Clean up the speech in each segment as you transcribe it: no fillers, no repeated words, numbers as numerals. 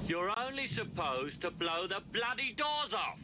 You're only supposed to blow the bloody doors off.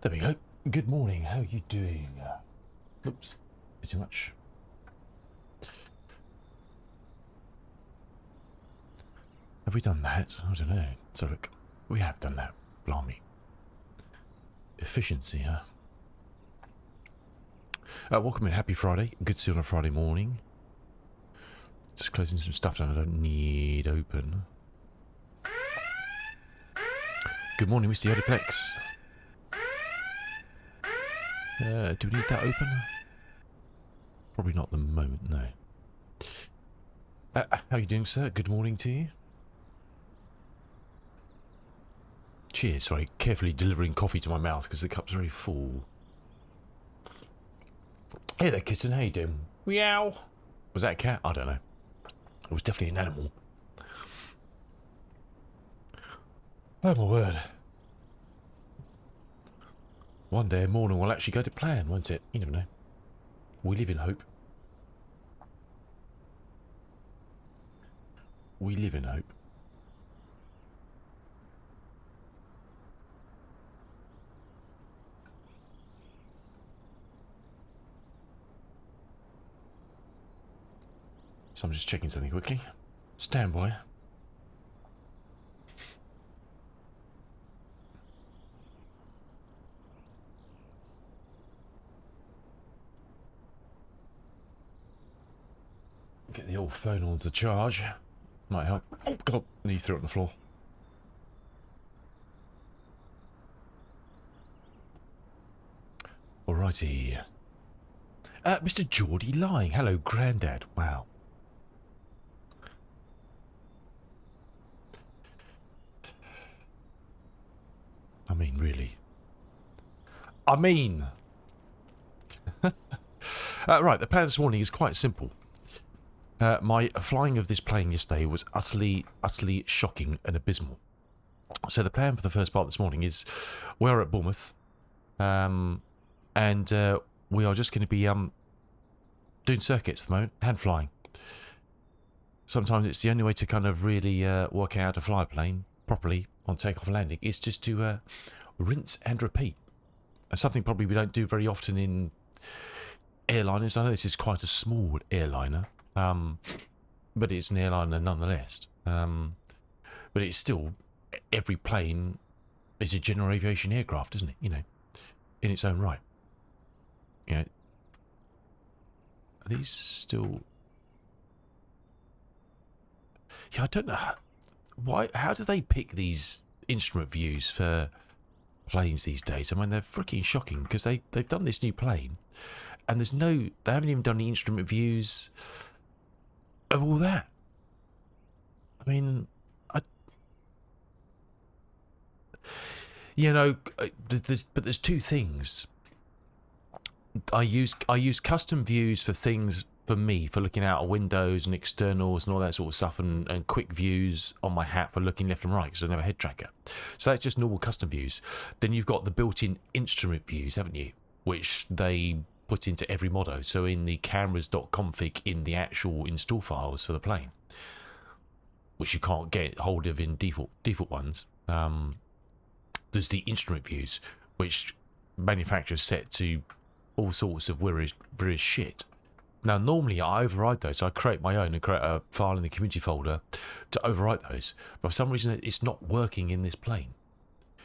There we go. Good morning. How are you doing? Oops, bit too much. Have we done that? I don't know. So look, we have done that. Blimey. Efficiency, huh? Welcome in. Happy Friday. Good to see you on a Friday morning. Just closing some stuff down I don't need open. Good morning, Mr. Yodiplex. Do we need that open? Probably not at the moment, no. How are you doing, sir? Good morning to you. Cheers. Sorry, carefully delivering coffee to my mouth because the cup's very full. Hey there, kitten. How you doing? Meow. Was that a cat? I don't know. It was definitely an animal. Oh my word. One day a morning will actually go to plan, won't it? You never know. We live in hope. We live in hope. So I'm just checking something quickly. Stand by. Get the old phone on to charge. Might help. Oh god, he threw it on the floor. Alrighty. Mr. Geordie lying. Hello, Grandad. Wow. I mean, really. I mean. Right, the plan this morning is quite simple. My flying of this plane yesterday was utterly shocking and abysmal. So the plan for the first part this morning is we're at Bournemouth, and we are just going to be doing circuits at the moment, hand flying. Sometimes it's the only way to kind of really work out how to fly a plane properly on takeoff and landing is just to rinse and repeat. And something probably we don't do very often in airliners. I know this is quite a small airliner, but it's an airliner nonetheless. But it's still, every plane is a general aviation aircraft, isn't it? You know, in its own right. You know, are these still? Yeah, I don't know why. How do they pick these instrument views for planes these days? I mean, they're freaking shocking because they've done this new plane, and they haven't even done the instrument views of all that. I mean, there's two things. I use custom views for things for me, for looking out of windows and externals and all that sort of stuff, and quick views on my hat for looking left and right because I don't have a head tracker. So that's just normal custom views. Then you've got the built-in instrument views, haven't you? Which they put into every model. So in the cameras.config in the actual install files for the plane, which you can't get hold of in default ones. There's the instrument views, which manufacturers set to all sorts of various shit. Now, normally I override those. So I create my own and create a file in the community folder to overwrite those. But for some reason, it's not working in this plane.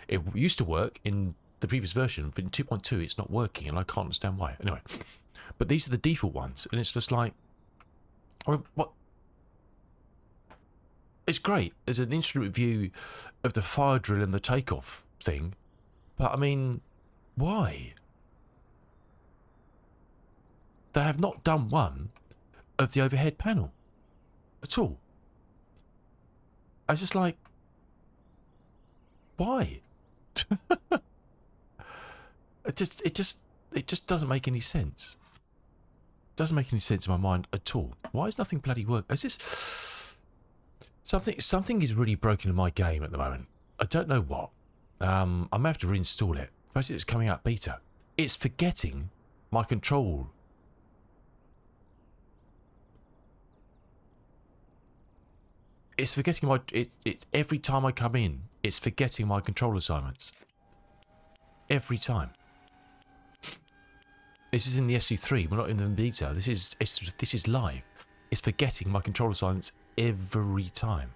It used to work in the previous version, but in 2.2, it's not working, and I can't understand why. Anyway, but these are the default ones, and it's just like, I mean, what? It's great. There's an instrument view of the fire drill and the takeoff thing, but I mean, why? They have not done one of the overhead panel at all. I was just like, why? It just doesn't make any sense. Doesn't make any sense in my mind at all. Why is nothing bloody work? Is this something is really broken in my game at the moment? I don't know what. I may have to reinstall it. Basically, it's coming out beta. It's forgetting my control. It's forgetting it's every time I come in, it's forgetting my control assignments. every time. This is in the SU3. We're not in the beta. This is live. It's forgetting my controller silence every time.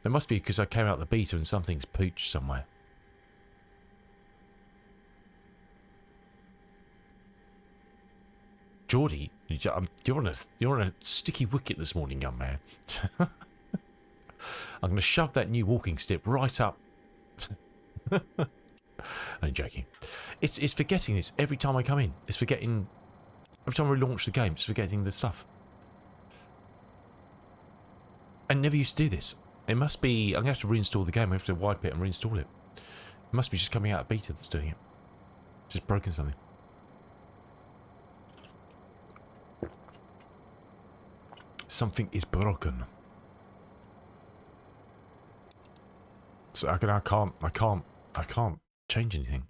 It must be because I came out the beta and something's pooched somewhere. Geordie, you're on a sticky wicket this morning, young man. I'm going to shove that new walking stick right up. I'm joking. It's forgetting this every time I come in. It's forgetting every time we launch the game. It's forgetting the stuff. I never used to do this. It must be. I'm going to have to reinstall the game. I have to wipe it and reinstall it. It must be just coming out of beta that's doing it. Just broken something. Something is broken. So I can't change anything.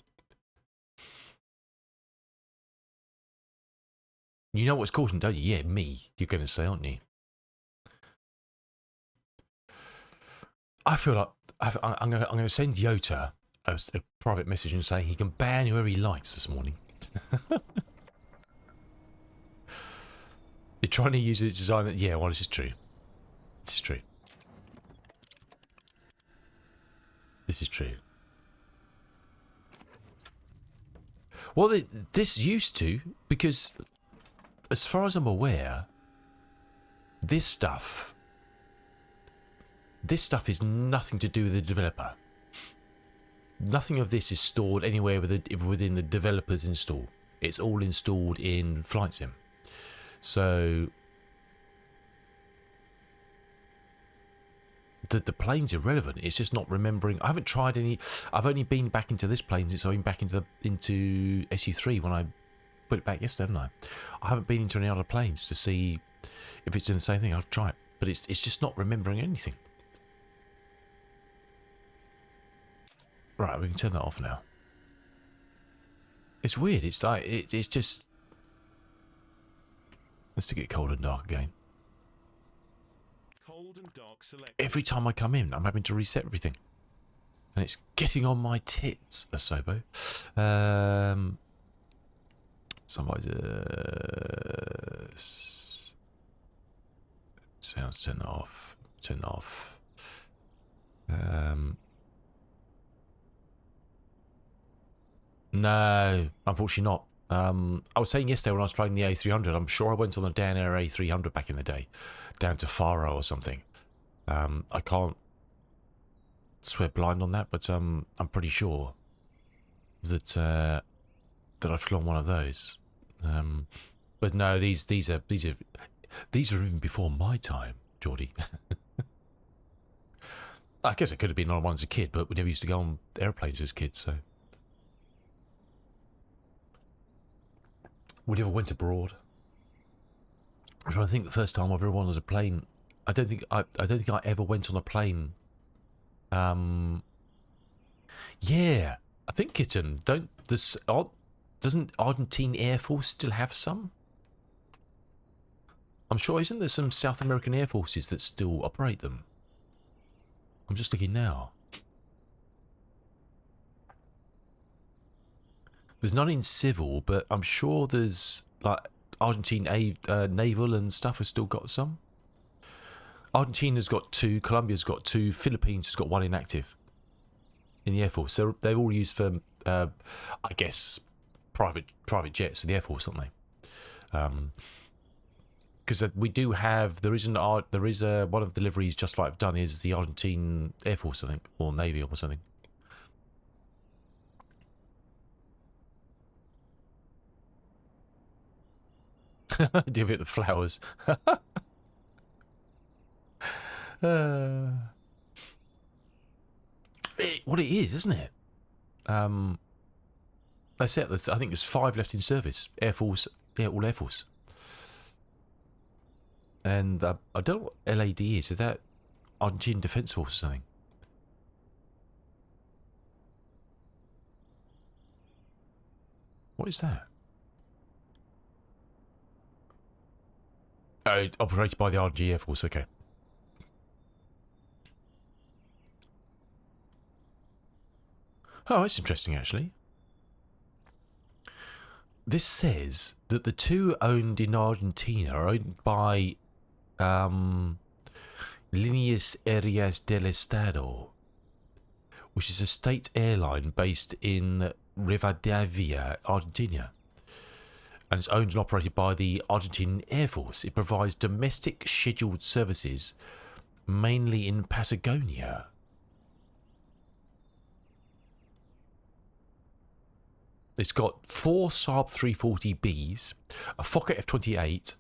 You know what's causing, don't you? Yeah, me. You're going to say, aren't you? I feel like I'm going to send Yota a private message and say he can ban whoever he likes this morning. You're trying to use it to design it. Yeah, well, this is true. This is true. This is true. Well, this used to, because as far as I'm aware, this stuff is nothing to do with the developer. Nothing of this is stored anywhere within the developer's install. It's all installed in Flight Sim. So the plane's irrelevant. It's just not remembering. I haven't tried any. I've only been back into this plane since I went back into SU3 when I put it back yesterday, haven't I haven't been into any other planes to see if it's doing the same thing. I've tried, but it's just not remembering anything. Right, we can turn that off now. It's weird. It's like it's just. Let's get cold and dark again. Cold and dark select. Every time I come in, I'm having to reset everything. And it's getting on my tits, Asobo. Somebody sounds turn that off. Turn that off. No, unfortunately not. I was saying yesterday when I was playing the A300, I'm sure I went on the Dan Air A300 back in the day, down to Faro or something. I can't swear blind on that, but I'm pretty sure that that I've flown one of those. But no, these are even before my time, Geordie. I guess it could have been on one as a kid, but we never used to go on airplanes as kids, so. We never went abroad. I'm trying to think the first time I've ever went on a plane. I don't think I ever went on a plane. Yeah, I think Kitten. Doesn't Argentine Air Force still have some? I'm sure, isn't there some South American Air Forces that still operate them? I'm just looking now. There's none in civil, but I'm sure there's like Argentine naval and stuff has still got some. Argentina's got 2, Colombia's got 2, Philippines has got 1 inactive in the Air Force. They're all used for, I guess, private jets for the Air Force, aren't they? Because we do have there is one of the deliveries JustFlight have done is the Argentine Air Force, I think, or Navy or something. Give it the flowers. What it is, isn't it? That's it. I think there's 5 left in service. Air Force, yeah, all Air Force. And I don't know what LAD is. Is that Argentine Defence Force or something? What is that? Oh, operated by the RG Air Force, okay. Oh, that's interesting, actually. This says that the two owned in Argentina are owned by Líneas Aéreas del Estado, which is a state airline based in Rivadavia, Argentina. And it's owned and operated by the Argentine Air Force. It provides domestic scheduled services, mainly in Patagonia. It's got 4 Saab 340Bs, a Fokker F28,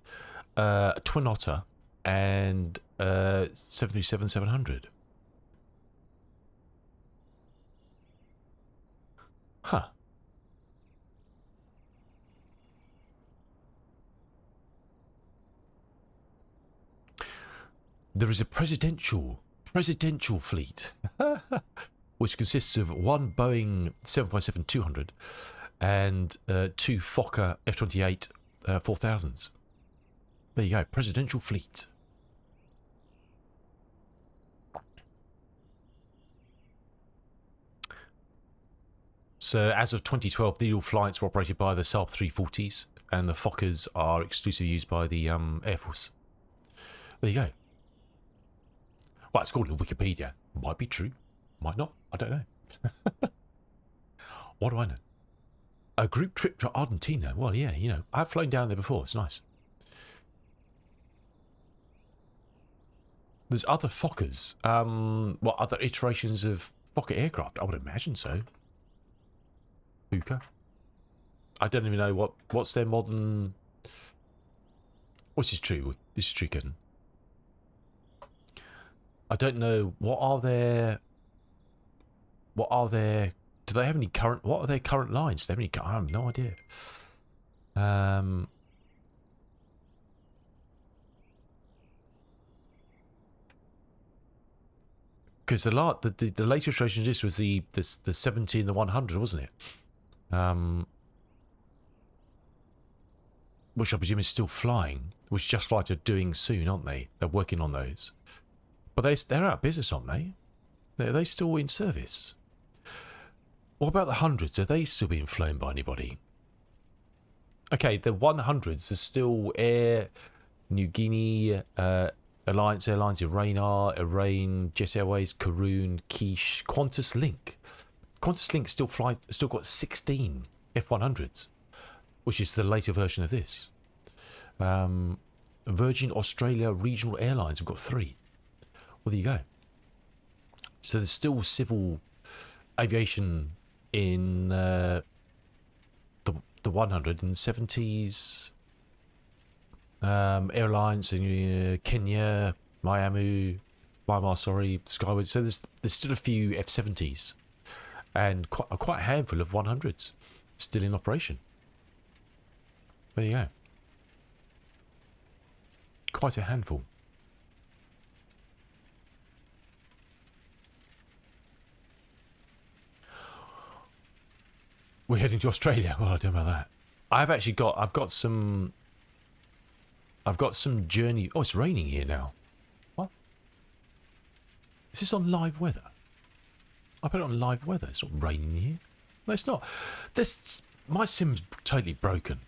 a Twin Otter, and 737-700. Huh. There is a presidential fleet, which consists of one Boeing 757-200 and 2 Fokker F28 4000s. There you go, presidential fleet. So as of 2012, nearly all flights were operated by the Saab 340s, and the Fokkers are exclusively used by the Air Force. There you go. Well, it's called in Wikipedia. Might be true, might not. I don't know. What do I know? A group trip to Argentina. Well, yeah, you know, I've flown down there before. It's nice. There's other Fokkers. What other iterations of Fokker aircraft? I would imagine so. Puka. I don't even know what's their modern. This is true. This is true, Ken. I don't know what are their. Do they have any current? What are their current lines? Do they have any? I have no idea. Because the later iteration of this was the 70 and the 100, wasn't it? Which I presume is still flying, which JustFlight are doing soon, aren't they? They're working on those. But they're out of business, aren't they? Are they still in service? What about the 100s? Are they still being flown by anybody? Okay, the 100s are still Air Niugini, Alliance Airlines, Iran, Jet Airways, Karoon, Quiche, Qantas Link. Qantas Link still got 16 F100s, which is the later version of this. Virgin Australia Regional Airlines have got 3. Well, there you go. So there's still civil aviation in the 170s. Airlines in Kenya, Myanmar, sorry, Skyward. So there's still a few F70s and quite a handful of 100s still in operation. There you go. Quite a handful. We're heading to Australia. Well, I don't know about that. I've got some journey. Oh, it's raining here now. What? Is this on live weather? I put it on live weather. It's not raining here. No, it's not. My sim's totally broken.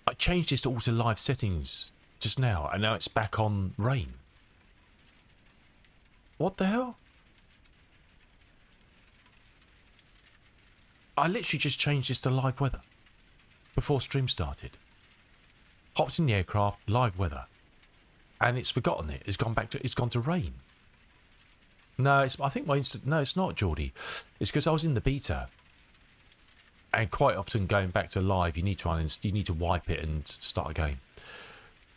I changed this to auto live settings just now, and now it's back on rain. What the hell? I literally just changed this to live weather before stream started. Hopped in the aircraft, live weather, and it's forgotten it. It's gone to rain. No, I think no, it's not, Geordie. It's because I was in the beta, and quite often going back to live, you need to wipe it and start again.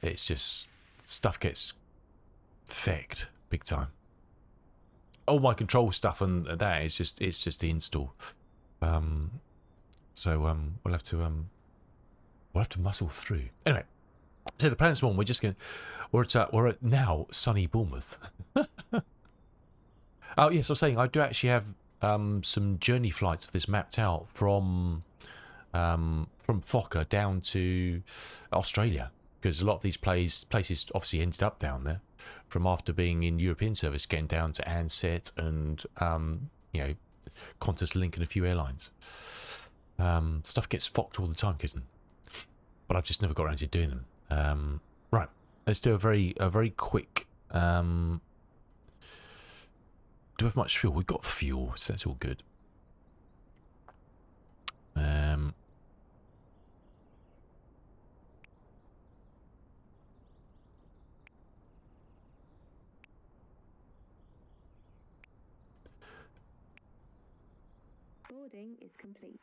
It's just stuff gets fecked big time. All my control stuff and that is just the install. So we'll have to muscle through. Anyway, so the plan this morning, we're at now sunny Bournemouth. Oh yes, I was saying I do actually have some journey flights for this mapped out from Fokker down to Australia, because a lot of these places obviously ended up down there from after being in European service, getting down to Ansett and Qantas, Link, and a few airlines. Stuff gets fucked all the time, kitten. But I've just never got around to doing them. Right, let's do a very quick. Do we have much fuel? We've got fuel, so that's all good. Boarding is complete.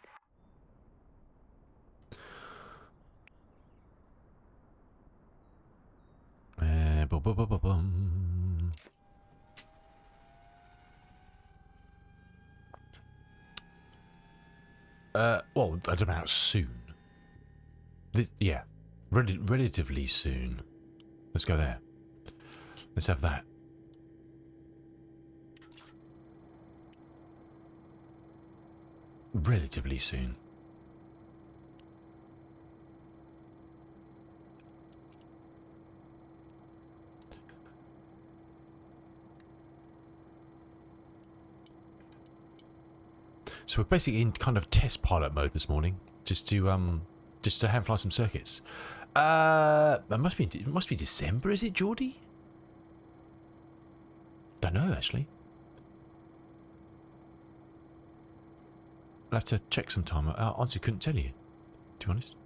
Well, I don't know how soon. Yeah, relatively soon. Let's go there. Let's have that. Relatively soon. So we're basically in kind of test pilot mode this morning, just to hand fly some circuits. It must be December, is it, Geordie? Don't know actually. I'll have to check sometime. I honestly couldn't tell you, to be honest.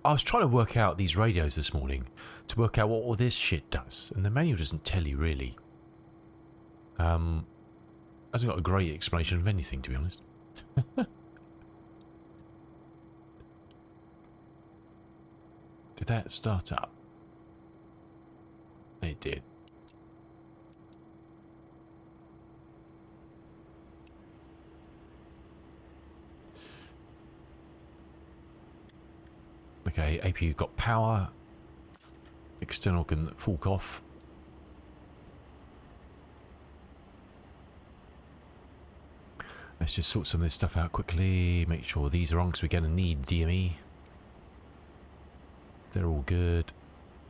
I was trying to work out these radios this morning to work out what all this shit does, and the manual doesn't tell you really. Hasn't got a great explanation of anything, to be honest. Did that start up? It did. Okay, APU got power. External can fork off. Let's just sort some of this stuff out quickly. Make sure these are on because we're going to need DME. They're all good.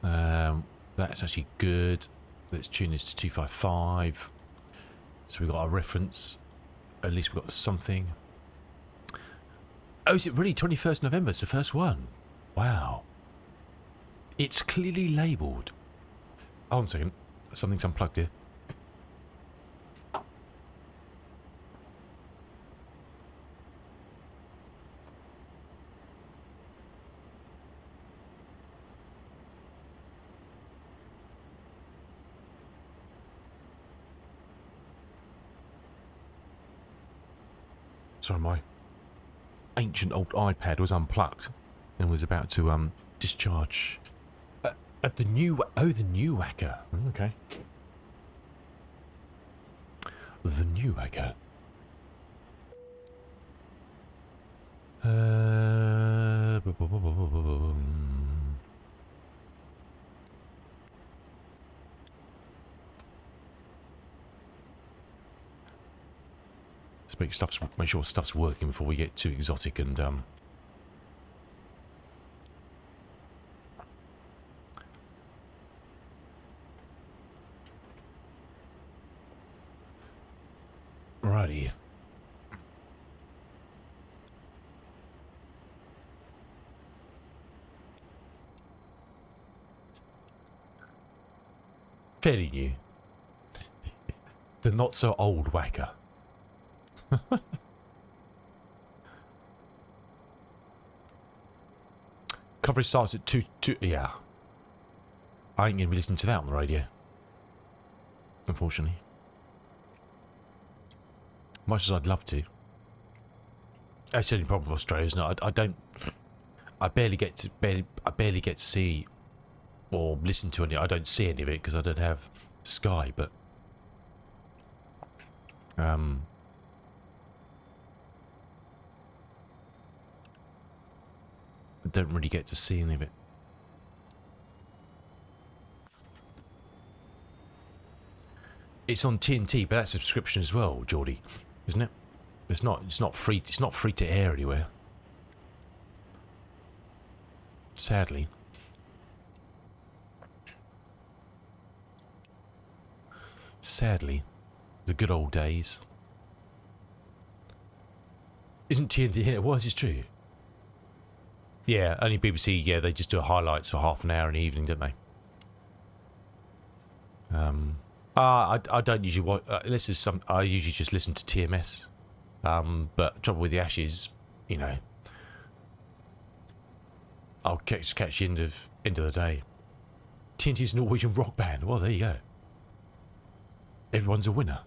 That's actually good. Let's tune this to 255. So we've got our reference. At least we've got something. Oh, is it really 21st November? It's the first one. Wow. It's clearly labelled. Hold on a second. Something's unplugged here. Sorry, my ancient old iPad was unplugged and was about to discharge at the new whacker. Okay. The new whacker. Let's make sure stuff's working before we get too exotic and righty. Fairly new. The not so old whacker. Coverage starts at 2. Yeah. I ain't going to be listening to that on the radio. Unfortunately. Much as I'd love to. That's the only problem with Australia, isn't it? I don't. I barely get to see or listen to any. I don't see any of it because I don't have Sky, but I don't really get to see any of it. It's on TNT, but that's a subscription as well, Geordie, isn't it? It's not free. It's not free to air anywhere. Sadly. Sadly. The good old days. Isn't TNT in it? Well, this is true. Yeah, only BBC, yeah, they just do highlights for half an hour in the evening, don't they? I don't usually watch, I usually just listen to TMS. But trouble with the Ashes, you know, I'll catch the end of the day. TNT's Norwegian rock band. Well, there you go. Everyone's a winner.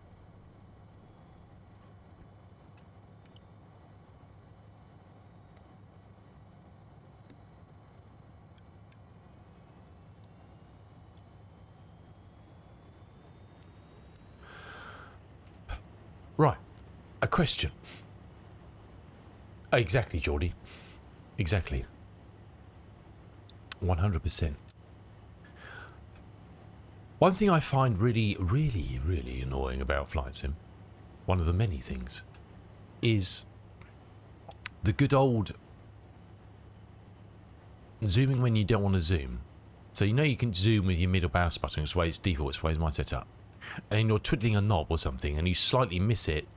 Right. A question. Exactly, Geordie. Exactly. 100%. One thing I find really, really, really annoying about Flight Sim, one of the many things, is the good old zooming when you don't want to zoom. So you know you can zoom with your middle mouse button, it's the way it's default, it's the way it's my setup. And then you're twiddling a knob or something and you slightly miss it,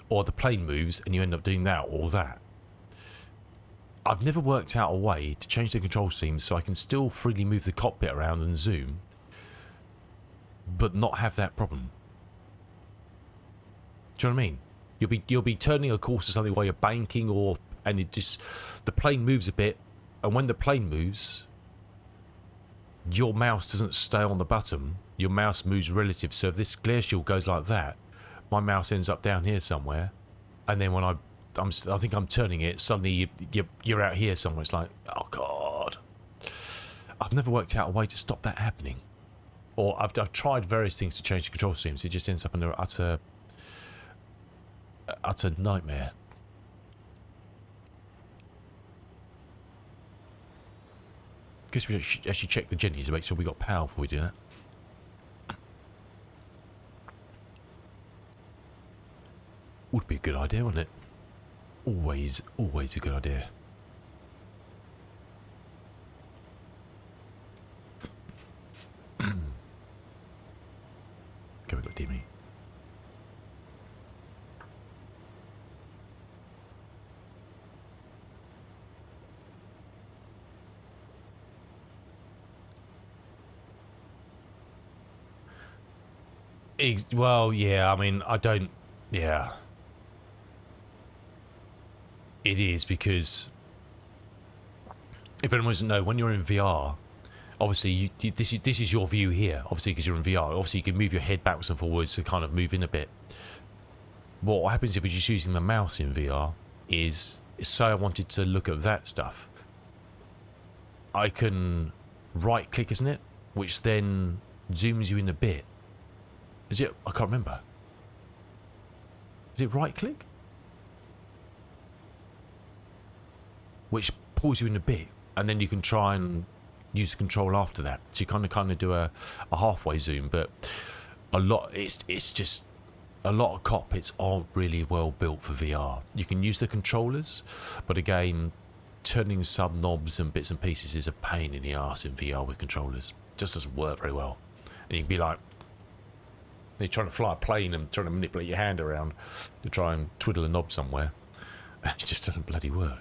or the plane moves and you end up doing that or that. I've never worked out a way to change the control scheme so I can still freely move the cockpit around and zoom, but not have that problem. Do you know what I mean? You'll be turning a course or something while you're banking, and it just, the plane moves a bit, and when the plane moves, your mouse doesn't stay on the button. Your mouse moves relative. So if this glare shield goes like that, my mouse ends up down here somewhere, and then when I think I'm turning it, suddenly you're out here somewhere. It's like, oh god. I've never worked out a way to stop that happening. Or I've tried various things to change the control schemes. It just ends up in an utter nightmare. Guess we should actually check the jennies to make sure we got power before we do that. Would be a good idea, wouldn't it? Always a good idea. Okay, we've got Dimmy. Well, yeah, I mean, I don't... Yeah. It is, because if anyone doesn't know, when you're in VR, obviously this is your view here, obviously, because you're in VR. Obviously you can move your head backwards and forwards to kind of move in a bit. What happens if you're just using the mouse in VR is, say I wanted to look at that stuff, I can right click, isn't it, which then zooms you in a bit. Is it? I can't remember. Is it right click? Which pulls you in a bit, and then you can try and use the control after that. So you kind of do a halfway zoom, but it's just a lot of cockpits aren't really well built for VR. You can use the controllers, but again, turning sub knobs and bits and pieces is a pain in the arse in VR with controllers. It just doesn't work very well. And you can be like, you're trying to fly a plane and trying to manipulate your hand around to try and twiddle a knob somewhere, and it just doesn't bloody work.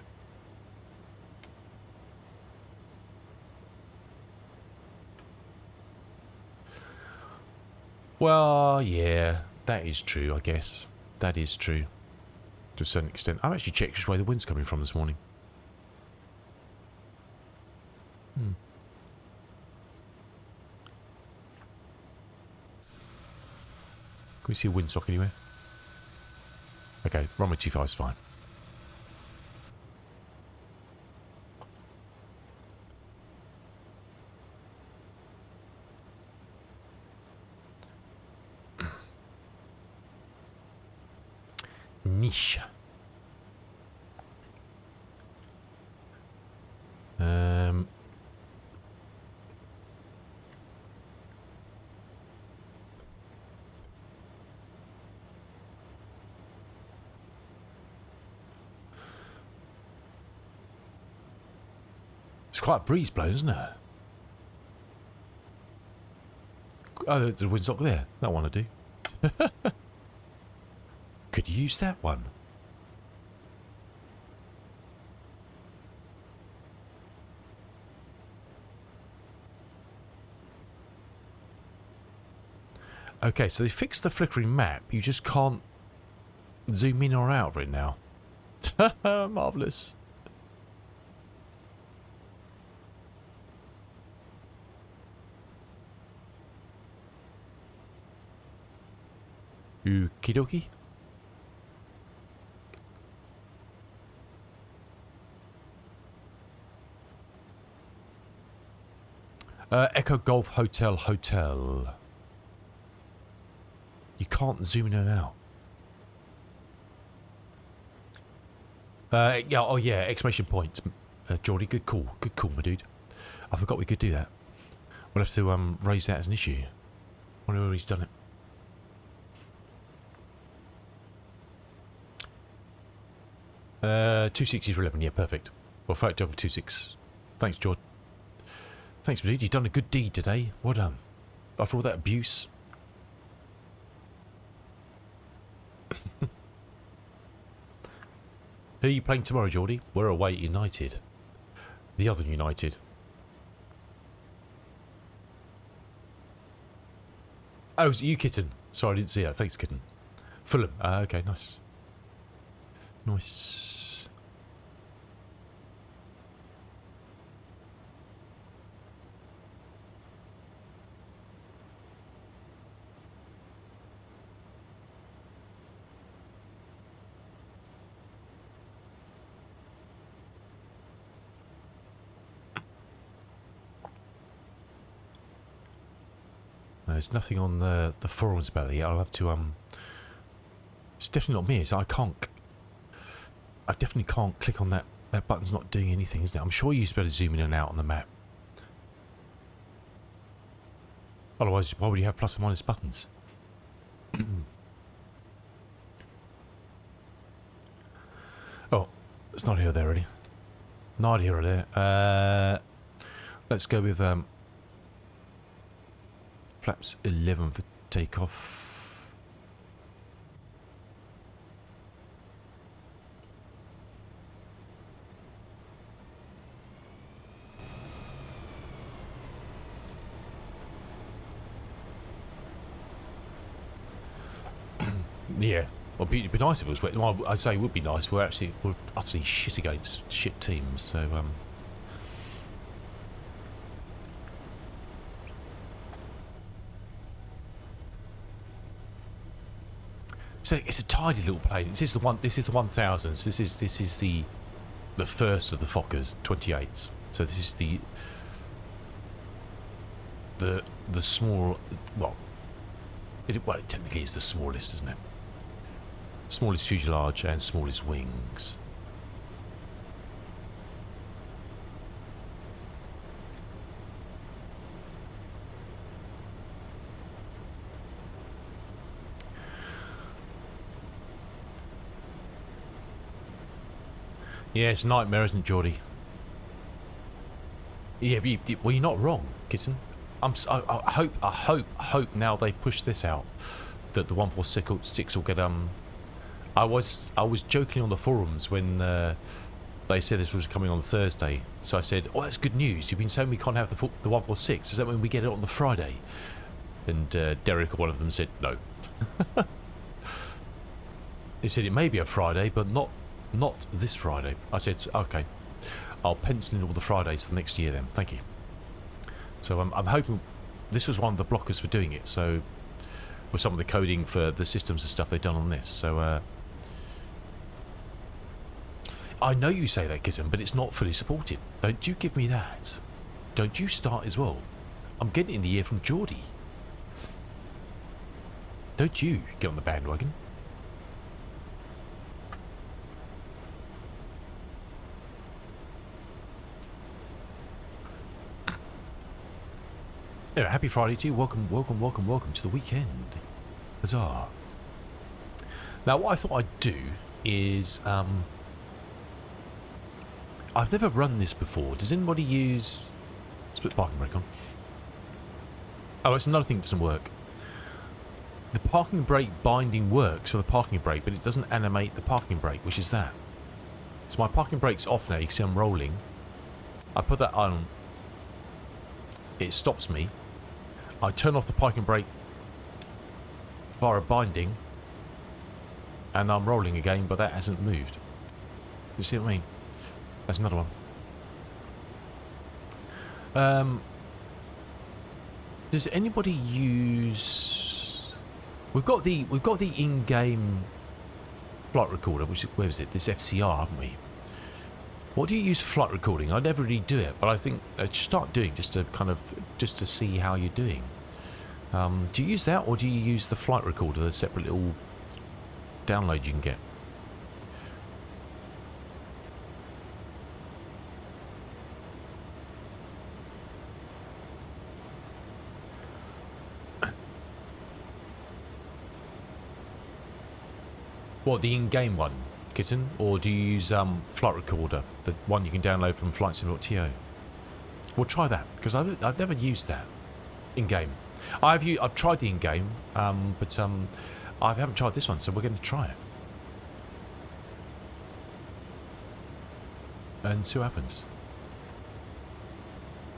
Well, yeah, that is true, I guess. That is true. To a certain extent. I've actually checked which way the wind's coming from this morning. Can we see a windsock anywhere? Okay, runway 25 is fine. Niche. It's quite a breeze blowing, isn't it? Oh, there's a windsock there. That one I do. Could use that one. Okay, so they fixed the flickering map. You just can't zoom in or out of it now. Marvellous. Okie dokie. Echo Golf Hotel Hotel. You can't zoom in and out. Yeah, oh yeah, exclamation point. Geordie, good call, my dude. I forgot we could do that. We'll have to raise that as an issue. Wonder where he's done it. Uh, 260 for 11, yeah, perfect. Well, fact over 26. Thanks, George. Thanks, my dude. You've done a good deed today. Well done. After all that abuse. Who are you playing tomorrow, Geordie? We're away at United. The other United. Oh, it's you, Kitten. Sorry, I didn't see that. Thanks, Kitten. Fulham. Okay, nice. Nice. There's nothing on the forums about it yet. I'll have to it's definitely not me. So I definitely can't click on that. That button's not doing anything, isn't it? I'm sure you used to be able to zoom in and out on the map. Otherwise, why would you have plus and minus buttons? Oh, it's not here or there really. Not here or there. Let's go with flaps 11 for takeoff. Yeah, well, it'd be nice if it was wet. Well, I say it would be nice. We're utterly shit against shit teams, so So it's a tidy little plane. This is the 1000s. This is the first of the Fokkers 28s. So this is the small. Well, it technically is the smallest, isn't it? Smallest fuselage and smallest wings. Yeah, it's a nightmare, isn't it, Geordie? Yeah, well, you're not wrong, Kitten. I hope now they push this out that the 146 will get I was joking on the forums when they said this was coming on Thursday. So I said, "Oh, that's good news. You've been saying we can't have the 146. Does that mean we get it on the Friday?" And Derek, one of them, said no. He said it may be a Friday, but not this Friday. I said, okay, I'll pencil in all the Fridays for next year then. Thank you. So I'm hoping this was one of the blockers for doing it. So with some of the coding for the systems and stuff they've done on this. So I know you say that, Kitten, but it's not fully supported. Don't you give me that. Don't you start as well. I'm getting it in the ear from Geordie. Don't you get on the bandwagon. Anyway, happy Friday to you. Welcome to the weekend. Huzzah. Now, what I thought I'd do is, I've never run this before. Does anybody use... Let's put parking brake on. Oh, it's another thing that doesn't work. The parking brake binding works for the parking brake, but it doesn't animate the parking brake, which is that. So my parking brake's off now. You can see I'm rolling. I put that on. It stops me. I turn off the parking brake via a binding, and I'm rolling again, but that hasn't moved. You see what I mean? That's another one. Does anybody use? We've got the in-game flight recorder, which where is it? This FCR, haven't we? What do you use for flight recording? I never really do it, but I think start doing just to see how you're doing. Do you use that, or do you use the flight recorder, the separate little download you can get? What, the in-game one, Kitten? Or do you use Flight Recorder, the one you can download from flightsim.to? We'll try that, because I've never used that in-game. I've tried the in-game, but I haven't tried this one, so we're going to try it. And see what happens.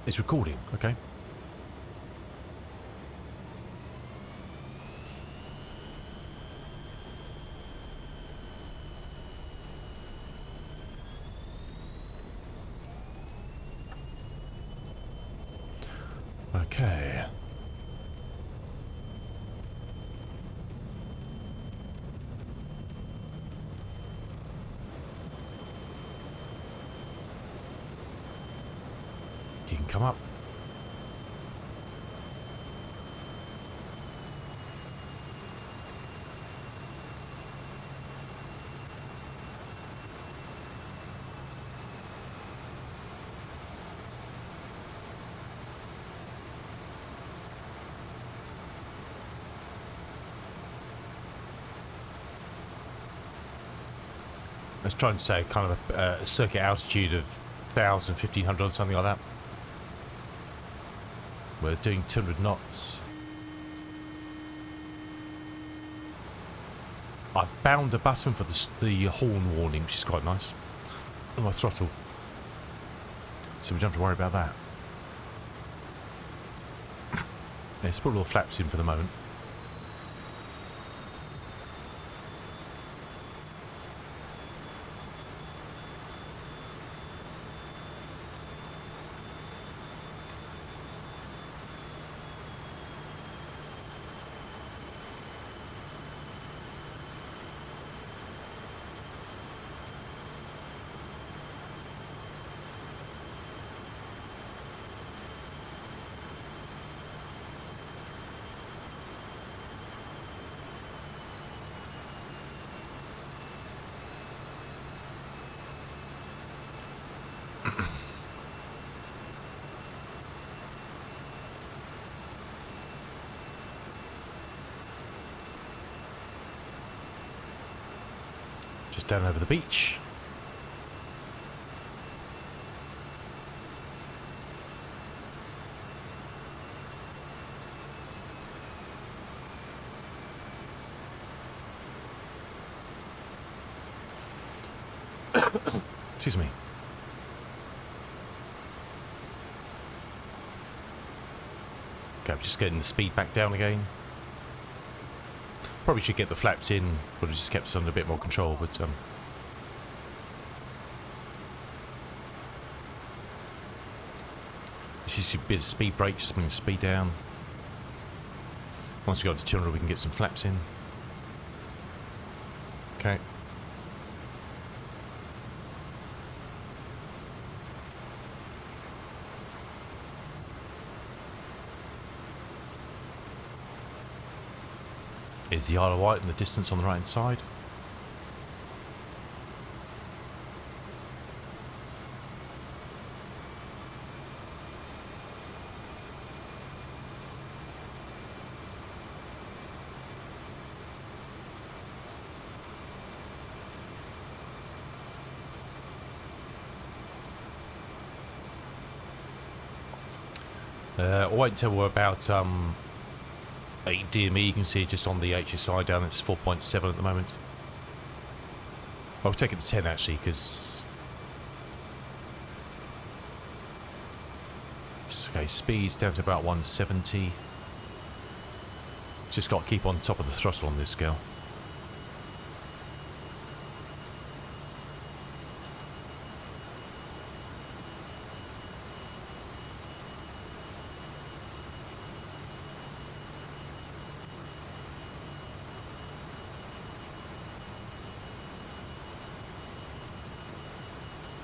It's recording, okay. Okay. You can come up. Let's try and say kind of a circuit altitude of 1,000, 1,500 or something like that. We're doing 200 knots. I've bound a button for the horn warning, which is quite nice. On my throttle. So we don't have to worry about that. Let's put all the flaps in for the moment. Just down over the beach. Excuse me. Okay, I'm just getting the speed back down again. Probably should get the flaps in, but it just kept us under a bit more control, but this is a bit of speed brake, just bring the speed down. Once we got to 200 we can get some flaps in. Okay. Is the Isle of Wight in the distance on the right hand side? I'll wait until we're about 8 DME, you can see just on the HSI down, it's 4.7 at the moment. I'll take it to 10 actually, because... Okay, speed's down to about 170. Just got to keep on top of the throttle on this scale.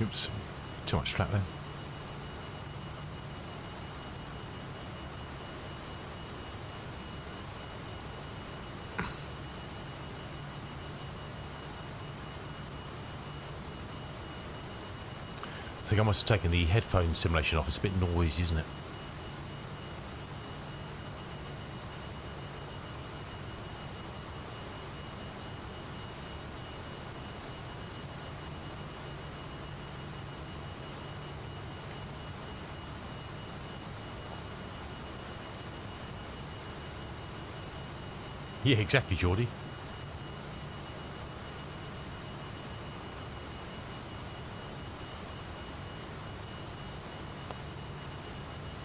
Oops, too much flat there. I think I must have taken the headphone simulation off. It's a bit noisy, isn't it? Yeah, exactly, Geordie.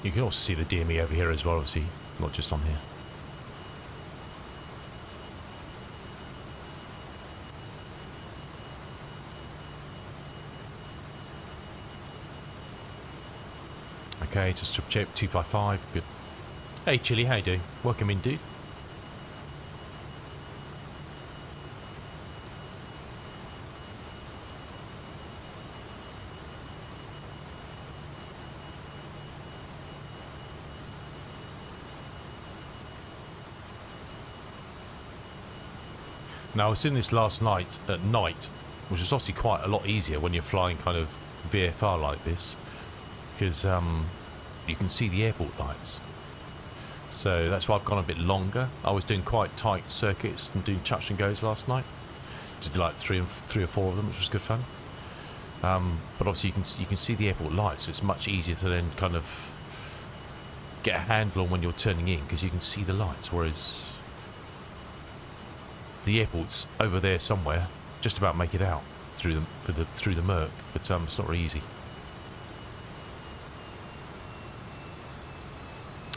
You can also see the DME over here as well, obviously, not just on here. Okay, just check 255, good. Hey Chili, how you doing? Welcome in, dude. Now, I was doing this last night at night, which is obviously quite a lot easier when you're flying kind of VFR like this, because you can see the airport lights. So that's why I've gone a bit longer. I was doing quite tight circuits and doing touch and goes last night. Just did like three or four of them, which was good fun. But obviously you can see the airport lights, so it's much easier to then kind of get a handle on when you're turning in, because you can see the lights, whereas the airport's over there somewhere, just about make it out through the murk, but it's not very easy.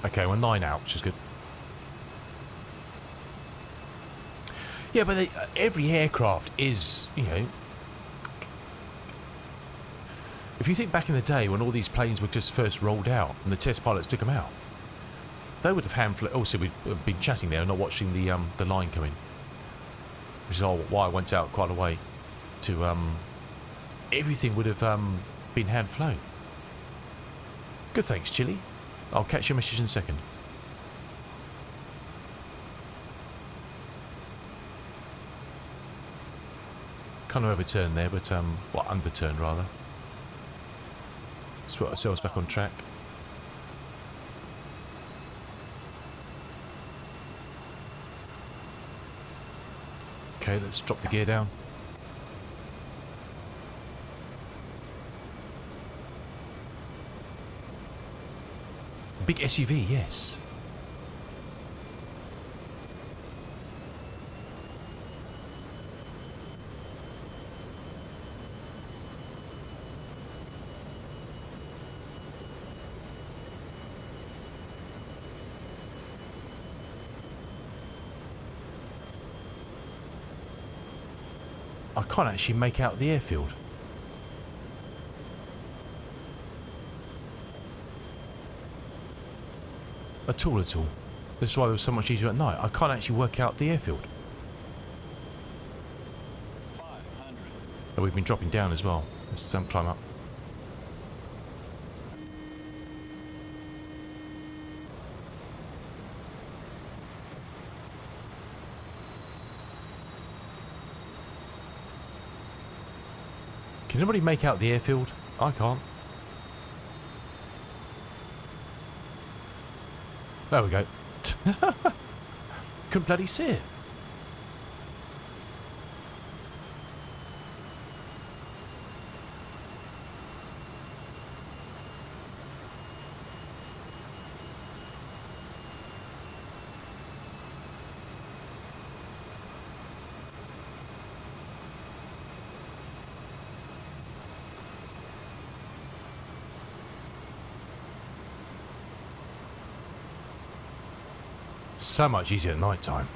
Okay, we're 9 out, which is good. Yeah, but every aircraft is, you know, if you think back in the day when all these planes were just first rolled out and the test pilots took them out, they would have handful. Also, we've been chatting there and not watching the line come in, which is why I went out quite a way. To everything would have been hand flown. Good, thanks, Chili. I'll catch your message in a second. Kind of overturned there, but well, underturned rather. Let's put ourselves back on track. Okay, let's drop the gear down. Big SUV, yes. I can't actually make out the airfield. At all. This is why it was so much easier at night. I can't actually work out the airfield. 500. And we've been dropping down as well. Let's climb up. Can anybody make out the airfield? I can't. There we go. Couldn't bloody see it. So much easier at night time.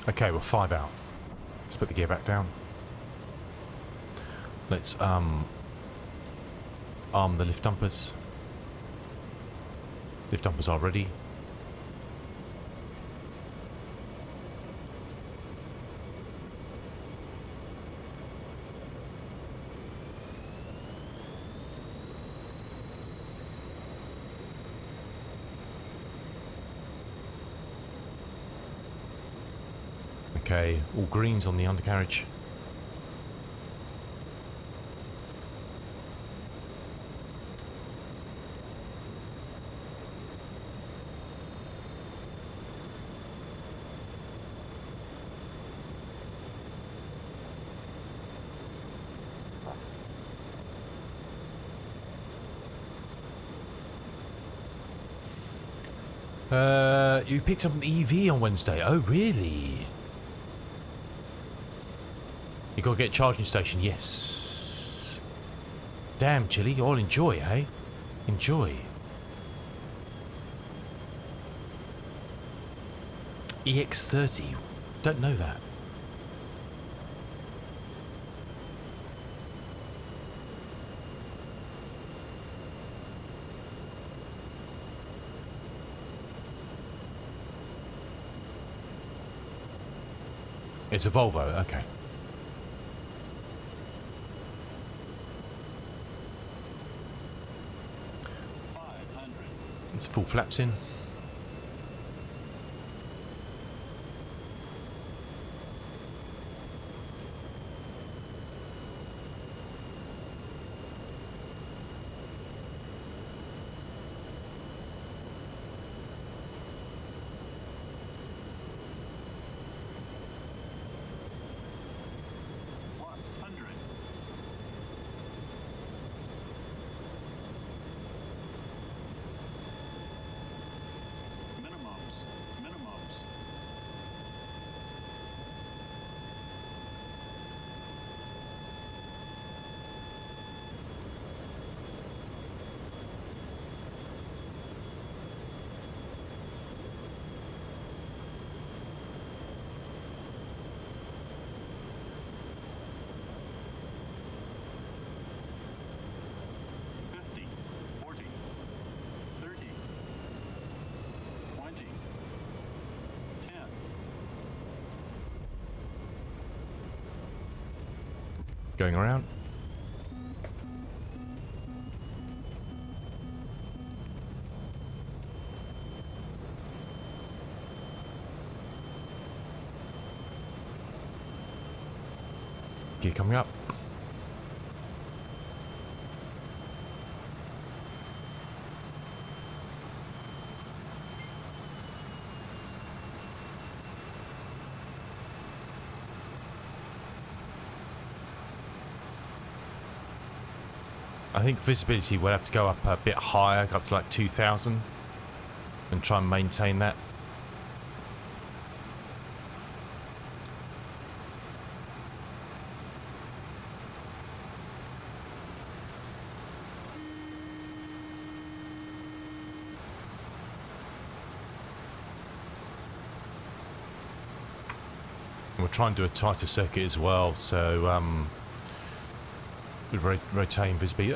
Okay, we're 5 out. Let's put the gear back down. Let's arm the lift dumpers. Lift dumpers are ready. Okay, all greens on the undercarriage. You picked up an EV on Wednesday. Oh, really? You gotta get a charging station. Yes. Damn, Chilly. You'll enjoy, eh? Enjoy. EX30. Don't know that. It's a Volvo, okay. It's full flaps in. Going around. Gear coming up. I think visibility will have to go up a bit higher, up to like 2,000, and try and maintain that. We'll try and do a tighter circuit as well, so with rotating visibility.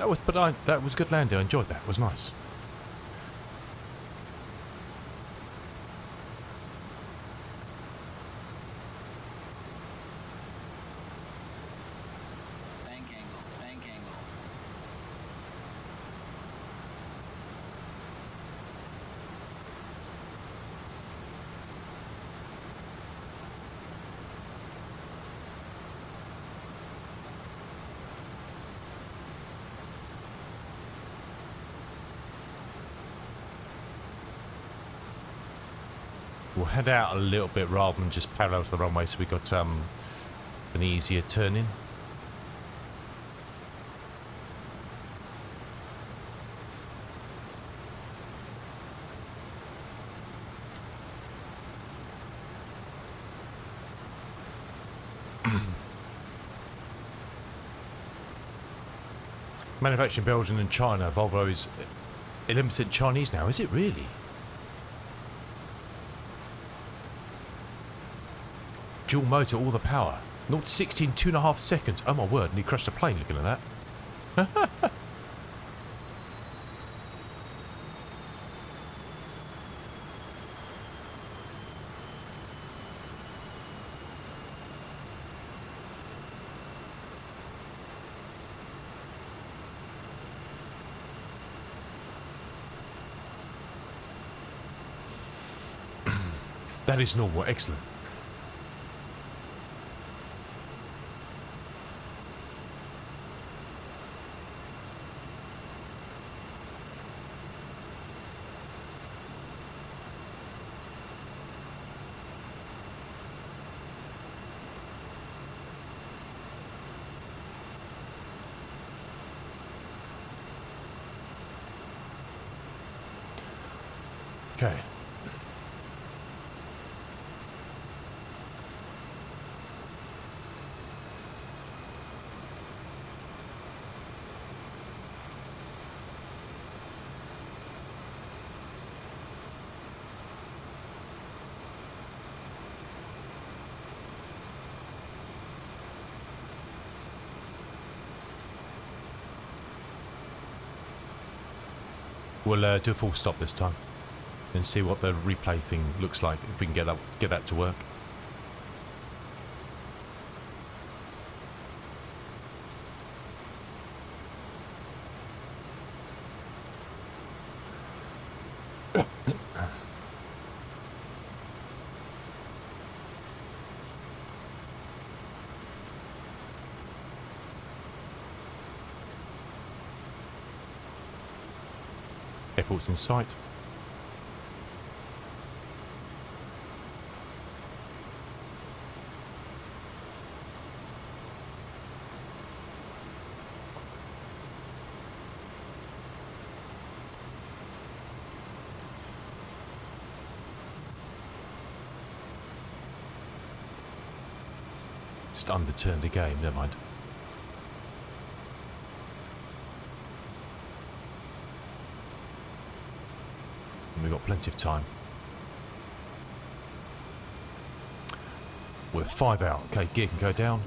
That was good landing. I enjoyed that. It was nice. Bank angle. We'll head out a little bit rather than just parallel to the runway, so we got an easier turn in. Manufactured in Belgium and China. Volvo is 11% Chinese now. Is it really? Dual motor, all the power. 0 to 60 in 2.5 seconds. Oh my word, and he crashed a plane looking at that. That is normal. Excellent. Okay. We'll do a full stop this time and see what the replay thing looks like, if we can get that to work. Airport's in sight. Just underturned the game, never mind. We've got plenty of time. We're 5 out. Okay, gear can go down.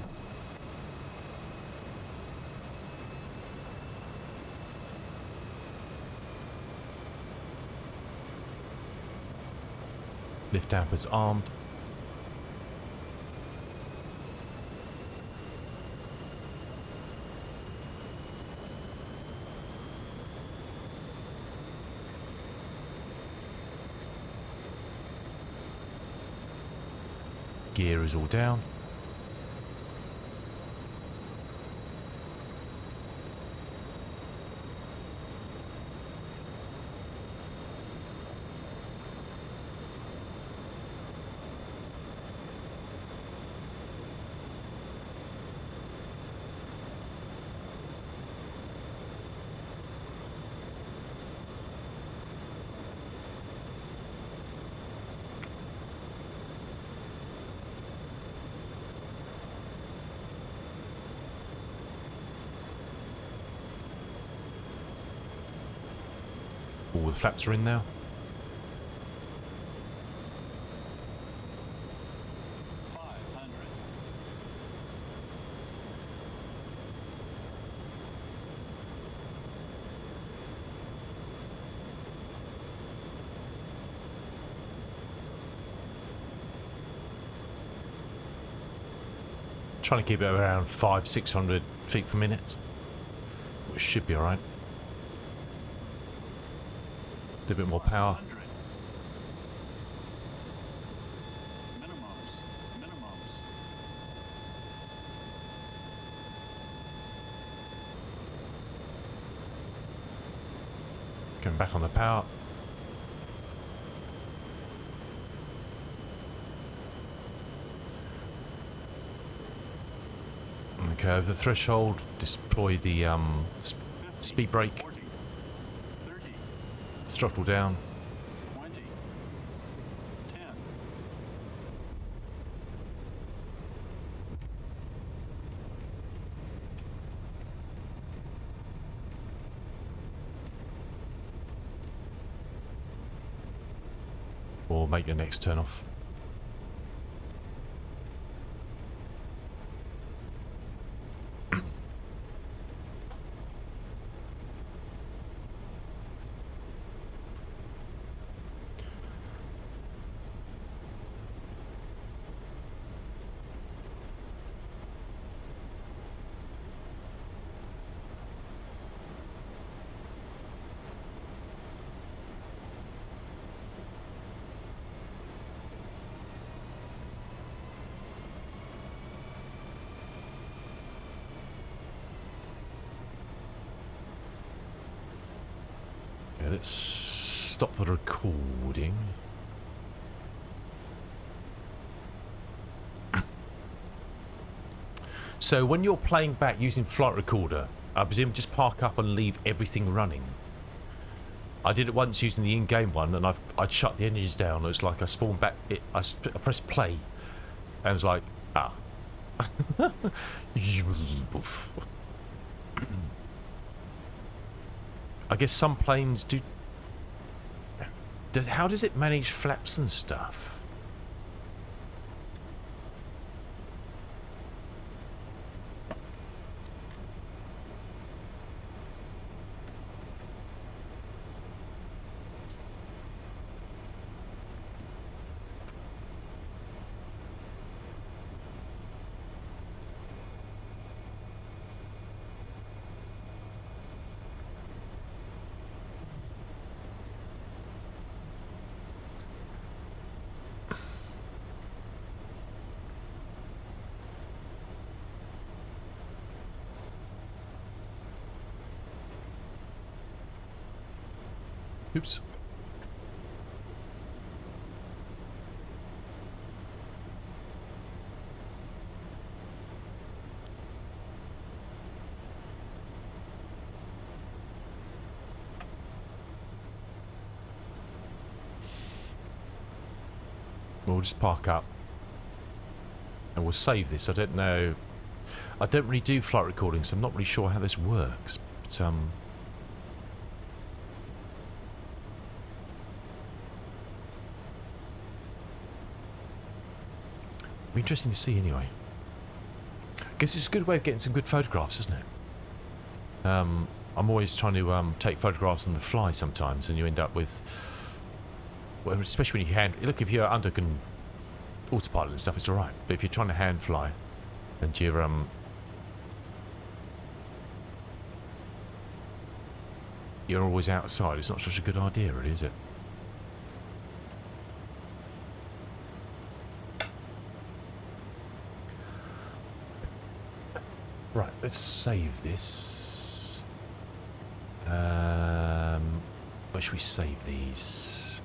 Lift dampers armed. Gear is all down. All the flaps are in now. Trying to keep it around 500-600 feet per minute, which should be alright. A bit more power. Going back on the power. Okay, over the threshold, deploy the speed brake. Throttle down. 20, 10. make the next turn off. Let's stop the recording. So when you're playing back using Flight Recorder, I presume just park up and leave everything running. I did it once using the in-game one, and I'd shut the engines down. It's like I spawned back. I pressed play, and it was like, ah. I guess some planes do. How does it manage flaps and stuff? Oops. We'll just park up and we'll save this. I don't know. I don't really do flight recording, so I'm not really sure how this works. But be interesting to see anyway. I guess it's a good way of getting some good photographs, isn't it? I'm always trying to take photographs on the fly sometimes, and you end up with, well, especially when you look, if you're under autopilot and stuff, it's alright. But if you're trying to hand fly and you're always outside, it's not such a good idea, really, is it? Right, let's save this. Where should we save these?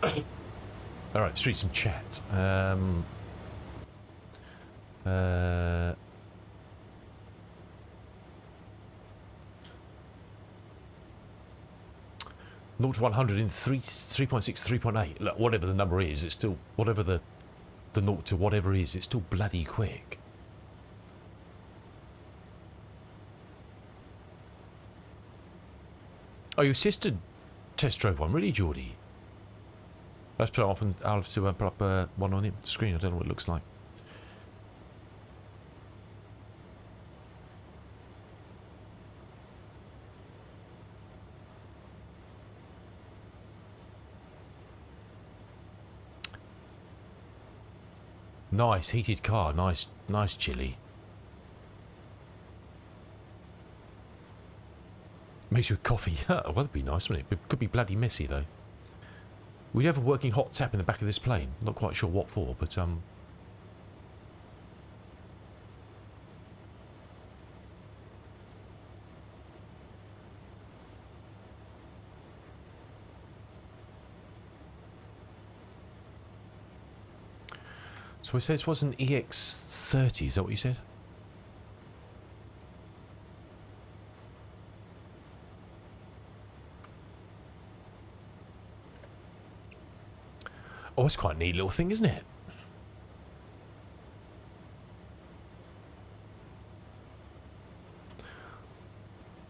All right, let's read some chat. 0 to 100 in 3.6, 3.8. Look, whatever the number is, it's still, whatever the 0 to whatever is, it's still bloody quick. Oh, your sister test drove one, really, Geordie? Let's put it up, and I'll have to put up one on the screen. I don't know what it looks like. Nice heated car, nice chilly. Makes you a coffee. Well, that'd be nice, wouldn't it? It could be bloody messy though. We have a working hot tap in the back of this plane. Not quite sure what for, but so we said this was an EX30, is that what you said? Oh, it's quite a neat little thing, isn't it?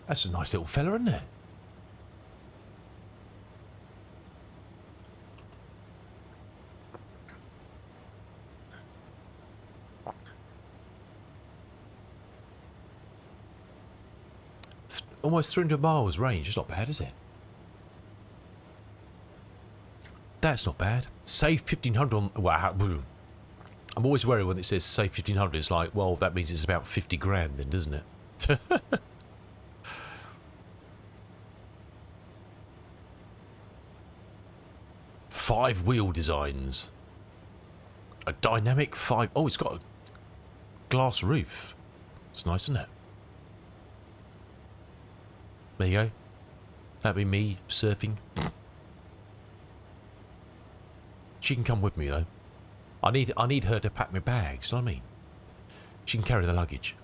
That's a nice little fella, isn't it? It's almost 300 miles range. It's not bad, is it? That's not bad. Save 1,500 on... Wow. I'm always worried when it says save 1,500. It's like, well, that means it's about 50 grand then, doesn't it? Five-wheel designs. A dynamic five... Oh, it's got a glass roof. It's nice, isn't it? There you go. That'd be me surfing. She can come with me, though. I need her to pack my bags, you know what I mean? She can carry the luggage.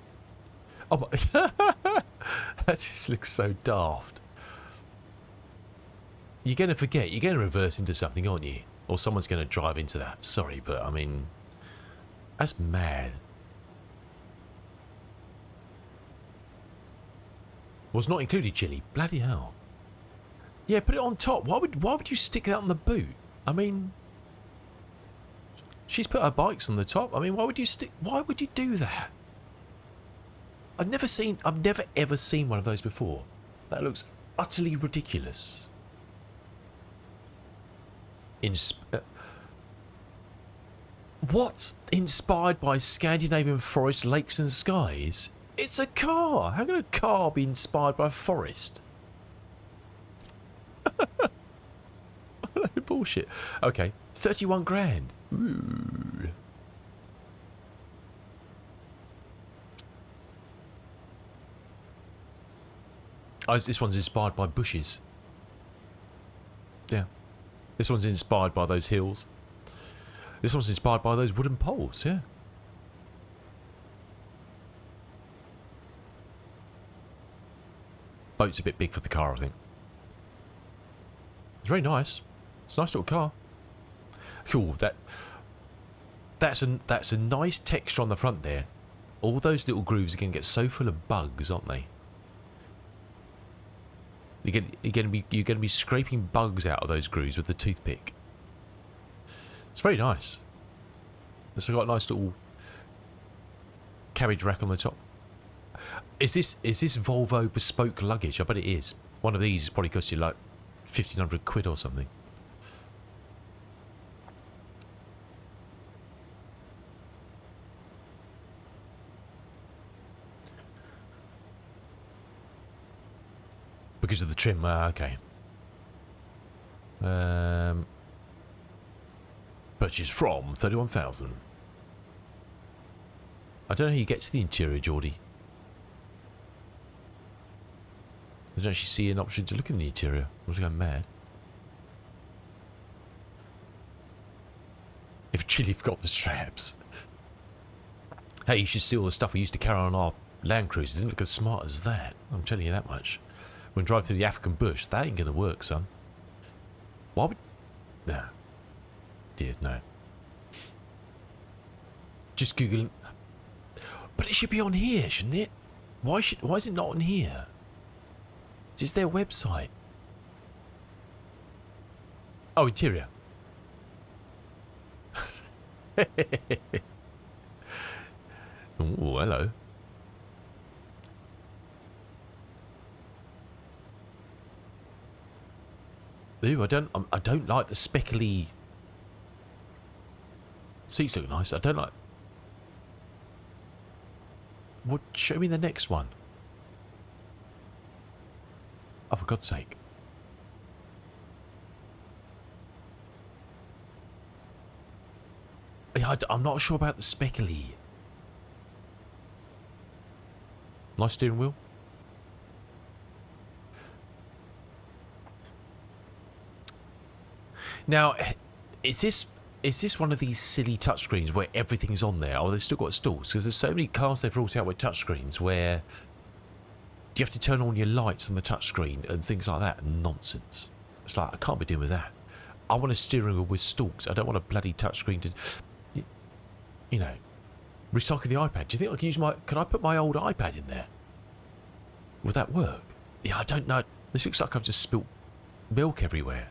Oh, my... That just looks so daft. You're going to forget. You're going to reverse into something, aren't you? Or someone's going to drive into that. Sorry, but, I mean... That's mad. Was not included chili. Bloody hell. Yeah, put it on top. Why would you stick that on the boot? I mean... She's put her bikes on the top. I mean, why would you do that? I've never ever seen one of those before. That looks utterly ridiculous. What? Inspired by Scandinavian forests, lakes and skies? It's a car. How can a car be inspired by a forest? Bullshit. Okay, 31 grand. Ooh. Oh, this one's inspired by bushes. Yeah. This one's inspired by those hills. This one's inspired by those wooden poles, yeah. Boat's a bit big for the car, I think. It's very nice. It's a nice little car. Cool, that's a nice texture on the front there. All those little grooves are going to get so full of bugs, aren't they? You're going to be scraping bugs out of those grooves with the toothpick. It's very nice. It's got a nice little carriage rack on the top. Is this Volvo bespoke luggage? I bet it is. One of these probably costs you like 1,500 quid or something. Because of the trim, okay. Purchase from 31,000. I don't know how you get to the interior, Geordie. I don't actually see an option to look in the interior. I was going mad. If Chili forgot the straps. Hey, you should see all the stuff we used to carry on our Land Cruiser. It didn't look as smart as that. I'm telling you that much. When we drive through the African bush, that ain't going to work, son. Why would... Nah. Dear, no. Just Google... But it should be on here, shouldn't it? Why is it not on here? It's their website. Oh, interior. Oh, hello. Ooh, I don't like the speckly seats. Look nice. I don't like. What? Show me the next one. Oh, for God's sake. Yeah, I'm not sure about the speckly. Nice steering wheel. Now, is this one of these silly touchscreens where everything's on there? Oh, they've still got stalls? Because there's so many cars they've brought out with touchscreens where you have to turn on your lights on the touchscreen and things like that. Nonsense. It's like, I can't be doing with that. I want a steering wheel with stalks. I don't want a bloody touchscreen to, you know, recycle the iPad. Do you think I can use my... Can I put my old iPad in there? Would that work? Yeah, I don't know. This looks like I've just spilt milk everywhere.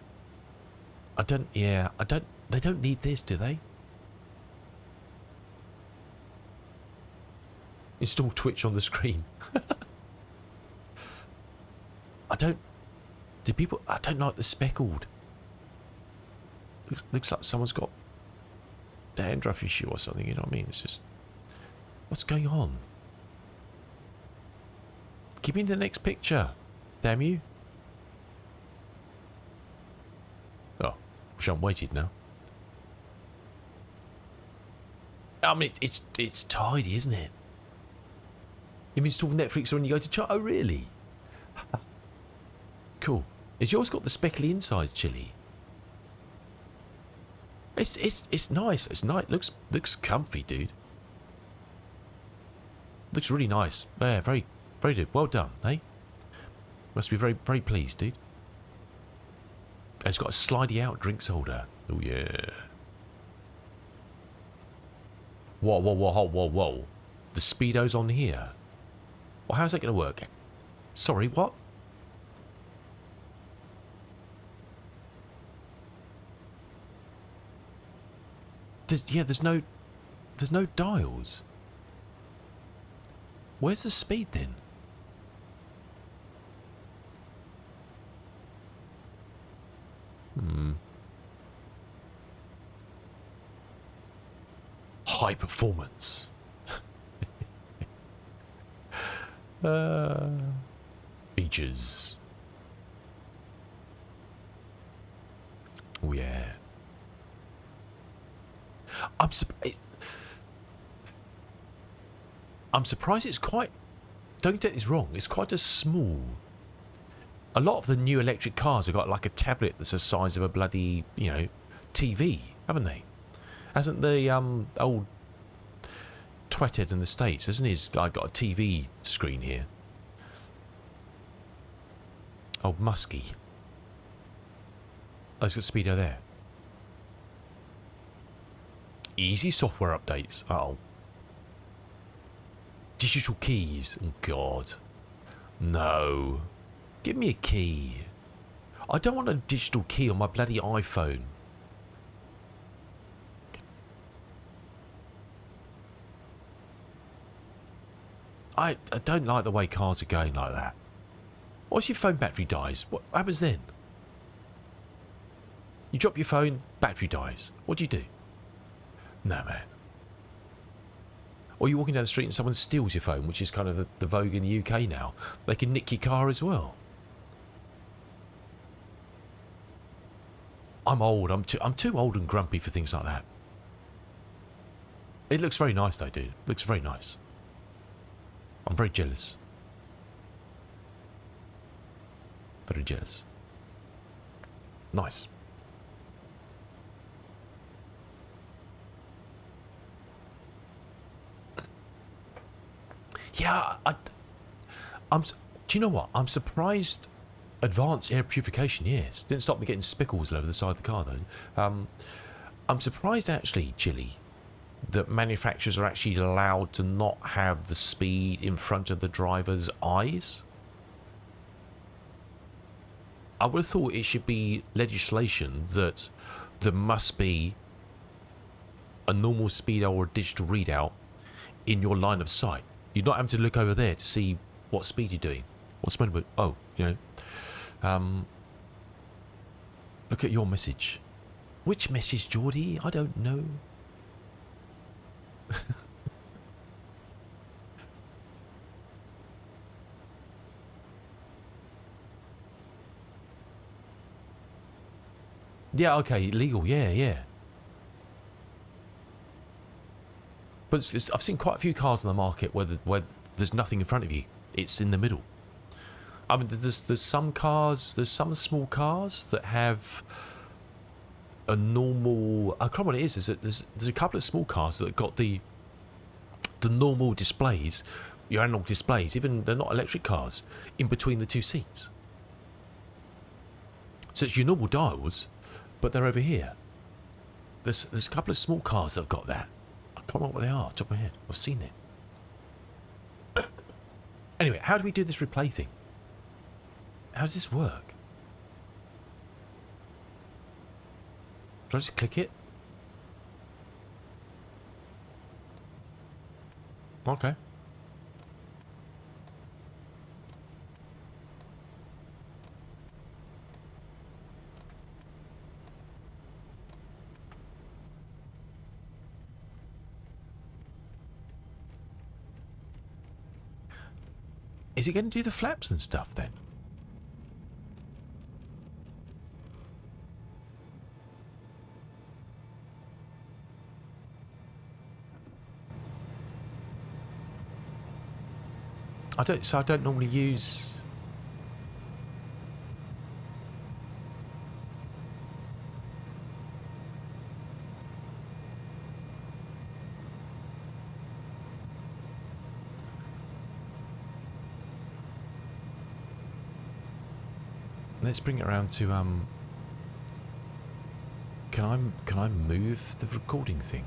I don't... Yeah, I don't... They don't need this, do they? Install Twitch on the screen. I don't... Do people... I don't like the speckled. Looks like someone's got dandruff issue or something, you know what I mean? It's just... What's going on? Give me the next picture. Damn you. Oh, wish I'm waited now. I mean, it's tidy, isn't it? You install Netflix when you go to chat? Oh, really? Cool. Has yours got the speckly inside, Chili? It's nice. It's nice. Looks comfy, dude. Looks really nice. Yeah, very good. Well done, eh? Must be very pleased, dude. It's got a slidey out drinks holder. Oh yeah. Whoa. The speedo's on here. Well, how's that going to work? Sorry, what? There's no dials. Where's the speed then? High performance. Features. Oh yeah. I'm surprised it's quite... Don't get this wrong, it's quite a small... A lot of the new electric cars have got like a tablet that's the size of a bloody, you know, TV, haven't they? Hasn't the old twatted in the States, hasn't his got a TV screen here? Old Muskie. Oh, it's got speedo there. Easy software updates. Oh. Digital keys. Oh, God. No. Give me a key. I don't want a digital key on my bloody iPhone. I don't like the way cars are going like that. What if your phone battery dies? What happens then? You drop your phone, battery dies. What do you do? No, man. Or you're walking down the street and someone steals your phone, which is kind of the vogue in the UK now. They can nick your car as well. I'm old. I'm too old and grumpy for things like that. It looks very nice though, dude. It looks very nice. I'm very jealous. Very jealous. Nice. Yeah, do you know what? I'm surprised. Advanced air purification, yes. Didn't stop me getting spickles over the side of the car though. I'm surprised actually, Chili, that manufacturers are actually allowed to not have the speed in front of the driver's eyes. I would have thought it should be legislation that there must be a normal speed or a digital readout in your line of sight. You're not having to look over there to see what speed you're doing. What's meant to... Oh, you know... look at your message. Which message, Geordie? I don't know. Yeah, okay, legal, yeah. But I've seen quite a few cars on the market where there's nothing in front of you. It's in the middle. I mean, there's some cars, there's some small cars that have a normal... I can't remember what it is. There's a couple of small cars that have got the normal displays, your analog displays, even they're not electric cars, in between the two seats. So it's your normal dials, but they're over here. There's a couple of small cars that have got that. I can't remember what they are, top of my head. I've seen it. Anyway, how do we do this replay thing? How does this work? Should I just click it? Okay. Is it going to do the flaps and stuff then? I don't normally use... Let's bring it around to can I move the recording thing?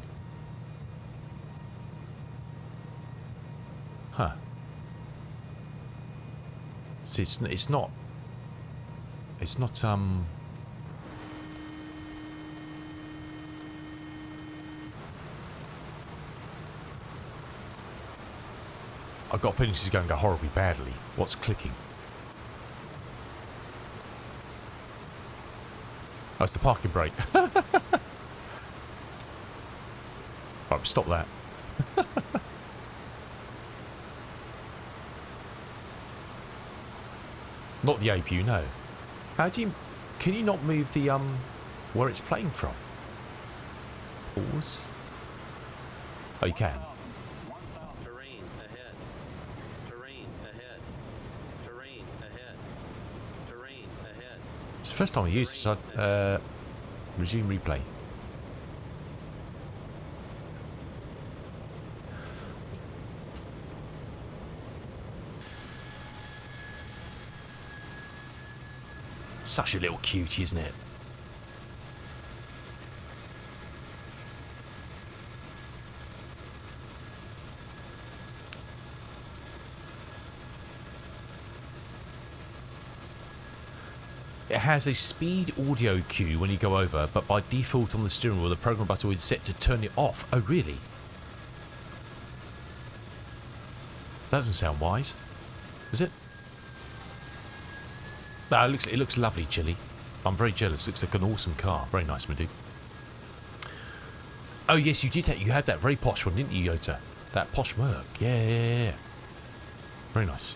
Huh. See, it's not I've got a feeling this is going to go horribly badly. What's clicking? Oh, it's the parking brake. Right, stop that. Not the APU, no. How do you... Can you not move the, where it's playing from? Pause. Oh, you can. Terrain ahead. Terrain ahead. Terrain ahead. Terrain ahead. It's the first time I used it, so resume replay. Such a little cutie, isn't it? It has a speed audio cue when you go over, but by default on the steering wheel, the program button is set to turn it off. Oh, really? That doesn't sound wise, is it? No, it looks lovely, Chili. I'm very jealous. Looks like an awesome car. Very nice, my dude. Oh, yes, you did that. You had that very posh one, didn't you, Yota? That posh Merc. Yeah. Very nice.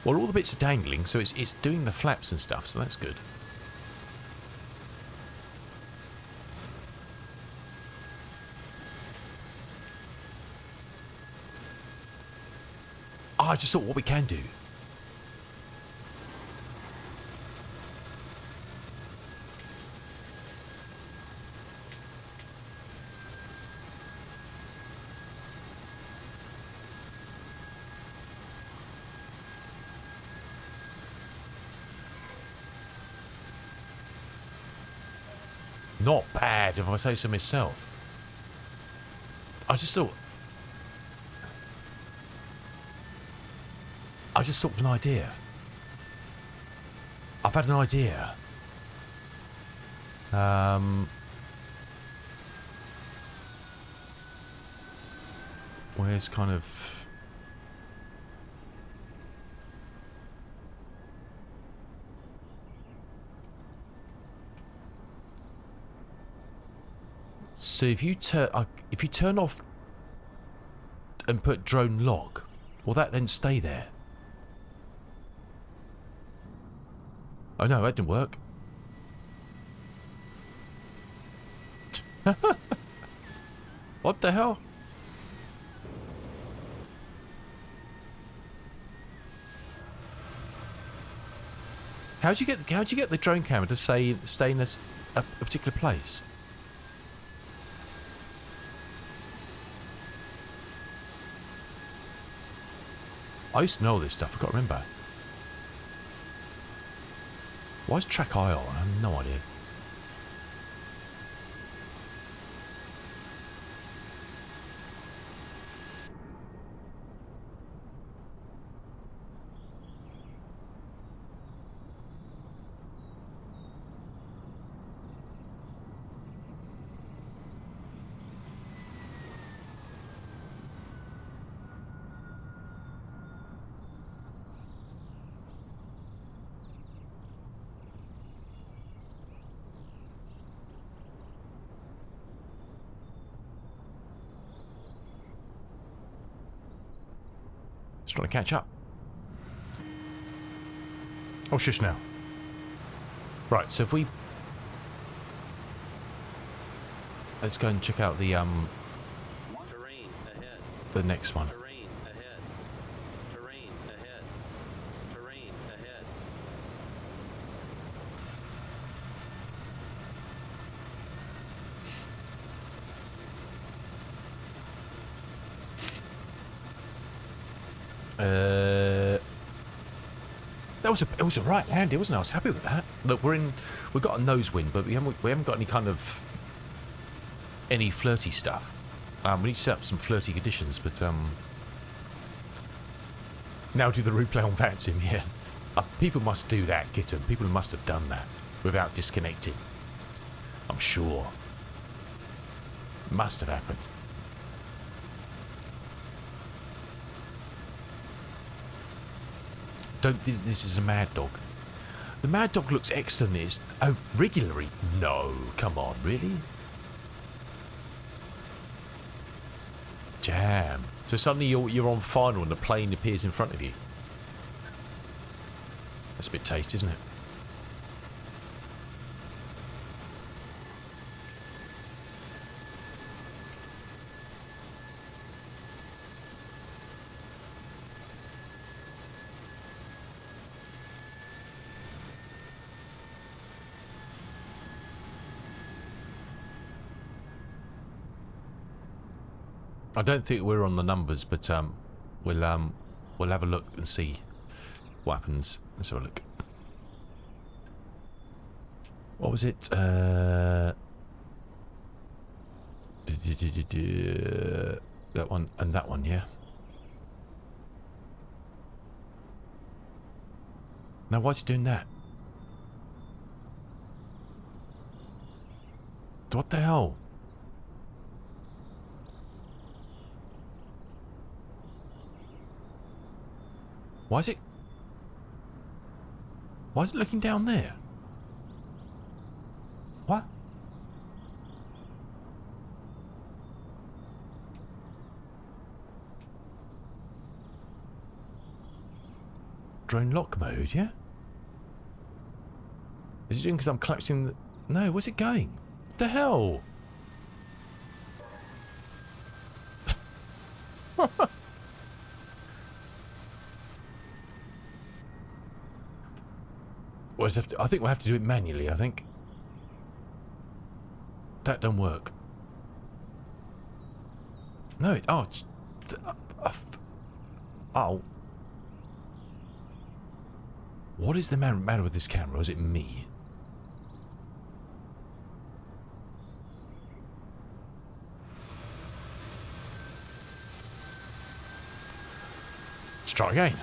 Well, all the bits are dangling, so it's doing the flaps and stuff, so that's good. I just thought what we can do. Not bad, if I say so myself. I just thought of an idea. I've had an idea. Where's kind of... So if you turn off and put drone log, will that then stay there? Oh no, that didn't work. What the hell? How'd you get the drone camera to stay in a particular place? I used to know all this stuff. I can't remember. Why is track I on? I have no idea. Just trying to catch up. Oh, shush now. Right, so if we... Let's go and check out the Terrain ahead. the next one. Terrain ahead. Terrain ahead. Terrain ahead. It was a right handy, wasn't it? I was happy with that. Look, we've got a nose wind, but we haven't got any kind of flirty stuff. We need to set up some flirty conditions, but now do the replay on VATSIM, yeah. People must do that, Kitten. People must have done that without disconnecting. I'm sure. Must have happened. Don't think this is a mad dog. The mad dog looks excellent. It's regularly. No, come on, really? Jam. So suddenly you're on final and the plane appears in front of you. That's a bit tasty, isn't it? I don't think we're on the numbers, but we'll have a look and see what happens. Let's have a look. What was it? That one and that one, yeah. Now, why is he doing that? What the hell? Why is it looking down there? What? Drone lock mode, yeah? Is it doing because I'm collecting the... No, where's it going? What the hell? I think we'll have to do it manually, I think. That don't work. No, oh. What is the matter with this camera? Is it me? Let's try again.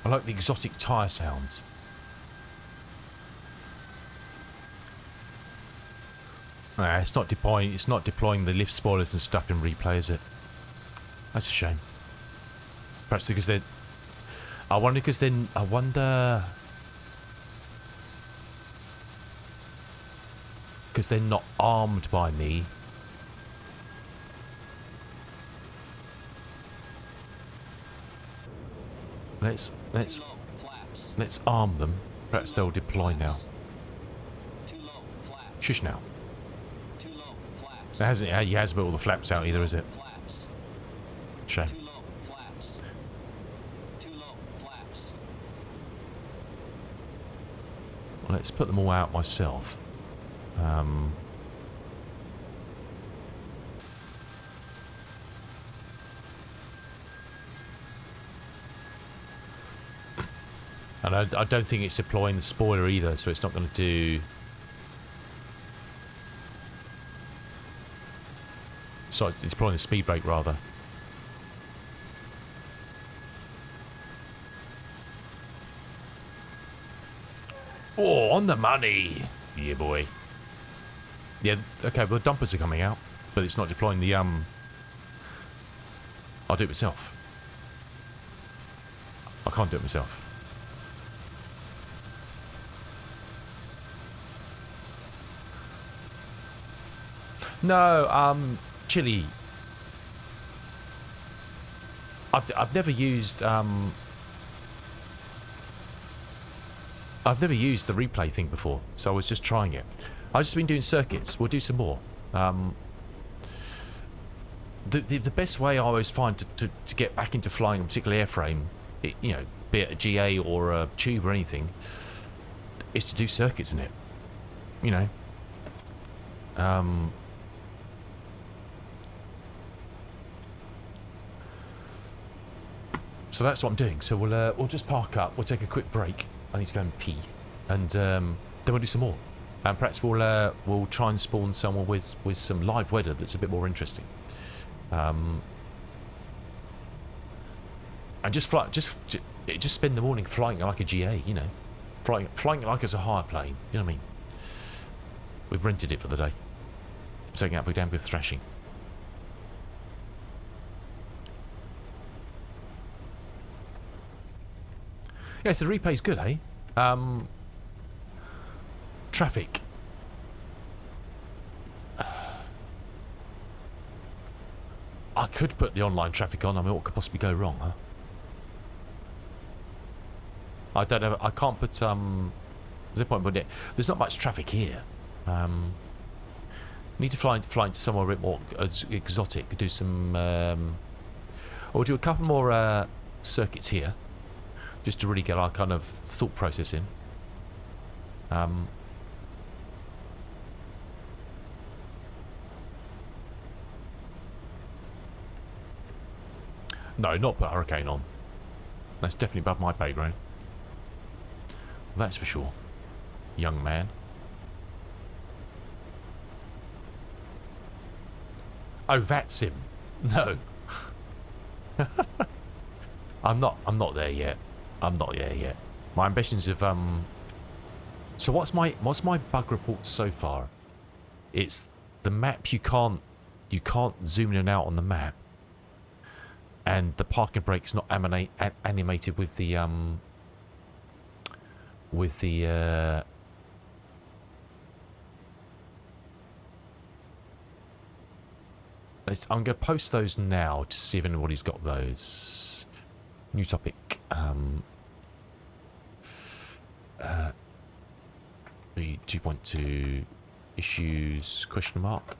I like the exotic tyre sounds. Nah, it's not deploying the lift spoilers and stuff in replay, is it? That's a shame. Perhaps because they're... I wonder because they're not armed by me. Let's arm them. Perhaps they'll deploy now. Shush now. He hasn't put all the flaps out either, is it? Shame. Too low. Flaps. Too low. Flaps. Well, let's put them all out myself. And I don't think it's deploying the spoiler either, so it's not going to do... Sorry, it's deploying the speed brake rather. Oh, on the money! Yeah, boy. Yeah, okay, well the dumpers are coming out, but it's not deploying the, I'll do it myself. I can't do it myself. No, Chili. I've never used the replay thing before, so I was just trying it. I've just been doing circuits. We'll do some more. The best way I always find to get back into flying a particular airframe, you know, be it a GA or a tube or anything, is to do circuits in it. You know. So that's what I'm doing. So we'll just park up. We'll take a quick break. I need to go and pee, and then we'll do some more. And perhaps we'll try and spawn someone with some live weather that's a bit more interesting. And just spend the morning flying like a GA, you know, flying like it's a hire plane. You know what I mean? We've rented it for the day. Taking out for damn good thrashing. Yeah, so the replay's good, eh? Traffic. I could put the online traffic on. I mean, what could possibly go wrong, huh? I don't know. I can't put, there's no point putting it. There's not much traffic here. Need to fly into somewhere a bit more exotic. Do some, or we'll do a couple more circuits here, just to really get our kind of thought process in. No, not put Hurricane on. That's definitely above my pay grade. That's for sure, young man. Oh, that's him. No. I'm not there yet. I'm not there yet. My ambitions of so what's my bug report so far? It's the map you can't zoom in and out on the map. And the parking brake's not animated with the I'm going to post those now to see if anybody's got those. New topic. The 2.2 issues question mark.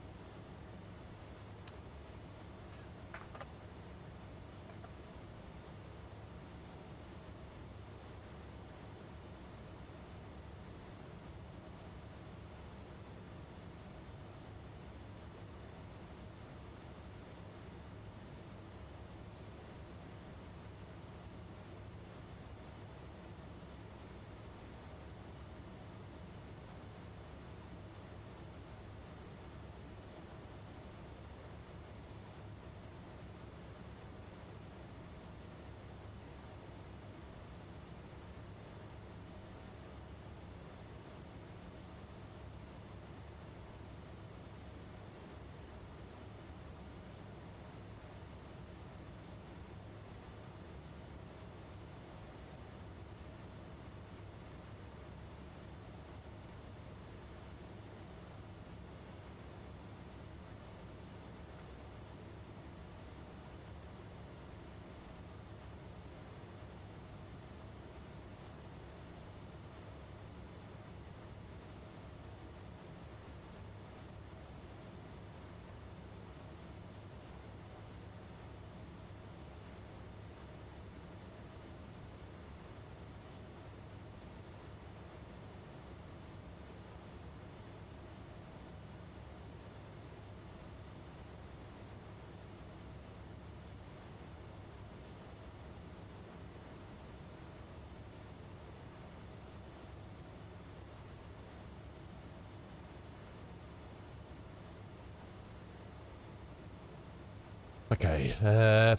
Okay,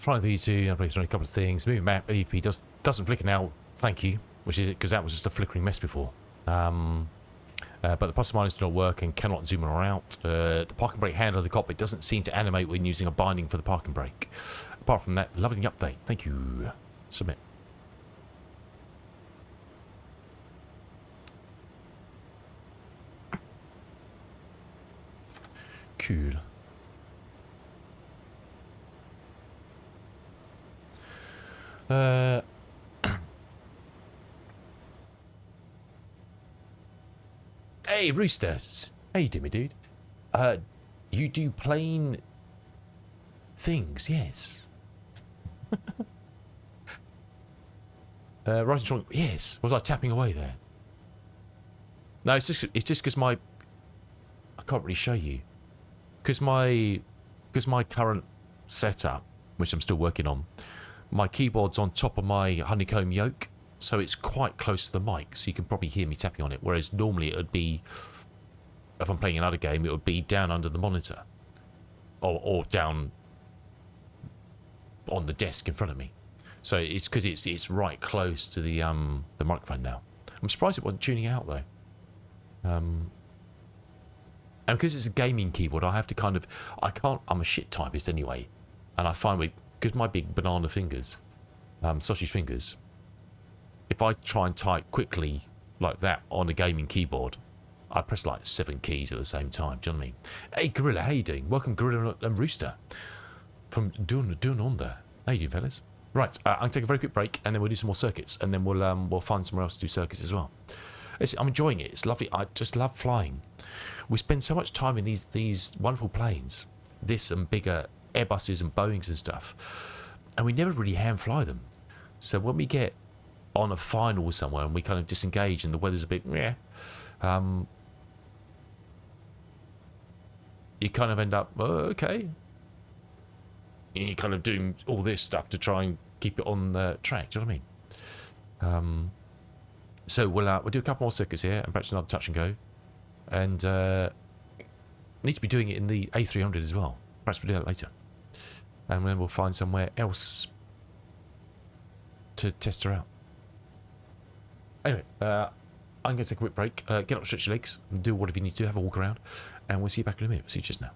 flying V2, I'm playing through a couple of things. Moving map, EVP doesn't flicker now, thank you, which is because that was just a flickering mess before. But the plus and minus do not work and cannot zoom in or out. The parking brake handle of the cockpit doesn't seem to animate when using a binding for the parking brake. Apart from that, lovely update. Thank you. Submit. Cool. Hey, Rooster. How you doing, me dude? You do plain things, yes. Right strong, yes. Was I tapping away there? No, it's just because I can't really show you. Because my current setup, which I'm still working on, my keyboard's on top of my honeycomb yoke, so it's quite close to the mic, so you can probably hear me tapping on it. Whereas normally it would be, if I'm playing another game, it would be down under the monitor, or down on the desk in front of me. So it's because it's right close to the microphone now. I'm surprised it wasn't tuning out though. And because it's a gaming keyboard, I have to kind of, I'm a shit typist anyway, and I find because my big banana fingers, sausage fingers, if I try and type quickly like that on a gaming keyboard, I press like 7 keys at the same time. Do you know what I mean? Hey Gorilla, how you doing? Welcome Gorilla and Rooster from doing on there. How you doing, fellas? Right, I'm gonna take a very quick break, and then we'll do some more circuits, and then we'll find somewhere else to do circuits as well. I'm enjoying it. It's lovely. I just love flying. We spend so much time in these wonderful planes, this and bigger Airbuses and Boeings and stuff, and we never really hand fly them. So when we get on a final somewhere and we kind of disengage and the weather's a bit you kind of end up okay. And you're kind of doing all this stuff to try and keep it on the track. Do you know what I mean? So we'll do a couple more circuits here and perhaps another touch and go. And need to be doing it in the A300 as well. Perhaps we'll do that later. And then we'll find somewhere else to test her out. Anyway, I'm going to take a quick break. Get up, stretch your legs, and do whatever you need to do. Have a walk around. And we'll see you back in a minute. We'll see you just now.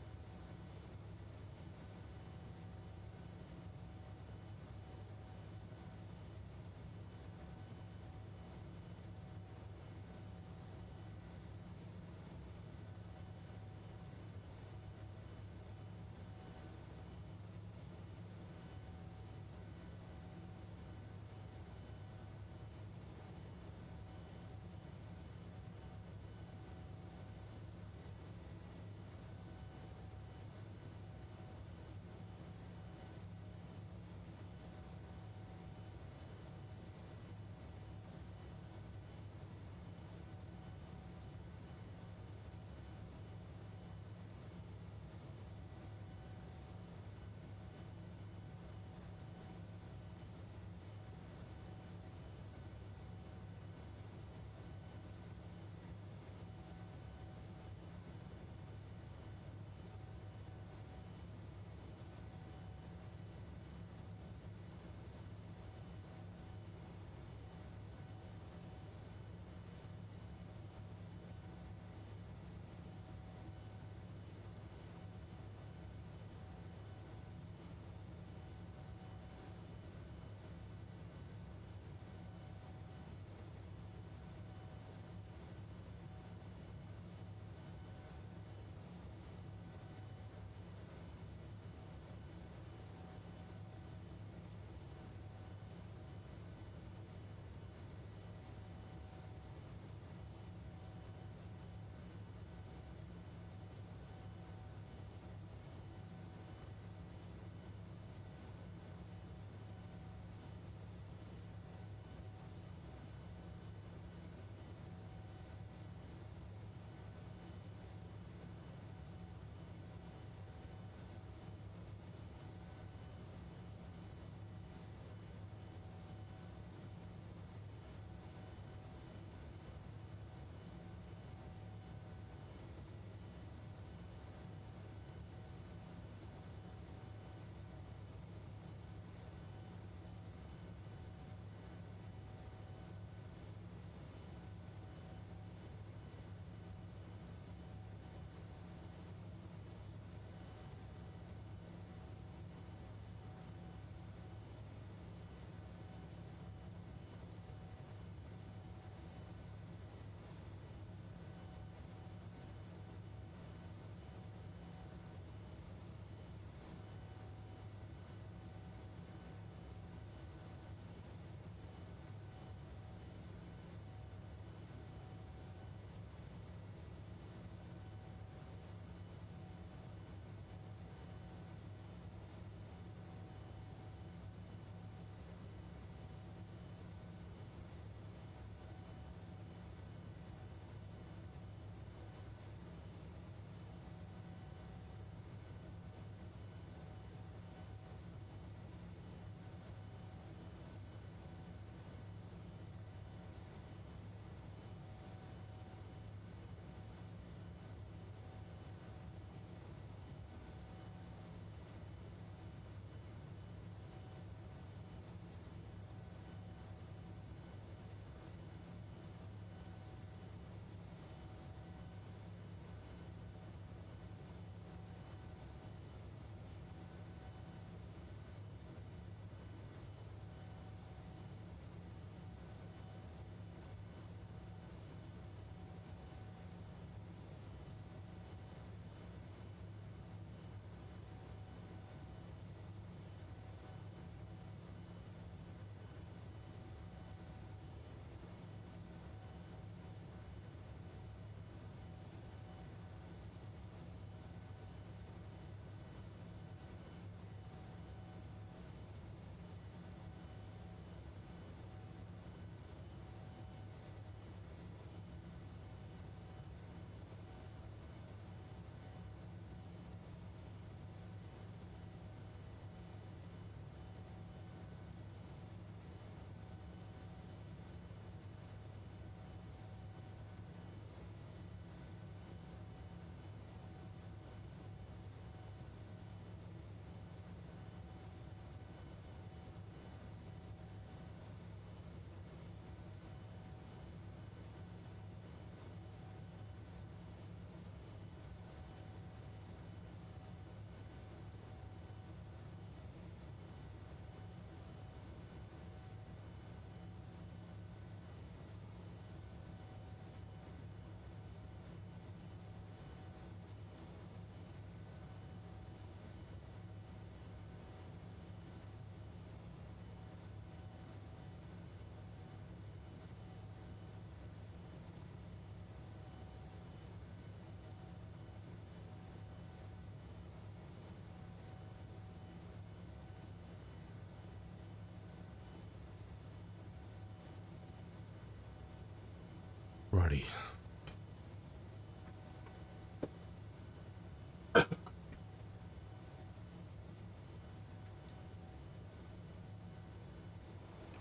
Righty.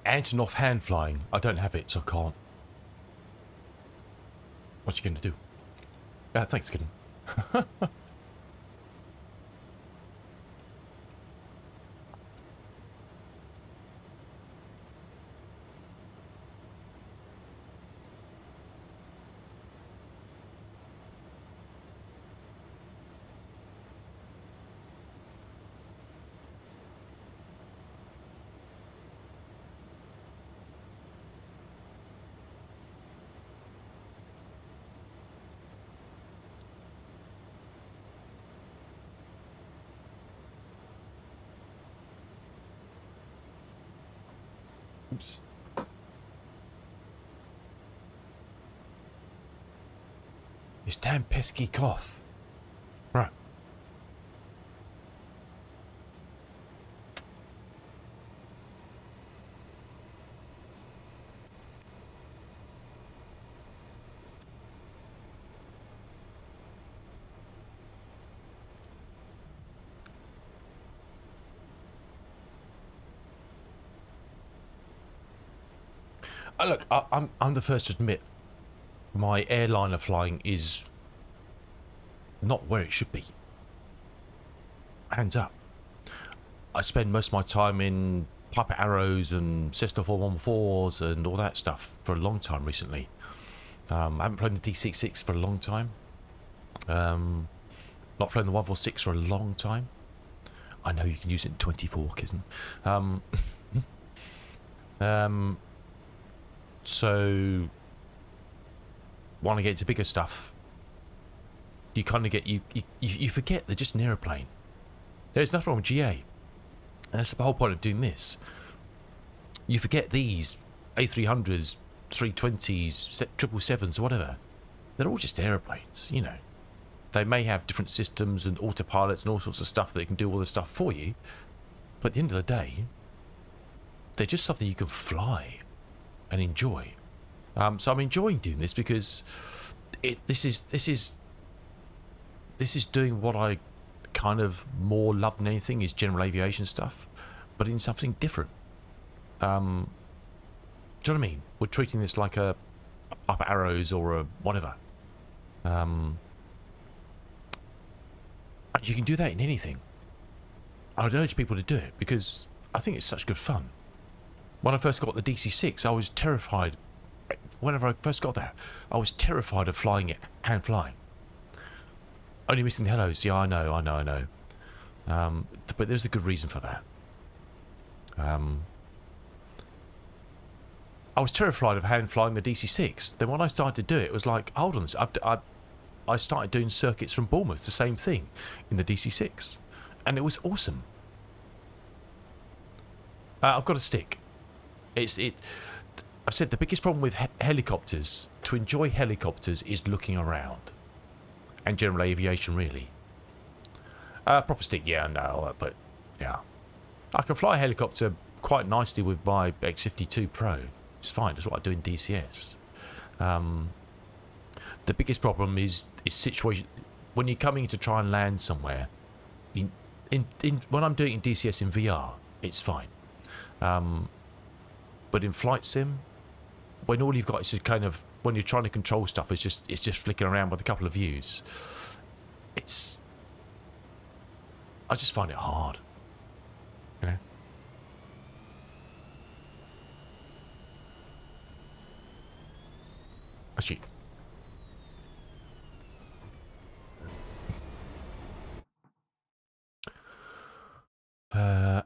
Antonov hand flying. I don't have it, so I can't. What you going to do? Thanks, kitten. Oops. This damn pesky cough. Right. Look, I'm the first to admit my airliner flying is not where it should be. Hands up. I spend most of my time in Piper Arrows and Cessna 414s and all that stuff for a long time recently. I haven't flown the D66 for a long time. Not flown the 146 for a long time. I know you can use it in 24, Kisn. So want to get into bigger stuff, you kind of get you forget they're just an aeroplane. There's nothing wrong with GA, and that's the whole point of doing this. You forget these A300s, 320s, 777s, whatever. They're all just aeroplanes, you know. They may have different systems and autopilots and all sorts of stuff that can do all this stuff for you, but at the end of the day, they're just something you can fly and enjoy. So I'm enjoying doing this because this is doing what I kind of more love than anything is general aviation stuff, but in something different. Do you know what I mean? We're treating this like a Piper Arrows or a whatever. And you can do that in anything. I'd urge people to do it because I think it's such good fun. When I first got the DC-6, I was terrified. Whenever I first got that, I was terrified of flying it, hand flying. Only missing the hellos. Yeah, I know. But there's a good reason for that. I was terrified of hand flying the DC-6. Then when I started to do it, it was like, hold on, I started doing circuits from Bournemouth, the same thing, in the DC-6. And it was awesome. I've got a stick. I've said the biggest problem with helicopters, to enjoy helicopters, is looking around. And general aviation, really. Proper stick, yeah, no, but yeah. I can fly a helicopter quite nicely with my X52 Pro. It's fine, that's what I do in DCS. The biggest problem is situation when you're coming to try and land somewhere. When I'm doing it in DCS in VR, it's fine. But in flight sim, when all you've got is kind of, when you're trying to control stuff, it's just flicking around with a couple of views. I just find it hard. You know? Actually,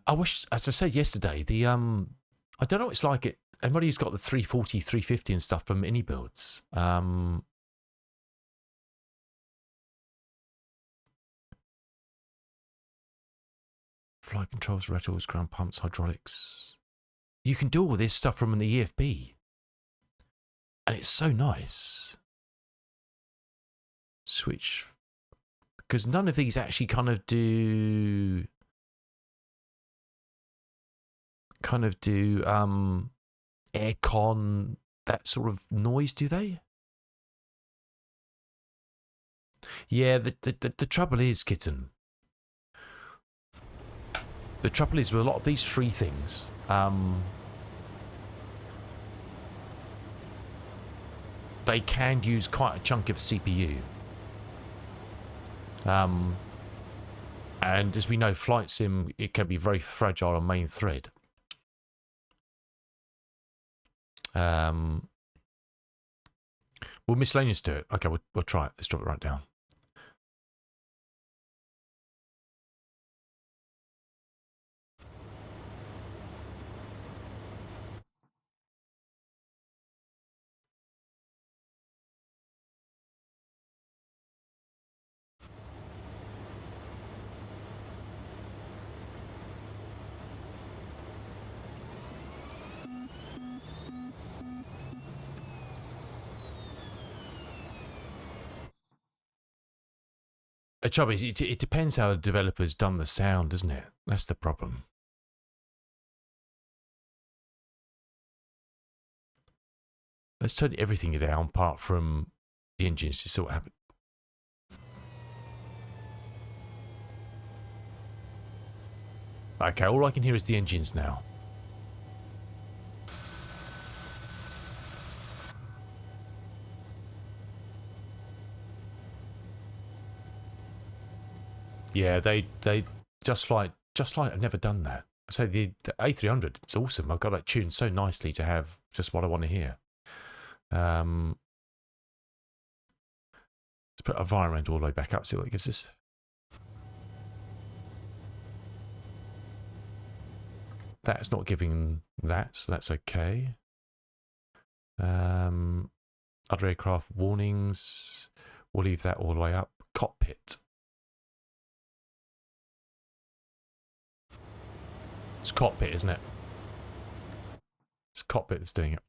I wish, as I said yesterday, I don't know what it's like it. Anybody who's got the 340, 350 and stuff from mini builds, flight controls, rattles, ground pumps, hydraulics. You can do all this stuff from the EFB, and it's so nice. Switch, because none of these actually kind of do aircon, that sort of noise, do they? Yeah, the trouble is, Kitten. The trouble is with a lot of these free things, they can use quite a chunk of CPU. And as we know, Flight Sim, it can be very fragile on main thread. Will miscellaneous do it? Okay, we'll try it. Let's drop it right down. The trouble is, it depends how the developer's done the sound, doesn't it? That's the problem. Let's turn everything down apart from the engines to see what happens. Okay, all I can hear is the engines now. Yeah, they JustFlight have never done that. So the A300, it's awesome. I've got that tuned so nicely to have just what I want to hear. Let's put environment all the way back up, see what it gives us. That's not giving that, so that's okay. Other aircraft warnings, we'll leave that all the way up. Cockpit. It's cockpit, isn't it? It's cockpit that's doing it.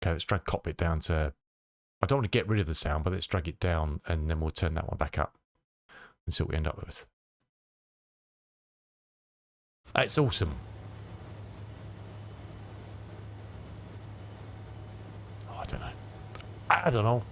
Okay, let's drag cockpit down to... I don't want to get rid of the sound, but let's drag it down and then we'll turn that one back up and see what we end up with. It's awesome. Oh, I don't know. I don't know.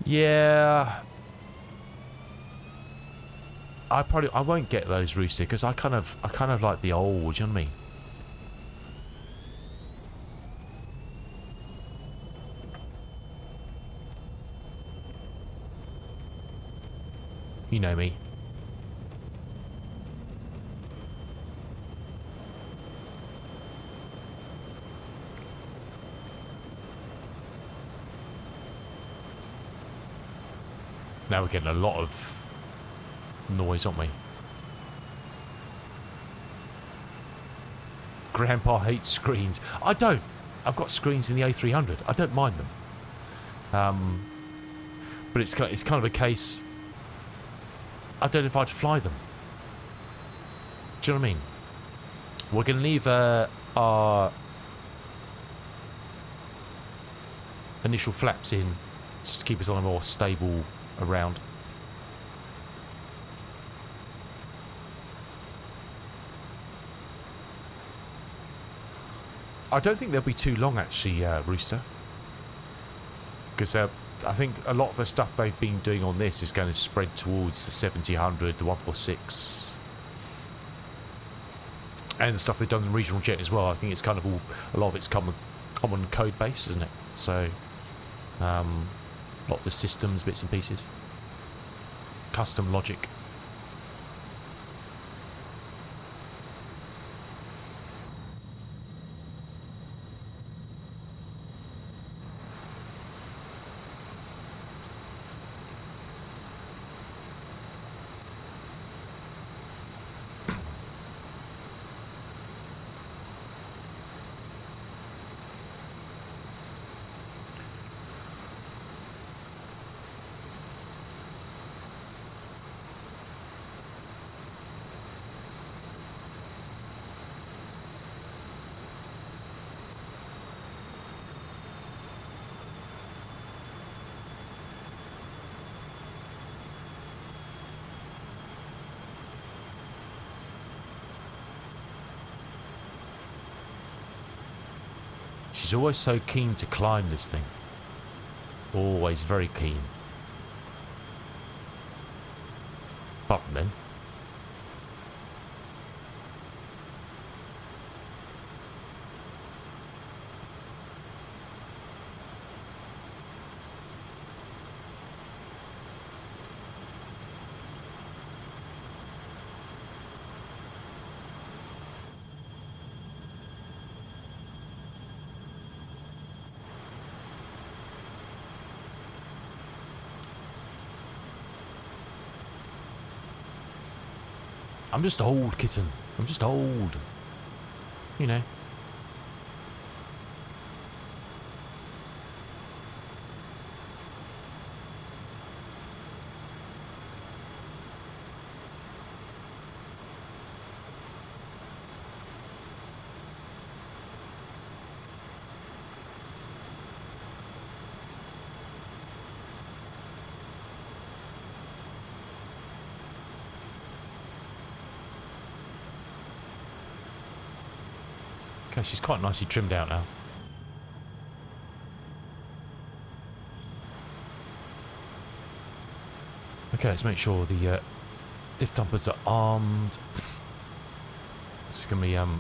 Yeah, I won't get those, Rooster, because I kind of like the old. You know what I mean? You know me. Now we're getting a lot of noise, aren't we? Grandpa hates screens. I don't. I've got screens in the A300. I don't mind them. But it's kind of a case. I don't know if I'd fly them. Do you know what I mean? We're going to leave our initial flaps in just to keep us on a more stable around. I don't think they'll be too long, actually, Rooster. Because I think a lot of the stuff they've been doing on this is going to spread towards the 70-100, the 146. And the stuff they've done in regional jet as well. I think it's kind of all, a lot of it's common code base, isn't it? So, a lot of the systems, bits and pieces. Custom logic. She's always so keen to climb this thing. Always very keen. Apart from then. I'm just old, kitten. I'm just old. You know. Okay, she's quite nicely trimmed out now. Okay, let's make sure the lift dumpers are armed. It's going to be on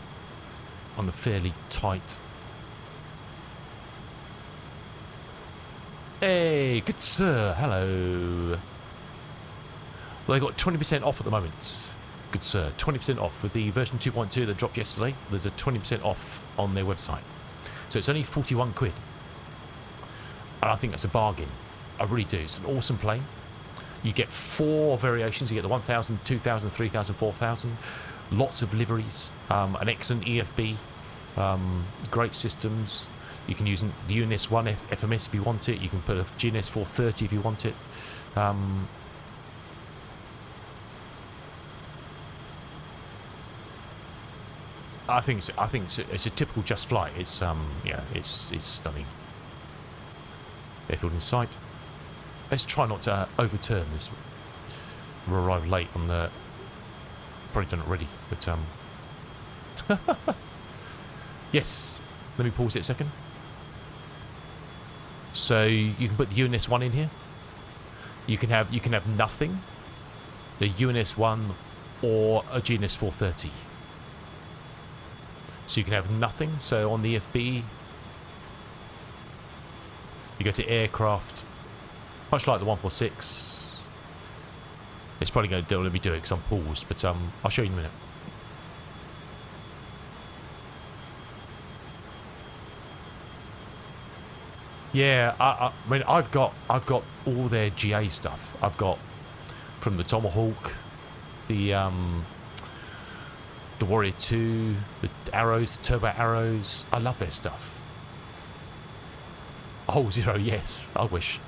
a fairly tight. Hey, good sir, hello. Well, they got 20% off at the moment. Good sir, 20% off with the version 2.2 that dropped yesterday. There's a 20% off on their website. So it's only 41 quid. And I think that's a bargain. I really do. It's an awesome plane. You get 4 variations. You get the 1000, 2000, 3000, 4000. Lots of liveries. An excellent EFB. Great systems. You can use the UNS1 FMS if you want it. You can put a GNS 430 if you want it. I think it's a typical JustFlight. It's yeah, it's stunning. Airfield in sight. Let's try not to overturn this. We'll arrive late on the. Probably done it already, but yes. Let me pause it a second. So you can put the UNS1 in here. You can have nothing, the UNS1 or a GNS 430. So you can have nothing. So on the FB, you go to aircraft, much like the 146. It's probably going to let me do it because I'm paused, but I'll show you in a minute. Yeah, I mean, I've got all their GA stuff. I've got from the Tomahawk, the Warrior 2, the arrows, the turbo arrows. I love their stuff. Oh, 0, yes, I wish.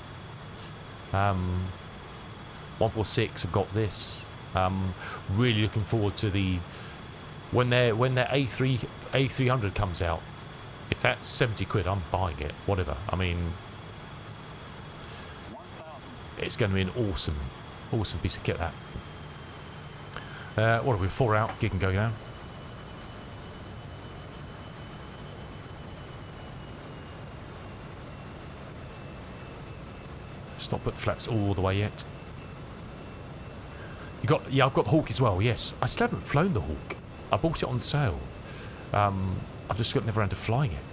146, I've got this. Really looking forward to the when their A300 comes out. If that's 70 quid, I'm buying it. Whatever. I mean, it's going to be an awesome piece of kit. That. What are we? 4 out. Gig and go now. Let's not put the flaps all the way yet. You got? Yeah, I've got the Hawk as well. Yes, I still haven't flown the Hawk. I bought it on sale. I've just got never around to flying it.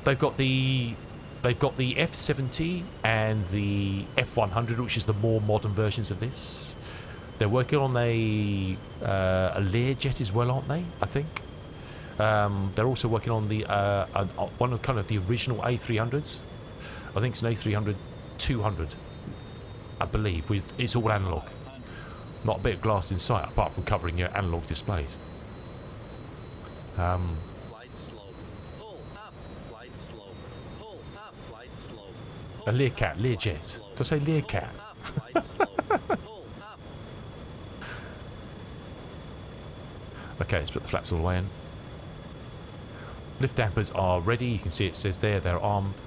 They've got the F70 and the F100, which is the more modern versions of this. They're working on a Learjet as well, aren't they? I think. They're also working on the one of kind of the original A300s. I think it's an A300-200, I believe. It's all analog. Not a bit of glass in sight, apart from covering your analog displays. Flight slow. Pull up. Flight slow. Pull up. Flight slow. A Learjet. Did I say Learcat? Okay, let's put the flaps all the way in. Lift dampers are ready. You can see it says there they're armed.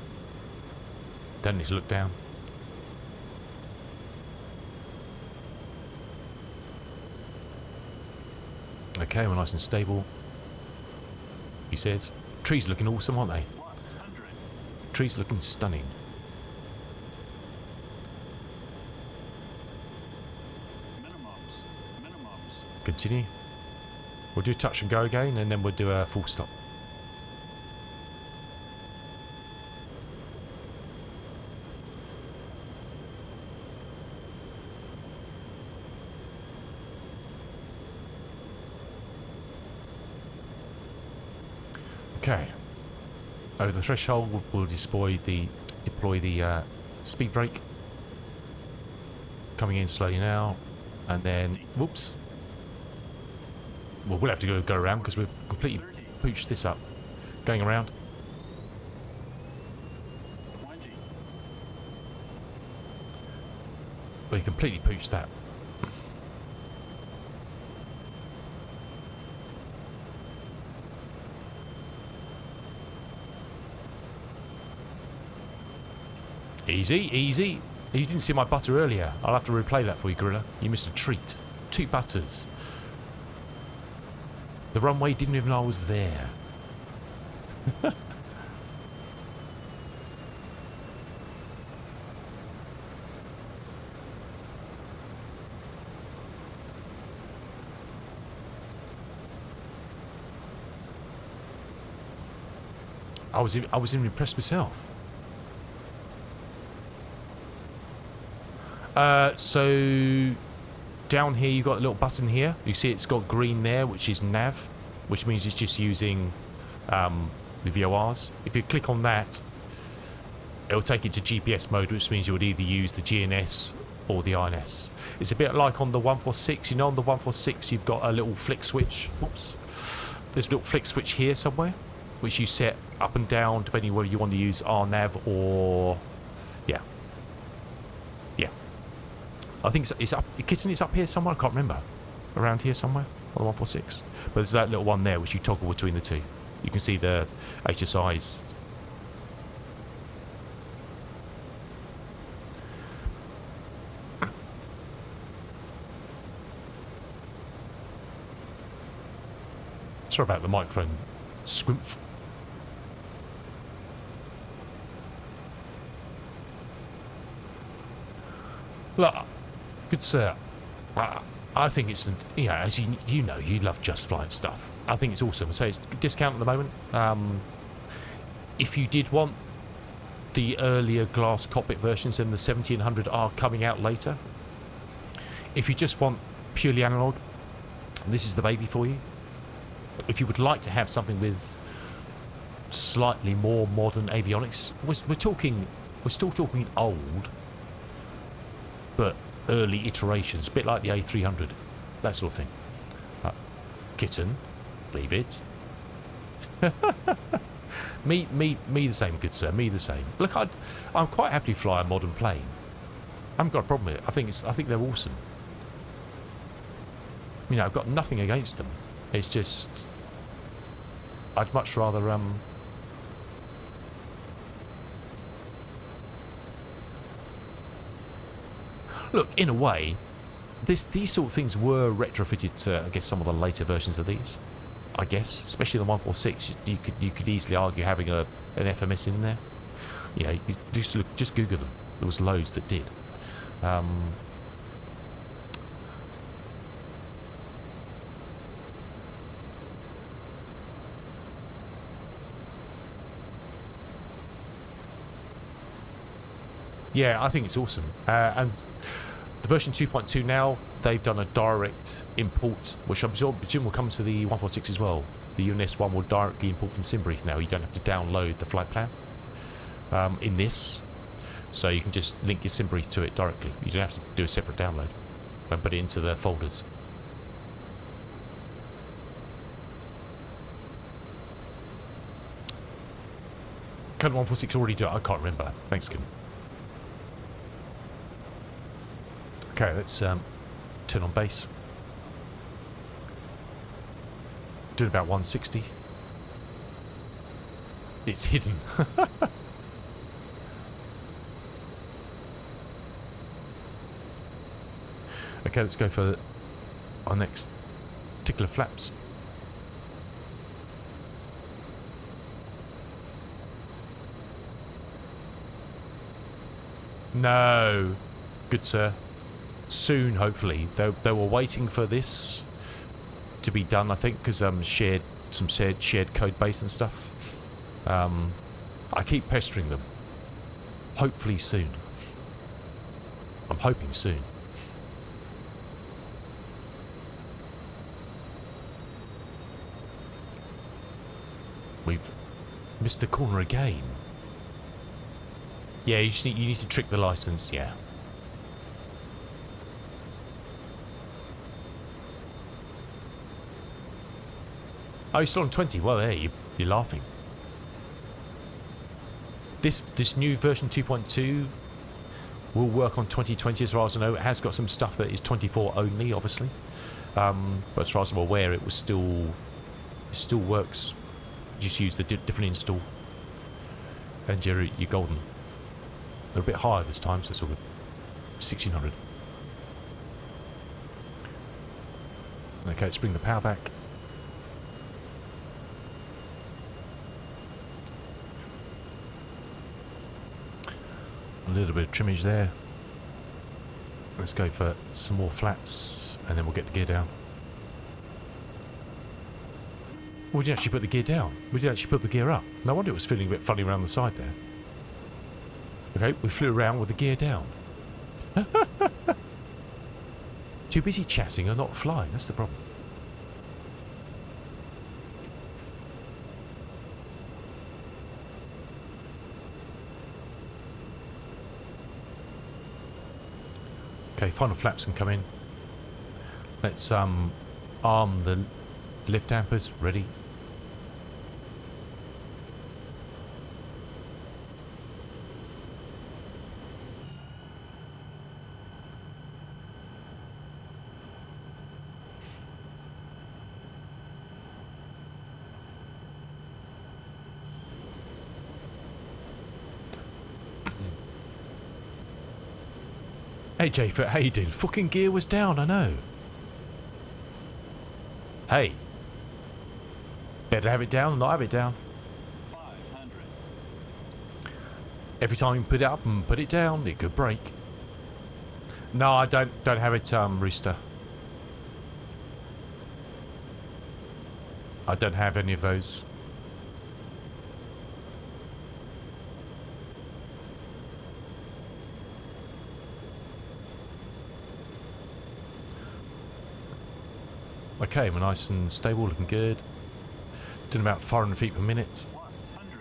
Don't need to look down. Okay, we're nice and stable. He says. Trees looking awesome, aren't they? 100. Trees looking stunning. Minimums. Continue. We'll do touch and go again, and then we'll do a full stop. Okay. Over the threshold, we'll deploy the speed brake. Coming in slowly now, and then whoops. Well, we'll have to go around because we've completely pooched this up. Going around. 20. We completely pooched that. Easy, easy. You didn't see my butter earlier. I'll have to replay that for you, Gorilla. You missed a treat. 2 butters. The runway didn't even know I was there. I was even impressed myself. So down here you've got a little button here. You see it's got green there, which is nav, which means it's just using the VORs. If you click on that, it'll take it to GPS mode, which means you would either use the GNS or the INS. It's a bit like on the 146. You know, on the 146 you've got a little flick switch. Oops. There's a little flick switch here somewhere, which you set up and down depending whether you want to use RNAV or I think it's up. Kitten, it's up here somewhere. I can't remember. Around here somewhere on the 146. But there's that little one there which you toggle between the two. You can see the HSIs. Sorry about the microphone squimph. Look, good sir, I think it's, as you know, you love JustFlight stuff. I think it's awesome. So it's discount at the moment. If you did want the earlier glass cockpit versions, then the 1700 are coming out later. If you just want purely analog, this is the baby for you. If you would like to have something with slightly more modern avionics, we're still talking old, but early iterations, a bit like the A300, that sort of thing. Kitten, leave it. me the same, good sir. Me the same. Look, I'm quite happy to fly a modern plane. I haven't got a problem with it. I think they're awesome. You know, I've got nothing against them. It's just I'd much rather look, in a way, these sort of things were retrofitted to, I guess, some of the later versions of these. I guess, especially the 146, you could easily argue having an FMS in there. You know, you just Google them. There was loads that did. Yeah, I think it's awesome. And the version 2.2 now, they've done a direct import, which I'm sure will come to the 146 as well. The UNS one will directly import from SimBrief now. You don't have to download the flight plan in this. So you can just link your SimBrief to it directly. You don't have to do a separate download and put it into the folders. Can 146 already do it? I can't remember. Thanks, Kim. Okay, let's turn on base. Doing about 160. It's hidden. Okay, let's go for our next particular flaps. No, good sir. Soon, hopefully. They were waiting for this to be done, I think, because shared code base and stuff. I keep pestering them. Hopefully soon. I'm hoping soon. We've missed the corner again. Yeah, you need to trick the license. Yeah. Oh, you're still on 20. Well, there you're laughing. This new version 2.2 will work on 2020 as far as I know. It has got some stuff that is 24 only, obviously. But as far as I'm aware, it still works. Just use the different install, and you're golden. They're a bit higher this time, so it's all good. 1600. Okay, let's bring the power back. A little bit of trimmage there. Let's go for some more flaps, and then we'll get the gear down. We didn't actually put the gear down. We did actually put the gear up. No wonder it was feeling a bit funny around the side there. Okay, we flew around with the gear down. Too busy chatting and not flying. That's the problem. Okay, final flaps can come in. Let's arm the lift dampers. Ready. Hey Jayfoot, how you doing? Fucking gear was down, I know. Hey. Better have it down than not have it down. 500. Every time you put it up and put it down, it could break. No, I don't have it, Rooster. I don't have any of those. Okay, we're nice and stable, looking good. Doing about 400 feet per minute. Plus 100.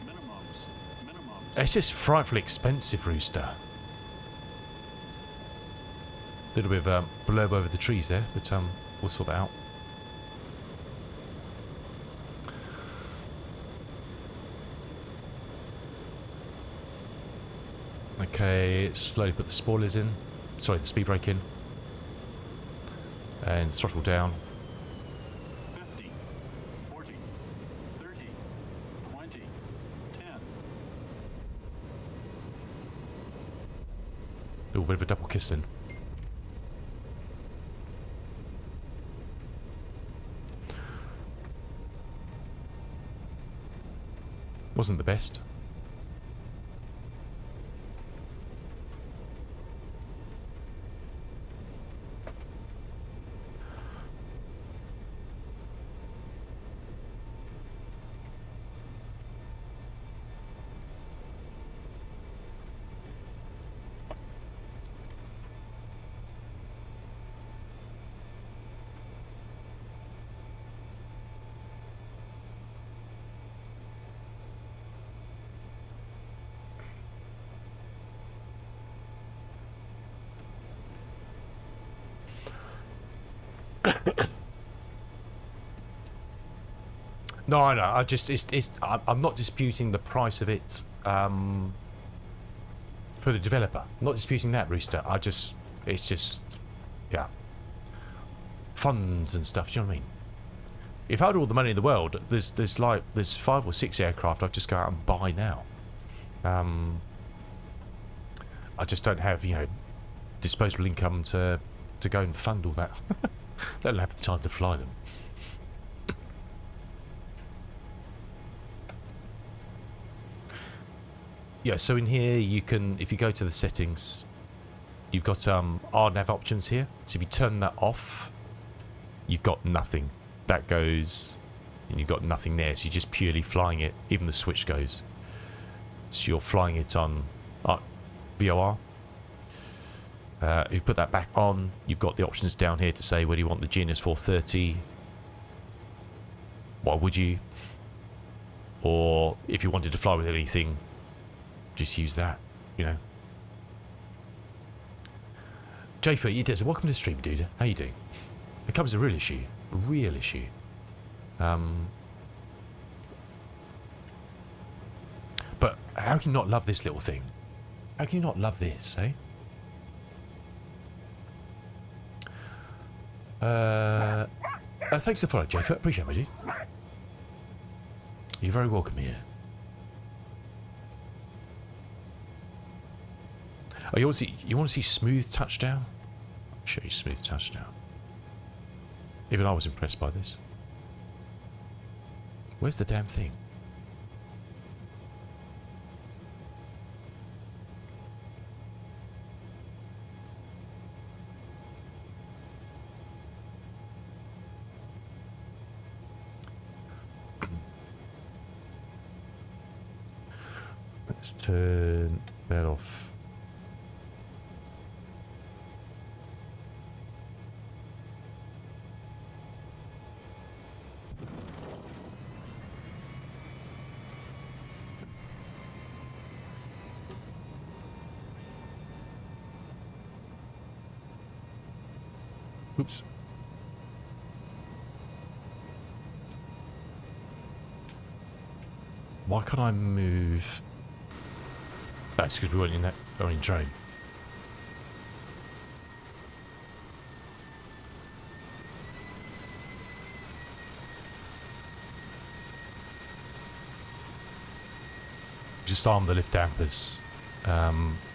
Minimums. It's just frightfully expensive, Rooster. A little bit of blurb over the trees there, but we'll sort that out. Okay, slowly put the spoilers in. Sorry, the speed brake in. And throttle down. 50, 40, 30, 20, 10. A little bit of a double kiss in. Wasn't the best. No, I know. I'm not disputing the price of it for the developer. I'm not disputing that, Rooster. It's just, yeah, funds and stuff. Do you know what I mean? If I had all the money in the world, there's 5 or 6 aircraft I'd just go out and buy now. I just don't have, you know, disposable income to to go and fund all that. They don't have the time to fly them. Yeah, so in here you can, if you go to the settings, you've got RNAV options here. So if you turn that off, you've got nothing. That goes, and you've got nothing there. So you're just purely flying it. Even the switch goes. So you're flying it on VOR. If you put that back on, you've got the options down here to say whether you want the Genius 430. Why would you? Or if you wanted to fly with anything, just use that, you know. J38, welcome to the stream, dude. How you doing? It comes a real issue. A real issue. But how can you not love this little thing? How can you not love this, eh? Thanks for the follow, J38. Appreciate it, my dude. You're very welcome here. Oh, you want to see smooth touchdown? I'll show you smooth touchdown. Even I was impressed by this. Where's the damn thing? Let's turn that off. Oops. Why can't I move? That's because we weren't in that only drone. Just arm the lift dampers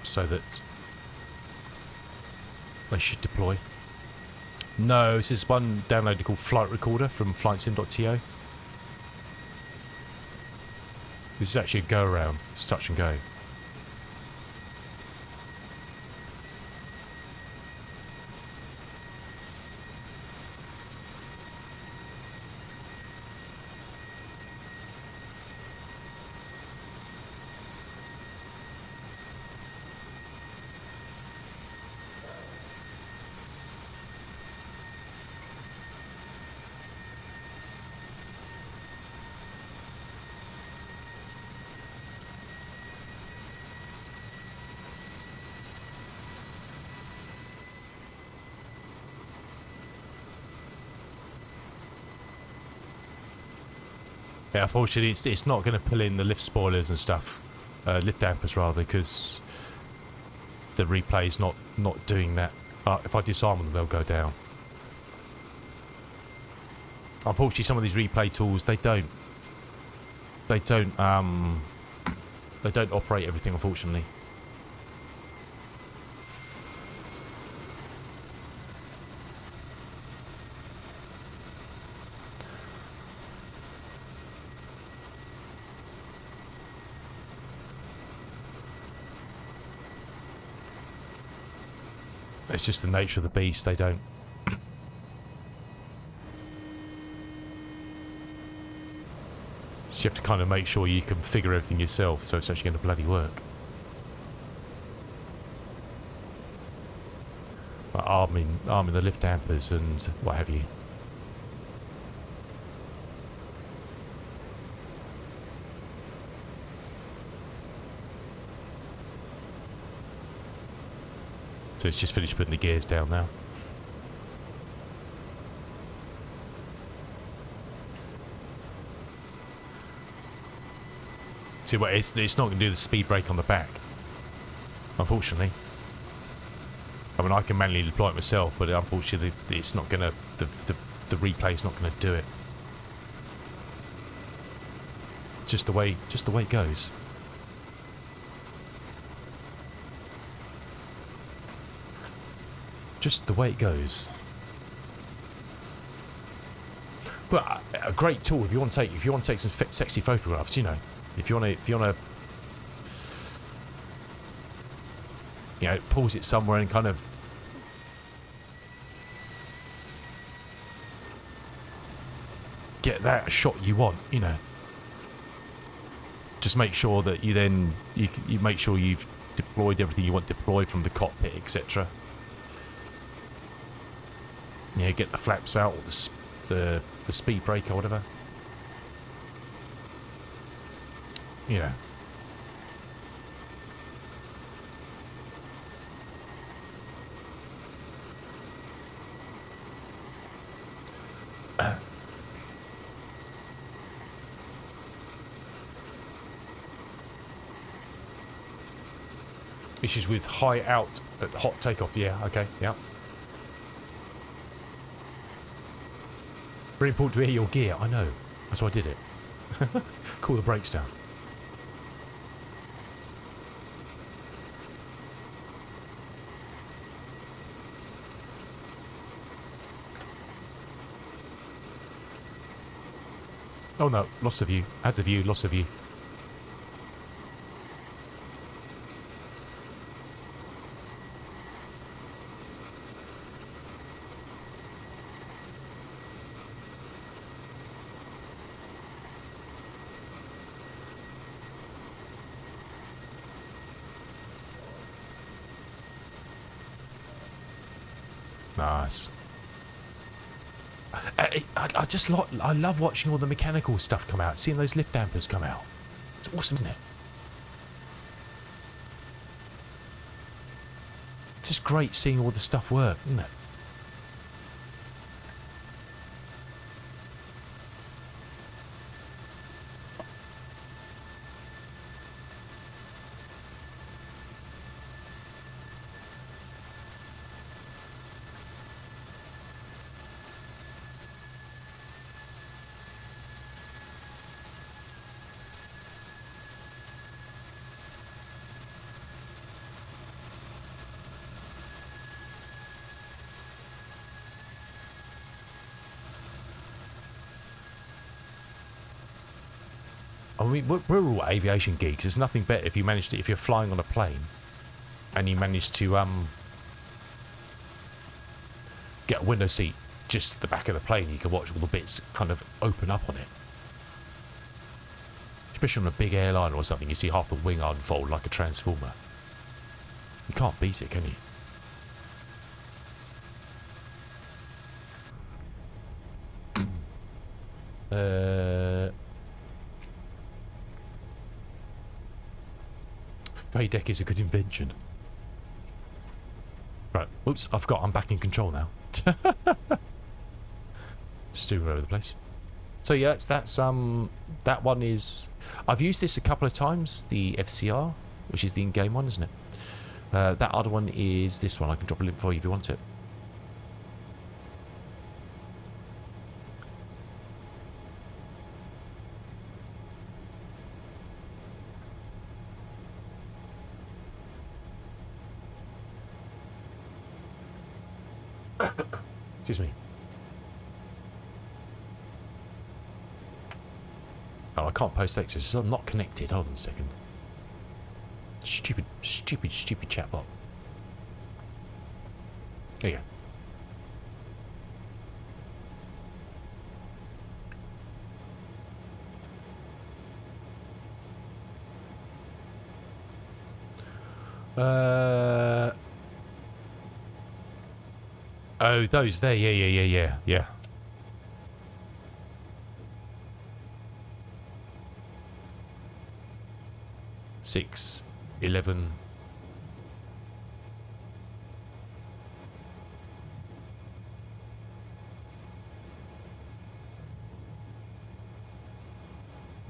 so that they should deploy. No, this is one downloaded called Flight Recorder from flightsim.to. This is actually a go around. It's touch and go. Yeah, unfortunately, it's not going to pull in the lift spoilers and stuff, lift dampers rather, because the replay's not doing that. If I disarm them, they'll go down. Unfortunately, some of these replay tools they don't operate everything. Unfortunately. It's just the nature of the beast, they don't. So you have to kind of make sure you configure everything yourself so it's actually going to bloody work. Like arming the lift dampers and what have you. So it's just finished putting the gears down now. See, well, it's not going to do the speed brake on the back, unfortunately. I mean, I can manually deploy it myself, but unfortunately, it's not going to. The replay is not going to do it. Just the way it goes. Just the way it goes. But a great tool if you want to take some sexy photographs, you know. If you want to you know, pause it somewhere and kind of get that shot you want, you know. Just make sure that you then you make sure you've deployed everything you want deployed from the cockpit, etc. Yeah, get the flaps out or the speed brake or whatever. You know. Issues with high out at hot takeoff. Yeah, okay, yeah. Very important to hear your gear. I know. That's why I did it. Cool the brakes down. Oh no, lost of view. Add the view, lost of view. Nice. I love watching all the mechanical stuff come out, seeing those lift dampers come out. It's awesome, isn't it? It's just great seeing all the stuff work, isn't it? I mean, we're all aviation geeks. There's nothing better if you manage to, if you're flying on a plane and you manage to get a window seat just at the back of the plane. You can watch all the bits kind of open up on it. Especially on a big airliner or something, you see half the wing unfold like a transformer. You can't beat it, can you? Fay deck is a good invention. Right, oops, I forgot I'm back in control now. Stew all over the place. So yeah, that's that one is, I've used this a couple of times, the FCR, which is the in-game one, isn't it? That other one is this one. I can drop a link for you if you want it. Excuse me. Oh, I can't post extras, so I'm not connected. Hold on a second. Stupid chatbot. There you go. Oh, those there. Yeah. 6, 11.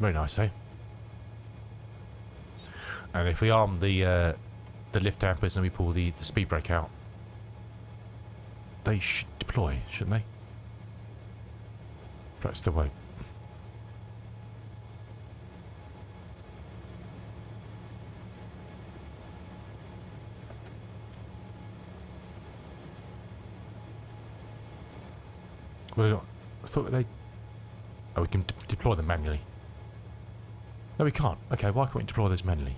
Very nice, eh? And if we arm the lift dampers and we pull the speed brake out, they should deploy, shouldn't they? Perhaps they won't. Well, I thought they... Oh, we can deploy them manually. No, we can't. Okay, why can't we deploy those manually?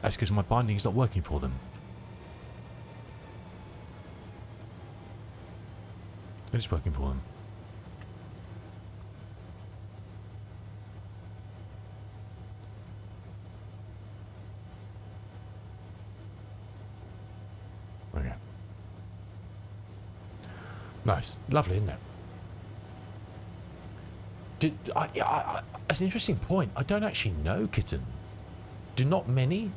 That's because my binding is not working for them. It is working for them. Okay. Nice. Lovely, isn't it? That's an interesting point. I don't actually know, Kitten. Do not many?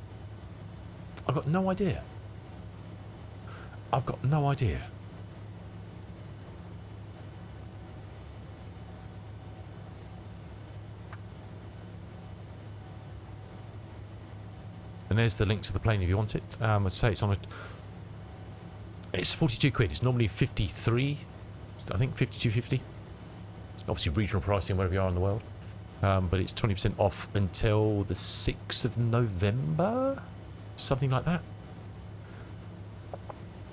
I've got no idea. I've got no idea. And there's the link to the plane if you want it. I'd say it's on a... It's 42 quid. It's normally 53, I think 52.50. Obviously regional pricing wherever you are in the world. But it's 20% off until the 6th of November? Something like that.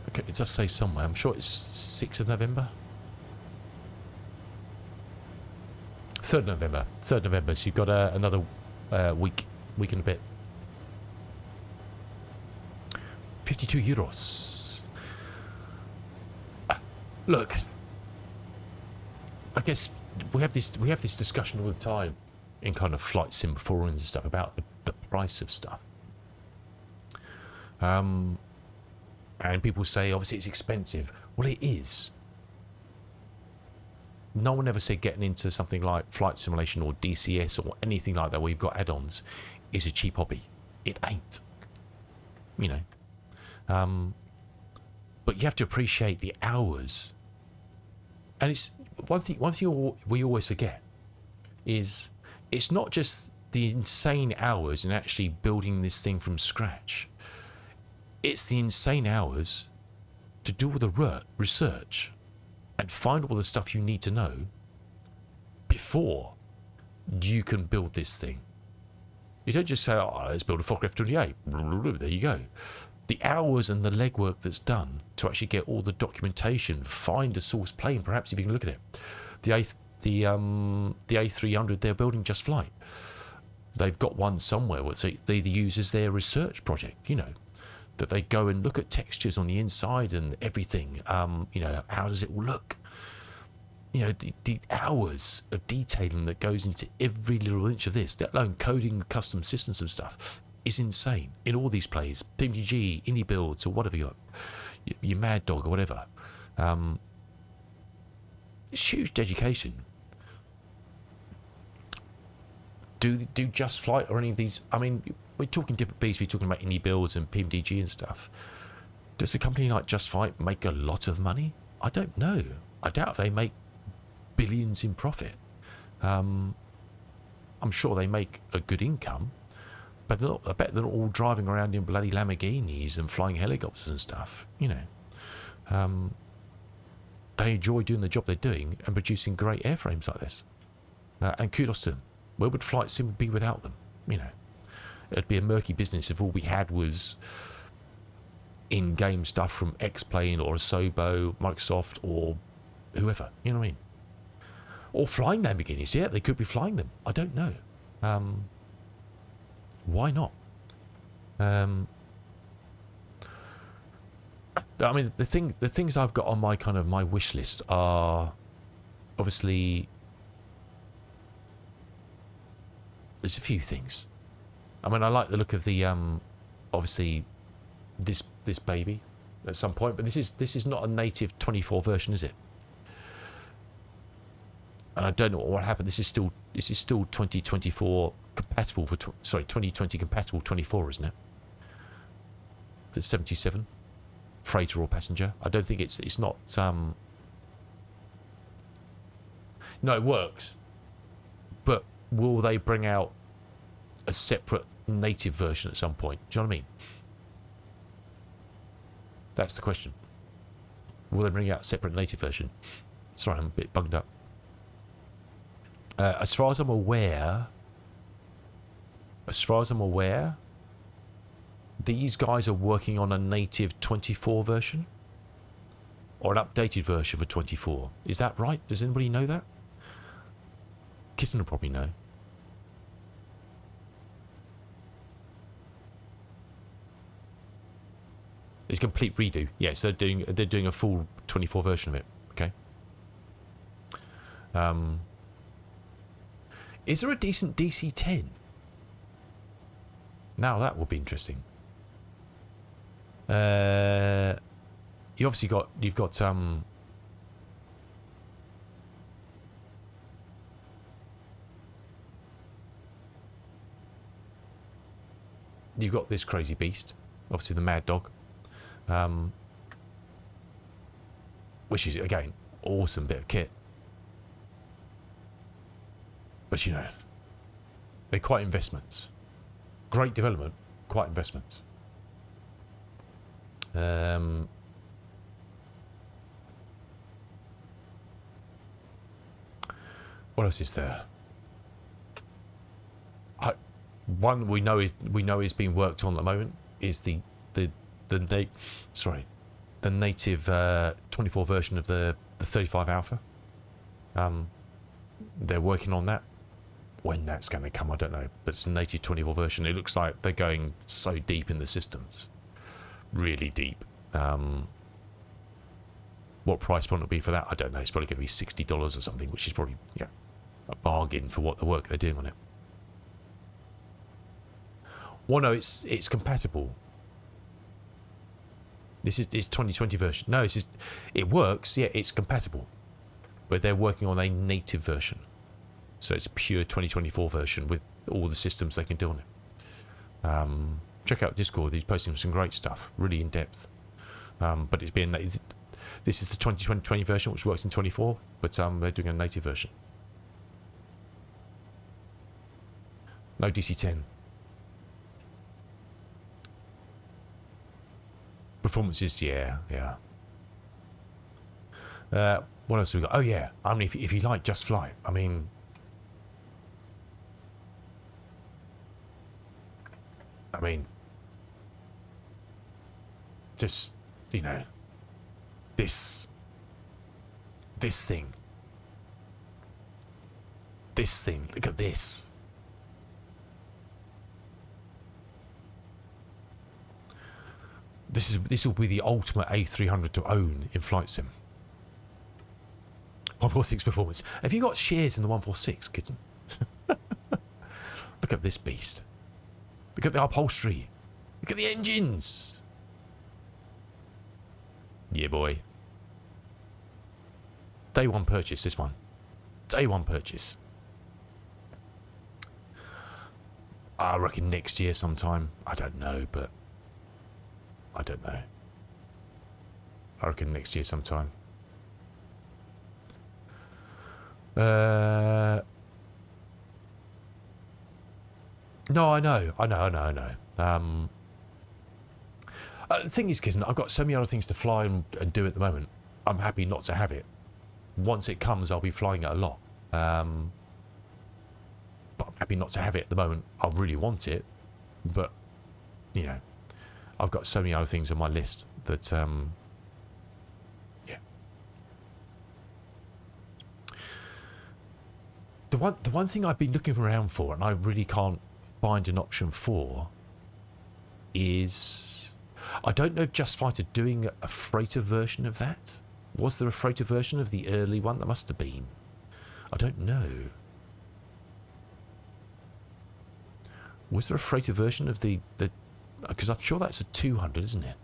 Okay, it does say somewhere. I'm sure it's 6th of November. 3rd November. 3rd November. So you've got another week and a bit. 52 euros. Look, I guess we have this discussion all the time in kind of flight sim forums and stuff about the price of stuff. And people say obviously it's expensive. Well, it is. No one ever said getting into something like flight simulation or DCS or anything like that where you've got add-ons is a cheap hobby. It ain't. You know. But you have to appreciate the hours. And it's one thing we always forget is it's not just the insane hours in actually building this thing from scratch. It's the insane hours to do all the research and find all the stuff you need to know before you can build this thing. You don't just say, oh, let's build a Fokker F28. There you go. The hours and the legwork that's done to actually get all the documentation, find a source plane, perhaps if you can look at it. The A300 they're building JustFlight. They've got one somewhere which they use as their research project, you know, that they go and look at textures on the inside and everything. You know, how does it all look? You know, the hours of detailing that goes into every little inch of this, let alone coding the custom systems and stuff, is insane in all these plays, PMDG, indie builds, or whatever you got, your Mad Dog or whatever. It's huge dedication. Do JustFlight or any of these? I mean, we're talking different beasts. We're talking about indie builds and PMDG and stuff. Does a company like JustFlight make a lot of money? I don't know. I doubt they make billions in profit. I'm sure they make a good income. But I bet they're not all driving around in bloody Lamborghinis and flying helicopters and stuff, you know. They enjoy doing the job they're doing and producing great airframes like this. And kudos to them. Where would flight sim be without them? You know, it'd be a murky business if all we had was in-game stuff from X-Plane or Asobo, Microsoft or whoever, you know what I mean? Or flying Lamborghinis, yeah, they could be flying them. I don't know. Why not? I mean, the things I've got on my kind of my wish list are obviously there's a few things. I mean, I like the look of the obviously this baby at some point, but this is not a native 24 version, is it? And I don't know what happened. This is still 2024 compatible for 2020 compatible 24, isn't it? The 77 freighter or passenger. I don't think it's not. No, it works. But will they bring out a separate native version at some point? Do you know what I mean? That's the question. Will they bring out a separate native version? Sorry, I'm a bit bugged up. As far as I'm aware, these guys are working on a native 24 version or an updated version for 24. Is that right? Does anybody know that? Kitten will probably know. It's a complete redo. Yes, they're doing a full 24 version of it. Okay. Is there a decent DC-10? Now that will be interesting. You obviously you've got you've got this crazy beast, obviously the Mad Dog, which is again awesome bit of kit. But you know, they're quite investments. Great development, quite investments. What else is there? One we know is being worked on at the moment is the native 24 version of the 35 Alpha. They're working on that. When that's going to come, I don't know. But it's a native 24 version. It looks like they're going so deep in the systems. Really deep. What price point will be for that? I don't know. It's probably going to be $60 or something, which is probably a bargain for what the work they're doing on it. Well, no, it's compatible. This is 2020 version. No, it works. Yeah, it's compatible, but they're working on a native version. So it's a pure 2024 version with all the systems they can do on it. Check out Discord. He's posting some great stuff, really in depth. But it's being this is the 2020 version, which works in 24, but they're doing a native version. No DC-10. Performances, yeah. What else have we got? Oh yeah, I mean, if you like JustFlight, I mean. Just, you know, this thing, look at this. This will be the ultimate A300 to own in Flight Sim. 146 performance. Have you got shares in the 146, kitten? Look at this beast. Look at the upholstery. Look at the engines. Yeah, boy. Day one purchase, this one. Day one purchase. I reckon next year sometime. I don't know, but I don't know. I reckon next year sometime. No, I know. The thing is, Kitten, I've got so many other things to fly and do at the moment. I'm happy not to have it. Once it comes, I'll be flying it a lot. But I'm happy not to have it at the moment. I really want it, but you know, I've got so many other things on my list that yeah. The one thing I've been looking around for, and I really can't find an option for, is I don't know if JustFlight are doing a freighter version of that. Was there a freighter version of the early one? There must have been. I don't know. Was there a freighter version of the because I'm sure that's a 200, isn't it?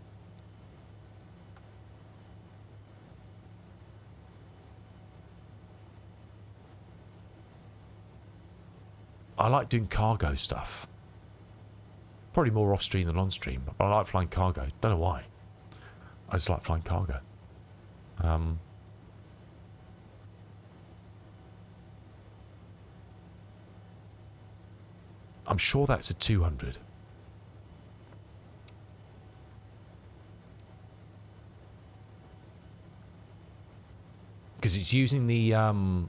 I like doing cargo stuff. Probably more off-stream than on-stream, but I like flying cargo. Don't know why. I just like flying cargo. I'm sure that's a 200. Because it's using the I'm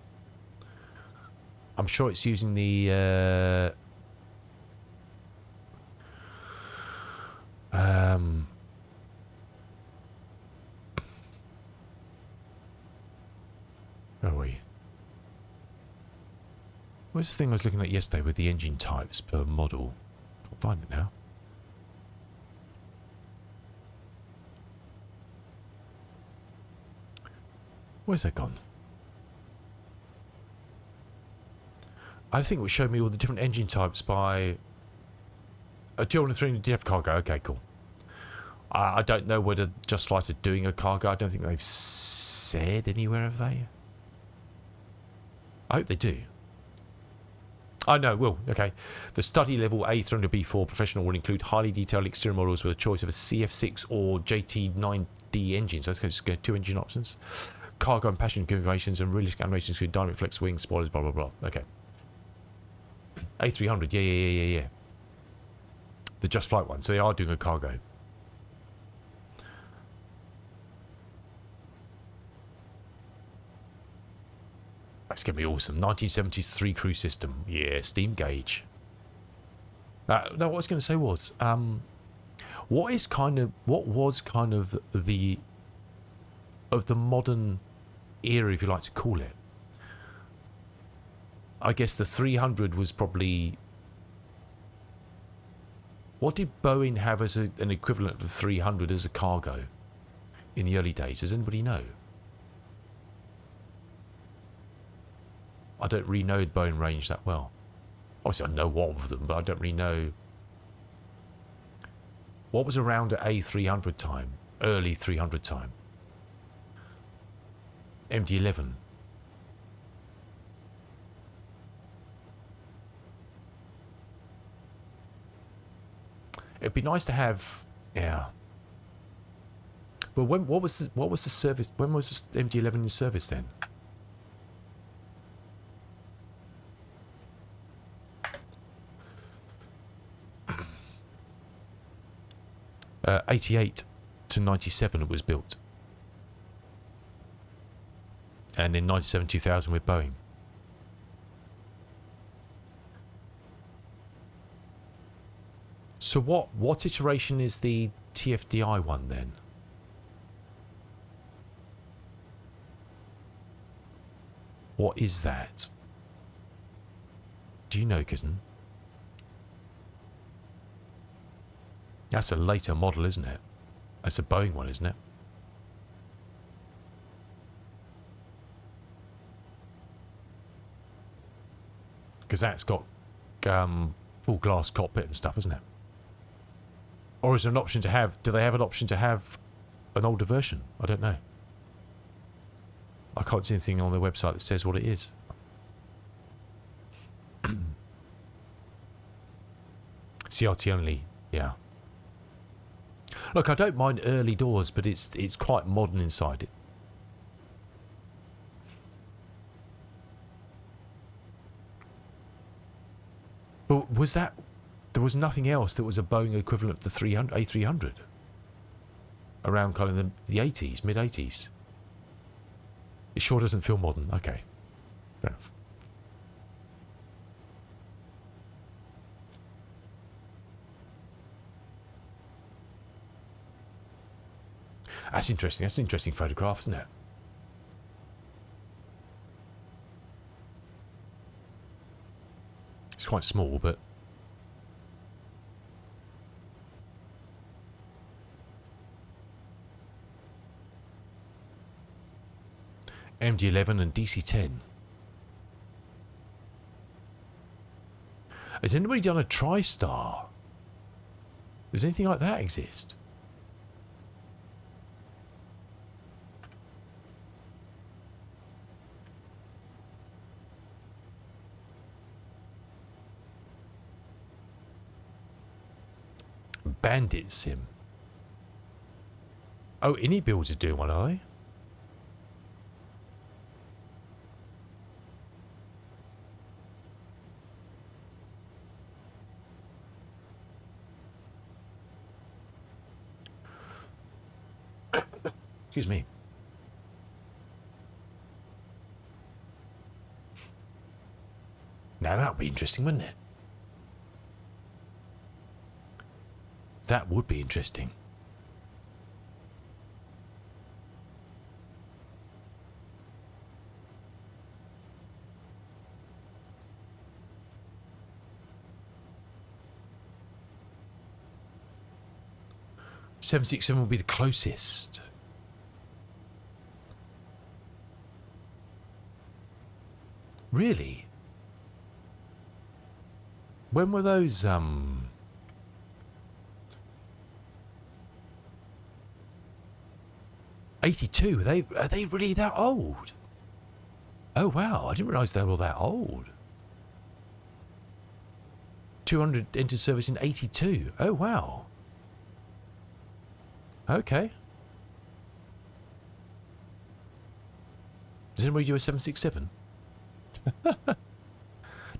sure it's using the What's the thing I was looking at yesterday with the engine types per model? Can't find it now. Where's that gone? I think it would show me all the different engine types by a 203 DF cargo. Okay, cool. I don't know whether JustFlight are doing a cargo. I don't think they've said anywhere, have they? I hope they do. Oh, no, will. Okay. The study level A300B4 professional will include highly detailed exterior models with a choice of a CF6 or JT9D engines. Okay, just get 2 engine options. Cargo and passenger configurations and realistic animations include dynamic flex wings, spoilers, blah, blah, blah. Okay. A300, yeah. The JustFlight one. So they are doing a cargo. That's going to be awesome. 1970s 3-crew system. Yeah, steam gauge. No, what I was going to say was, what was kind of the modern era, if you like to call it? I guess the 300 was probably... What did Boeing have as an equivalent of 300 as a cargo in the early days? Does anybody know? I don't really know the Boeing range that well. Obviously, I know one of them, but I don't really know. What was around at A300 time? Early 300 time? MD-11. It'd be nice to have, yeah. But what was the service? When was the MD-11 in service then? 88 to 97 it was built. And in 97, 2000 with Boeing. So what iteration is the TFDI one then? What is that? Do you know, Kitten? That's a later model, isn't it? That's a Boeing one, isn't it? Because that's got full glass cockpit and stuff, isn't it? Or is there an option to have... Do they have an option to have an older version? I don't know. I can't see anything on their website that says what it is. CRT only, yeah. Look, I don't mind early doors, but it's quite modern inside it. But was that... There was nothing else that was a Boeing equivalent to A300? Around kind of the 80s, mid-80s? It sure doesn't feel modern. Okay. Fair enough. That's interesting. That's an interesting photograph, isn't it? It's quite small, but... MD-11 and DC-10. Has anybody done a TriStar? Does anything like that exist? Bandit Sim. Oh, Any Builds are doing one, are they? Excuse me. Now that would be interesting, wouldn't it? That would be interesting. 767 will be the closest. Really? When were those 82? Are they really that old? Oh wow, I didn't realise they were that old. 200 entered service in 82. Oh wow. Okay. Does anybody do a 767?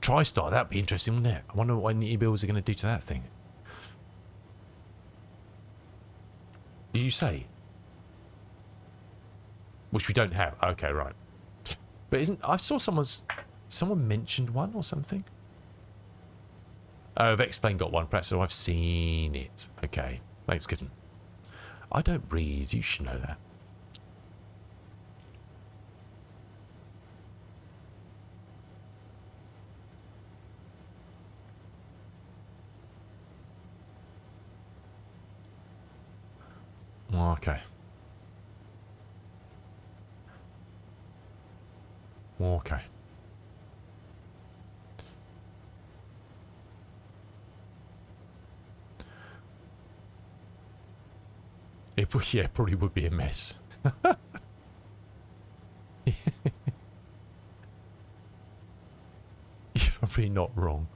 TriStar, that'd be interesting, wouldn't it? I wonder what e-bills are going to do to that thing. Did you say? Which we don't have. Okay, right. But isn't... I saw someone mentioned one or something. Oh, Vexplane got one. Perhaps so I've seen it. Okay. Thanks, kitten. I don't read. You should know that. Okay. Okay. Yeah, probably would be a mess. You're probably not wrong.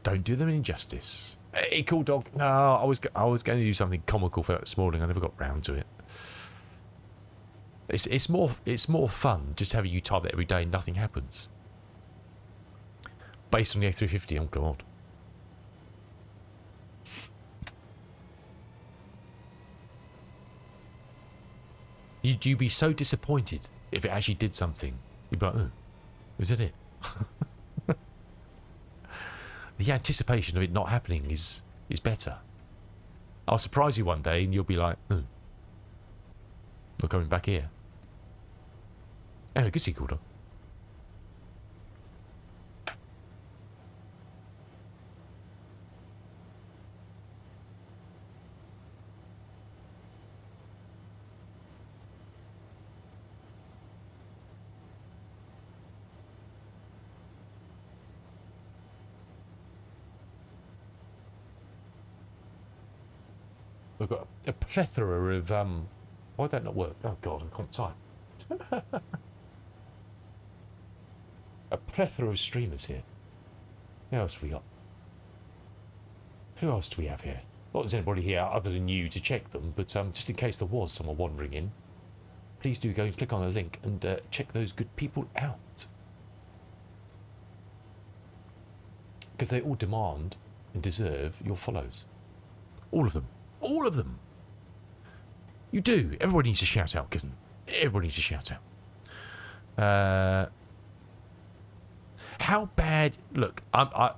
Don't do them injustice. Hey, cool dog. No, I was going to do something comical for that this morning. I never got round to it. It's more fun just having you type it every day and nothing happens. Based on the A350, oh god. You'd be so disappointed if it actually did something. You'd be like, oh, is that it? The anticipation of it not happening is better. I'll surprise you one day and you'll be like, oh, not coming back here. Anyway, good to see you, Cool. We've got a plethora of why'd that not work? Oh god, I can't type. A plethora of streamers here. Who else have we got? Who else do we have here? Not there's anybody here other than you to check them, but just in case there was someone wandering in, please do go and click on the link and check those good people out. Because they all demand and deserve your follows. All of them. All of them. You do. Everybody needs to shout out, kitten. Everybody needs to shout out. How bad... Look, the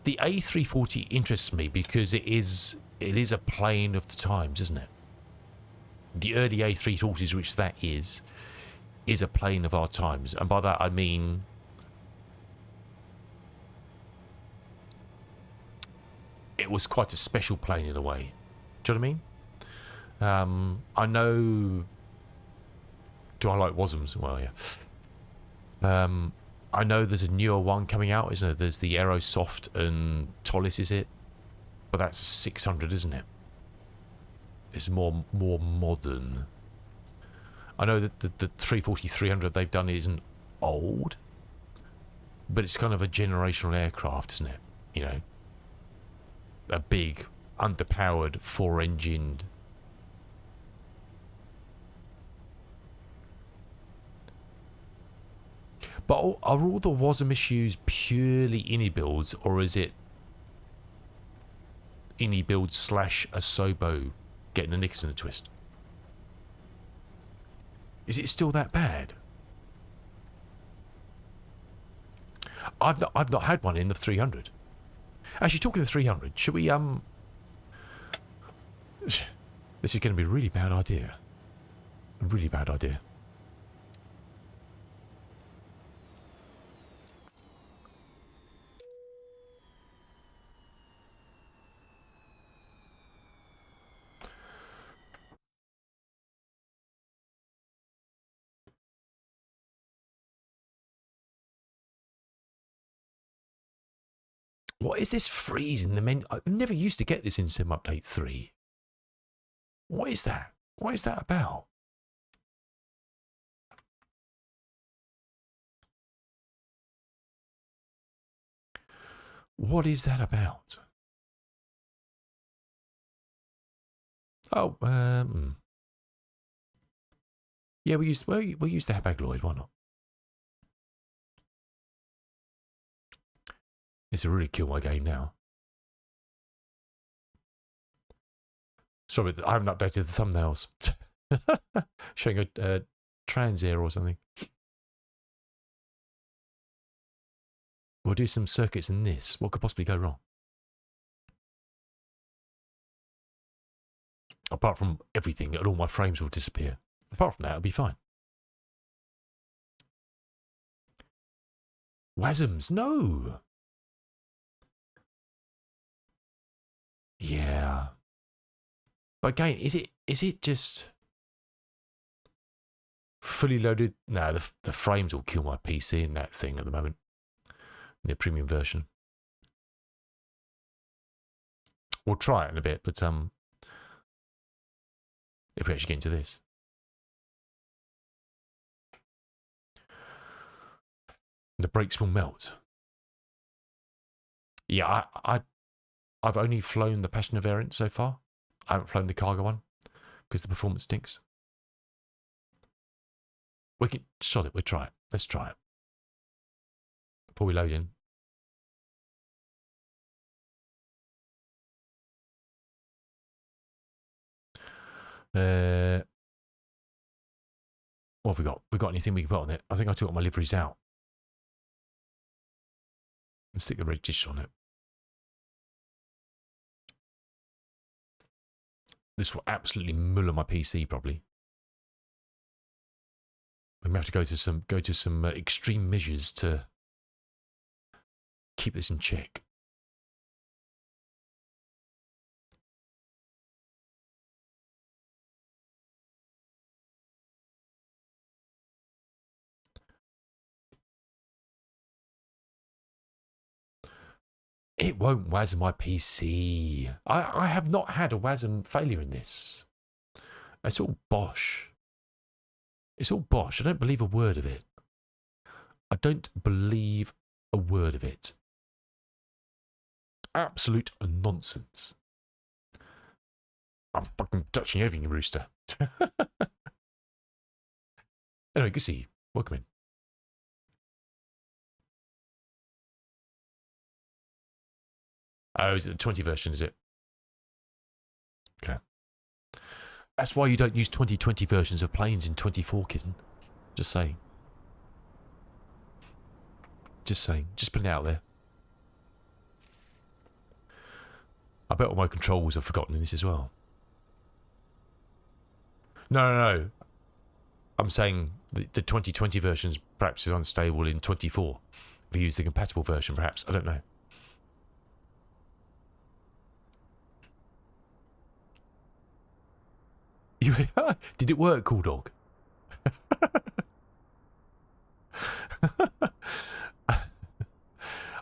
A340 interests me because it is a plane of the times, isn't it? The early A340s, which that is a plane of our times. And by that I mean... it was quite a special plane in a way. Do you know what I mean? I know... Do I like Wasms? Well, yeah. I know there's a newer one coming out, isn't it? There's the Aerosoft and Tollis, is it? But that's a 600, isn't it? It's more modern. I know that the 340-300 they've done isn't old, but it's kind of a generational aircraft, isn't it? You know? A big, underpowered, four-engined... But are all the WASM issues purely INI builds, or is it INI build / Asobo getting the knickers in a twist? Is it still that bad? I've not had one in the 300. Actually, talking of the 300, should we this is going to be a really bad idea. A really bad idea. What is this freeze in the menu? I never used to get this in Sim Update 3. What is that? What is that about? What is that about? Oh, yeah, we used to have Agloid. Why not? This will really kill my game now. Sorry, I haven't updated the thumbnails. Showing a trans air or something. We'll do some circuits in this. What could possibly go wrong? Apart from everything, and all my frames will disappear. Apart from that, it'll be fine. WASMs, no! Yeah. But again, is it just fully loaded? No, the frames will kill my PC in that thing at the moment. In the premium version. We'll try it in a bit, but if we actually get into this. The brakes will melt. Yeah, I've only flown the passenger variant so far. I haven't flown the cargo one because the performance stinks. We can sod it. We'll try it. Let's try it before we load in. What have we got? We got anything we can put on it? I think I took my liveries out. Let's stick the red dish on it. This will absolutely muller my PC probably. We may have to go to some extreme measures to keep this in check. It won't WASM my PC. I have not had a WASM failure in this. It's all bosh. It's all bosh. I don't believe a word of it. I don't believe a word of it. Absolute nonsense. I'm fucking touching everything, Rooster. Anyway, good to see you. Welcome in. Oh, is it the 20 version, is it? Okay. That's why you don't use 2020 versions of planes in 24, kitten. Just saying. Just saying. Just putting it out there. I bet all my controls are forgotten in this as well. No. I'm saying the 2020 versions perhaps is unstable in 24. If you use the compatible version, perhaps. I don't know. Did it work, Cool Dog?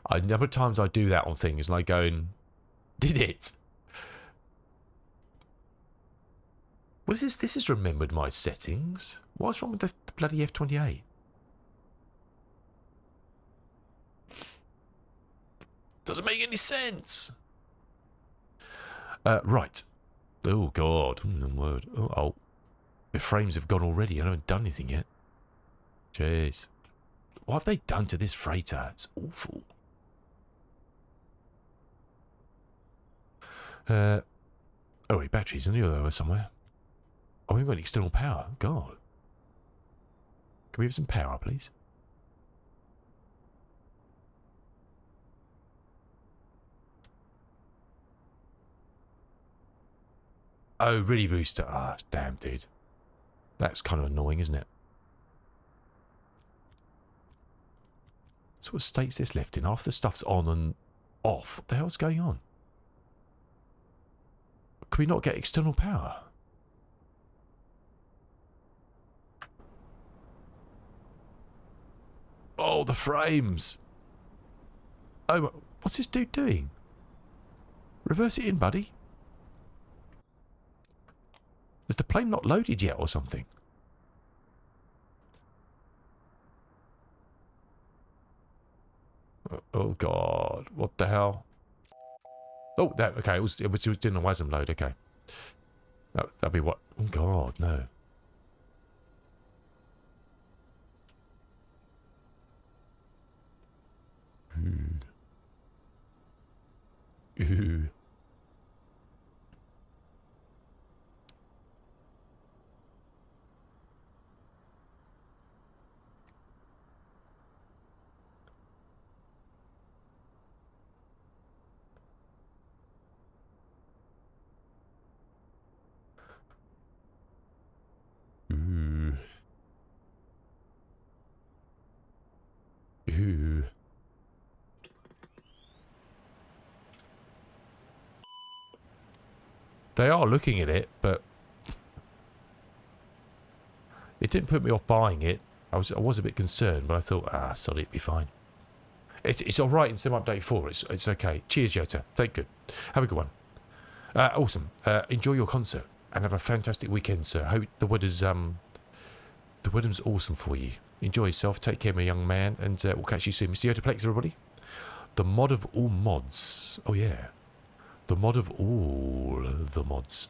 A number of times I do that on things and I go and did it? What is this? This has remembered my settings. What's wrong with the bloody F28? Doesn't make any sense. Right. Oh, God. Word. Oh. The frames have gone already. I haven't done anything yet. Jeez. What have they done to this freighter? It's awful. Oh, wait, batteries. I knew they were somewhere. Oh, we've got external power. God. Can we have some power, please? Oh, really, Rooster? Ah, damn, dude. That's kind of annoying, isn't it? So what state's this left in? Half the stuff's on and off. What the hell's going on? Can we not get external power? Oh, the frames. Oh, what's this dude doing? Reverse it in, buddy. Is the plane not loaded yet or something? Oh God, what the hell? Oh, that okay. It was doing a WASM load. Okay, that'd be what? Oh God, no. Ooh. Ooh. Ooh. They are looking at it, but it didn't put me off buying it. I was a bit concerned, but I thought, sorry, it'd be fine. It's all right in Sim Update 4. It's okay. Cheers, Jota. Take good. Have a good one. Awesome. Enjoy your concert and have a fantastic weekend, sir. Hope the weather's awesome for you. Enjoy yourself. Take care, my young man, and we'll catch you soon. Mr. Yotaplex, everybody. The mod of all mods. Oh yeah. The mod of all the mods.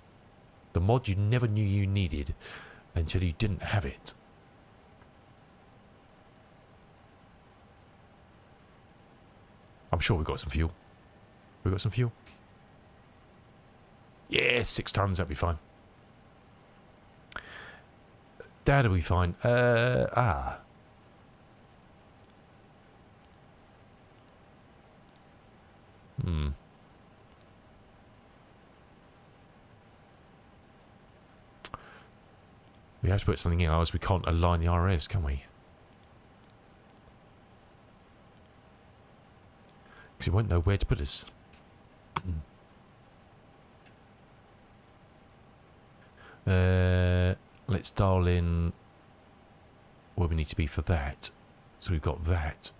The mod you never knew you needed until you didn't have it. I'm sure we've got some fuel. We've got some fuel. Yeah, 6 tons, that'd be fine. That'll be fine. We have to put something in, otherwise we can't align the RS, can we? Because it won't know where to put us. Let's dial in where we need to be for that. So we've got that.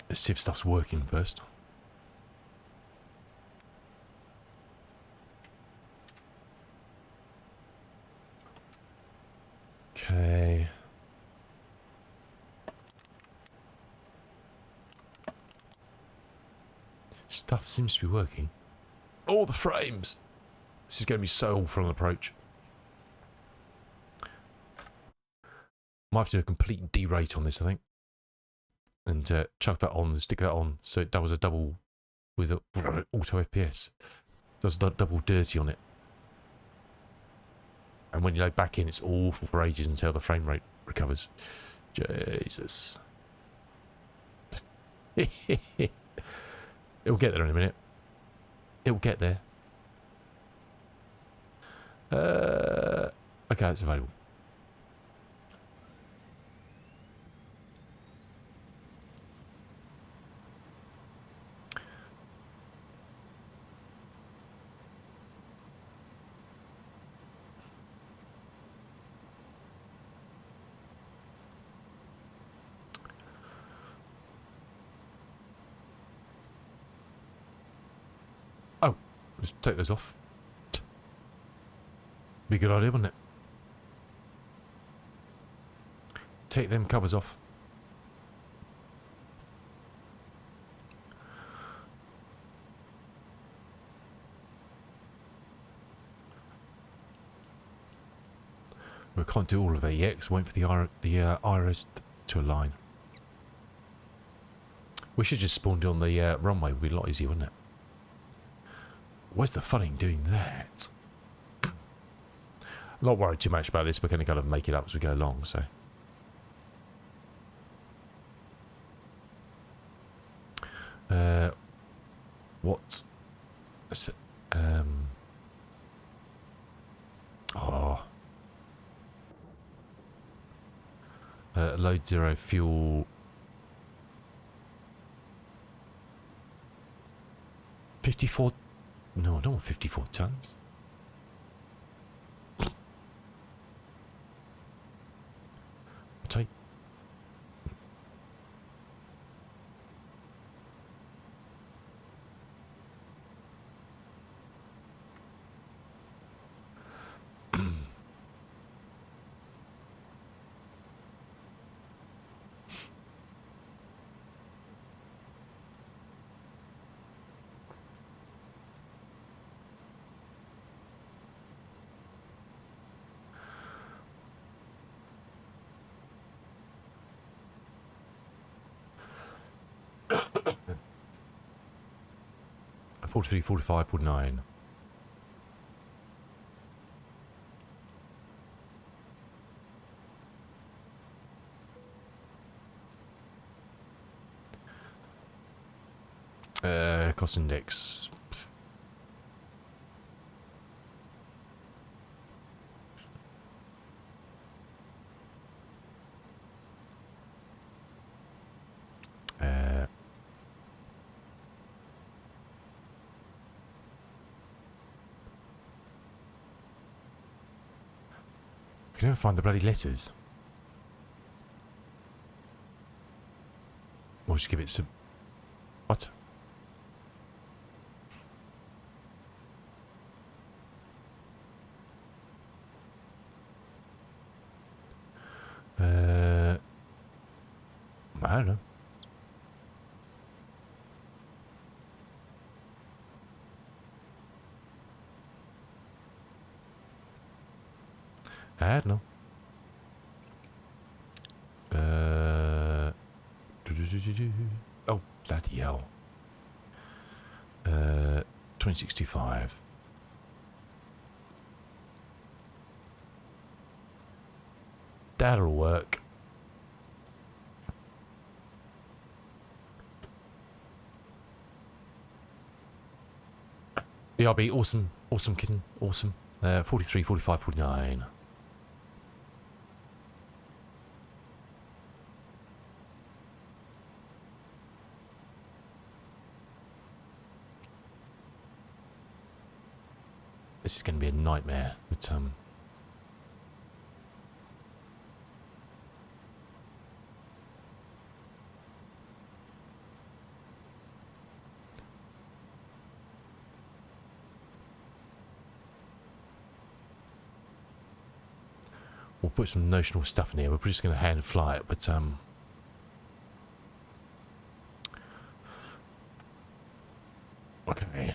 Let's see if stuff's working first. Okay. Stuff seems to be working. Oh, the frames! This is going to be so awful on approach. Might have to do a complete derate on this, I think. And chuck that on, stick that on, so it does a double with auto FPS. Does a double dirty on it. And when you load back in, it's awful for ages until the frame rate recovers. Jesus. It'll get there in a minute. It'll get there. Okay, it's available. Oh, let's take those off. Be a good idea, wouldn't it? Take them covers off. We can't do all of that yet, because we're waiting for the iris to align. We should just spawn on the runway. Would be a lot easier, wouldn't it? Where's the fun in doing that? I'm not worried too much about this. We're going to kind of make it up as we go along, so. What? Load 0 fuel 54. No, I don't want 54 tons. I'll take. A 43, 45, 49. Cost index. I can never find the bloody letters. Or just give it some. What? I don't know. I don't know. Oh, bloody hell. 2065. That'll work. BRB, awesome. Awesome, kitten. Awesome. 43, 45, 49. This is going to be a nightmare, but we'll put some notional stuff in here. We're just going to hand fly it, but okay.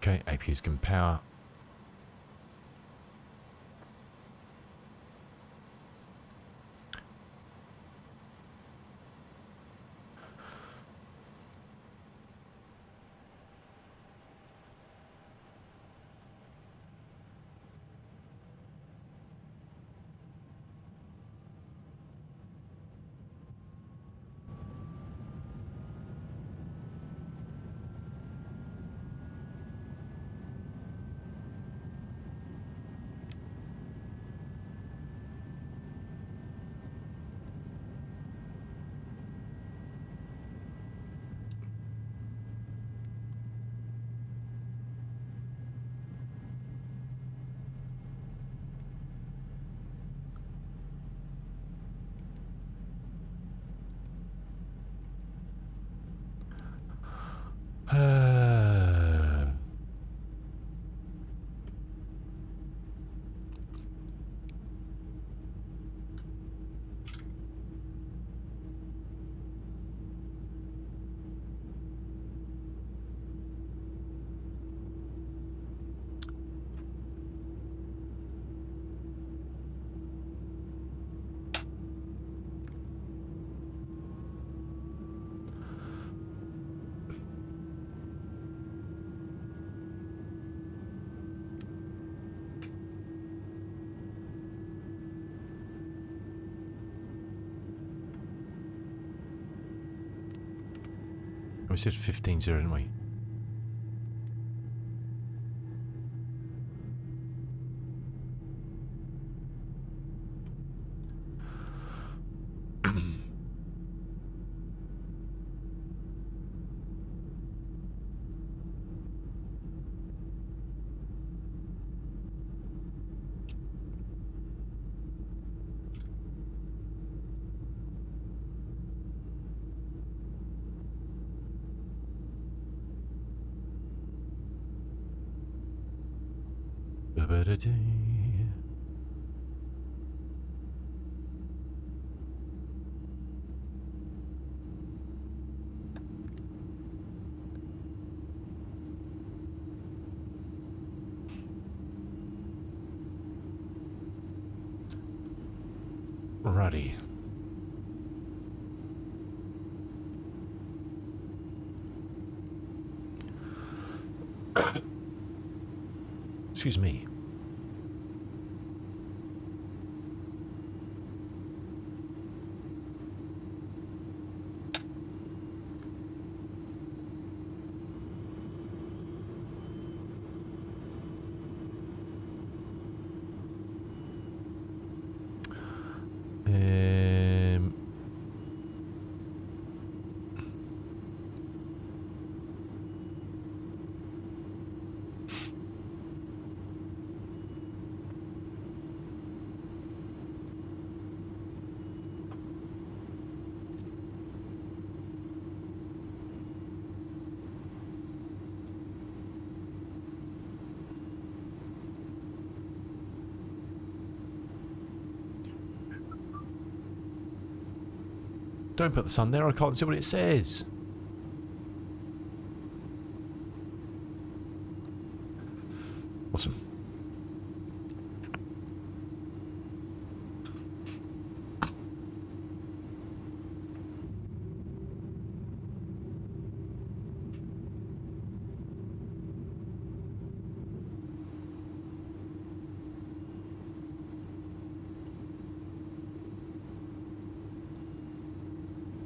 Okay, APUs can power. We said 15.0, didn't we? Righty. Excuse me. Don't put the sun there, I can't see what it says. Awesome.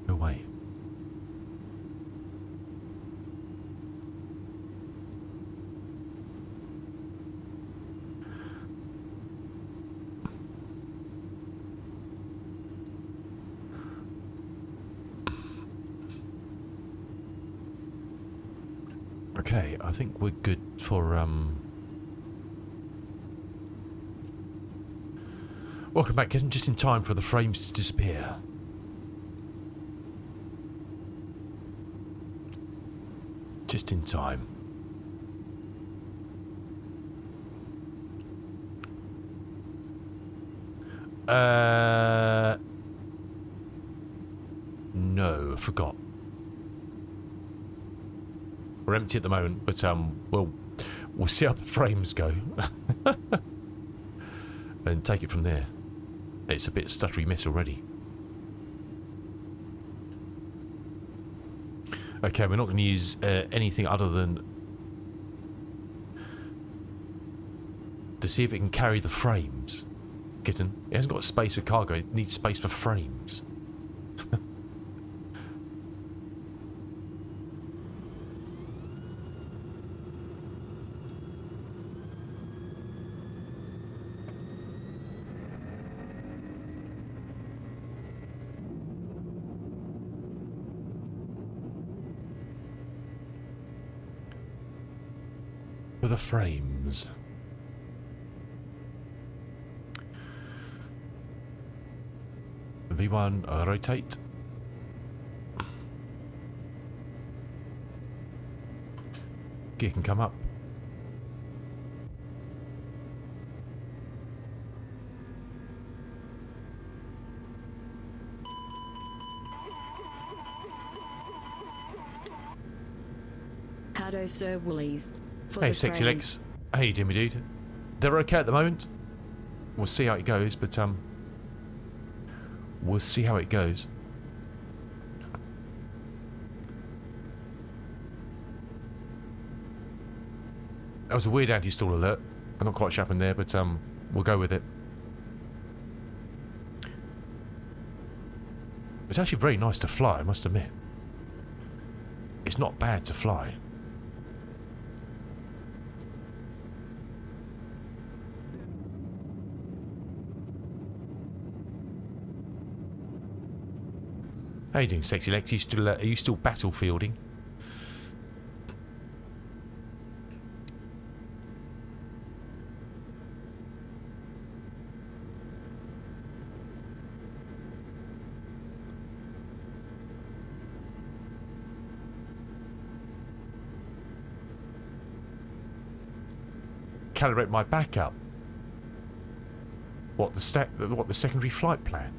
Go away. Okay, I think we're good for welcome back, Kitten, just in time for the frames to disappear. Just in time. No, I forgot. We're empty at the moment, but we'll see how the frames go and take it from there. It's a bit stuttery miss already. Okay, we're not going to use anything other than to see if it can carry the frames. Kitten, it hasn't got space for cargo, it needs space for frames. For the frames. V1, rotate. Gear can come up. Howdo, Sir Woolies. Hey, sexy legs. How you doing, my dude? They're okay at the moment. We'll see how it goes, but we'll see how it goes. That was a weird anti-stall alert. I'm not quite sure what happened there, but we'll go with it. It's actually very nice to fly, I must admit. it's not bad to fly. How you doing, Sexy Lex? Are you still battlefielding? Calibrate my backup. What the secondary flight plan?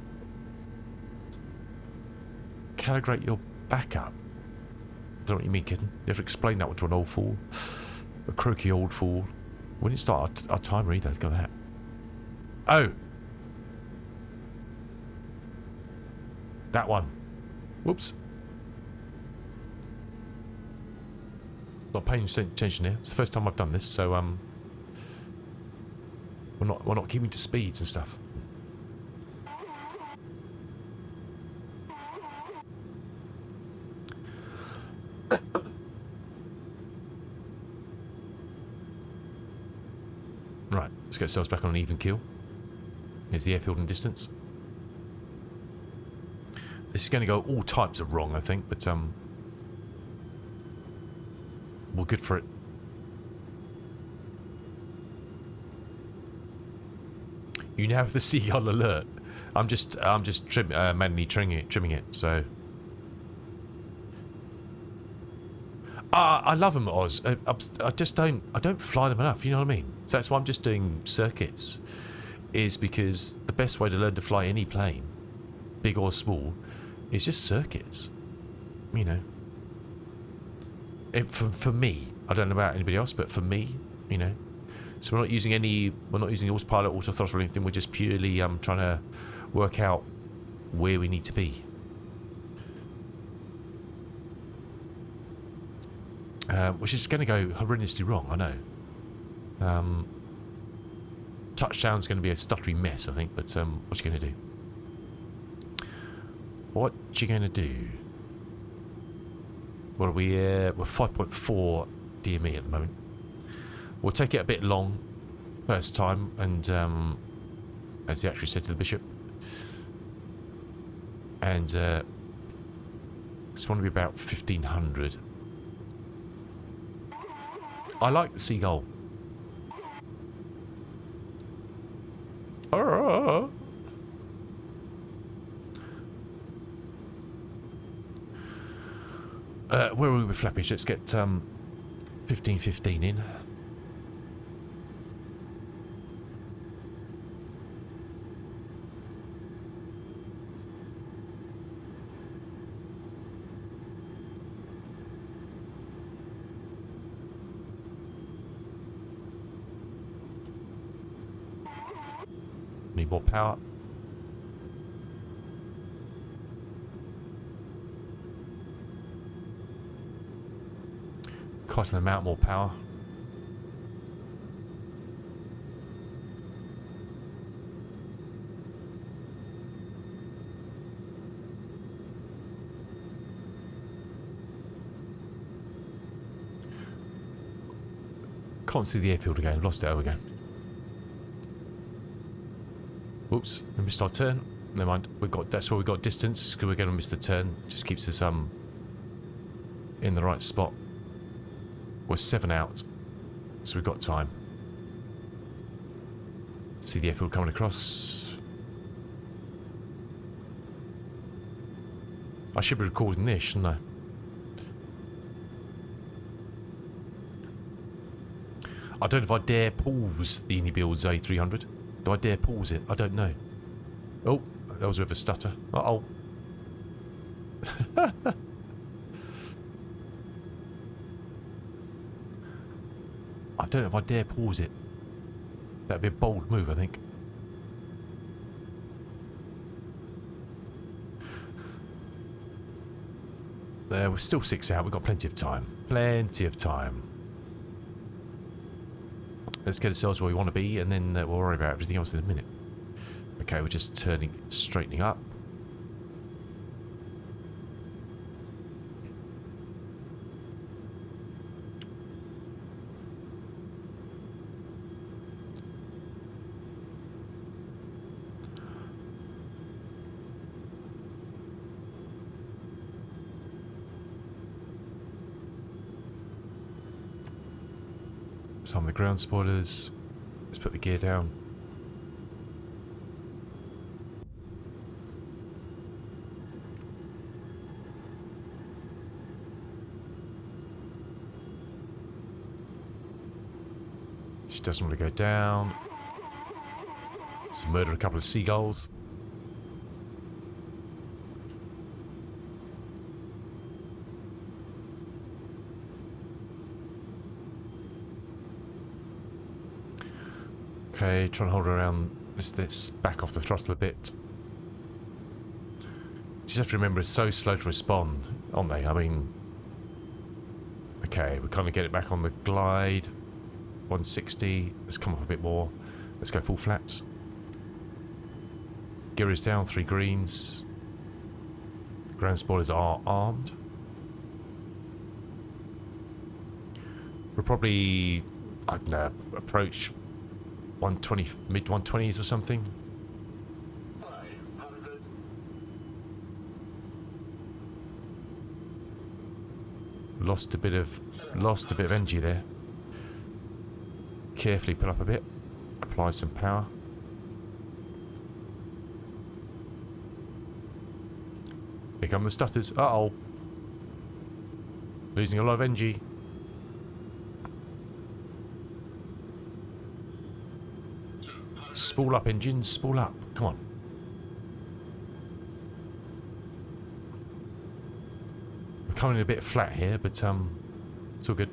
Calibrate your backup. I don't know what you mean, kitten. You have to explain that one to an old fool. A croaky old fool. We didn't start our timer either. Got that. Oh. That one. Whoops. Not paying attention here. It's the first time I've done this, so we're not keeping to speeds and stuff. Right, let's get ourselves back on an even keel. Here's the airfield and distance. This is going to go all types of wrong, I think, but we're good for it. You now have the seagull alert. I'm just manually trimming it. So I love them, Oz. I don't fly them enough. You know what I mean? So that's why I'm just doing circuits. Is because the best way to learn to fly any plane, big or small, is just circuits. You know. For me, I don't know about anybody else, but for me, you know. So we're not using autopilot, auto throttle or anything. We're just purely trying to work out where we need to be. Which is going to go horrendously wrong, I know. Touchdown's going to be a stuttery mess, I think. But what you going to do? What you going to do? What are we? We're 5.4 DME at the moment. We'll take it a bit long first time, and as he actually said to the bishop, and just want to be about 1500. I like the seagull. Where are we with flappage? Let's get 1515 in. Need more power. Quite an amount more power. Can't see the airfield again. Lost it over again. Whoops, we missed our turn. Never mind. That's where we got distance, because we're going to miss the turn. Just keeps us in the right spot. We're 7 out, so we've got time. See the airfield coming across. I should be recording this, shouldn't I? I don't know if I dare pause the Unibuild's A300. Do I dare pause it? I don't know. Oh, that was a bit of a stutter. Uh-oh. I don't know if I dare pause it. That'd be a bold move, I think. There, we're still 6 out. We've got plenty of time. Plenty of time. Let's get ourselves where we want to be, and then we'll worry about everything else in a minute. Okay, we're just straightening up. Some of the ground spoilers. Let's put the gear down. She doesn't want to go down. Let's murder a couple of seagulls. Okay, try and hold her around. Let's back off the throttle a bit. You just have to remember it's so slow to respond, aren't they? I mean... Okay, we kind of get it back on the glide. 160. Let's come up a bit more. Let's go full flaps. Gear is down, 3 greens. Ground spoilers are armed. We'll probably, I don't know, approach 120, mid 120s or something. 500. Lost a bit of energy there. Carefully pull up a bit. Apply some power. Here come the stutters. Uh-oh. Losing a lot of energy. Spool up, engines. Spool up. Come on. We're coming in a bit flat here, but it's all good.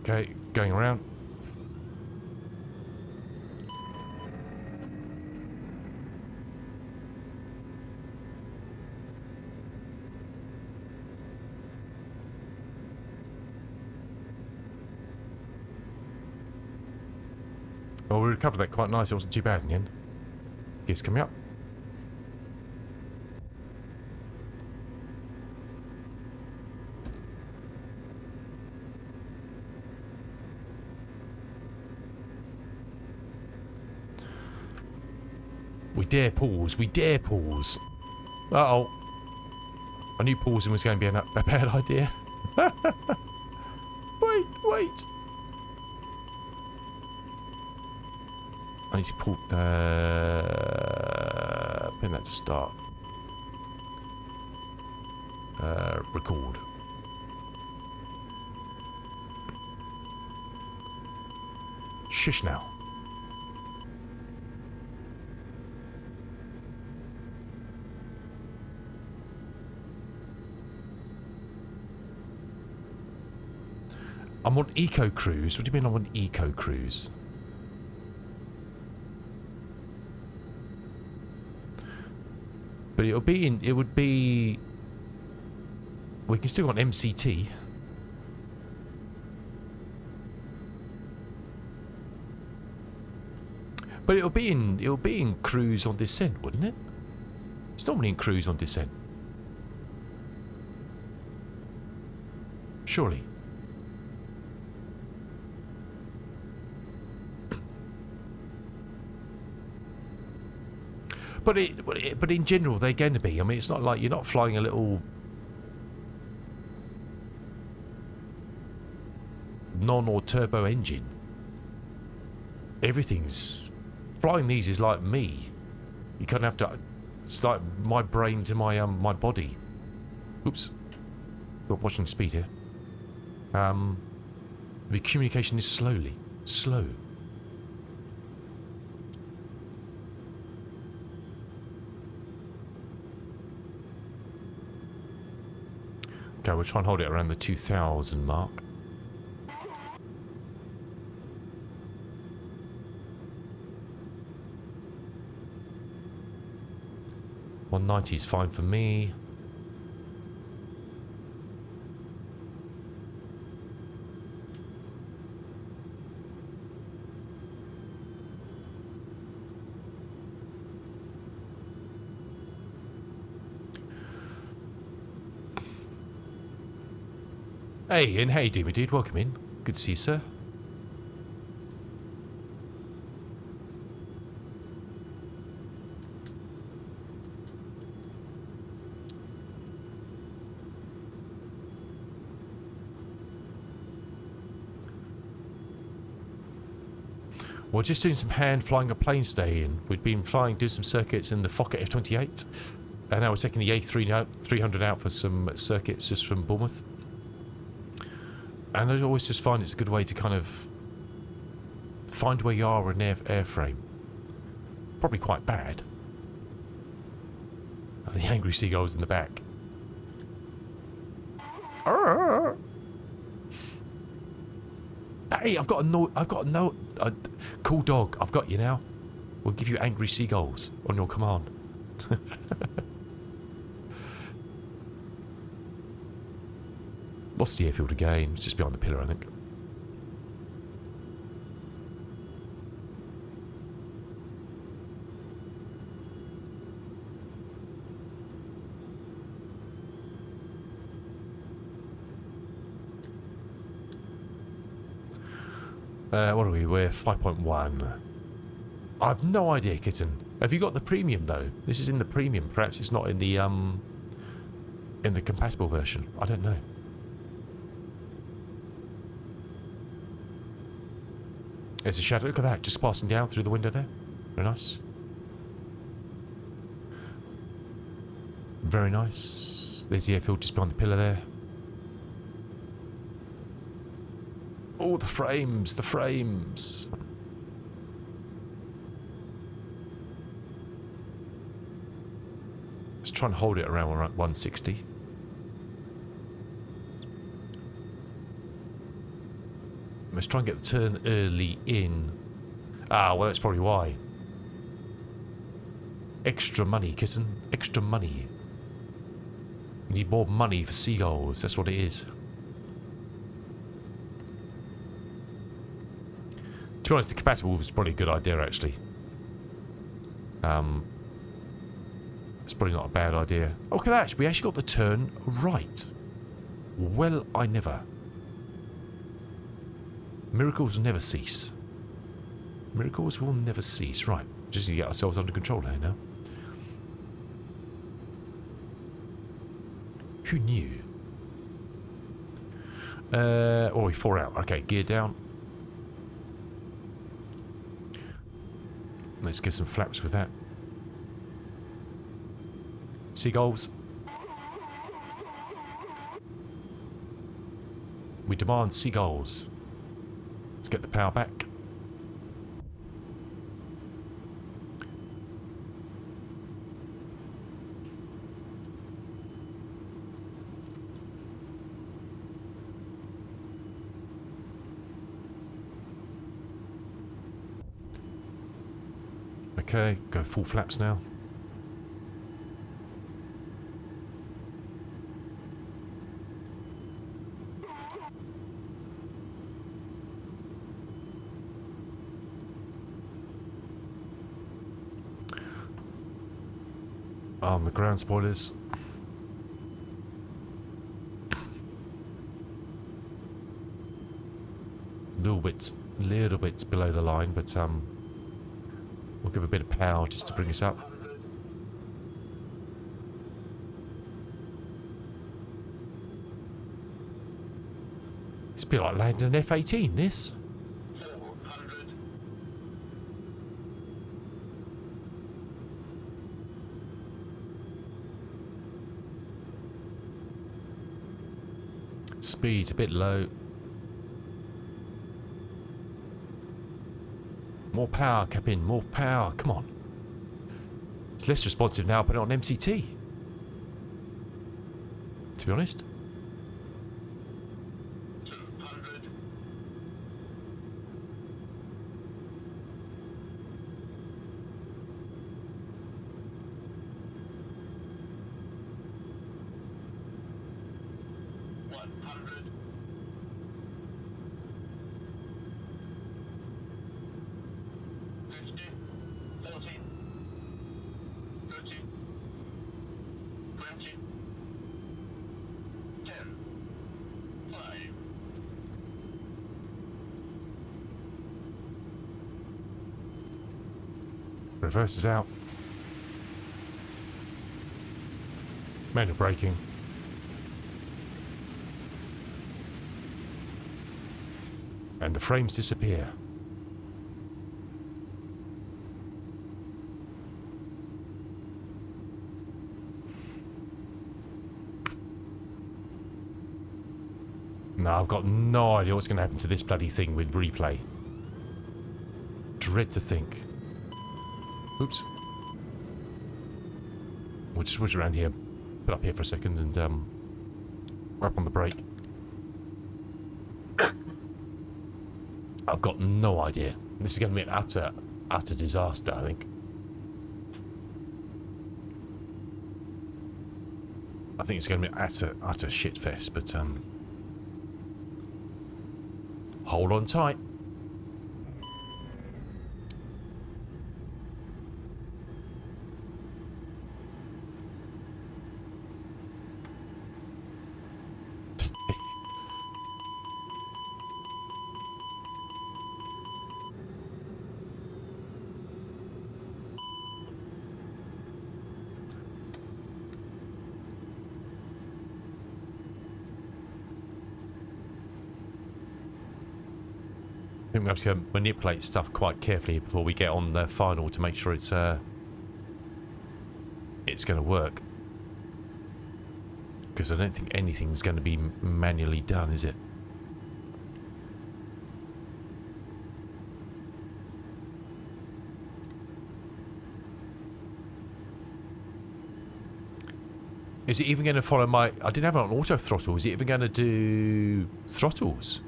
Okay, going around. Well, we recovered that quite nice. It wasn't too bad in the end. Gears coming up. We dare pause. We dare pause. Uh-oh. I knew pausing was going to be a bad idea. Wait. I need to pull... pin that to start. Record. Shush now. I'm on eco cruise. What do you mean I'm on eco cruise? But it would be. We can still go on MCT. But it'll be in cruise on descent, wouldn't it? It's normally in cruise on descent. Surely. But in general, they're going to be. I mean, it's not like you're not flying a little non or turbo engine. Everything's flying. These is like me. You kind of have to start my brain to my body. Oops, not watching speed here. The communication is slow. Okay, we'll try and hold it around the 2000 mark. $190 is fine for me. Hey, and hey, Doomy Dude, welcome in. Good to see you, sir. We're just doing some hand flying a plane today, and we've been doing some circuits in the Fokker F28, and now we're taking the A300 out for some circuits just from Bournemouth. And I always just find it's a good way to kind of find where you are in an airframe. Probably quite bad. And the angry seagulls in the back. Arr! Hey, I've got a cool dog. I've got you now. We'll give you angry seagulls on your command. Lost the airfield again. It's just behind the pillar, I think. What are we? We're 5.1. I've no idea, Kitten. Have you got the premium though? This is in the premium. Perhaps it's not in the compatible version. I don't know. There's a shadow. Look at that, just passing down through the window there. Very nice. Very nice. There's the airfield just behind the pillar there. Oh, the frames, the frames. Let's try and hold it around 160. Let's try and get the turn early in. Ah, well, that's probably why. Extra money, Kitten. Extra money. You need more money for seagulls. That's what it is. To be honest, the compatible was probably a good idea, actually. It's probably not a bad idea. Oh, look at that. We actually got the turn right. Well, I never. Miracles never cease. Miracles will never cease. Right. Just need to get ourselves under control here now. Who knew? Oh, we 4 out. Okay, gear down. Let's get some flaps with that. Seagulls. We demand seagulls. Let's get the power back. Okay, go full flaps now. The ground spoilers. Little bit below the line, but we'll give a bit of power just to bring us up. It's a bit like landing an F-18, this. Speed's a bit low. More power, Captain, more power. Come on. It's less responsive now, put it on MCT. To be honest. Reverse is out. Manual braking. And the frames disappear. No, I've got no idea what's going to happen to this bloody thing with replay. Dread to think. Oops. We'll just switch around here. Put up here for a second and up on the brake. I've got no idea. This is going to be an utter disaster, I think. I think it's going to be an utter shit fest, but hold on tight. I think we have to manipulate stuff quite carefully before we get on the final to make sure it's going to work. Because I don't think anything's going to be manually done, is it? Is it even going to follow my... I didn't have it on auto throttle. Is it even going to do throttles?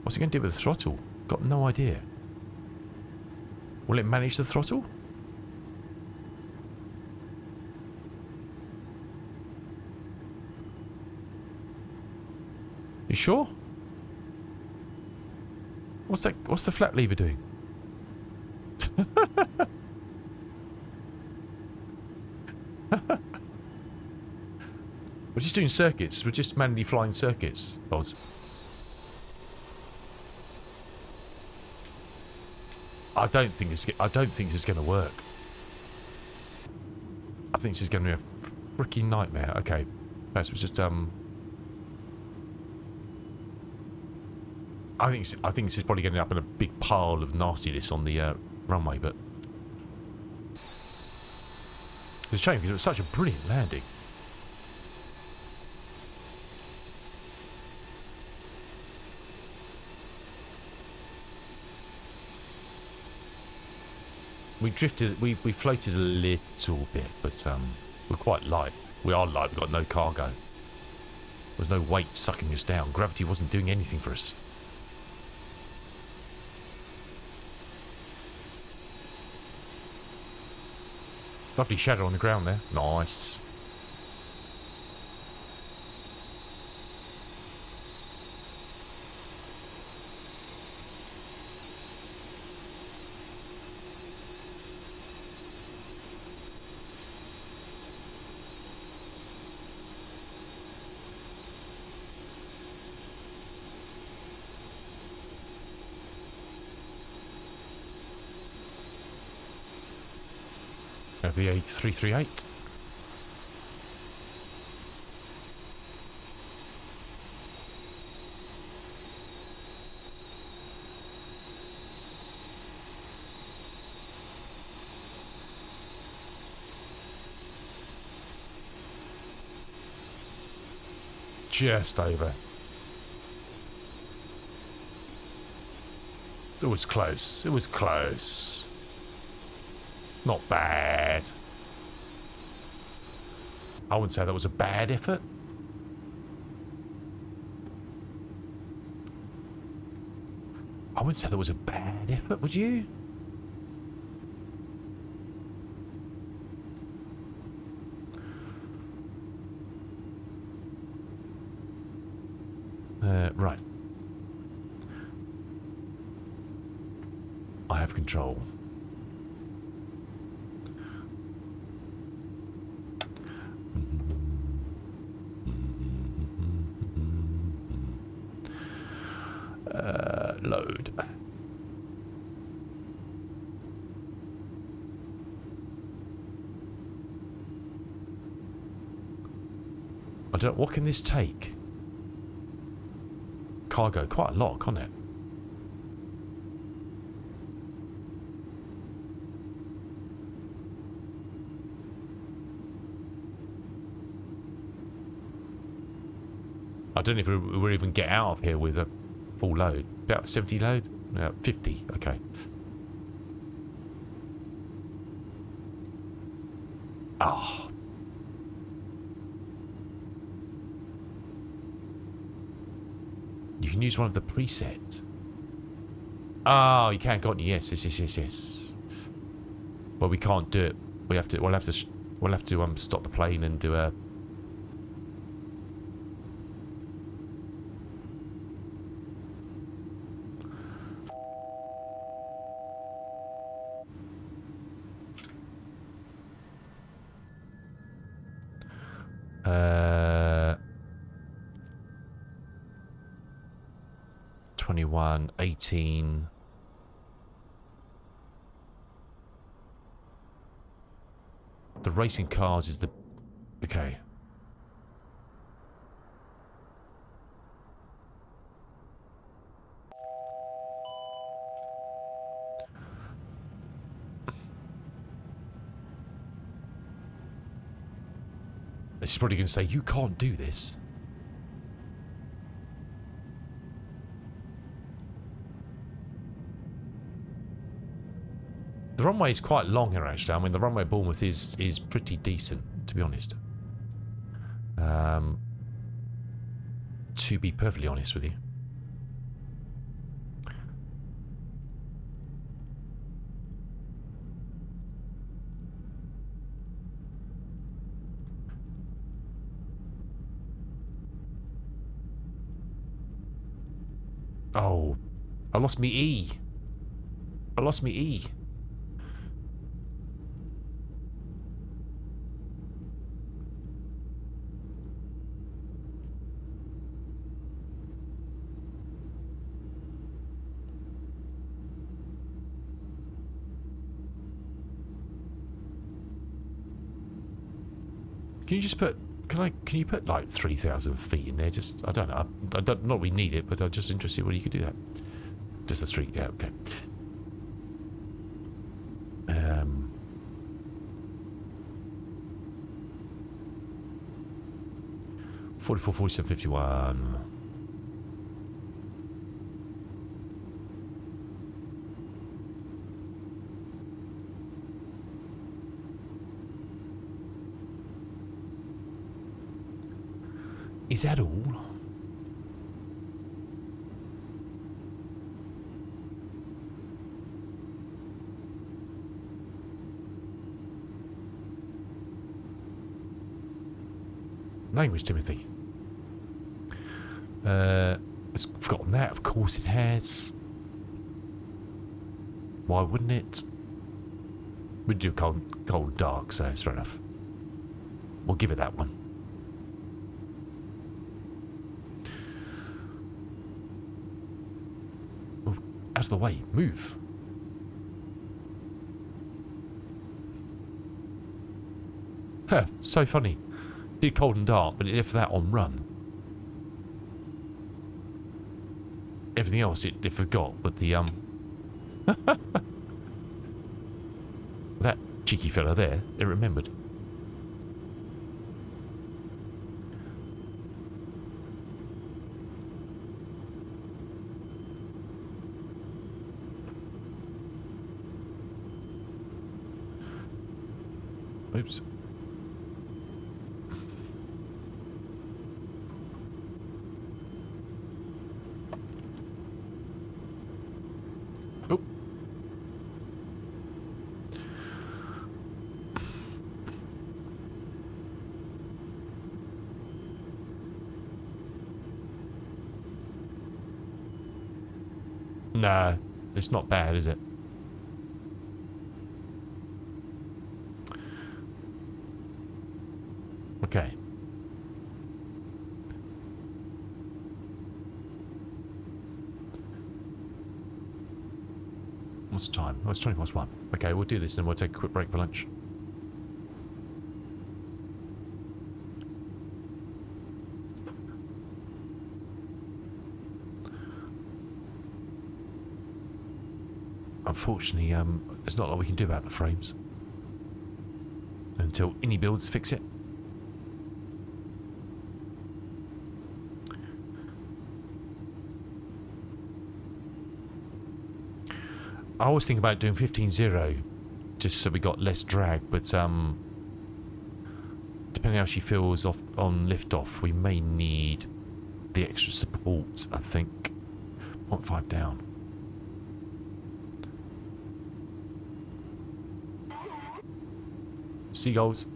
What's it going to do with the throttle? Got no idea. Will it manage the throttle? You sure? What's that? What's the flat lever doing? We're just doing circuits. We're just manually flying circuits, Oz. I don't think this is going to work. I think this is going to be a freaking nightmare. Okay, let's just I think this is probably going to end up in a big pile of nastiness on the runway, but it's a shame because it was such a brilliant landing. We drifted, we floated a little bit, but we're quite light. We are light, we've got no cargo. There's no weight sucking us down. Gravity wasn't doing anything for us. Lovely shadow on the ground there. Nice. VA 338. Just over. It was close. It was close. Not bad. I wouldn't say that was a bad effort. I wouldn't say that was a bad effort, would you? Right. I have control. Load. I don't. What can this take? Cargo, quite a lot, can't it? I don't know if we'll even get out of here with a full load. About 70 load? No, 50. Okay. Ah. You can use one of the presets. Oh, you can, can't you? Yes. Well, we can't do it. We'll have to stop the plane and do a. Uh, 21, 18. The racing cars is the... Okay. She's probably going to say, you can't do this. The runway is quite long here, actually. I mean, the runway at Bournemouth is pretty decent, to be honest. To be perfectly honest with you. Oh, I lost me E. I lost me E. Can you just put? Can you put like 3,000 feet in there? Just I don't know. I don't not we need it, but I'm just interested whether you could do that. Just the street, yeah, okay. 44, 47, 51. Is that all? Language, Timothy. It's forgotten that. Of course it has. Why wouldn't it? We'd do cold and dark, so it's fair enough. We'll give it that one. Oh, out of the way. Move. Huh, so funny. Did cold and dark, but it left that on run. Everything else it forgot, but the that cheeky fella there, it remembered. Oops. Oh. Nah, it's not bad, is it? Okay. What's the time? Oh, it's 20 past 1. Okay, we'll do this and we'll take a quick break for lunch. unfortunately, there's not a lot we can do about the frames until any builds fix it. I always think about doing 15.0 just so we got less drag, but depending how she feels off on lift-off, we may need the extra support, I think. 0.5 down. Seagulls.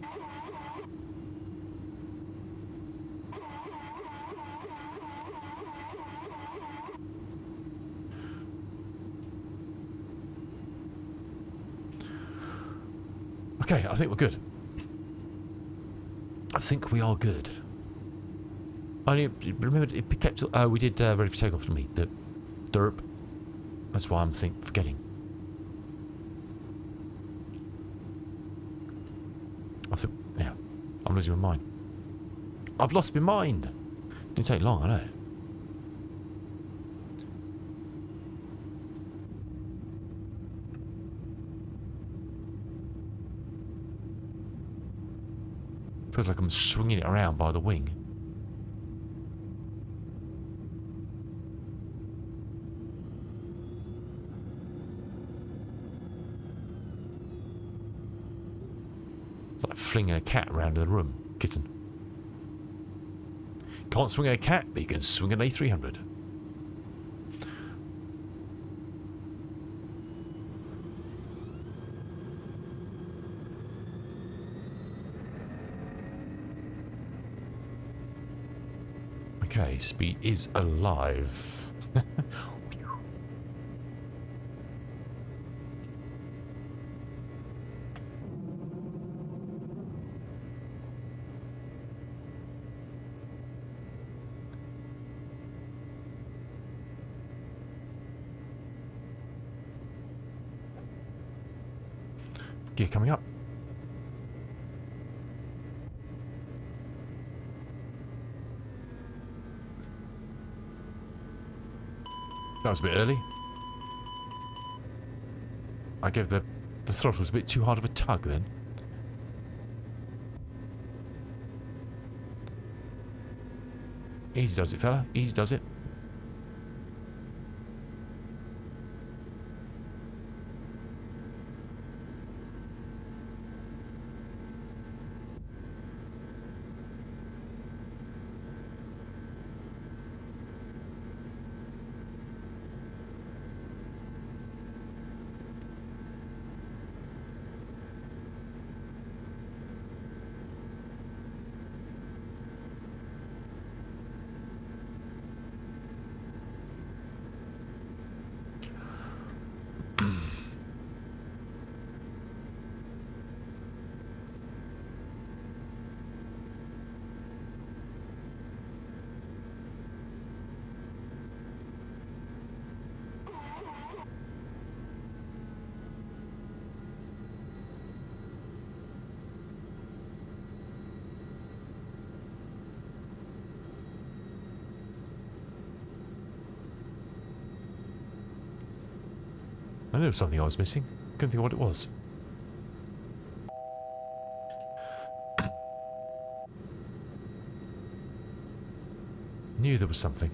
Okay, I think we're good. I think we are good. Only remember it kept. We did ready for takeoff to me. The derp. That's why I'm forgetting. I think, yeah, I'm losing my mind. I've lost my mind. Didn't take long, I know. Feels like I'm swinging it around by the wing. It's like flinging a cat around the room. Kitten. Can't swing a cat, but you can swing an A300. Okay, speed is alive. Gear coming up. That was a bit early. I gave the throttles a bit too hard of a tug then. Easy does it, fella. Easy does it. I knew there was something I was missing. Couldn't think of what it was. Knew there was something.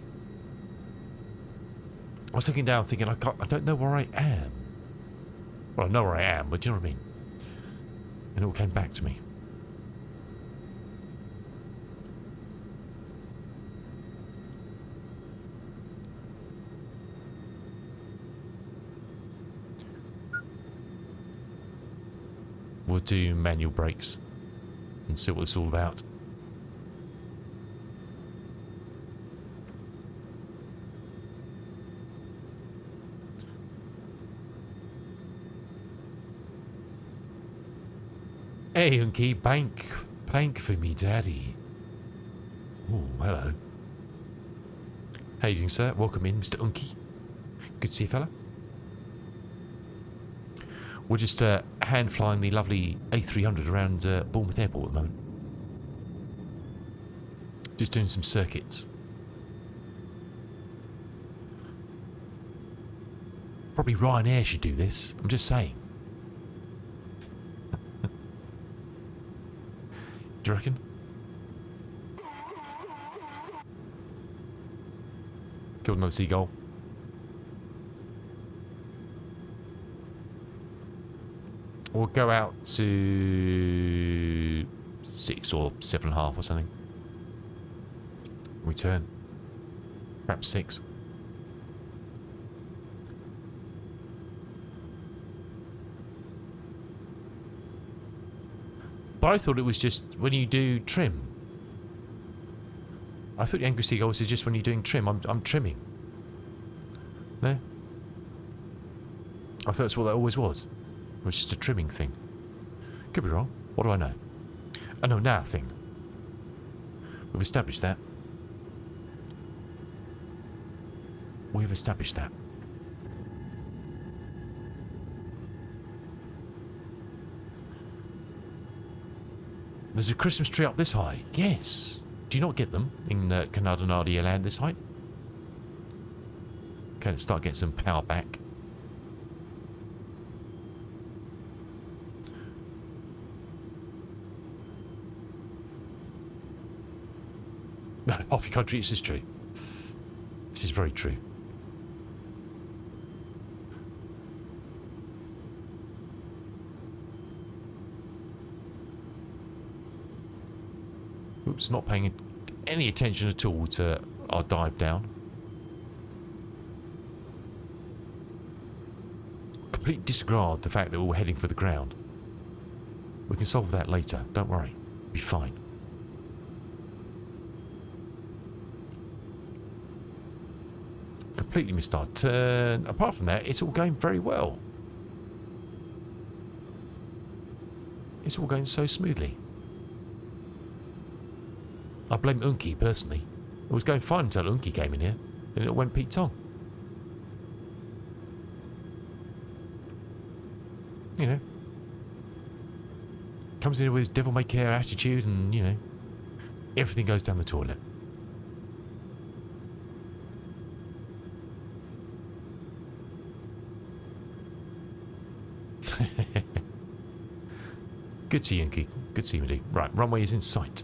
I was looking down thinking, I don't know where I am. Well, I know where I am, but do you know what I mean? And it all came back to me. We'll do manual brakes and see what it's all about. Hey, Unky, bank for me, daddy. Oh, hello. How you doing, sir? Welcome in, Mr. Unky. Good to see you, fella. We're just hand flying the lovely A300 around Bournemouth Airport at the moment. Just doing some circuits. Probably Ryanair should do this. I'm just saying. Do you reckon? Killed another seagull. We'll go out to 6 or 7.5 or something. Return. Perhaps 6. But I thought it was just when you do trim. I thought the Angry Seagull was just when you're doing trim. I'm trimming. No? I thought that's what that always was. It was just a trimming thing. Could be wrong. What do I know? I know nothing. We've established that. We've established that. There's a Christmas tree up this high. Yes. Do you not get them in Canada land this height? Okay, let's start getting some power back. Half your country, this is true. This is very true. Oops, not paying any attention at all to our dive down. Completely disregard the fact that we're heading for the ground. We can solve that later, don't worry. Be fine. Completely missed our turn. Apart from that, it's all going very well. It's all going so smoothly. I blame Unki personally. It was going fine until Unki came in here. Then it went Pete Tong. You know. Comes in with his devil may care attitude and, you know, everything goes down the toilet. Good to see you, Unki. Good to see you, dude. Right, runway is in sight.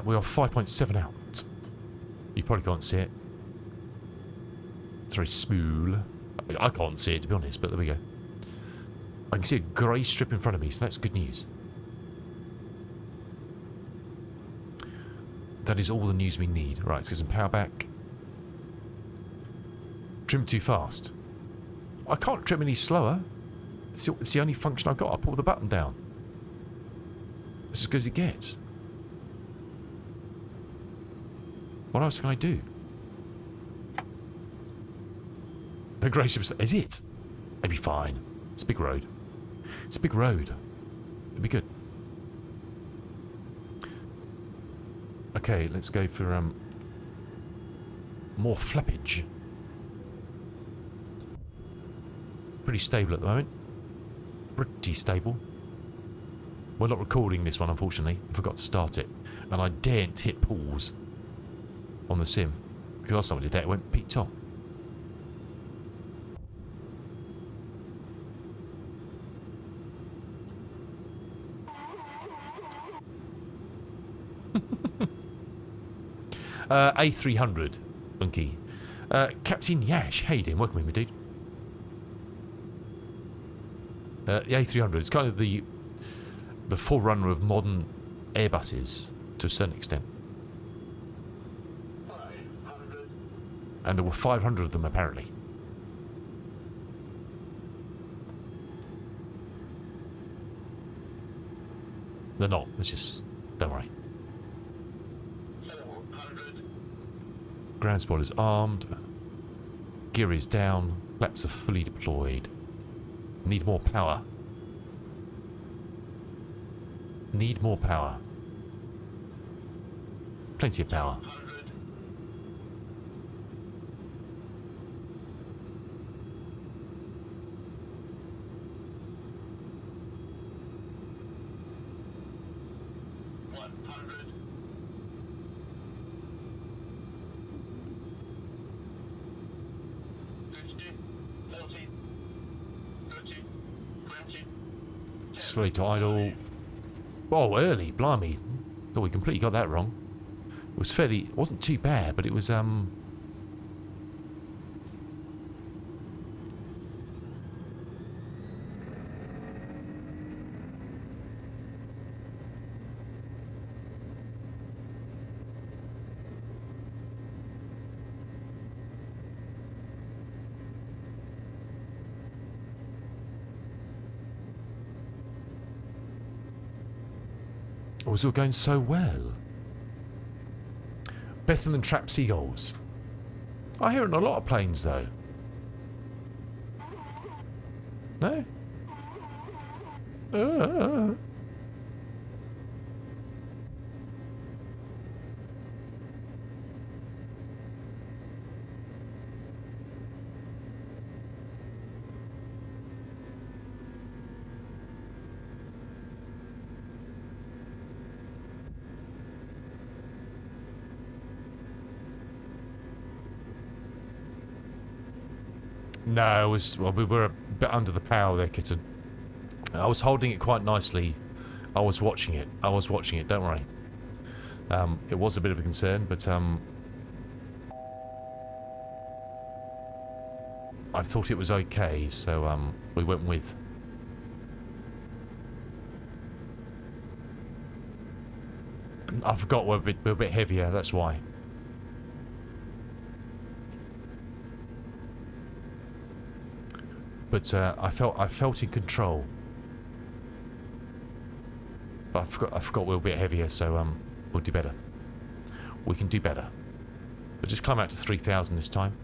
We are 5.7 out. You probably can't see it. It's very smooth. I can't see it, to be honest, but there we go. I can see a grey strip in front of me, so that's good news. That is all the news we need. Right, let's get some power back. Trim too fast. I can't trim any slower. It's the only function I've got. I pull the button down. It's as good as it gets. What else can I do? The grey strip is it? It'd be fine. It's a big road. It's a big road. It'd be good. Okay, let's go for more flappage. Pretty stable at the moment. Pretty stable. We're not recording this one, unfortunately. I forgot to start it. And I daren't hit pause on the sim. Because last time I did that, it went Pete Tom. A300, Unky. Captain Yash, how you doing? Welcome in, my dude. The A300 is kind of the forerunner of modern Airbuses to a certain extent. 500. And there were 500 of them, apparently. They're not. It's just... don't worry. 400. Ground spoiler's armed. Gear is down. Flaps are fully deployed. Need more power. Need more power. Plenty of power. 100. slowly to idle. Oh, early, blimey. Oh, we completely got that wrong. It was fairly, it wasn't too bad, but it was, it was all going so well. Better than trapped seagulls. I hear it on a lot of planes, though. No? No, it was, well, we were a bit under the power there, kitten. I was holding it quite nicely. I was watching it. Don't worry. It was a bit of a concern, but I thought it was okay, so we went with. I forgot we're a bit heavier. That's why. But I felt in control. But I forgot we're a bit heavier, so we'll do better. We can do better. But just climb out to 3,000 this time.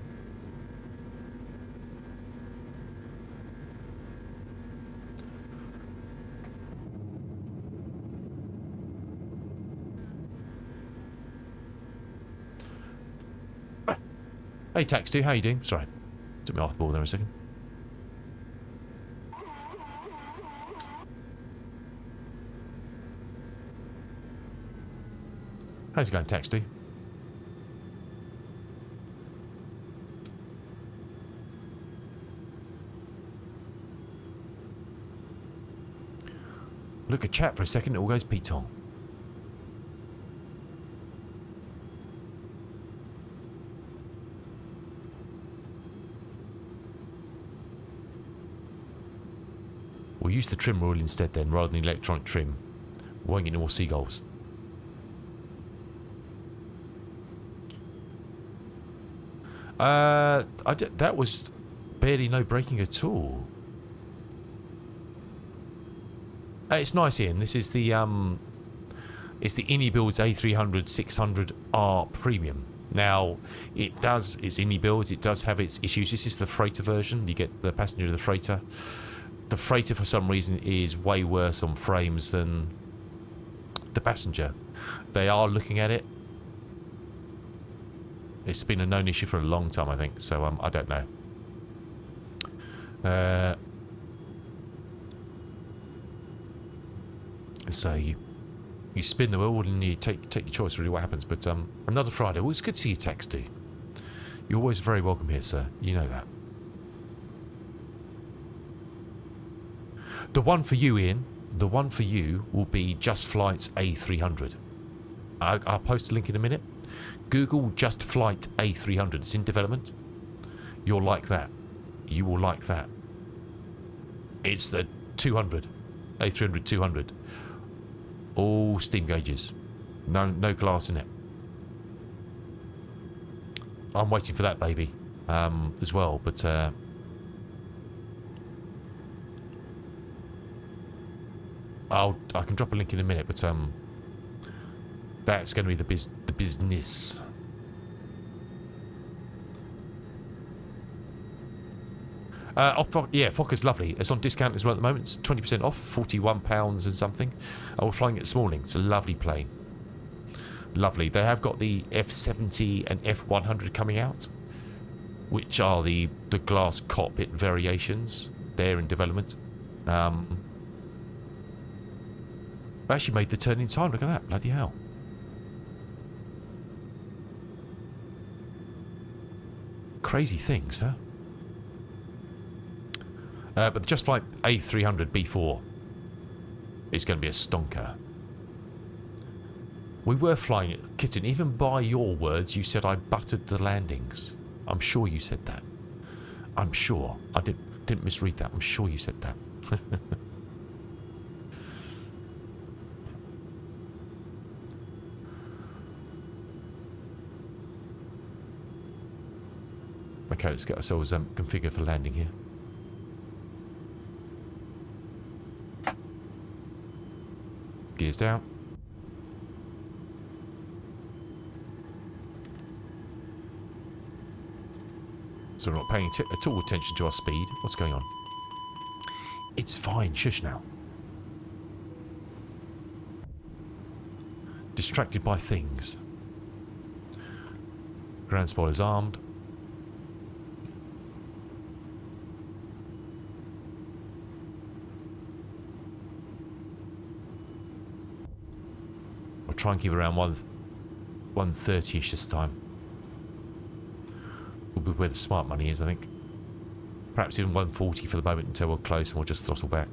Hey Tax2, how you doing? Sorry, took me off the ball there a second. How's it going, Tax2? Look at chat for a second, it all goes Python. We'll use the trim rule instead then, rather than electronic trim. We won't get any more seagulls. That was barely no braking at all. It's nice, Ian. This is the it's the IndyBuilds A300 600R Premium. Now, it's IndyBuilds. It does have its issues. This is the freighter version. You get the passenger of the freighter. The freighter, for some reason, is way worse on frames than the passenger. They are looking at it. It's been a known issue for a long time, I think. So I don't know. So you spin the wheel and you take your choice, really, what happens. But another Friday. Well, it's good to see you, Tax2. You're always very welcome here, sir. You know that. The one for you, Ian, the one for you will be JustFlight's A300. I'll post a link in a minute. Google JustFlight A300. It's in development. You'll like that. You will like that. It's the 200. A300 200. All steam gauges. No glass in it. I'm waiting for that baby as well, but I can drop a link in a minute, but that's going to be the business. Yeah, Fokker's lovely. It's on discount as well at the moment. It's 20% off, £41 and something. We're flying it this morning. It's a lovely plane. Lovely. They have got the F70 and F100 coming out, which are the glass cockpit variations. They're in development. I actually made the turn in time. Look at that. Bloody hell. Crazy things, huh? But the JustFlight A300 B4. is going to be a stonker. We were flying it. Kitten, even by your words, you said I buttered the landings. I'm sure you said that. I'm sure. I didn't misread that. I'm sure you said that. Okay, let's get ourselves configured for landing here. Gears down. So we're not paying at all attention to our speed. What's going on? It's fine. Shush now. Distracted by things. Ground spoiler's armed. I'll try and keep it around 130-ish this time. Will be where the smart money is, I think. Perhaps even 140 for the moment until we're close and we'll just throttle back.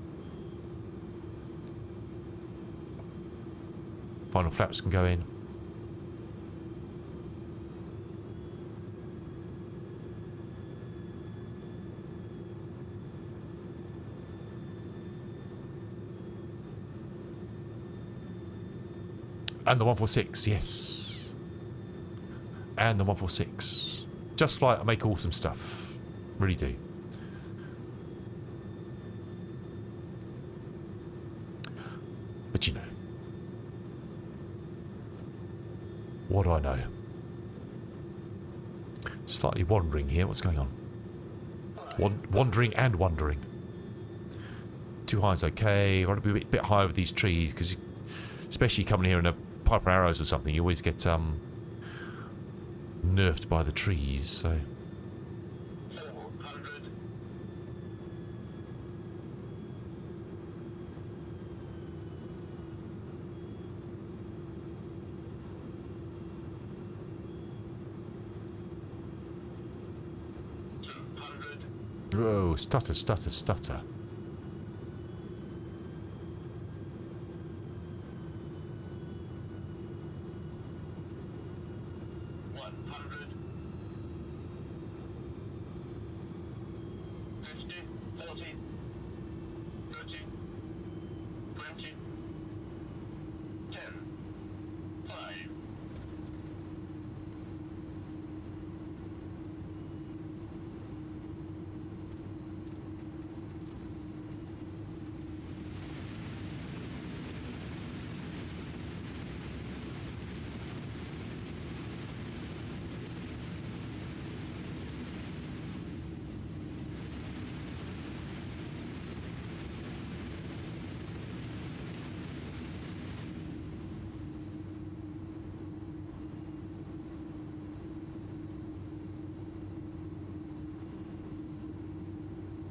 Final flaps can go in. And the 146, yes. And the 146. JustFlight, I make awesome stuff. Really do. But you know. What do I know? Slightly wandering here. What's going on? Wandering and wondering. Too high is okay. I want to be a bit higher with these trees because, especially coming here in a Piper Arrows or something, you always get nerfed by the trees. So. 400. Whoa, stutter, stutter, stutter.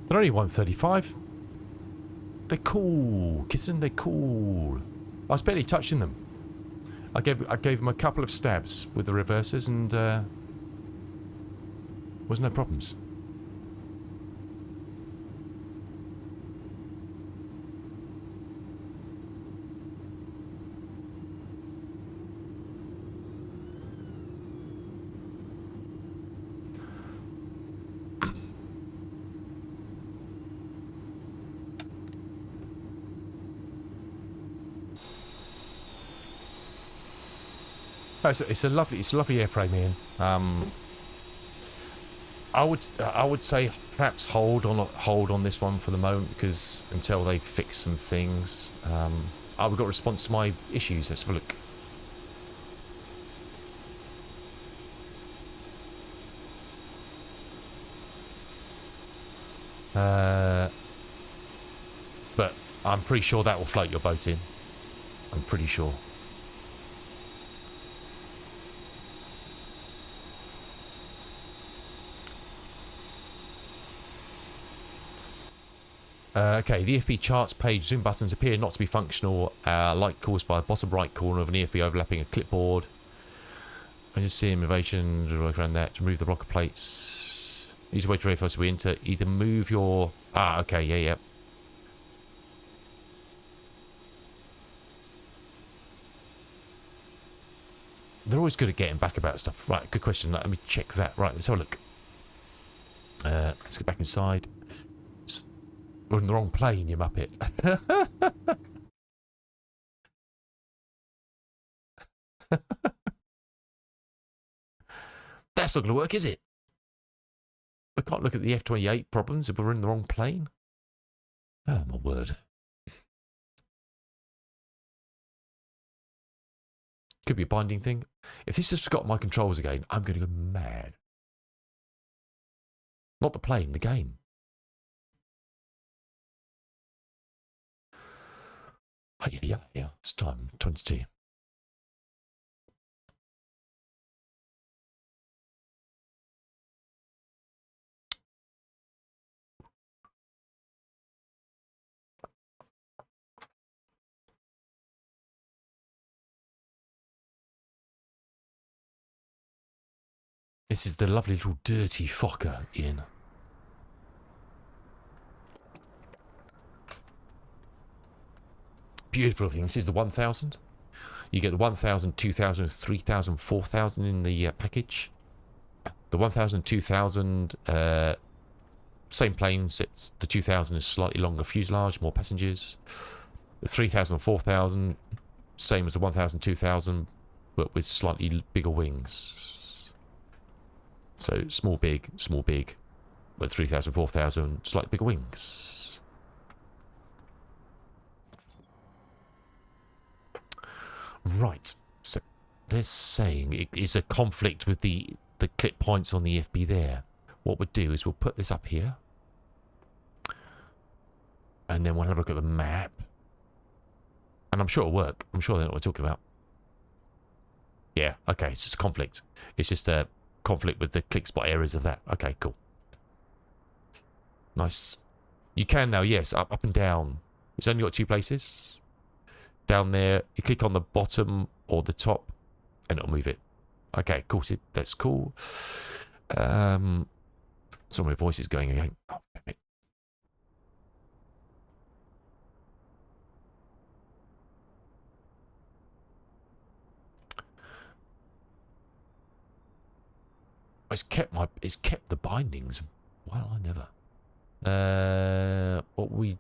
They're only 135. They're cool, kitten. They're cool. I was barely touching them. I gave them a couple of stabs with the reversers, and was no problems. Oh, it's a lovely airframe, Ian. I would say perhaps hold on this one for the moment, because until they fix some things, we've got a response to my issues. Let's have a look. But I'm pretty sure that will float your boat in. I'm pretty sure. Okay, the EFB charts page zoom buttons appear not to be functional, light caused by the bottom right corner of an EFB overlapping a clipboard. I just see innovation around that to remove the rocker plates. Easy way to verify we enter. Either move your okay, yeah. They're always good at getting back about stuff. Right, good question. Let me check that. Right, let's have a look. Let's get back inside. We're in the wrong plane, you muppet. That's not going to work, is it? I can't look at the F28 problems if we're in the wrong plane. Oh, my word. Could be a binding thing. If this has got my controls again, I'm going to go mad. Not the plane, the game. Oh, yeah. It's time. 22. This is the lovely little dirty Fokker, Ian. Beautiful thing. This is the 1000. You get the 1000, 2000, 3000, 4000 in the package. The 1000, 2000, same plane, except the 2000 is slightly longer fuselage, more passengers. The 3000 and 4000, same as the 1000, 2000, but with slightly bigger wings. So small, big, but 3000, 4000, slightly bigger wings. Right, so they're saying it is a conflict with the clip points on the FB there. What we'll do is we'll put this up here. And then we'll have a look at the map. And I'm sure it'll work. I'm sure they know what we're talking about. Yeah, okay, it's just a conflict. It's just a conflict with the click spot areas of that. Okay, cool. Nice. You can now, yes, up and down. It's only got 2 places. Down there, you click on the bottom or the top, and it'll move it. Okay, cool. That's cool. Some of my voice is going again. Oh, damn it. It's kept the bindings. Well, I never. What we.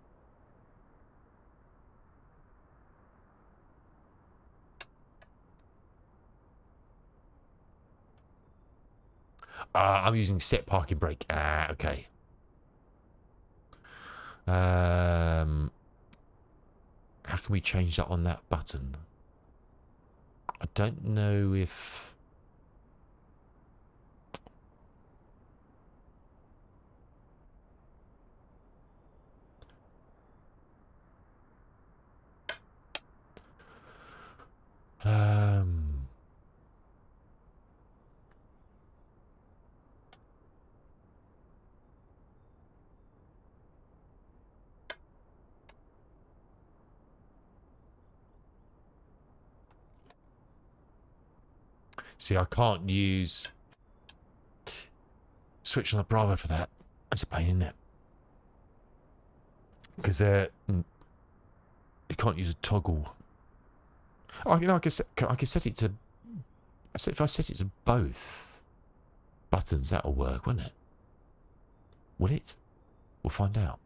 I'm using set parking brake. Okay. How can we change that on that button? I don't know if. See, I can't use switch on the Bravo for that. That's a pain, isn't it? Because you can't use a toggle. Oh, you know, I can set it to. If I set it to both buttons, that'll work, won't it? Will it? We'll find out.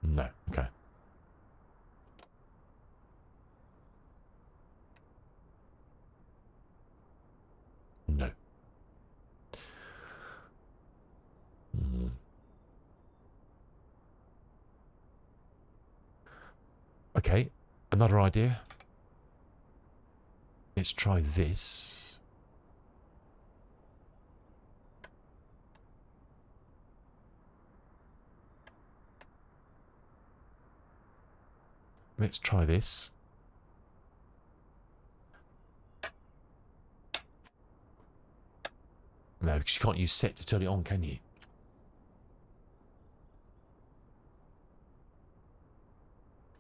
No, okay. No. Okay, another idea. Let's try this. Let's try this. No, because you can't use set to turn it on, can you?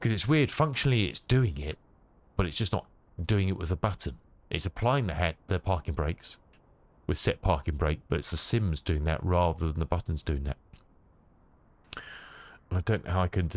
Because it's weird. Functionally, it's doing it, but it's just not doing it with a button. It's applying the parking brakes with set parking brake, but it's the Sims doing that rather than the buttons doing that. I don't know how I could...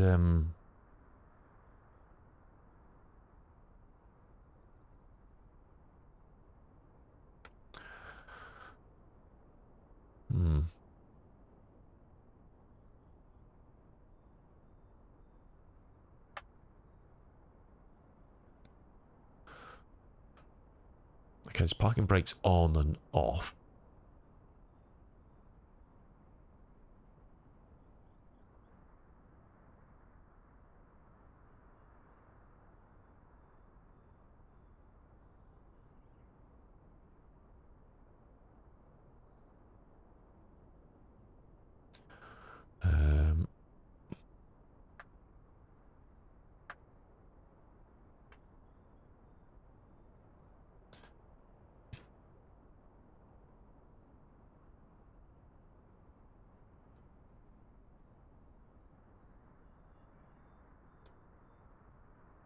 Okay, it's parking brakes on and off.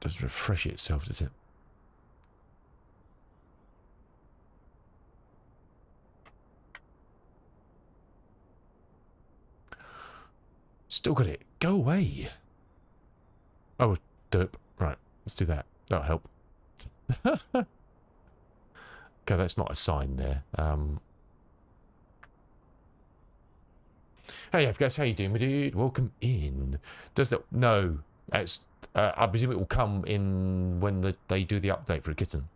Doesn't refresh itself, does it? Still got it. Go away. Oh, derp. Right, let's do that. That'll help. Okay, that's not a sign there. Hey, guys, how you doing, my dude? Welcome in. Does that... No, that's... I presume it will come in when they do the update for a kitten.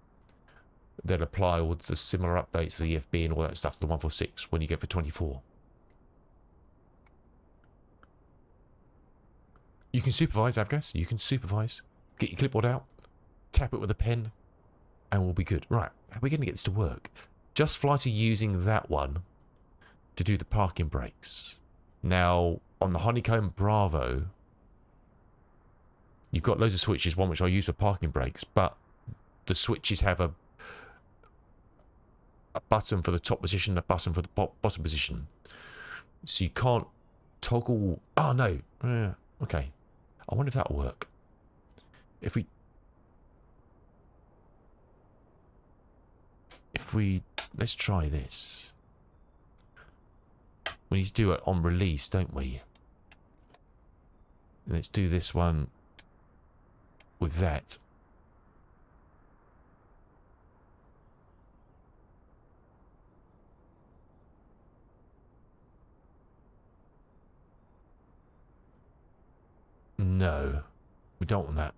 They'll apply all the similar updates for the FB and all that stuff to the 146 when you get for 24. You can supervise, Avgas. You can supervise. Get your clipboard out. Tap it with a pen. And we'll be good. Right. How are we going to get this to work? JustFlight are using that one to do the parking brakes. Now, on the Honeycomb Bravo, you've got loads of switches. One which I use for parking brakes. But the switches have a button for the top position, a button for the bottom position. So you can't toggle... Oh, no. Okay. I wonder if that'll work. If we... Let's try this. We need to do it on release, don't we? Let's do this one with that. No, we don't want that.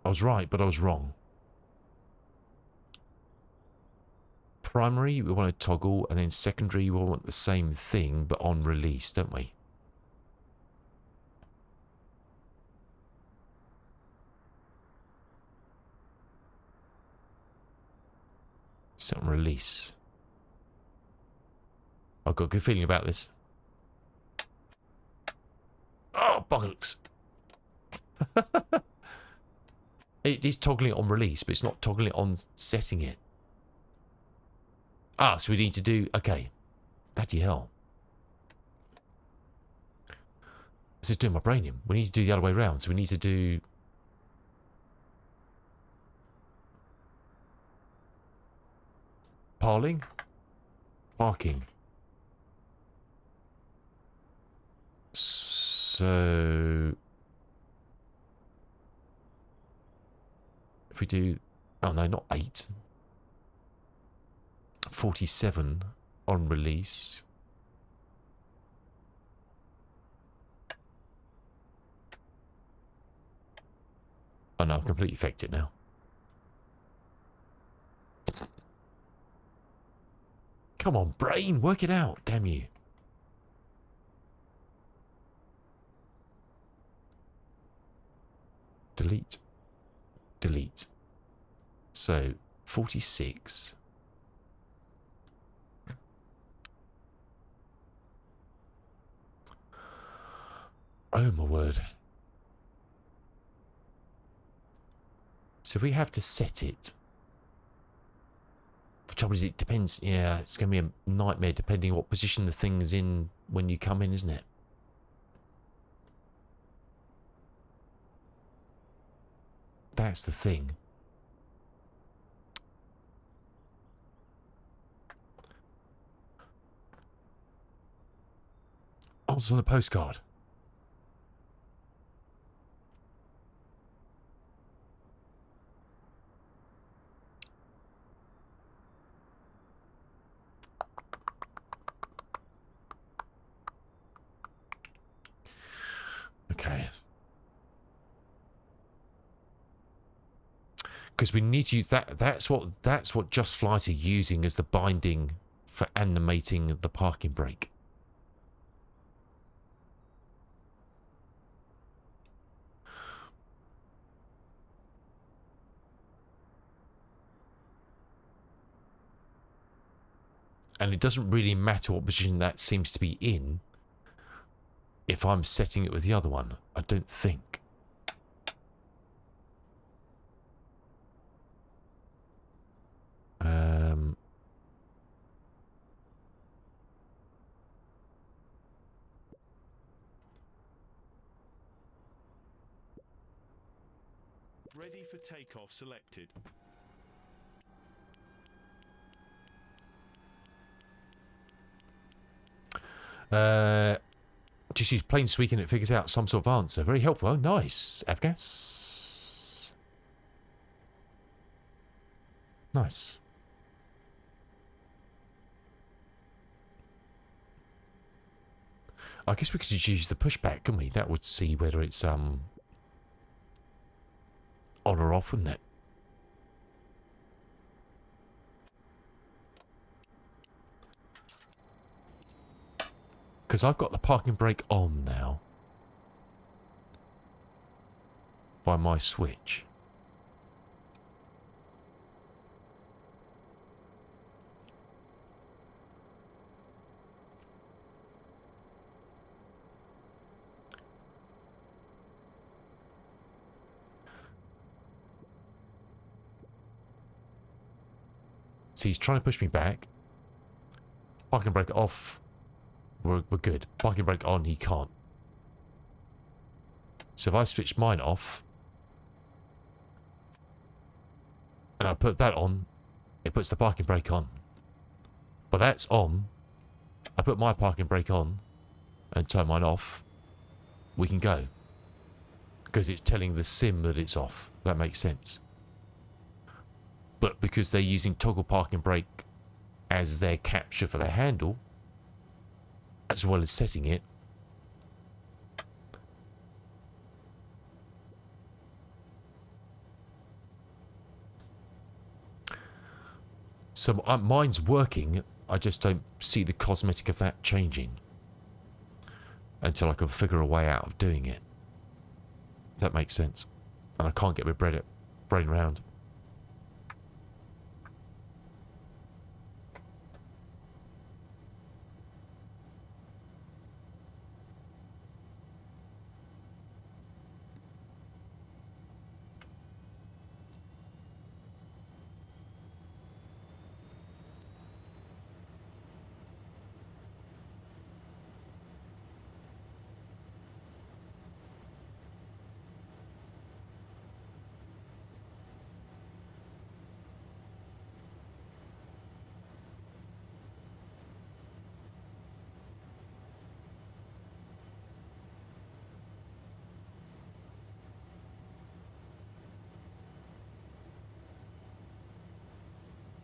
I was right, but I was wrong. Primary, we want to toggle, and then secondary, we want the same thing, but on release, don't we? Set on release. I've got a good feeling about this. Oh, bollocks. It is toggling it on release, but it's not toggling it on setting it. Ah, so we need to do... Okay. Bloody hell. This is doing my brain in. We need to do the other way around. So we need to do... Parling? Parking. So... If we do... Oh, no, not 8. 47 on release. Oh, no, I've completely faked it now. Come on, brain, work it out, damn you. Delete. Delete. So, 46. Oh, my word. So we have to set it. The trouble is, it depends. Yeah, it's going to be a nightmare depending on what position the thing's in when you come in, isn't it? That's the thing. Oh, it's on a postcard. Okay. Because we need to use that. That's what JustFlight are using as the binding for animating the parking brake. And it doesn't really matter what position that seems to be in if I'm setting it with the other one. I don't think. Ready for takeoff selected. Just use plain speak and it figures out some sort of answer. Very helpful. Oh, nice. F-gas. Nice. I guess we could just use the pushback, couldn't we? That would see whether it's on or off, wouldn't it? Because I've got the parking brake on now by my switch. So he's trying to push me back. Parking brake off. We're good. Parking brake on, he can't. So if I switch mine off and I put that on, it puts the parking brake on. But that's on. I put my parking brake on and turn mine off. We can go. Because it's telling the sim that it's off. That makes sense. But because they're using toggle parking brake as their capture for their handle, as well as setting it, so mine's working. I just don't see the cosmetic of that changing until I can figure a way out of doing it. That makes sense. And I can't get my brain around.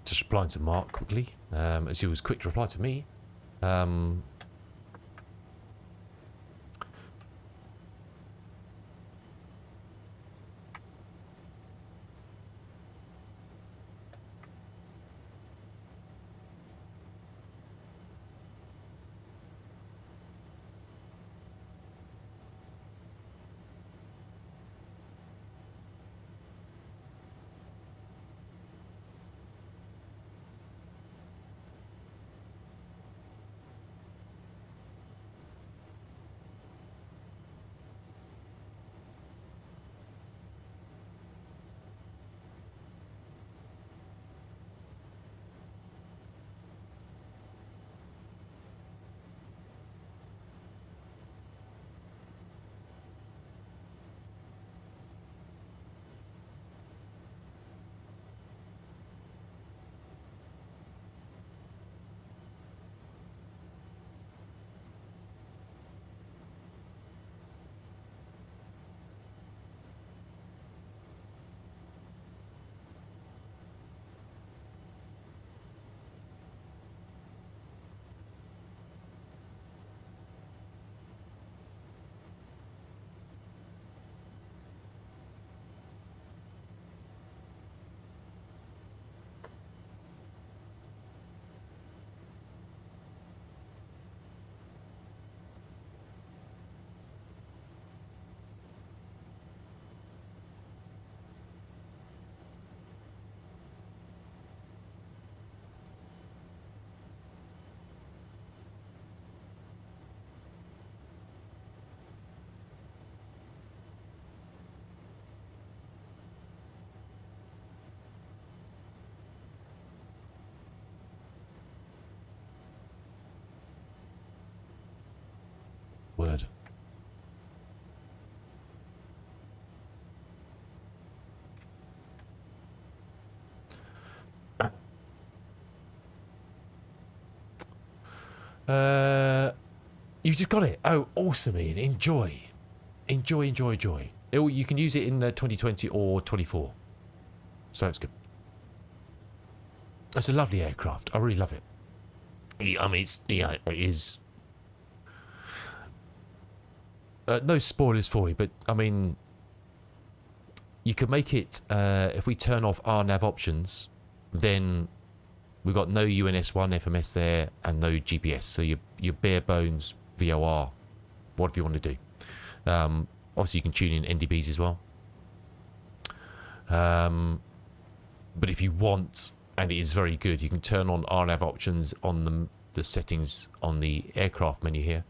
Just replying to Mark quickly, as he was quick to reply to me. word. You've just got it. Oh, awesome, Ian. Enjoy. Enjoy, enjoy, enjoy. You can use it in 2020 or 24. So that's good. It's a lovely aircraft. I really love it. I mean, it is. No spoilers for you, but I mean, you can make it. If we turn off our nav options, then we've got no UNS1 FMS there and no GPS. So your bare bones VOR, whatever you want to do. Obviously, you can tune in NDBs as well. But if you want, and it is very good, you can turn on RNAV options on the settings on the aircraft menu here.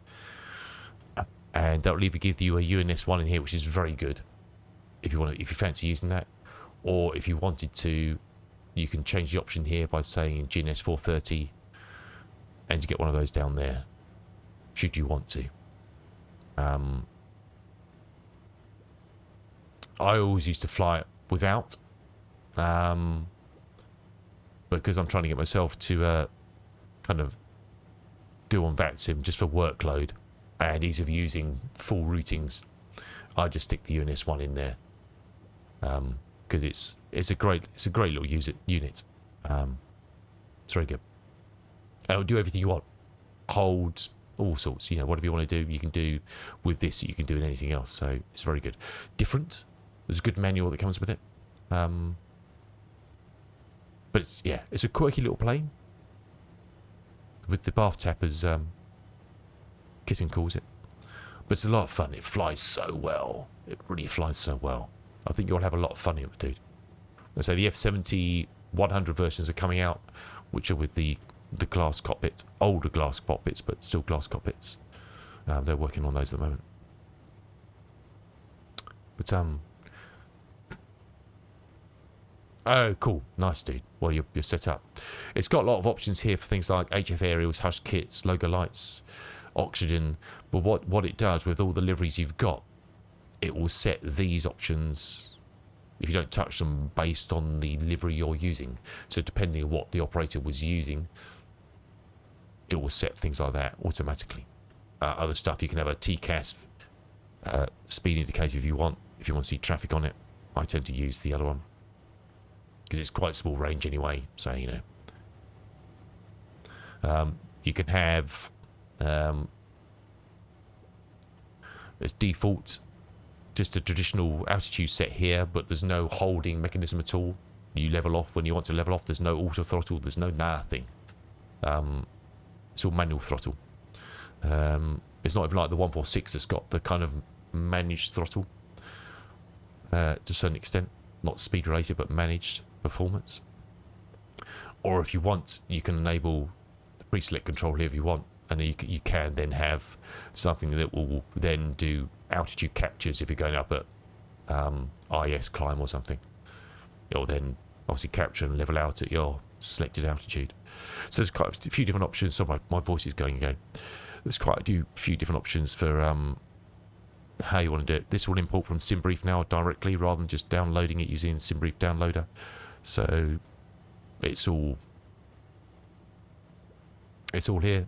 And that'll either give you a UNS1 in here, which is very good if you fancy using that. Or if you wanted to, you can change the option here by saying GNS 430 and you get one of those down there, should you want to. I always used to fly it without, because I'm trying to get myself to kind of do on VATSIM just for workload and ease of using full routings. I just stick the UNS1 in there because it's a great little unit. It's very good. And it'll do everything you want. Holds, all sorts. You know, whatever you want to do, you can do with this. You can do in anything else. So it's very good. Different. There's a good manual that comes with it. But it's a quirky little plane with the bath tap as Kitten calls it. But it's a lot of fun. It flies so well. It really flies so well. I think you'll have a lot of fun in it, dude. So the F70 100 versions are coming out, which are with the glass cockpit, older glass cockpits, but still glass cockpits. They're working on those at the moment. But oh, cool, nice, dude. Well, you're set up. It's got a lot of options here for things like HF aerials, hush kits, logo lights, oxygen. But what it does with all the liveries you've got, it will set these options, if you don't touch them, based on the livery you're using. So depending on what the operator was using, it will set things like that automatically. Other stuff, you can have a TCAS speed indicator if you want to see traffic on it. I tend to use the other one because it's quite small range anyway, so you know. You can have as default just a traditional altitude set here, but there's no holding mechanism at all. You level off when you want to level off. There's no auto throttle. There's no nothing. It's all manual throttle. It's not even like the 146 that's got the kind of managed throttle to a certain extent, not speed related but managed performance. Or if you want, you can enable the pre-select control here if you want, and you can then have something that will then do altitude captures if you're going up at IS climb or something. It'll then obviously capture and level out at your selected altitude. So there's quite a few different options. So my voice is going again. There's quite a few different options for how you want to do it. This will import from SimBrief now directly rather than just downloading it using SimBrief downloader. So it's all here.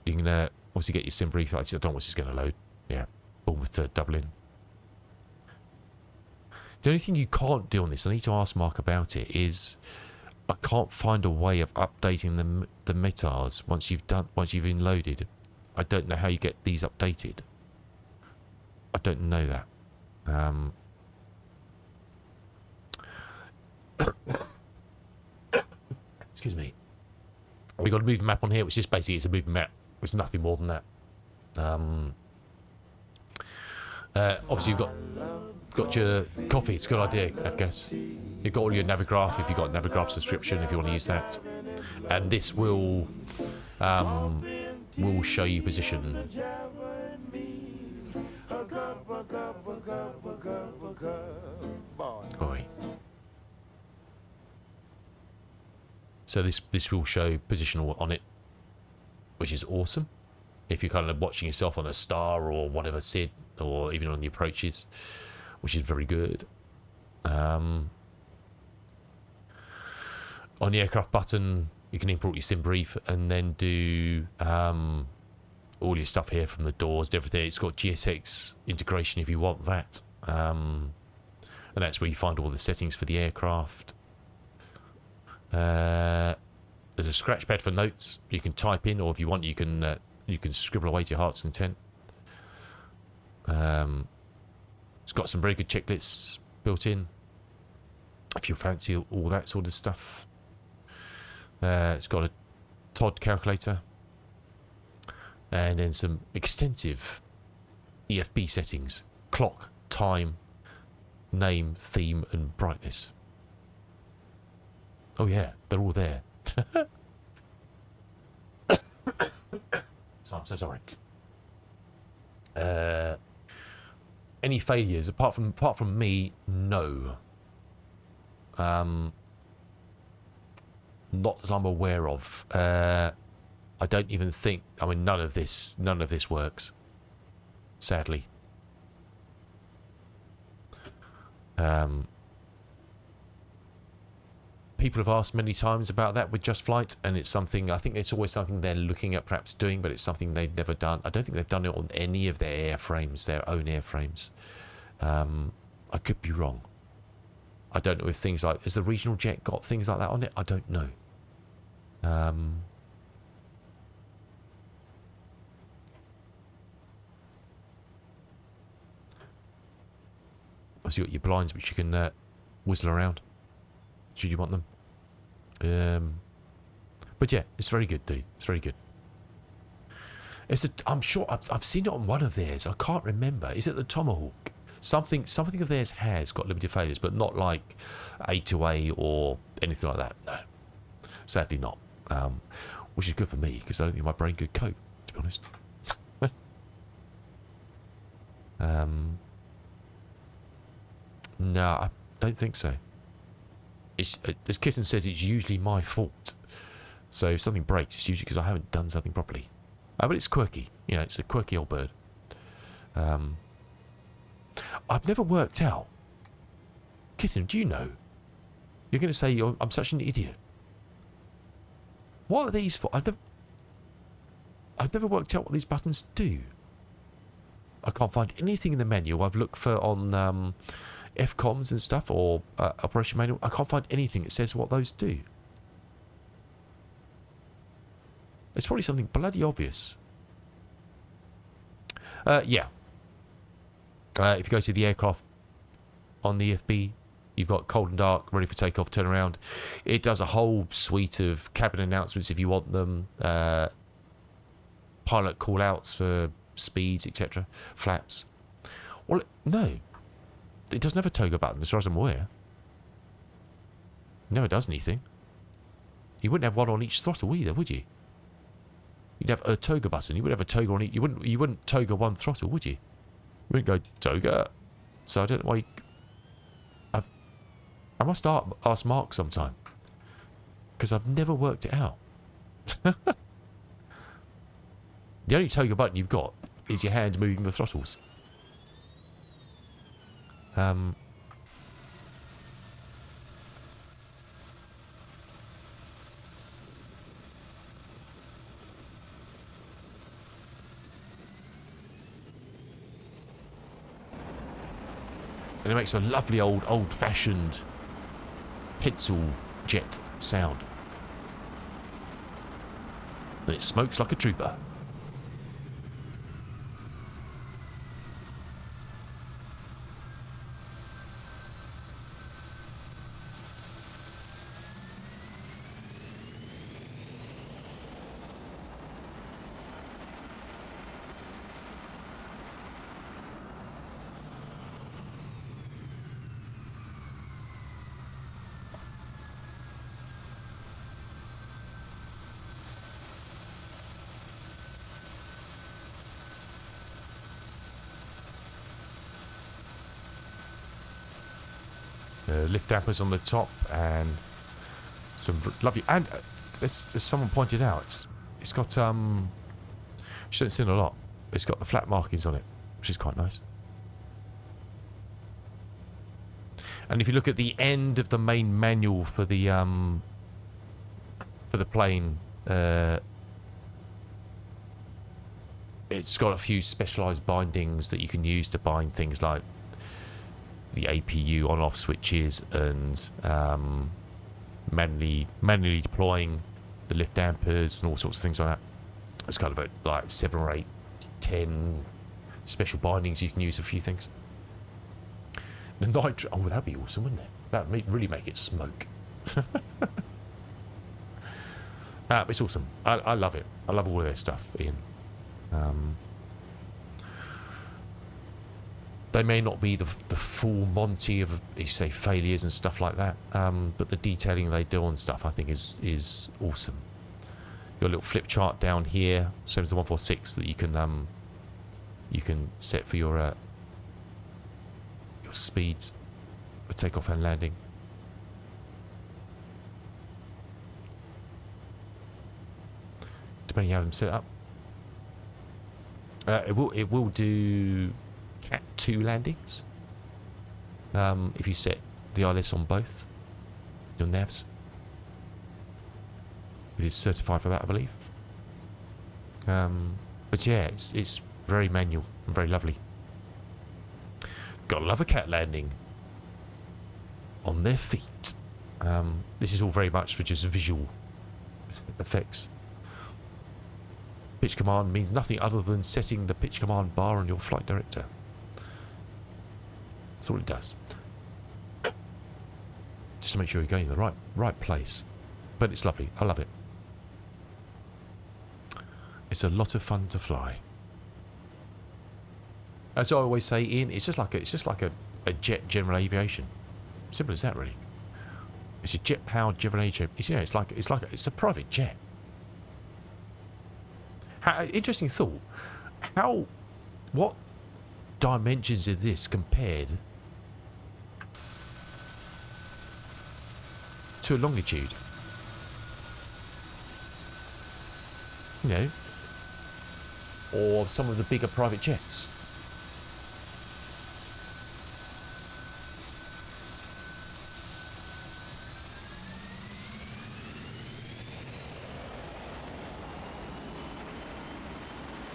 You can obviously get your SimBrief. I don't know what's just going to load. Yeah, Bournemouth to Dublin. The only thing you can't do on this, I need to ask Mark about it, is I can't find a way of updating the METARs once you've loaded. I don't know how you get these updated. I don't know that. Excuse me. We've got a moving map on here, which is basically it's a moving map. It's nothing more than that. Obviously you've got your coffee. It's a good idea, Afghans. You've got all your Navigraph if you've got a Navigraph subscription if you want to use that. And this will show you position. Oi. So this will show position on it, which is awesome. if you're kind of watching yourself on a star or whatever SID, or even on the approaches, which is very good. On the aircraft button, you can import your sim brief and then do all your stuff here from the doors and everything. It's got GSX integration if you want that. And that's where you find all the settings for the aircraft. There's a scratch pad for notes. You can type in, or if you want, you can scribble away to your heart's content. It's got some very good checklists built in, if you fancy all that sort of stuff. It's got a TOD calculator, and then some extensive EFB settings: clock, time, name, theme, and brightness. Oh yeah, they're all there. So I'm so sorry. Any failures apart from me? No. Not that I'm aware of. I don't even think. I mean, none of this works. Sadly. People have asked many times about that with JustFlight, and it's something, I think it's always something they're looking at perhaps doing, but it's something they've never done. I don't think they've done it on any of their airframes, their own airframes. I could be wrong. I don't know if things like, has the regional jet got things like that on it? I don't know. So you got your blinds which you can whizzle around should you want them. But yeah, it's very good, dude. It's very good. I'm sure I've seen it on one of theirs. I can't remember. Is it the Tomahawk? Something of theirs has got limited failures, but not like A2A or anything like that. No, sadly not. Which is good for me because I don't think my brain could cope, to be honest. No, I don't think so. As Kitten says, it's usually my fault. So if something breaks, it's usually because I haven't done something properly. But it's quirky. You know, it's a quirky old bird. I've never worked out. Kitten, do you know? You're going to say I'm such an idiot. What are these for? I've never worked out what these buttons do. I can't find anything in the menu. I've looked for on FCOMs and stuff, or operation manual. I can't find anything that says what those do. It's probably something bloody obvious. Yeah. If you go to the aircraft on the EFB, you've got cold and dark, ready for takeoff, turn around. It does a whole suite of cabin announcements if you want them. Pilot call-outs for speeds, etc. Flaps. Well, no. It doesn't have a toga button, as far as I'm aware. It never does anything. You wouldn't have one on each throttle either, would you? You'd have a toga button. You wouldn't have a toga on each. You wouldn't toga one throttle, would you? You wouldn't go toga. So I don't know why. I must ask Mark sometime, because I've never worked it out. The only toga button you've got is your hand moving the throttles. And it makes a lovely old-fashioned pencil jet sound. And it smokes like a trooper. Lift dampers on the top and some lovely, and as someone pointed out, it's got which you don't see in a lot. It's got the flat markings on it, which is quite nice. And if you look at the end of the main manual for the plane, it's got a few specialised bindings that you can use to bind things like the APU on-off switches and manually deploying the lift dampers and all sorts of things like that. It's kind of like 7 or 8, 10 special bindings you can use for a few things. The nitro... Oh, that'd be awesome, wouldn't it? That'd really make it smoke. It's awesome. I love it. I love all of their stuff, Ian. They may not be the full Monty of, you say, failures and stuff like that, but the detailing they do on stuff, I think, is awesome. Got a little flip chart down here, same as the 146, that you can set for your speeds for takeoff and landing. Depending how them set up. It will do Cat 2 landings if you set the ILS on both your navs. It is certified for that, I believe. But yeah, it's very manual and very lovely. Gotta love a cat landing on their feet. This is all very much for just visual effects. Pitch command means nothing other than setting the pitch command bar on your flight director. That's all it does. Just to make sure you're going in the right place. But it's lovely. I love it. It's a lot of fun to fly. As I always say, Ian, it's just like a jet general aviation. Simple as that, really. It's a jet powered general aviation. It's a private jet. Interesting thought. What dimensions is this compared to a longitude? You know, or some of the bigger private jets.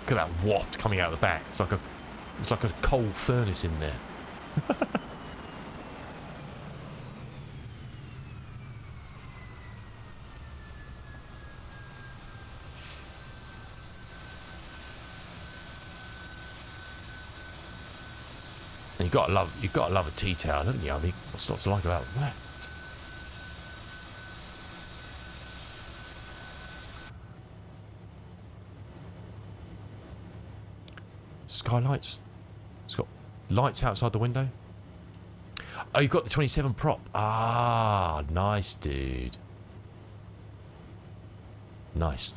Look at that waft coming out of the back. It's like a coal furnace in there. And you've got to love a T-tail, haven't you? I mean, what's not to like about that? Skylights. It's got lights outside the window. Oh, you've got the 27 prop. Ah, nice, dude. Nice.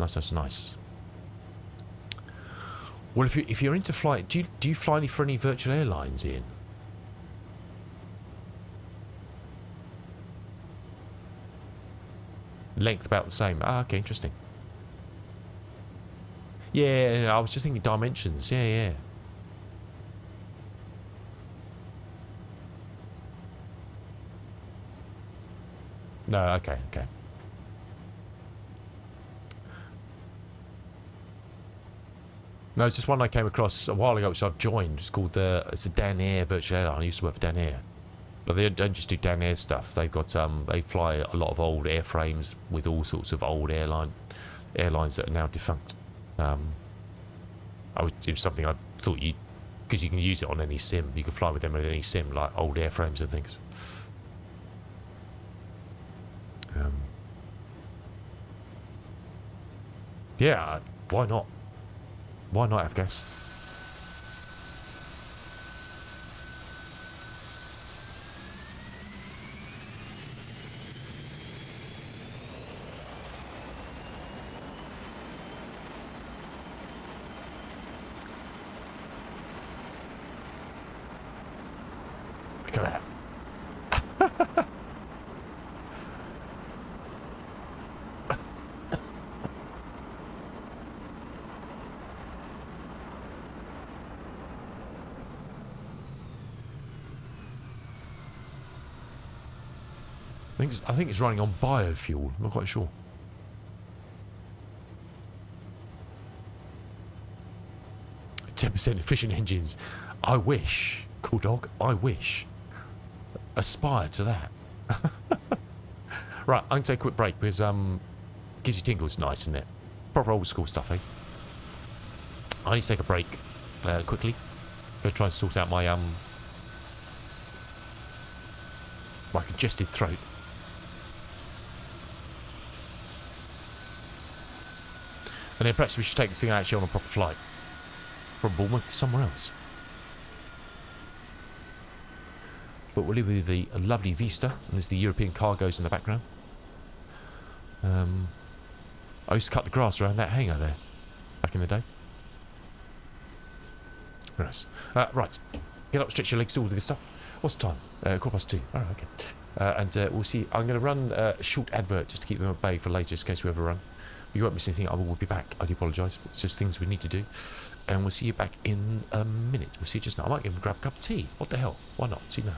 Well, if you're into flight, do you fly for any virtual airlines, Ian? Length about the same. Ah, okay, interesting. Yeah, I was just thinking dimensions. Yeah. No, okay. No, it's just one I came across a while ago, which I've joined. It's called it's a Dan Air virtual airline. I used to work for Dan Air, but they don't just do Dan Air stuff. They've got they fly a lot of old airframes with all sorts of old airlines that are now defunct. It was something I thought because you can use it on any sim. You can fly with them on any sim, like old airframes and things. Yeah, why not? Why not have gas? Look at that. I think it's running on biofuel. I'm not quite sure. "10% efficient engines." I wish. Cool dog. I wish. Aspire to that. Right, I'm going to take a quick break because gives you tingles. Nice, isn't it? Proper old school stuff, eh? I need to take a break quickly. Go try and sort out my my congested throat. And then perhaps we should take this thing actually on a proper flight from Bournemouth to somewhere else. But we'll leave with the lovely Vista, and there's the European cargoes in the background. I used to cut the grass around that hangar there back in the day. Very nice. Right, get up, stretch your legs, do all the good stuff. What's the time? 2:15. All right, okay. And we'll see. I'm going to run a short advert just to keep them at bay for later, just in case we ever run. You won't miss anything. I will be back. I do apologise. It's just things we need to do. And we'll see you back in a minute. We'll see you just now. I might even grab a cup of tea. What the hell? Why not? See you now.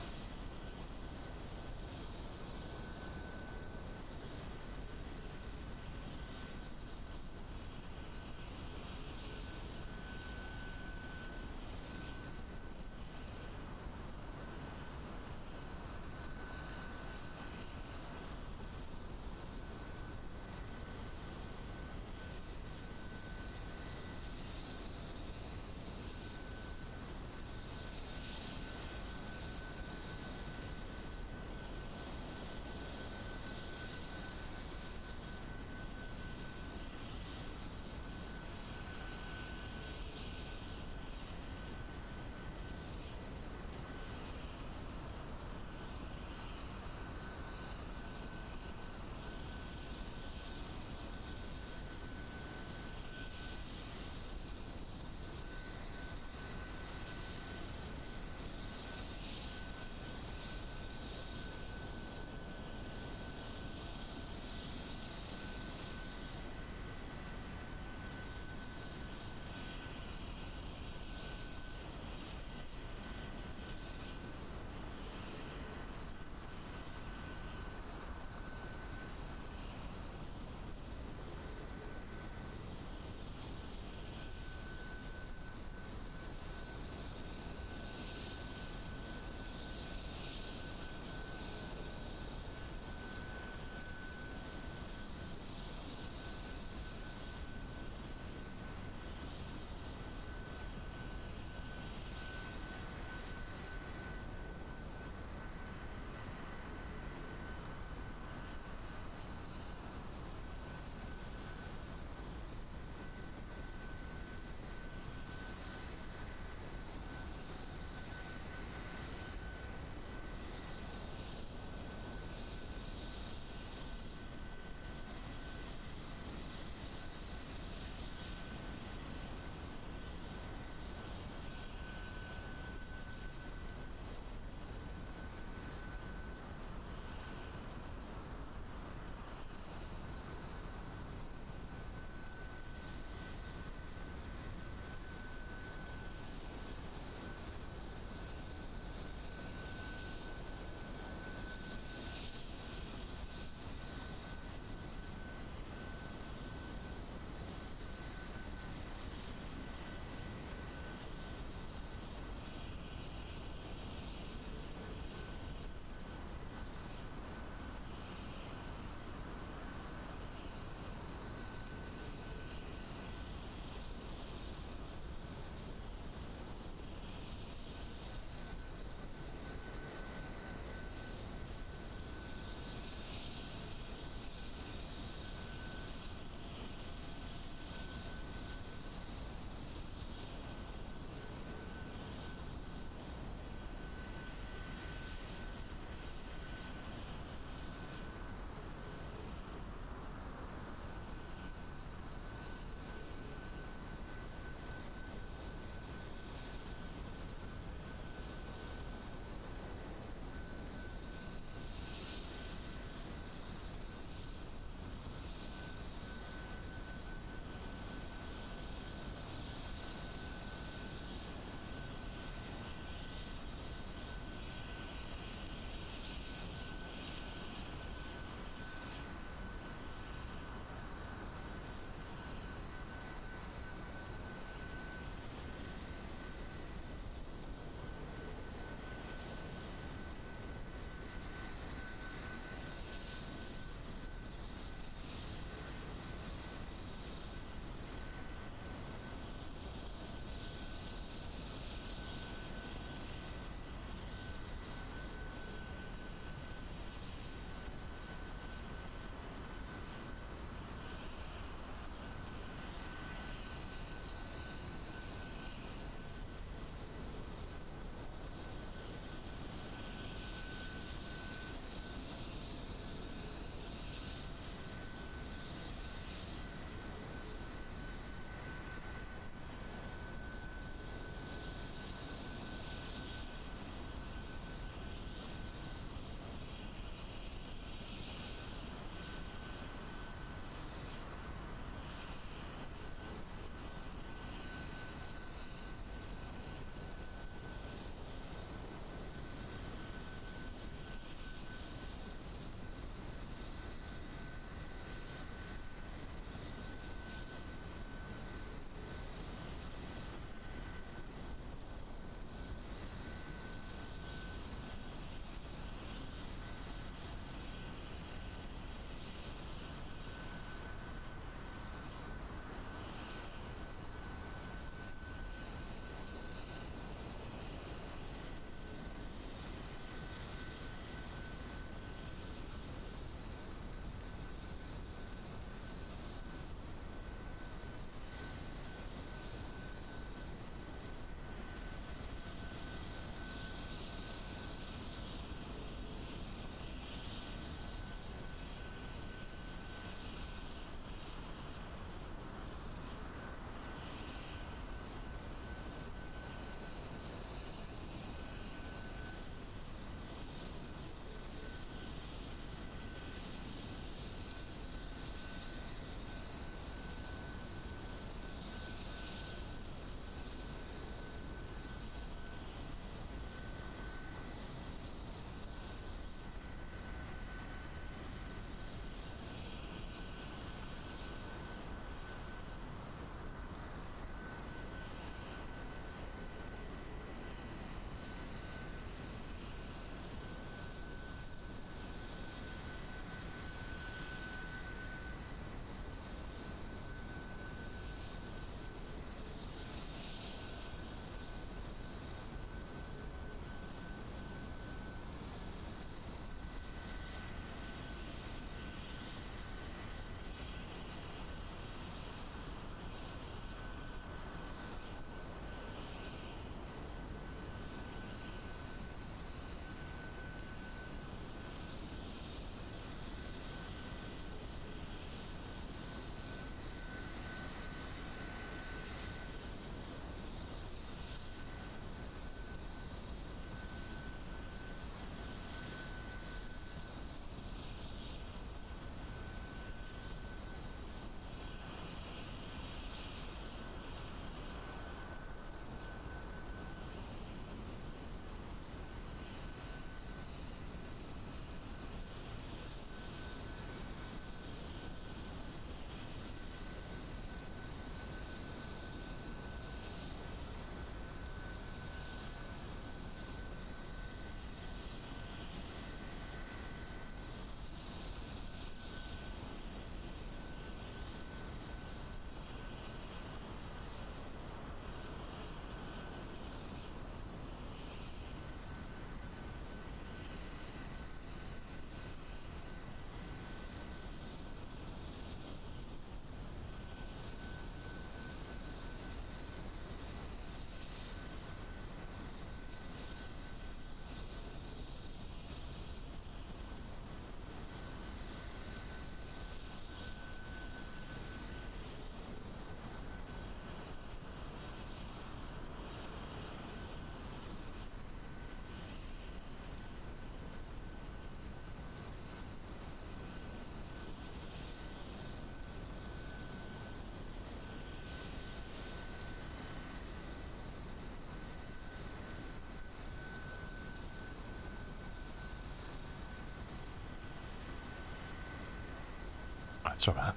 Alright, sorry about that.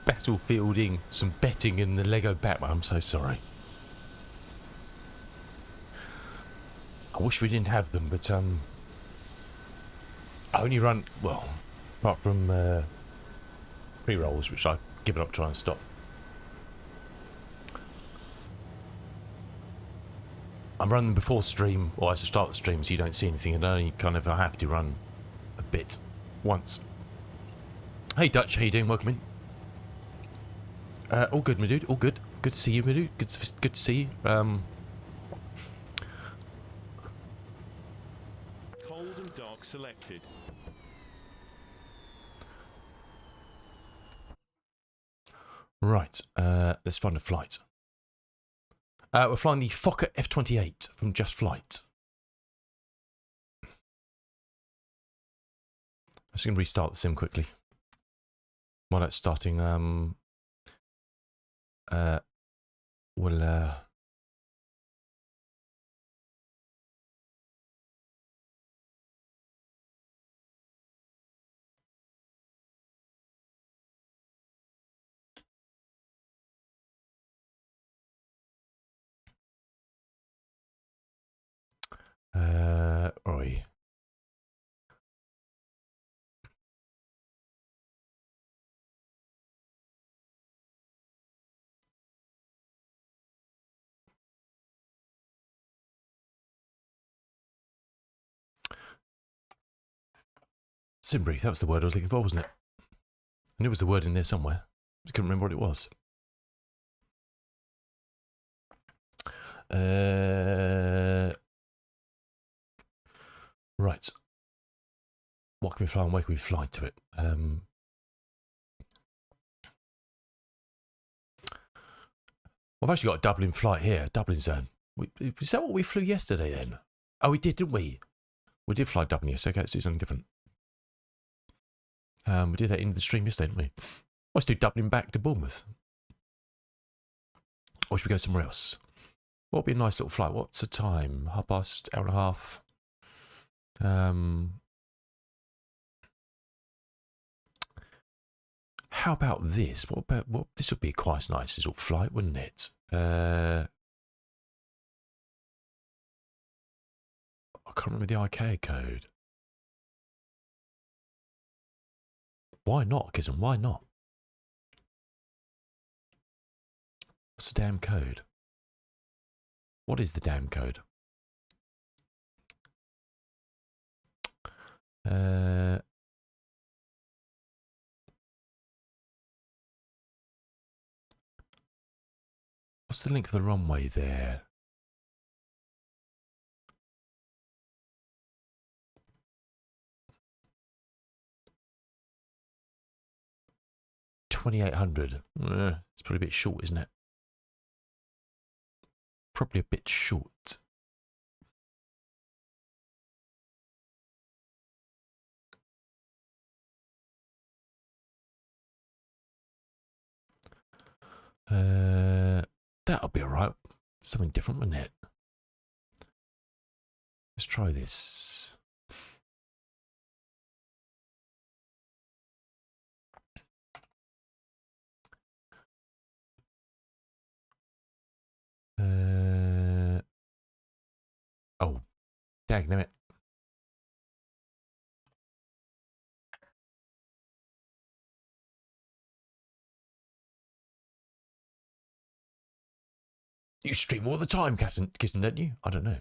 Battlefielding some betting in the Lego Batman. I'm so sorry. I wish we didn't have them, but I only run, well, apart from pre-rolls, which I've given up trying to stop. I run them before stream, or as I start the stream, so you don't see anything, and only kind of I have to run a bit once. Hey Dutch, how you doing? Welcome in. All good, my dude. All good. Good to see you, my dude. Good to see you. Cold and dark selected. Right. Let's find a flight. We're flying the Fokker F28 from JustFlight. I'm just going to restart the sim quickly. While that's starting, we'll oi. Simbri, that was the word I was looking for, wasn't it? I knew it was the word in there somewhere. I couldn't remember what it was. Right. What can we fly and where can we fly to it? I've actually got a Dublin flight here, Dublin zone. Is that what we flew yesterday then? Oh, we did, didn't we? We did fly Dublin yesterday. Okay, let's do something different. We did that in the stream yesterday, didn't we? Let's do Dublin back to Bournemouth. Or should we go somewhere else? What would be a nice little flight? What's the time? 1/2 hour and a half. How about this? This would be quite a nice little flight, wouldn't it? I can't remember the ICAO code. Why not, Kism? Why not? What's the damn code? What is the damn code? What's the link for the runway there? $2,800. It's probably a bit short, isn't it? Probably a bit short. That'll be alright. Something different, wouldn't it? Let's try this. Oh, dagnammit. You stream all the time, Kitten, don't you? I don't know.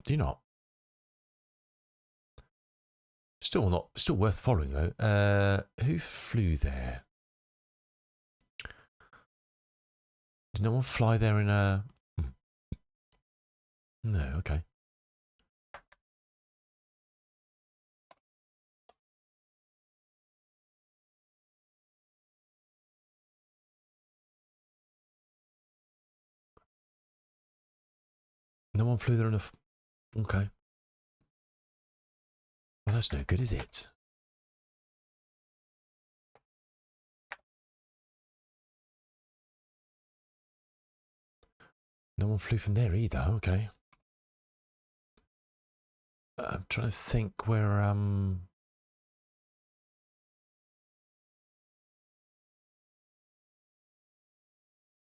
Do you not? Still worth following though. Who flew there? Did no one fly there in a... No, okay. No one flew there in a... Okay. Well, that's no good, is it? No one flew from there either. Okay. I'm trying to think where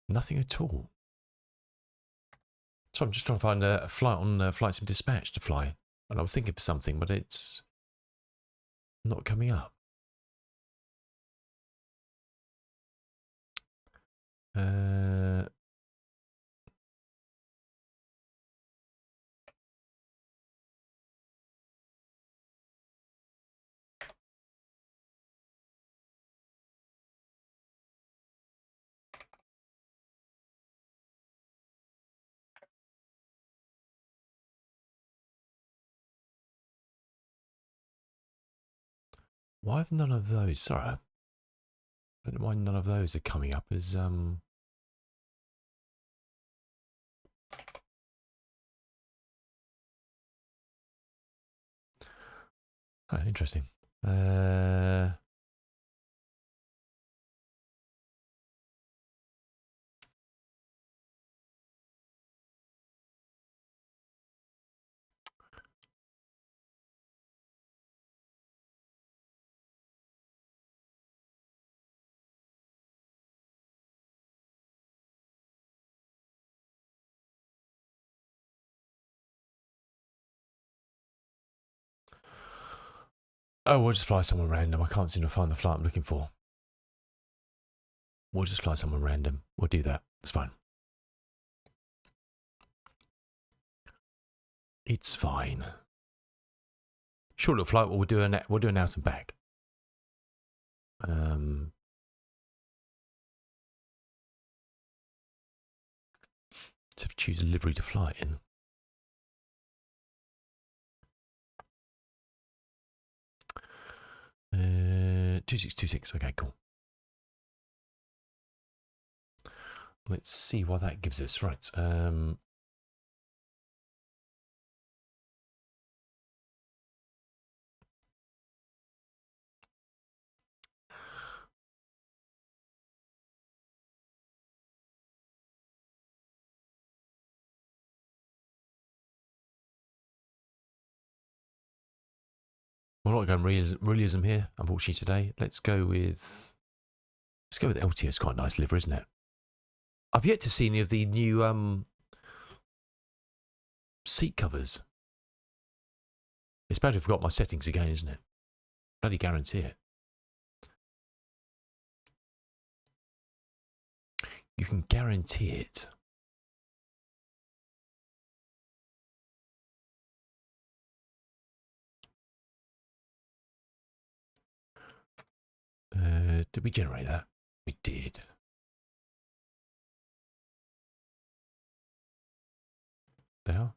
nothing at all. So I'm just trying to find a flight on Flight Sim Dispatch to fly, and I was thinking of something, but it's not coming up. Why have none of those? Sorry, I don't know why none of those are coming up as oh, interesting. Oh, we'll just fly somewhere random. I can't seem to find the flight I'm looking for. We'll just fly somewhere random. We'll do that. It's fine. It's fine. Short little flight. We'll do an out and back. Let's have to choose a livery to fly in. Uh, 2626. Okay, cool. Let's see what that gives us. Right. We're not going realism here, unfortunately, today. Let's go with LTO. It's quite a nice liver, isn't it? I've yet to see any of the new seat covers. It's bad if I've got my settings again, isn't it? Bloody guarantee it. You can guarantee it. Did we generate that? We did. There.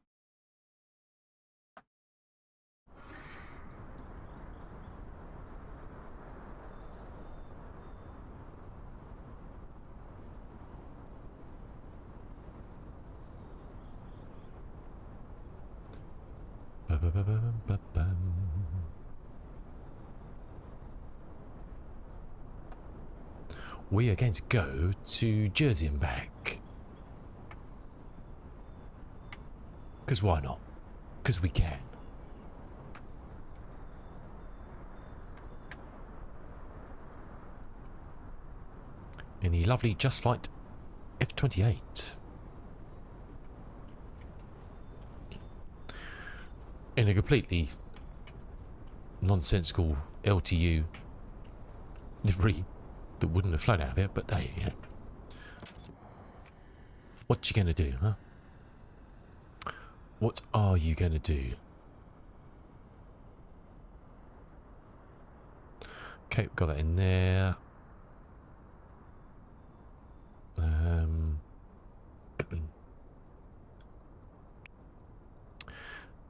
We are going to go to Jersey and back. Because why not? Because we can. In the lovely JustFlight F28. In a completely nonsensical LTU livery that wouldn't have flown out of it, but hey, you know. What you gonna do, huh? What are you gonna do? Okay, we've got that in there.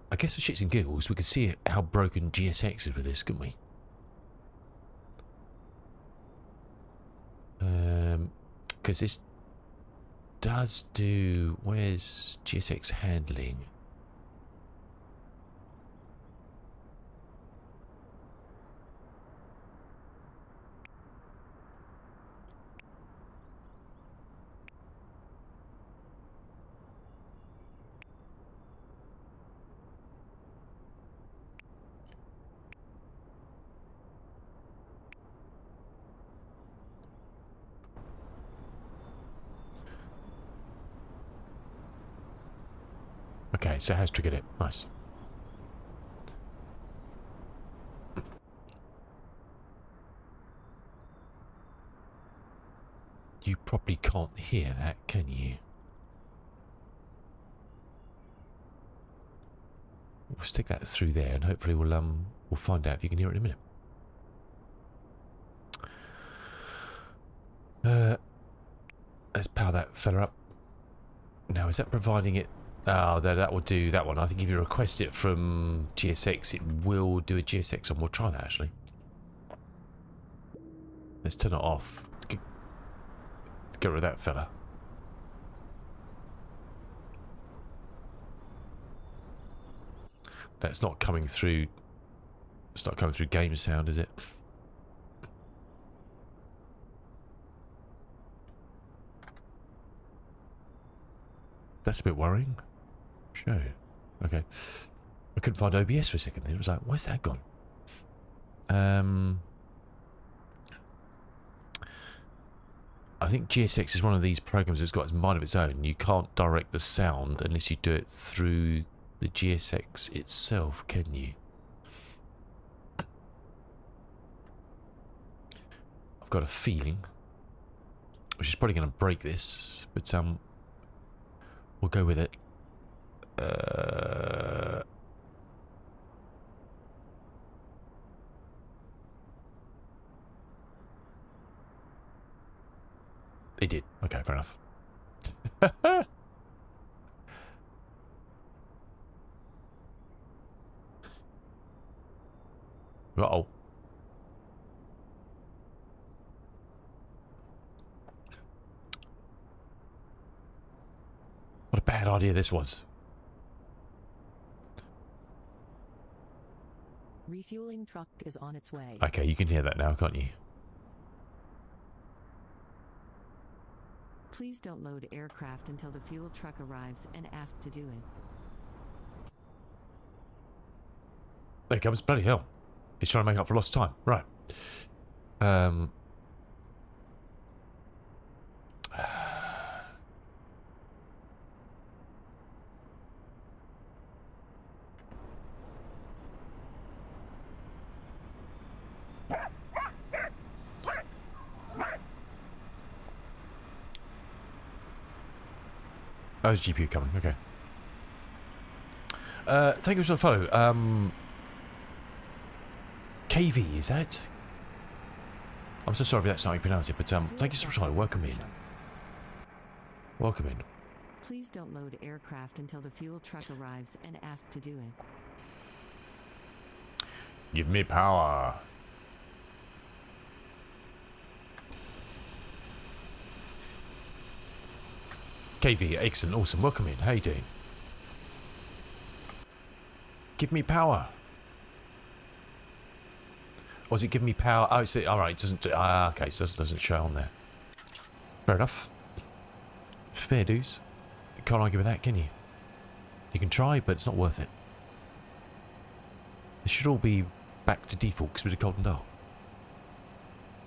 I guess for shits and giggles, we could see how broken GSX is with this, couldn't we? Because this does do... Where's GSX handling? Okay, so it has triggered it. Nice. You probably can't hear that, can you? We'll stick that through there, and hopefully we'll find out if you can hear it in a minute. Let's power that fella up. Now, is that providing it? Oh, that will do that one. I think if you request it from GSX, it will do a GSX on. We'll try that actually. Let's turn it off. Get rid of that fella. That's not coming through. It's not coming through game sound, is it? That's a bit worrying. Show. Okay. I couldn't find OBS for a second. It was like, where's that gone? I think GSX is one of these programs that's got its mind of its own. You can't direct the sound unless you do it through the GSX itself, can you? I've got a feeling, which is probably going to break this, but we'll go with it. It did. Okay, fair enough. Uh-oh. What a bad idea this was. Refueling truck is on its way. Okay, you can hear that now, can't you? Please don't load aircraft until the fuel truck arrives and ask to do it. There it comes. Bloody hell. He's trying to make up for lost time. Right. Oh, there's GPU coming. Okay. Thank you for the follow. KV, is that? I'm so sorry if that's not how you pronounce it, but thank you so much. Welcome in. Welcome in. Please don't load aircraft until the fuel truck arrives and ask to do it. Give me power. KV, excellent, awesome. Welcome in. How you doing? Give me power. Was it give me power? Oh, it's all right. It doesn't. Okay, so it doesn't show on there. Fair enough. Fair dues. Can't argue with that, can you? You can try, but it's not worth it. It should all be back to default because we're cold and dull.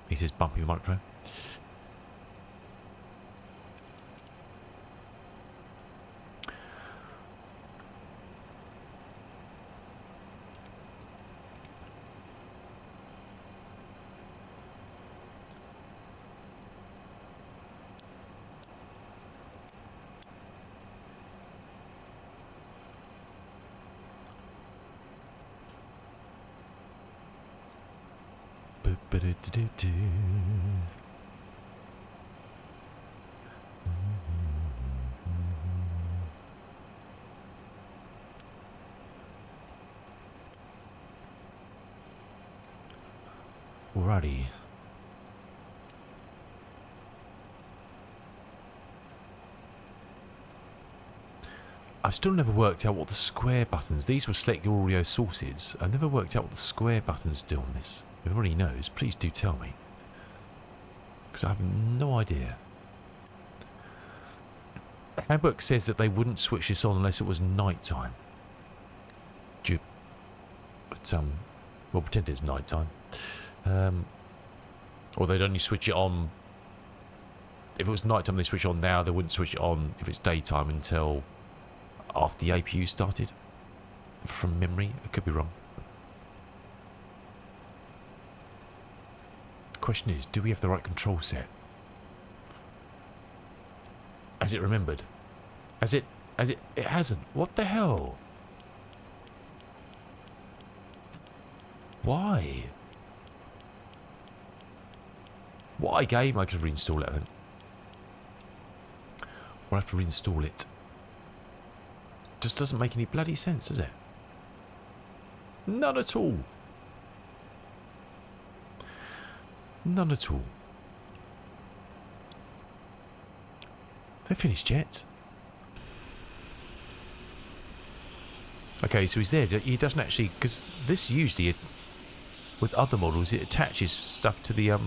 He says, bumping the microphone. Alrighty. I've still never worked out what the square buttons. These were select your audio sources. I've never worked out what the square buttons do on this. If everybody knows, please do tell me. Because I have no idea. Handbook says that they wouldn't switch this on unless it was night time. But, we'll pretend it's night time. Or they'd only switch it on. If it was night time, they switch it on now. They wouldn't switch it on if it's daytime until after the APU started. From memory, I could be wrong. The question is, do we have the right control set? Has it remembered? It hasn't. What the hell? Why? Why game? I could reinstall it, I think. We'll have to reinstall it. Just doesn't make any bloody sense, does it? None at all. None at all. They're finished yet. Okay, so he's there. He doesn't actually, because this usually, with other models, it attaches stuff to the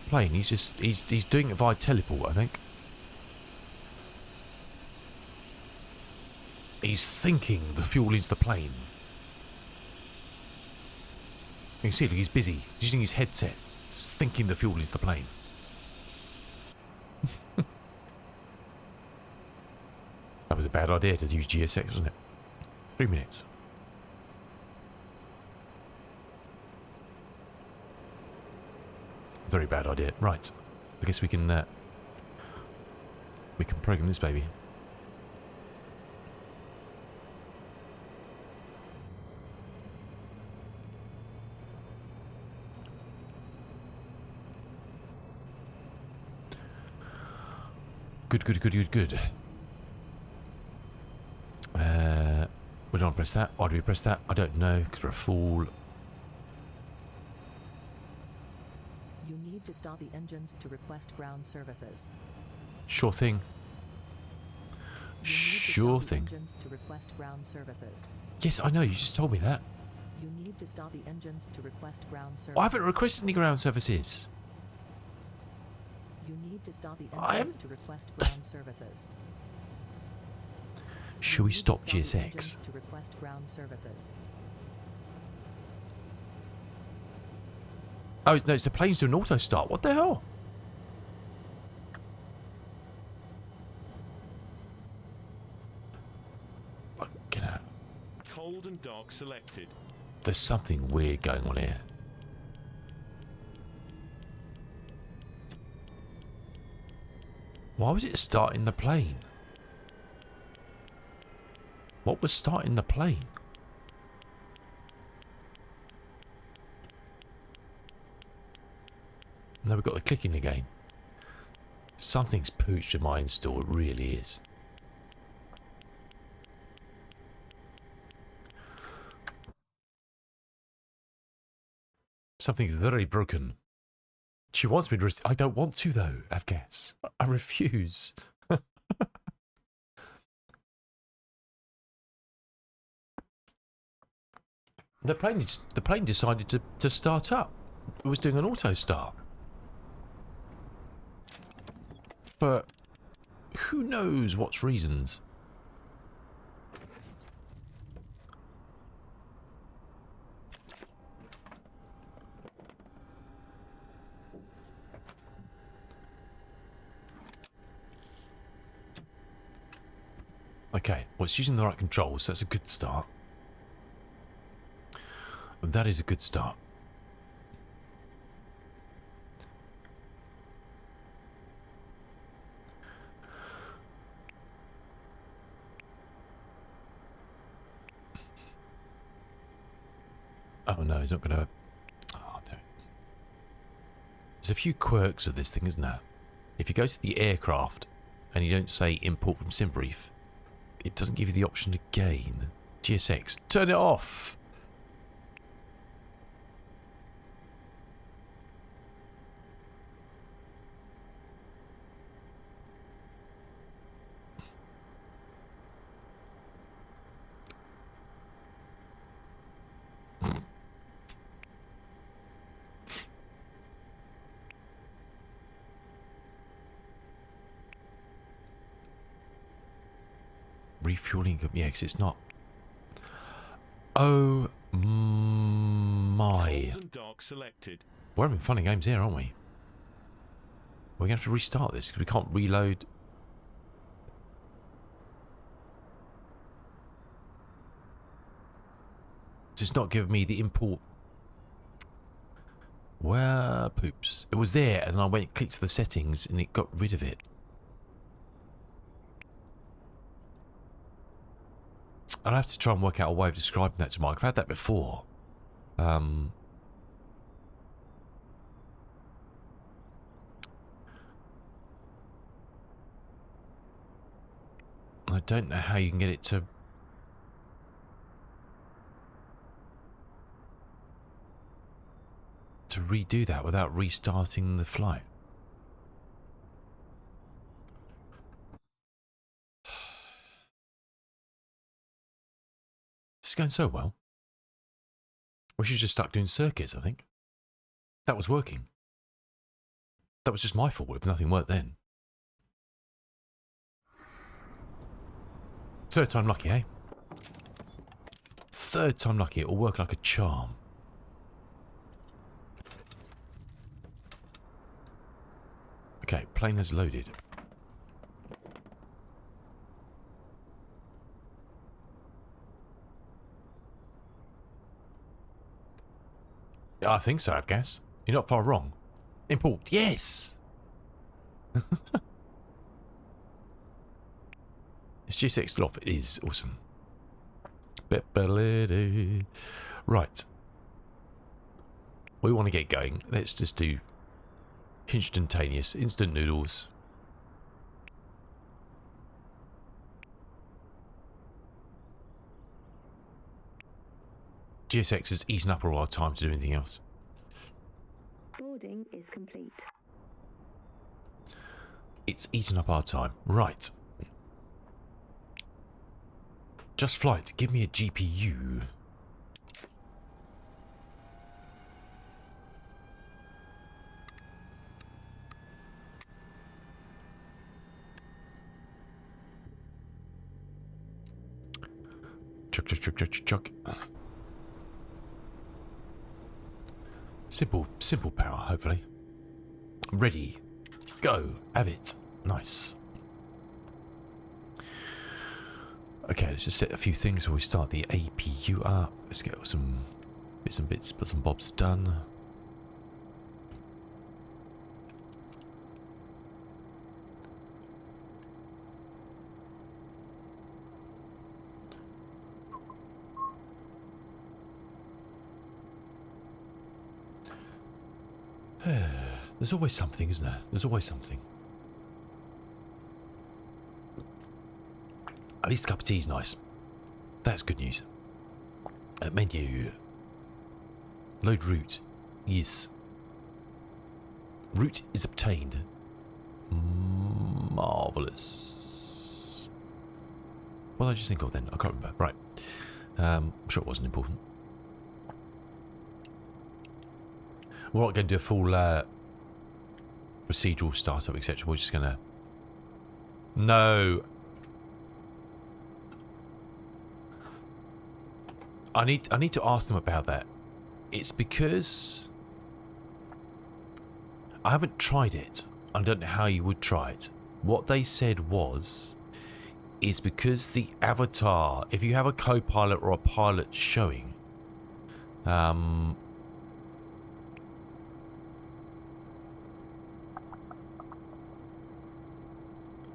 plane. He's doing it via teleport, I think. He's thinking the fuel into the plane. You can see, look, he's busy. He's using his headset. He's thinking the fuel into the plane. That was a bad idea to use GSX, wasn't it? 3 minutes. Very bad idea. Right. I guess we can program this baby. Good. We don't press that. Why do we press that? I don't know, because we're a fool. You need to stop the engines to request ground services. Sure thing. Sure thing. Engines to request ground services. Yes, I know. You just told me that. You need to stop the engines to request ground services. I haven't requested any ground services. You need to stop the engines to request ground services. Should we stop GSX? To request ground services. Oh no, it's the plane's doing auto start. What the hell? Fucking hell. Cold and dark selected. There's something weird going on here. Why was it starting the plane? What was starting the plane? Now we've got the clicking again. Something's pooched with my install, it really is. Something's very broken. She wants me to... I don't want to, though, Avgas. I refuse. The plane decided to start up. It was doing an auto start. For who knows what reasons. Okay, well, it's using the right controls, so that's a good start. That is a good start. Oh no, he's not going to... Oh, no. There's a few quirks with this thing, isn't there? If you go to the aircraft and you don't say import from SimBrief, it doesn't give you the option again. GSX, turn it off! Refueling, yeah, because it's not. Oh my! Cold and dark selected. We're having fun and games here, aren't we? We're gonna have to restart this because we can't reload. So it's not giving me the import. Well, poops. It was there, and I went clicked to the settings, and it got rid of it. I'll have to try and work out a way of describing that to Mike. I've had that before. I don't know how you can get it to redo that without restarting the flight. It's going so well. We should just start doing circuits, I think. That was working. That was just my fault if nothing worked then. Third time lucky, eh? Third time lucky. It'll work like a charm. Okay, plane is loaded. I think so, I guess. You're not far wrong. Import, yes! It's G6 Loft, it is awesome. Right. We want to get going. Let's just do instantaneous, instant noodles. GSX has eaten up all our time to do anything else. Boarding is complete. It's eaten up our time. Right. JustFlight, give me a GPU. Chuck, chuck, chuck, chuck, chuck. Simple power, hopefully. Ready. Go. Have it. Nice. Okay, let's just set a few things before we start the APU up. Let's get some bits and bits and bobs done. There's always something, isn't there? There's always something. At least a cup of tea is nice. That's good news. Menu. Load route. Yes. Route is obtained. Marvellous. What did I just think of then? I can't remember. Right. I'm sure it wasn't important. We're not going to do a full procedural startup, etc. We're just going to... No. I need to ask them about that. It's because I haven't tried it. I don't know how you would try it. What they said is because the avatar, if you have a co-pilot or a pilot showing, I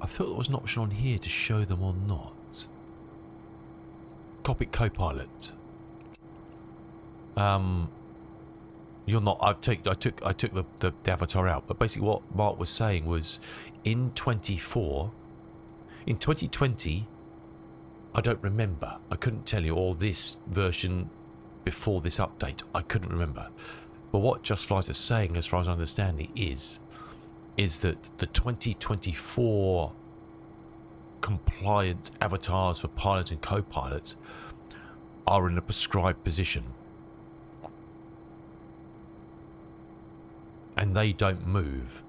thought there was an option on here to show them or not. Cockpit co-pilot. You're not. I took the avatar out, but basically what Mark was saying was, in 2020, I don't remember. I couldn't tell you, or this version before this update, I couldn't remember. But what JustFlight is saying, as far as I understand it, is that the 2024 compliant avatars for pilots and co-pilots are in a prescribed position. And they don't move.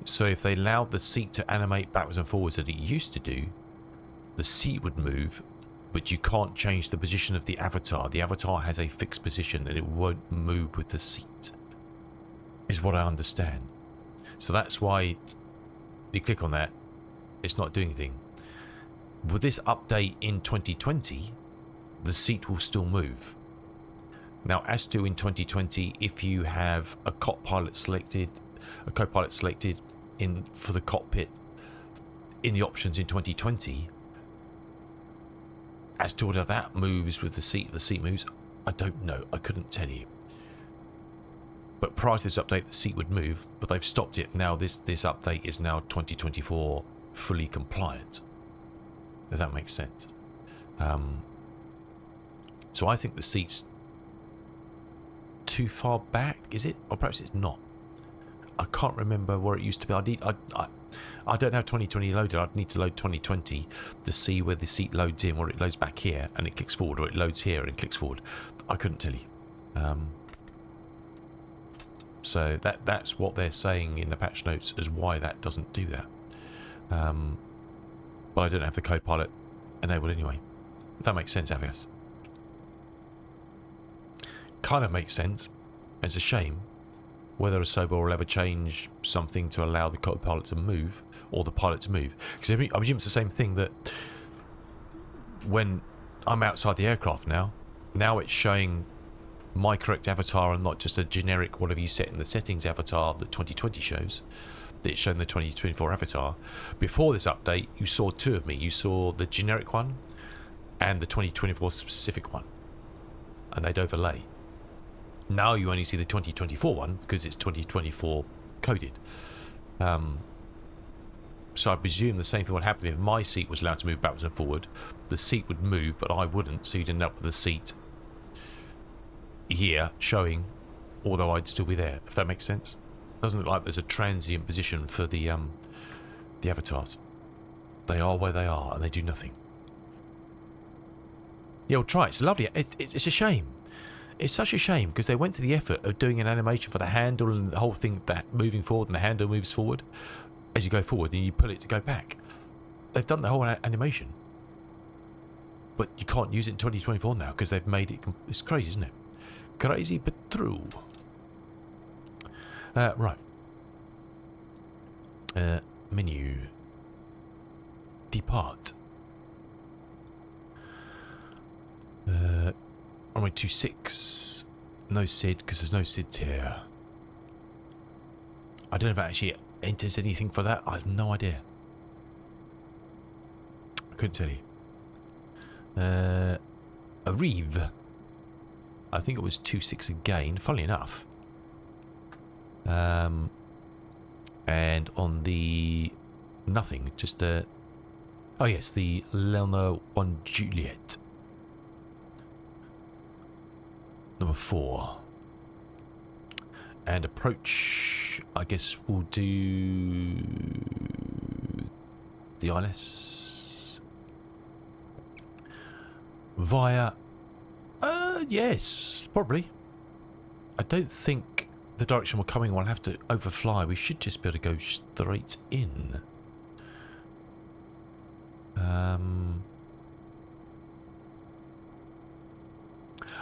So if they allowed the seat to animate backwards and forwards that it used to do, the seat would move, but you can't change the position of the avatar. The avatar has a fixed position and it won't move with the seat, is what I understand. So that's why you click on that, it's not doing anything. With this update in 2020, the seat will still move. Now, as to in 2020, if you have a co-pilot selected in for the cockpit in the options in 2020, as to whether that moves with the seat moves, I don't know. I couldn't tell you. But prior to this update, the seat would move, but they've stopped it. Now this update is now 2024 fully compliant. If that makes sense. So I think the seat's too far back, is it? Or perhaps it's not. I can't remember where it used to be. I don't have 2020 loaded. I'd need to load 2020 to see where the seat loads in, where it loads back here and it clicks forward, or it loads here and clicks forward. I couldn't tell you. So that's what they're saying in the patch notes as why that doesn't do that. But I don't have the co-pilot enabled anyway. If that makes sense, I guess. Kind of makes sense. It's a shame. Whether Asobo will ever change something to allow the co-pilot to move, or the pilot to move. Because I presume it's the same thing that when I'm outside the aircraft now it's showing my correct avatar and not just a generic whatever you set in the settings avatar that 2020 shows. That it's showing the 2024 avatar. Before this update, you saw two of me. You saw the generic one and the 2024 specific one. And they'd overlay. Now you only see the 2024 one because it's 2024 coded. So I presume the same thing would happen if my seat was allowed to move backwards and forward. The seat would move, but I wouldn't, so you'd end up with the seat here showing, although I'd still be there, if that makes sense. Doesn't look like there's a transient position for the avatars. They are where they are, and they do nothing. Yeah, we'll try. It's lovely. It's a shame. It's such a shame because they went to the effort of doing an animation for the handle and the whole thing that moving forward, and the handle moves forward as you go forward, and you pull it to go back. They've done the whole animation, but you can't use it in 2024 now because they've made it. It's crazy, isn't it? Crazy but true. Right. Menu. Depart. Runway 26. No SID, because there's no SIDs here. I don't know if it actually enters anything for that. I have no idea. I couldn't tell you. Arrive. I think it was 26 again, funnily enough. And on the nothing, just oh yes, the Lelna 1 Juliet. Number 4. And approach, I guess we'll do the ILS via yes, probably. I don't think the direction we're coming will have to overfly. We should just be able to go straight in.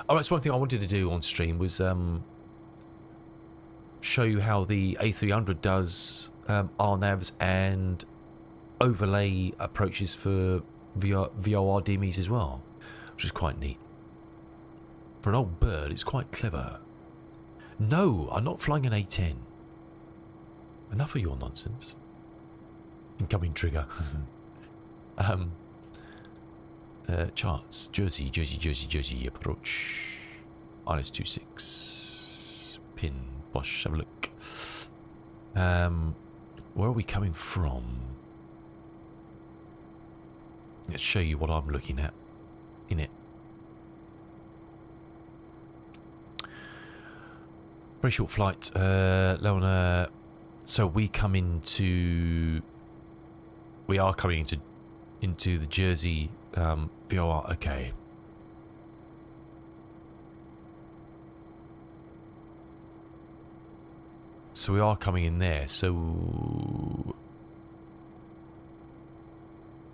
Oh, that's one thing I wanted to do on stream was show you how the A300 does RNAVs and overlay approaches for VOR DMEs as well, which is quite neat. For an old bird, it's quite clever. No, I'm not flying an A10. Enough of your nonsense. Incoming trigger. Charts. Jersey, approach. ILS-26. Pin. Bosh, have a look. Where are we coming from? Let's show you what I'm looking at in it. Very short flight, Leona. So we are coming into the Jersey VOR. Okay. So we are coming in there. So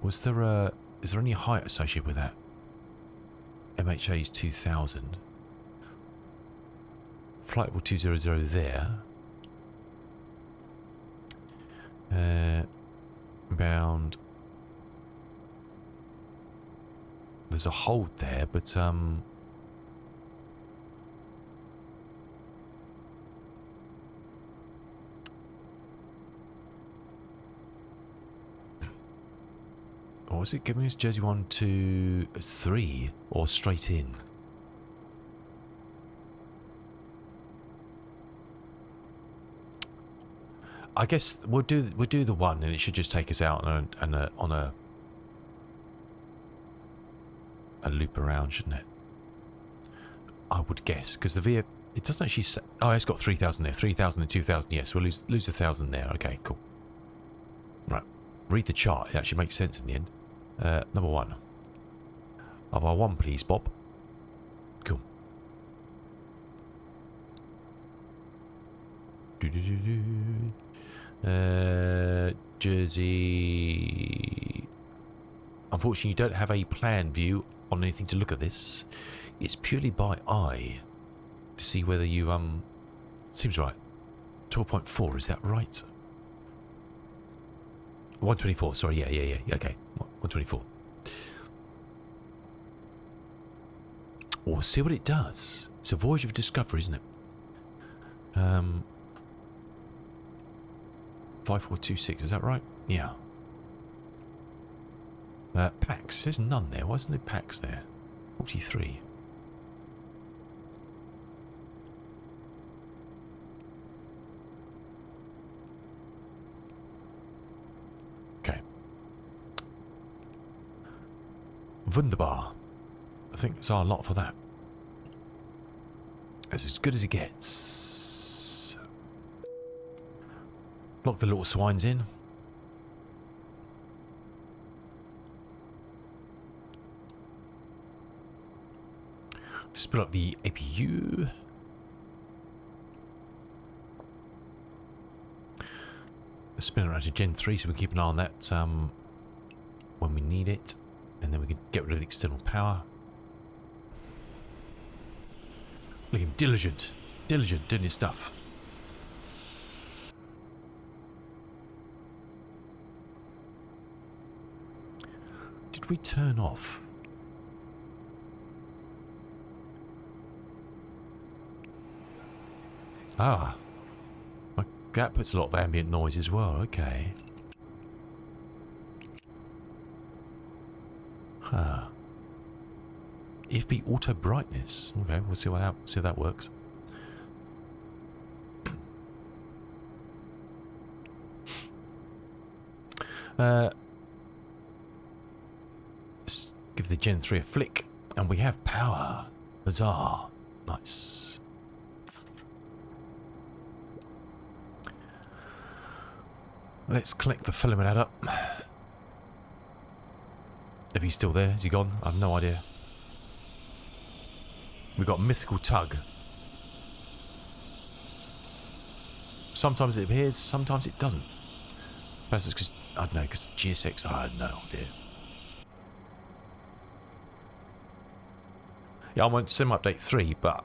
is there any height associated with that? MHA's 2000. Flight level 200 there. Bound. There's a hold there, but What was it giving us? Jersey 1, 2, 3, or straight in? I guess we'll do the one, and it should just take us out on a loop around, shouldn't it? I would guess, because the VF, it doesn't actually say, oh, it's got 3,000 there, 3,000 and 2,000. Yes, we'll lose 1,000 there. Okay, cool. Right, read the chart. It actually makes sense in the end. Number 1. Of our 1, please, Bob. Cool. Jersey. Unfortunately, you don't have a plan view on anything to look at this. It's purely by eye to see whether you seems right. 12.4, is that right? 124. Sorry, yeah. Okay, 124. We'll see what it does. It's a voyage of discovery, isn't it? 5426, is that right? Yeah. Packs. There's none there. Why isn't there packs there? 43. Okay. Wunderbar. I think it's our lot for that. That's as good as it gets. Lock the little swines in. Split up the APU. Let's spin it around to Gen 3 so we keep an eye on that when we need it. And then we can get rid of the external power. Look at him, diligent, doing his stuff. Did we turn off? Ah, that puts a lot of ambient noise as well. Okay. Huh. FB auto brightness. Okay, we'll see how that works. Let's give the Gen 3 a flick, and we have power. Huzzah! Nice. Let's collect the filament adder. If he's still there, is he gone? I have no idea. We've got mythical tug. Sometimes it appears, sometimes it doesn't. Perhaps it's because, I don't know, because GSX, I have no idea. Yeah, I won't sim update 3, but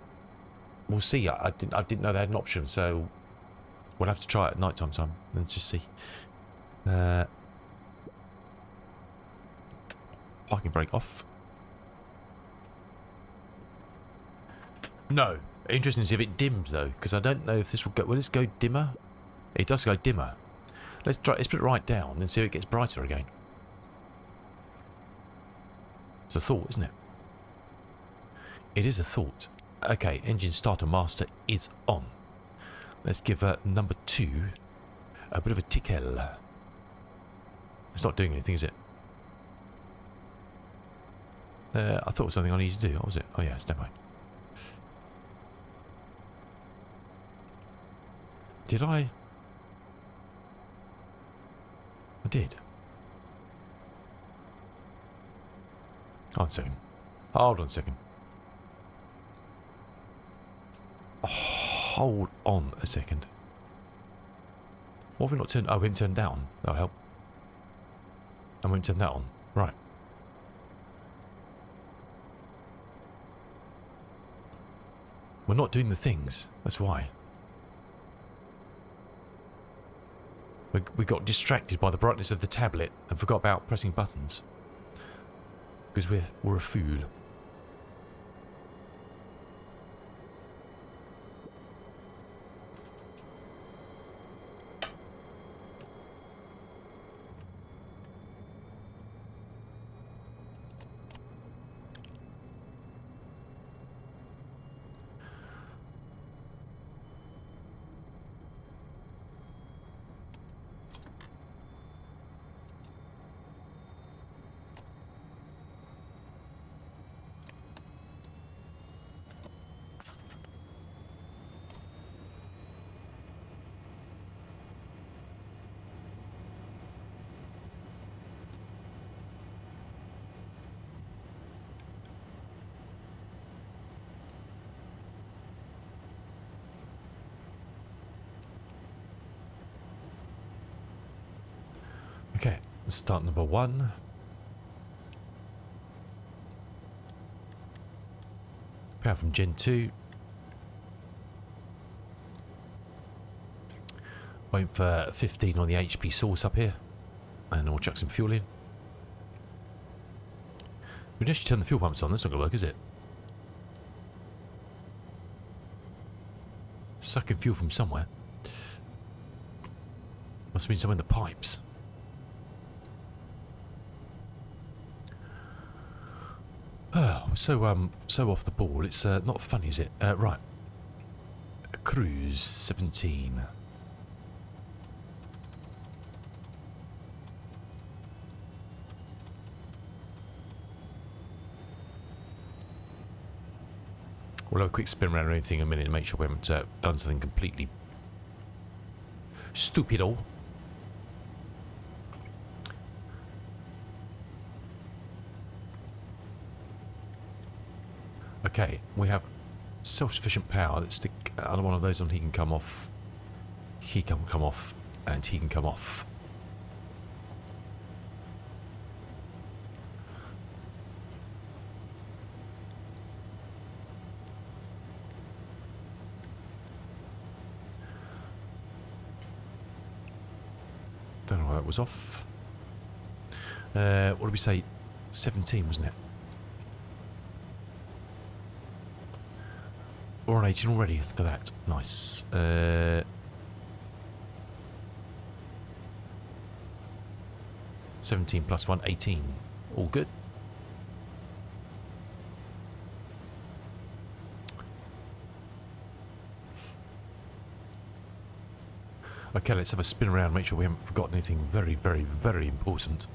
we'll see. I didn't know they had an option, so we'll have to try it at night time. Let's just see. Parking brake off. No. Interesting to see if it dimmed though, because I don't know if this will go. Will this go dimmer? It does go dimmer. Let's put it right down and see if it gets brighter again. It's a thought, isn't it? It is a thought. Okay, engine starter master is on. Let's give number 2 a bit of a tickle. It's not doing anything, is it? I thought it was something I needed to do. What was it? Oh yeah, standby. Did I? I did. Hold on a second. Hold on a second. Hold on a second. What have we not turned? Oh, we haven't turned down. That'll help. And we haven't turned that on. Right. We're not doing the things. That's why. We got distracted by the brightness of the tablet and forgot about pressing buttons. Because we're a fool. Start number 1. Power from Gen 2. Wait for 15 on the HP source up here. And we'll chuck some fuel in. We can actually turn the fuel pumps on. That's not going to work, is it? Sucking fuel from somewhere. Must have been somewhere in the pipes. Oh, so off the ball. It's not funny, is it? Right. Cruise 17. We'll have a quick spin around or anything in a minute and make sure we haven't done something completely stupid. Okay, we have self-sufficient power. Let's stick another one of those on. He can come off. He can come off, and he can come off. Don't know why it was off. What did we say? 17, wasn't it? We're on 18 already. Look at that. Nice. 17 plus 1, 18. All good. Okay, let's have a spin around, make sure we haven't forgotten anything very, very, very important.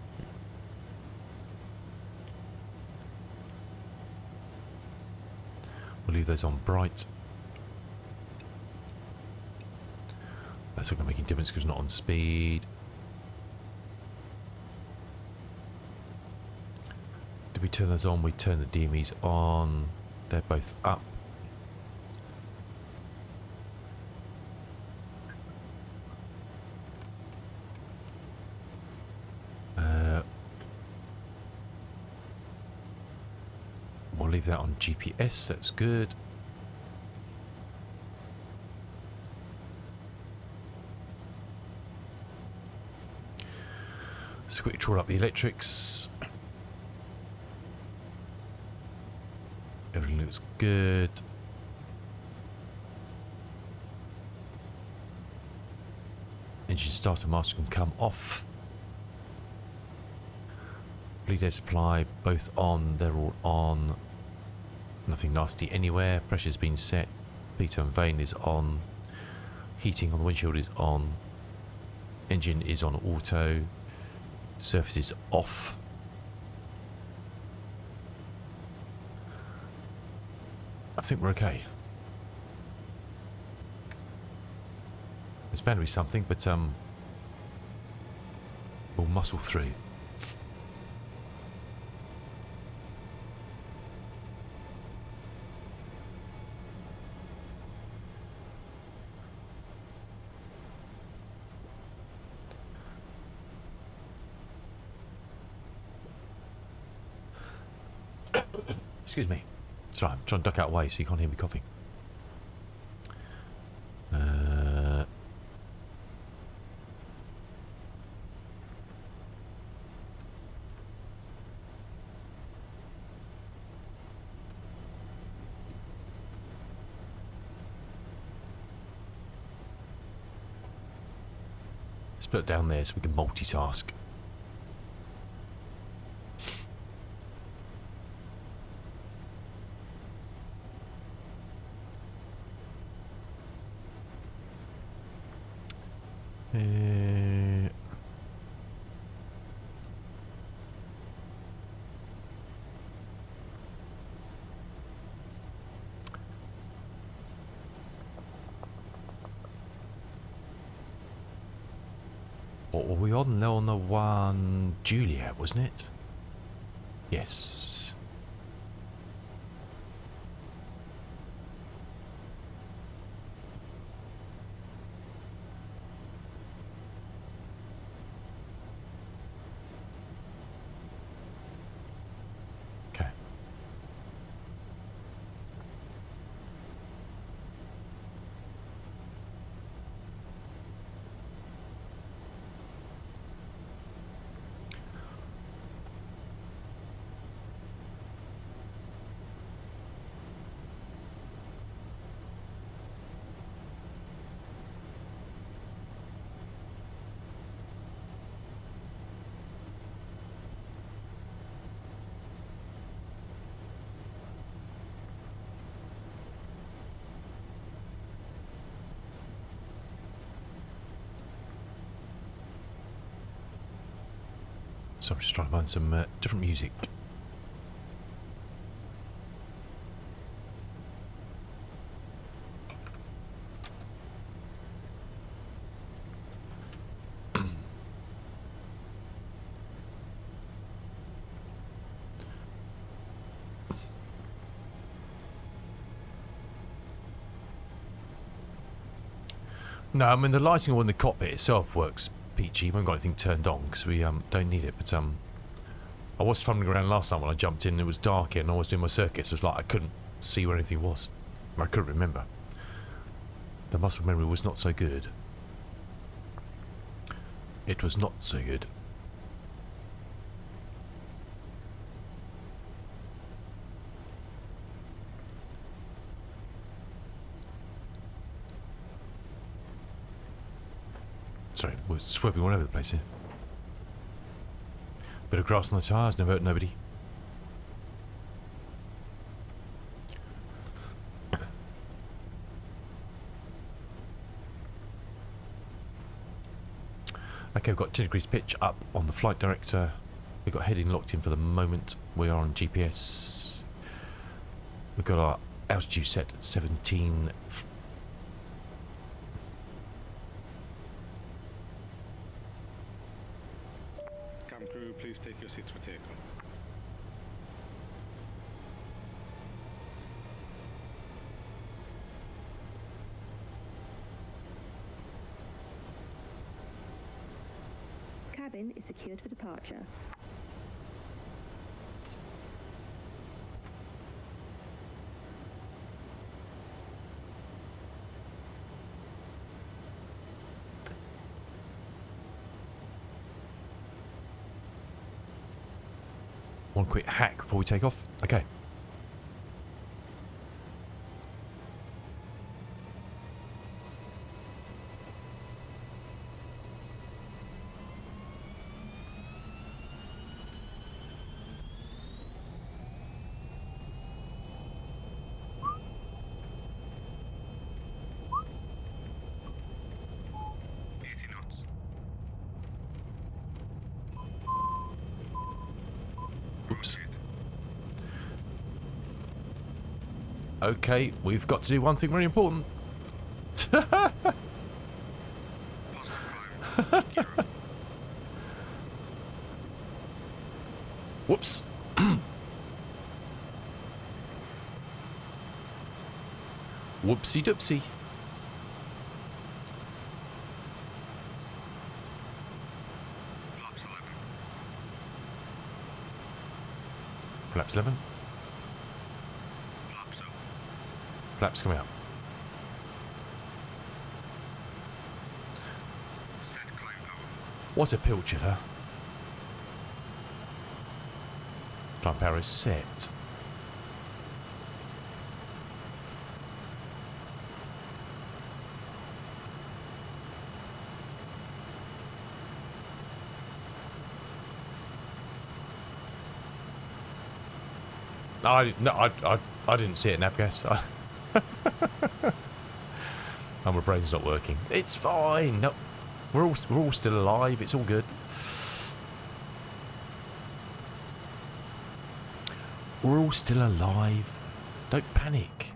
We'll leave those on bright. That's not going to make any difference because it's not on speed. Did we turn those on? We turn the DMEs on. They're both up. We'll leave that on GPS, that's good. Let's quickly draw up the electrics. Everything looks good. Engine starter master can come off. Bleed air supply, both on, they're all on. Nothing nasty anywhere. Pressure's been set. Pitot vane is on. Heating on the windshield is on. Engine is on auto. Surface is off. I think we're okay. There's bound to be something, but we'll muscle through. Excuse me. Sorry, I'm trying to duck out of the way so you can't hear me coughing. Let's put it down there so we can multitask. What were we on? No, on the one Juliet, wasn't it? Yes. So I'm just trying to find some different music. No, I mean the lighting on the cockpit itself works peachy. We haven't got anything turned on because we don't need it. But I was fumbling around last time when I jumped in. It was dark and I was doing my circuits. It's like I couldn't see where anything was. I couldn't remember. The muscle memory was not so good. It was not so good. Sorry, we're swerving all over the place here. Bit of grass on the tyres, never hurt nobody. Okay, we've got 10 degrees pitch up on the flight director. We've got heading locked in for the moment. We are on GPS. We've got our altitude set at 17. Cam crew, please take your seats for takeoff. Cabin is secured for departure. One quick hack before we take off. Okay. Oops. Okay, we've got to do one thing very important. Whoops. Whoopsie doopsie. Flaps 11. Flaps coming up. What a pilchard, huh? Climb power is set. I didn't see it, Navgas. Oh, my brain's not working. It's fine. No, we're all still alive. It's all good. We're all still alive. Don't panic.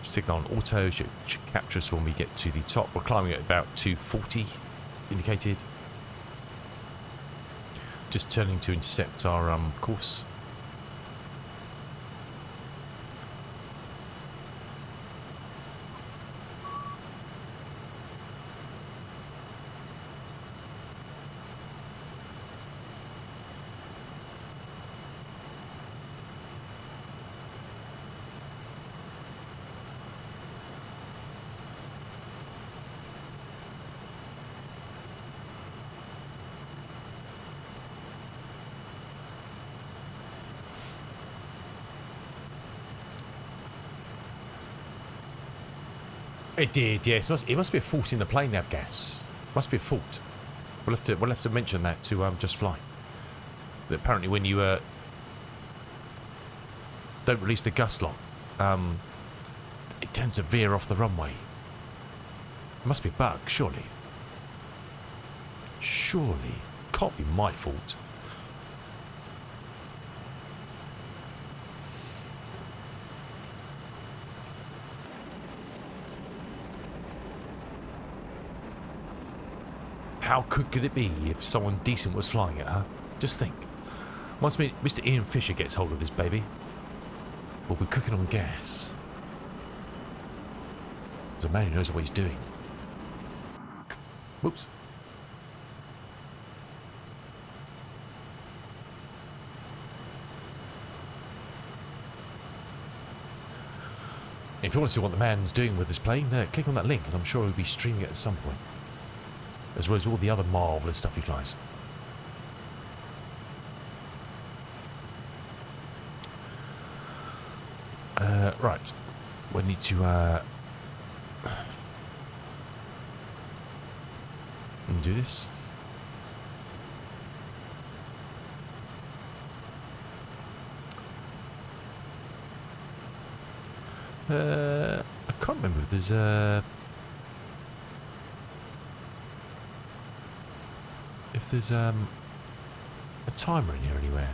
Stick on auto, should capture us when we get to the top. We're climbing at about 240 indicated. Just turning to intercept our course. It did, yes. It must be a fault in the plane nav gas. Must be a fault. We'll have to mention that to JustFlight. That apparently when you don't release the gust lock, it tends to veer off the runway. It must be a bug, surely. Surely. Can't be my fault. How could it be if someone decent was flying it, huh? Just think. Once Mr. Ian Fisher gets hold of this baby, we'll be cooking on gas. There's a man who knows what he's doing. Whoops. If you want to see what the man's doing with this plane, click on that link and I'm sure he'll be streaming it at some point. As well as all the other marvellous stuff he flies. Right. We need to do this. I can't remember if there's a timer in here anywhere.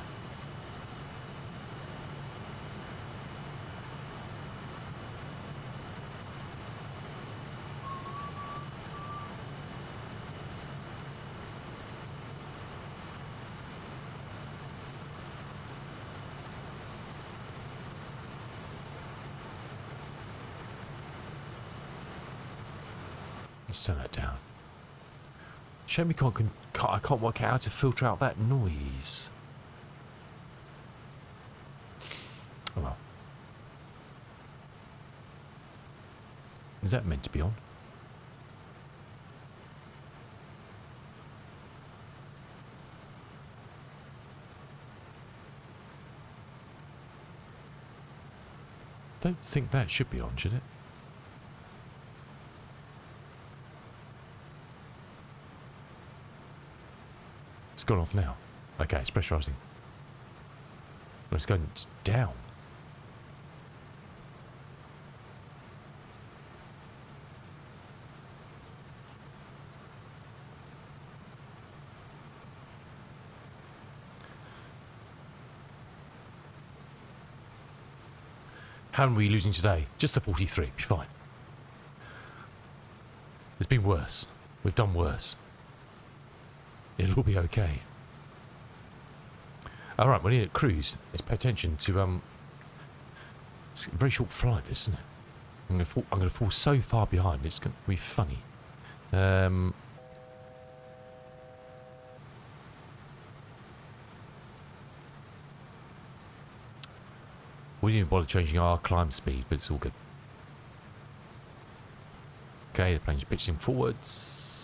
Let's turn that down. Shame we I can't work out how to filter out that noise. Oh well. Is that meant to be on? Don't think that should be on, should it? It's gone off now. Okay, it's pressurising. Well, it's going down. How many are we losing today? Just the 43. Be fine. It's been worse. We've done worse. It'll all be okay. Alright, we need a cruise. Let's pay attention to it's a very short flight, this, isn't it? I'm gonna fall so far behind, it's gonna be funny. We didn't bother changing our climb speed, but it's all good. Okay, the plane's pitching forwards.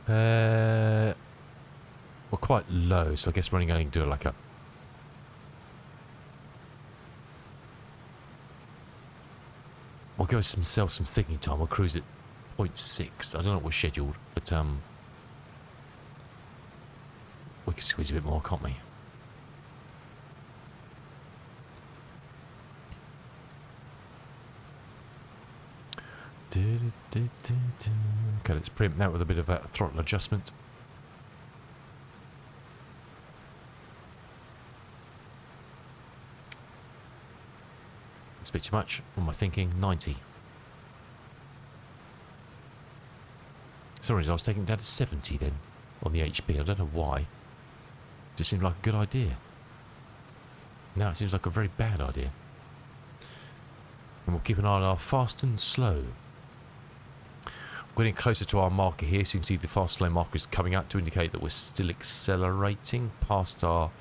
We're quite low, so I guess we're only going to do like a... We'll give ourselves some thinking time. We'll cruise at 0.6. I don't know what we're scheduled, but we can squeeze a bit more, can't we? Okay, let's preempt that with a bit of a throttle adjustment. It's a bit too much. What am I thinking? 90. Sorry, I was taking it down to 70 then on the HP. I don't know why. Just seemed like a good idea. Now it seems like a very bad idea. And we'll keep an eye on our fast and slow. We're getting closer to our marker here, so you can see the fast slow marker is coming out to indicate that we're still accelerating past our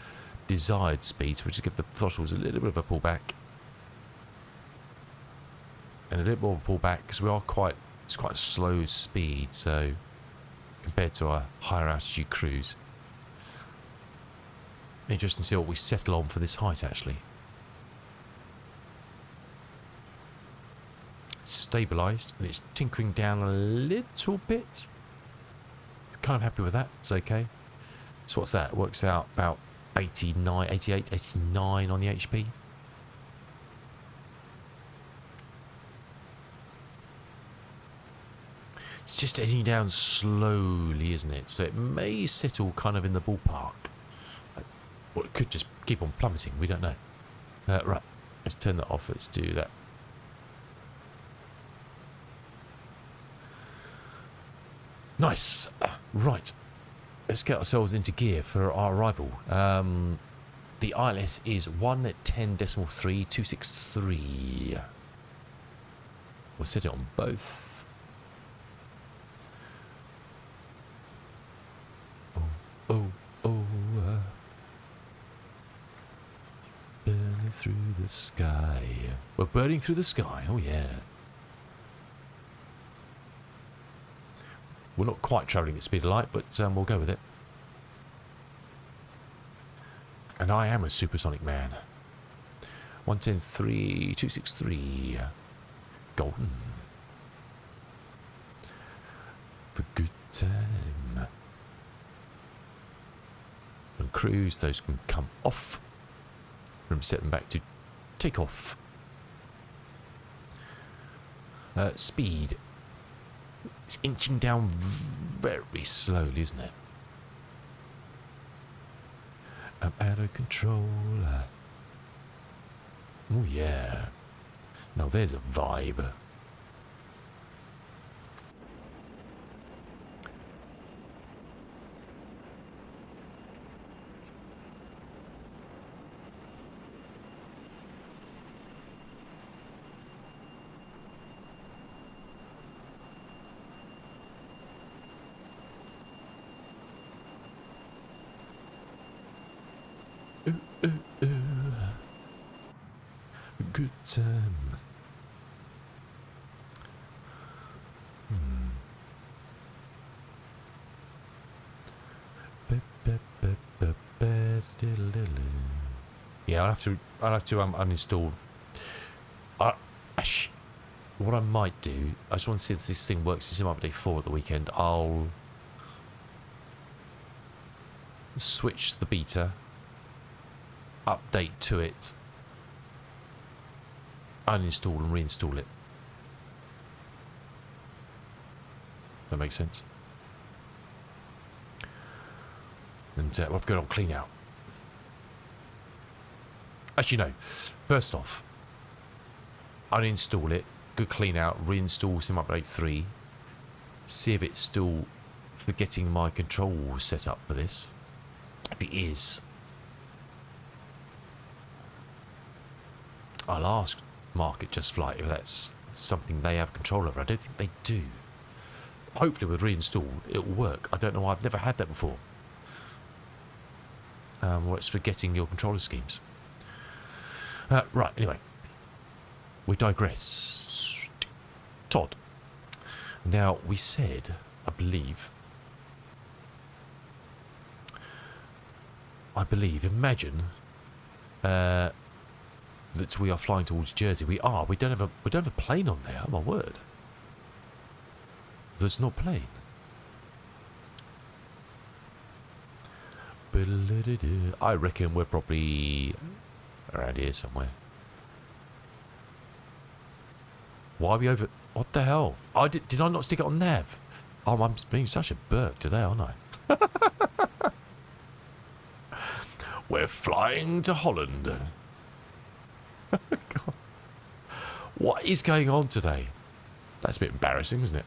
desired speeds, which will give the throttles a little bit of a pullback. And a little more pullback because it's quite a slow speed, so compared to our higher altitude cruise. Interesting to see what we settle on for this height, actually. Stabilised, and it's tinkering down a little bit. Kind of happy with that. It's okay. So what's that? Works out about 89, 88, 89 on the HP. It's just edging down slowly, isn't it? So it may settle kind of in the ballpark. Or it could just keep on plummeting. We don't know. Right. Let's turn that off. Let's do that. Nice. Right. Let's get ourselves into gear for our arrival. The ILS is 110.3263. We'll set it on both. Burning through the sky. We're burning through the sky. Oh, yeah. We're not quite travelling at speed of light, but we'll go with it. And I am a supersonic man. 110.3263. Golden. For good time. And cruise, those can come off. Remember, set them back to take off. Speed. It's inching down very slowly, isn't it? I'm out of control. Oh, yeah. Now there's a vibe. Good time. Yeah, I'll have to uninstall. What I might do, I just want to see if this thing works in Sim Update 4 at the weekend. I'll switch the beta, update to it, uninstall and reinstall it. That makes sense. And we've got on clean out. Actually, no. First off, uninstall it, good clean out, reinstall Sim Update 3. See if it's still forgetting my control set up for this. If it is, I'll ask Mark at JustFlight if that's something they have control over. I don't think they do. Hopefully with reinstall it'll work. I don't know, I've never had that before. Where it's forgetting your controller schemes. Right, anyway. We digress. Todd. Now, we said, I believe, imagine that we are flying towards Jersey. We are. We don't have a plane on there. Oh my word. There's no plane. I reckon we're probably around here somewhere. Why are we over? What the hell? Did I not stick it on nav? Oh, I'm being such a Burke today, aren't I? We're flying to Holland. God. What is going on today? That's a bit embarrassing, isn't it?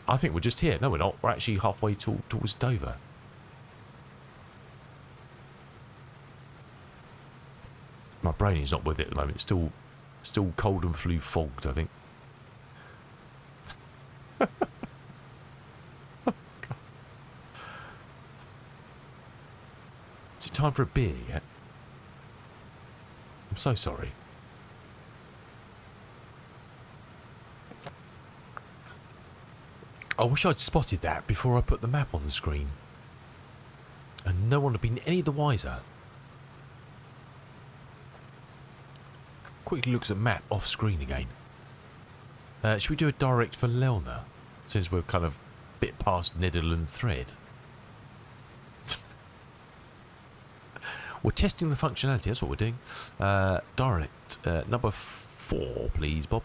I think we're just here. No, we're not. We're actually halfway towards Dover. My brain is not with it at the moment. It's still cold and flu fogged, I think. Is it time for a beer yet? I'm so sorry. I wish I'd spotted that before I put the map on the screen. And no one had been any the wiser. quickly looks at map off screen again. Should we do a direct for Lelna? Since we're kind of a bit past Netherlands thread. We're testing the functionality, that's what we're doing. Direct, number 4, please, Bob.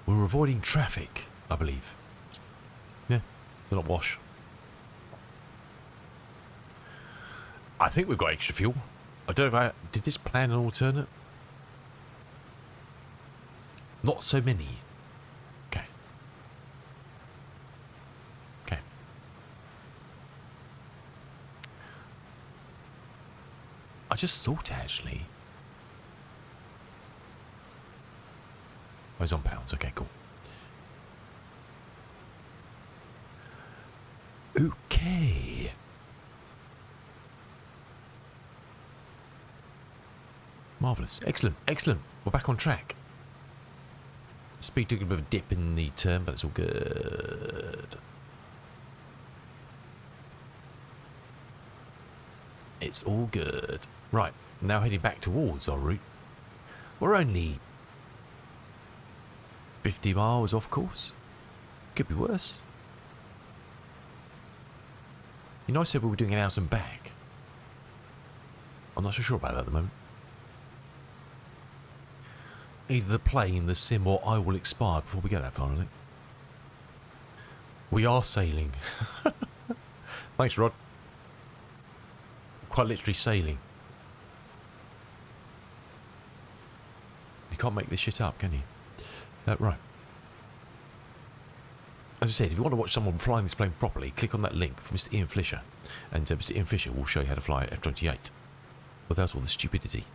We're avoiding traffic, I believe. Yeah, they're not wash. I think we've got extra fuel. I don't know if did this plan an alternate? Not so many. Okay. Okay. I just thought actually. Oh, he's on pounds. Okay, cool. Okay. Marvellous. Excellent. Excellent. We're back on track. Speed took a bit of a dip in the turn, but it's all good. It's all good. Right. Now heading back towards our route. We're only 50 miles off course. Could be worse. You know, I said we were doing an hours and back. I'm not so sure about that at the moment. Either the plane, the sim, or I will expire before we get that far, I think. We are sailing. Thanks, Rod. Quite literally sailing. You can't make this shit up, can you? Right. As I said, if you want to watch someone flying this plane properly, click on that link from Mr. Ian Fisher, and Mr. Ian Fisher will show you how to fly F28 without all the stupidity.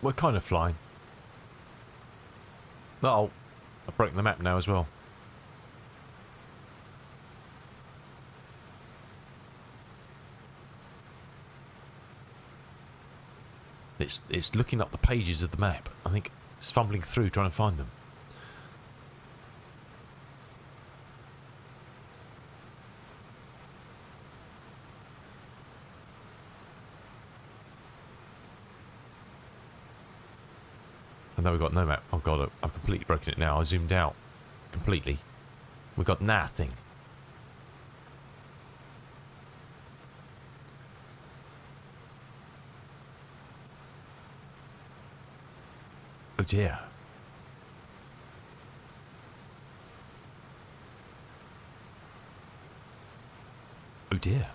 We're kind of flying. Oh, I've broken the map now as well. It's looking up the pages of the map. I think it's fumbling through trying to find them. And now we've got no map. Oh god, I've completely broken it now. I zoomed out completely. We've got nothing. Oh dear. Oh dear.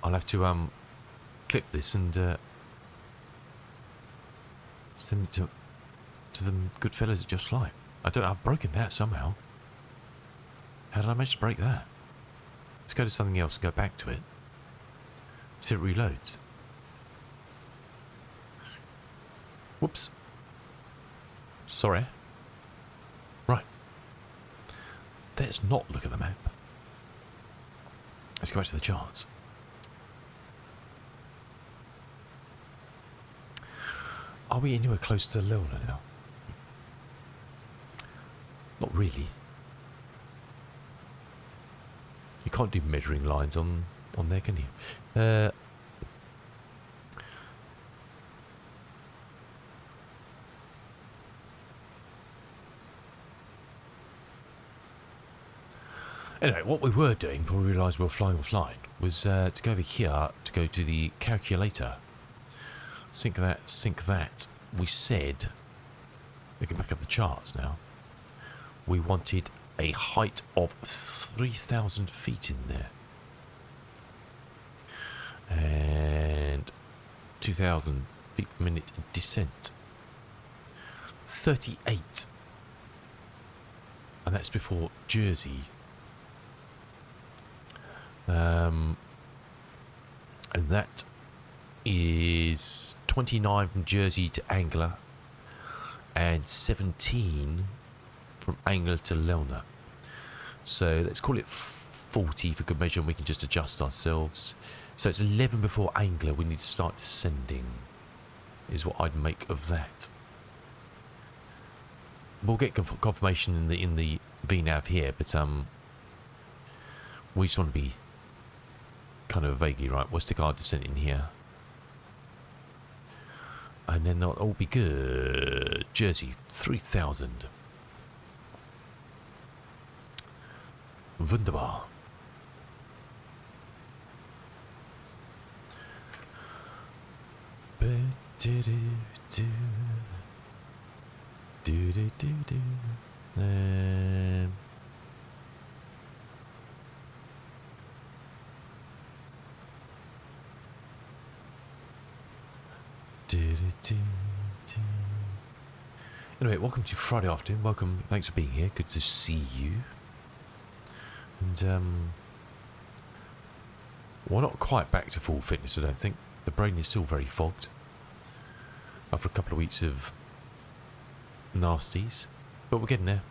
I'll have to clip this and send it to them good fellas at JustFlight. I don't know, I've broken that somehow. How did I manage to break that? Let's go to something else and go back to it. See if it reloads. Whoops. Sorry. Right. Let's not look at the map. Let's go back to the charts. Are we anywhere close to Lona now? Not really. You can't do measuring lines on there, can you? Anyway, what we were doing before we realised we were flying offline was to go over here to go to the calculator. Sync that. We said, looking back at the charts now, we wanted a height of 3,000 feet in there. And 2,000 feet per minute descent. 38. And that's before Jersey. And that is 29 from Jersey to Angler and 17 from Angler to Lelna. So let's call it 40 for good measure, and we can just adjust ourselves. So it's 11 before Angler. We need to start descending, is what I'd make of that. We'll get confirmation in the VNav here, but we just want to be kind of vaguely right. We'll stick our descent in here, and then that'll all be good. Jersey 3000. Wunderbar. Anyway, welcome to Friday afternoon. Welcome. Thanks for being here. Good to see you. And we're not quite back to full fitness, I don't think. The brain is still very fogged after a couple of weeks of nasties, but we're getting there.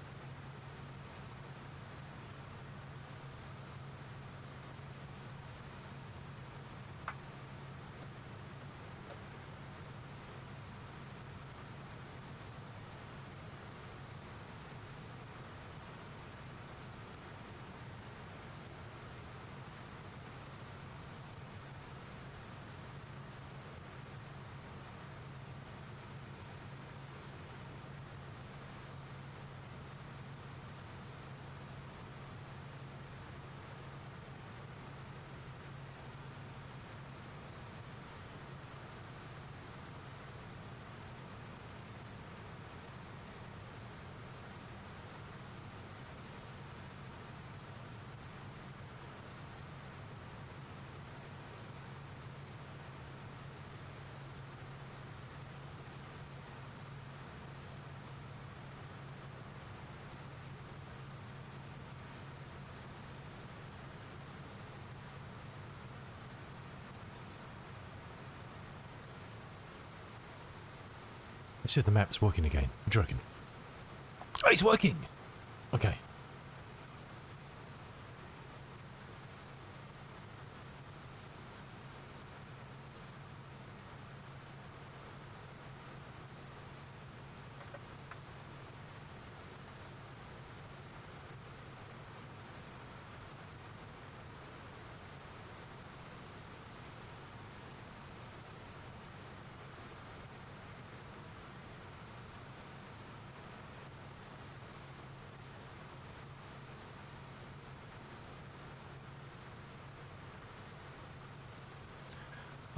Let's see if the map's working again. What do you reckon? Oh, it's working! Okay.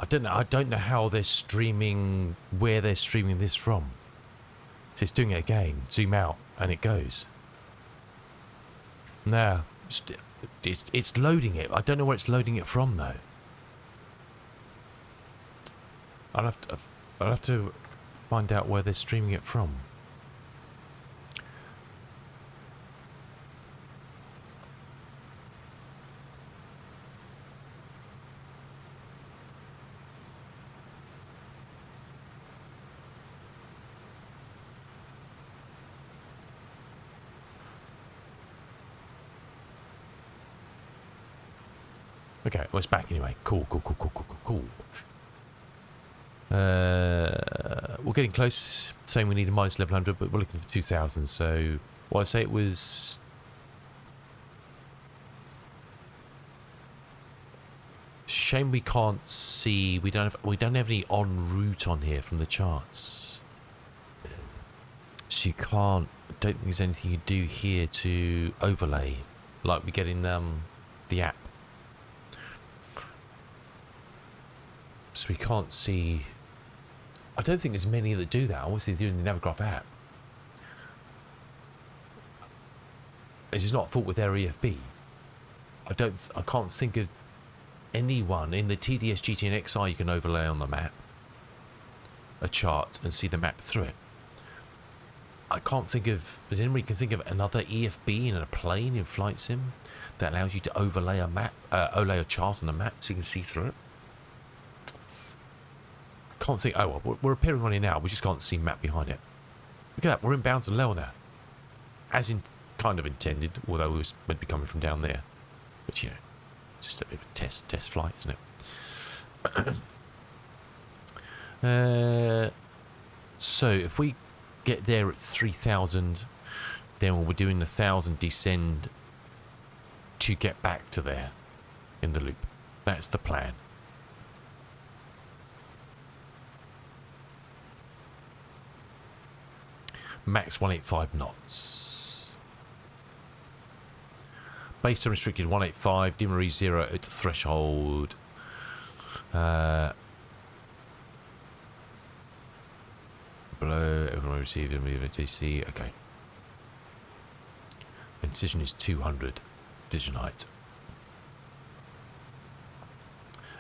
I don't know how they're streaming, where they're streaming this from. So it's doing it again. Zoom out, and it goes. No, it's loading it. I don't know where it's loading it from though. I'll have to find out where they're streaming it from. Okay, well, it's back anyway. Cool. We're getting close. Saying we need a minus 1100, but we're looking for 2000. So, well, I say it was. Shame we can't see. We don't have any en route on here from the charts. So you can't. I don't think there's anything you do here to overlay, like we get in the app. So we can't see. I don't think there's many that do that. Obviously, they do in the Navigraph app. It's just not a fault with their EFB. I can't think of anyone in the TDS, GT, and XI you can overlay on the map a chart and see the map through it. I can't think of. Does anybody can think of another EFB in a plane in Flight Sim that allows you to overlay a map, overlay a chart on the map so you can see through it? Can't think. Oh, well, we're appearing on it now. We just can't see map behind it. Look at that. We're inbound to Lille now. As in, kind of intended, although we was meant to be coming from down there. But, you know, it's just a bit of a test flight, isn't it? So, if we get there at 3,000, then we'll be doing 1,000 descend to get back to there in the loop. That's the plan. Max 185 knots. Base unrestricted 185. Demery 0 at threshold. Below, everyone received and move DC. Okay. And decision is 200. Decision height.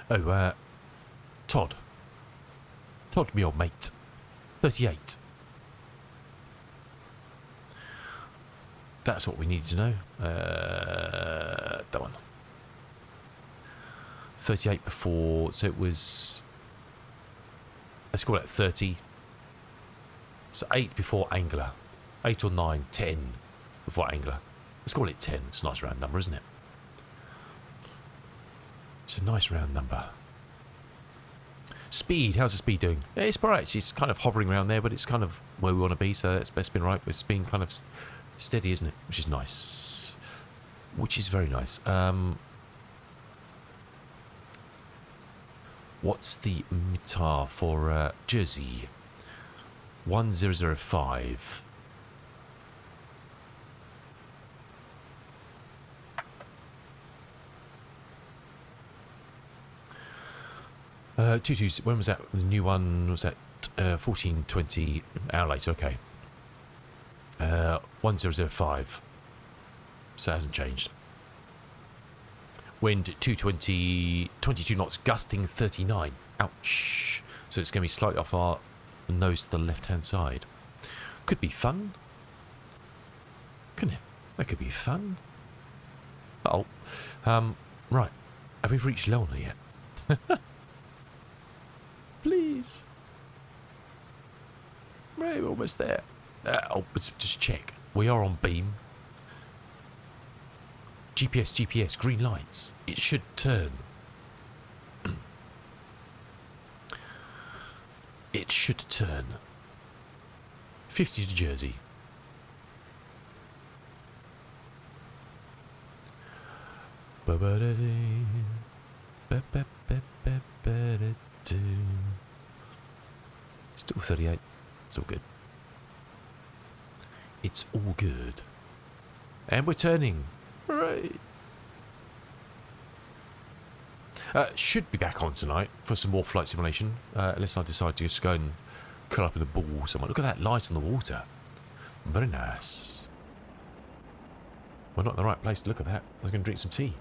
Oh, Todd. Todd, my old mate. 38. That's what we needed to know. That one. 38 before, so it was, let's call it 30. So 8 before angler. 8 or 9, 10 before angler. Let's call it 10. It's a nice round number, isn't it? It's a nice round number. Speed, how's the speed doing? Yeah, it's alright. It's kind of hovering around there, but it's kind of where we want to be, so that's best been right. It's been kind of steady, isn't it? Which is nice. Which is very nice. What's the MITAR for Jersey? 1005. When was that? The new one was that 1420 hour later. Okay. 1005. So it hasn't changed. Wind 220, 22 knots, gusting 39. Ouch. So it's going to be slightly off our nose to the left-hand side. Could be fun. Couldn't it? That could be fun. Oh. Right. Have we reached Lelna yet? Please. Right, we're almost there. Let's just check. We are on beam. GPS, green lights. It should turn. It should turn. 50 to Jersey. Still 38. It's all good. It's all good. And we're turning. Hooray. Should be back on tonight for some more flight simulation. Unless I decide to just go and curl up in the ball somewhere. Look at that light on the water. Very nice. We're not in the right place to look at that. I was going to drink some tea.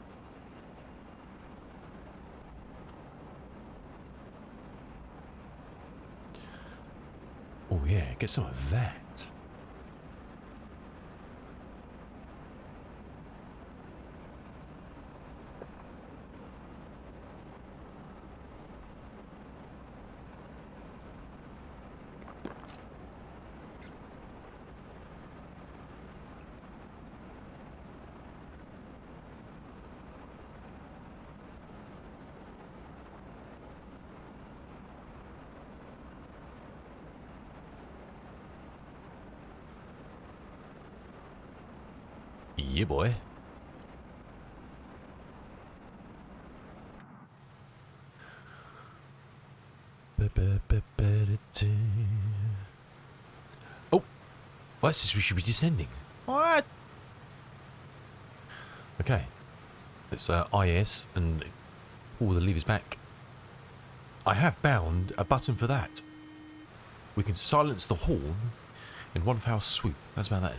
Oh yeah, get some of that. Yeah, boy. Oh, well, this is we should be descending. What? Okay, let's IS and pull the levers back. I have bound a button for that. We can silence the horn in one foul swoop. That's about that.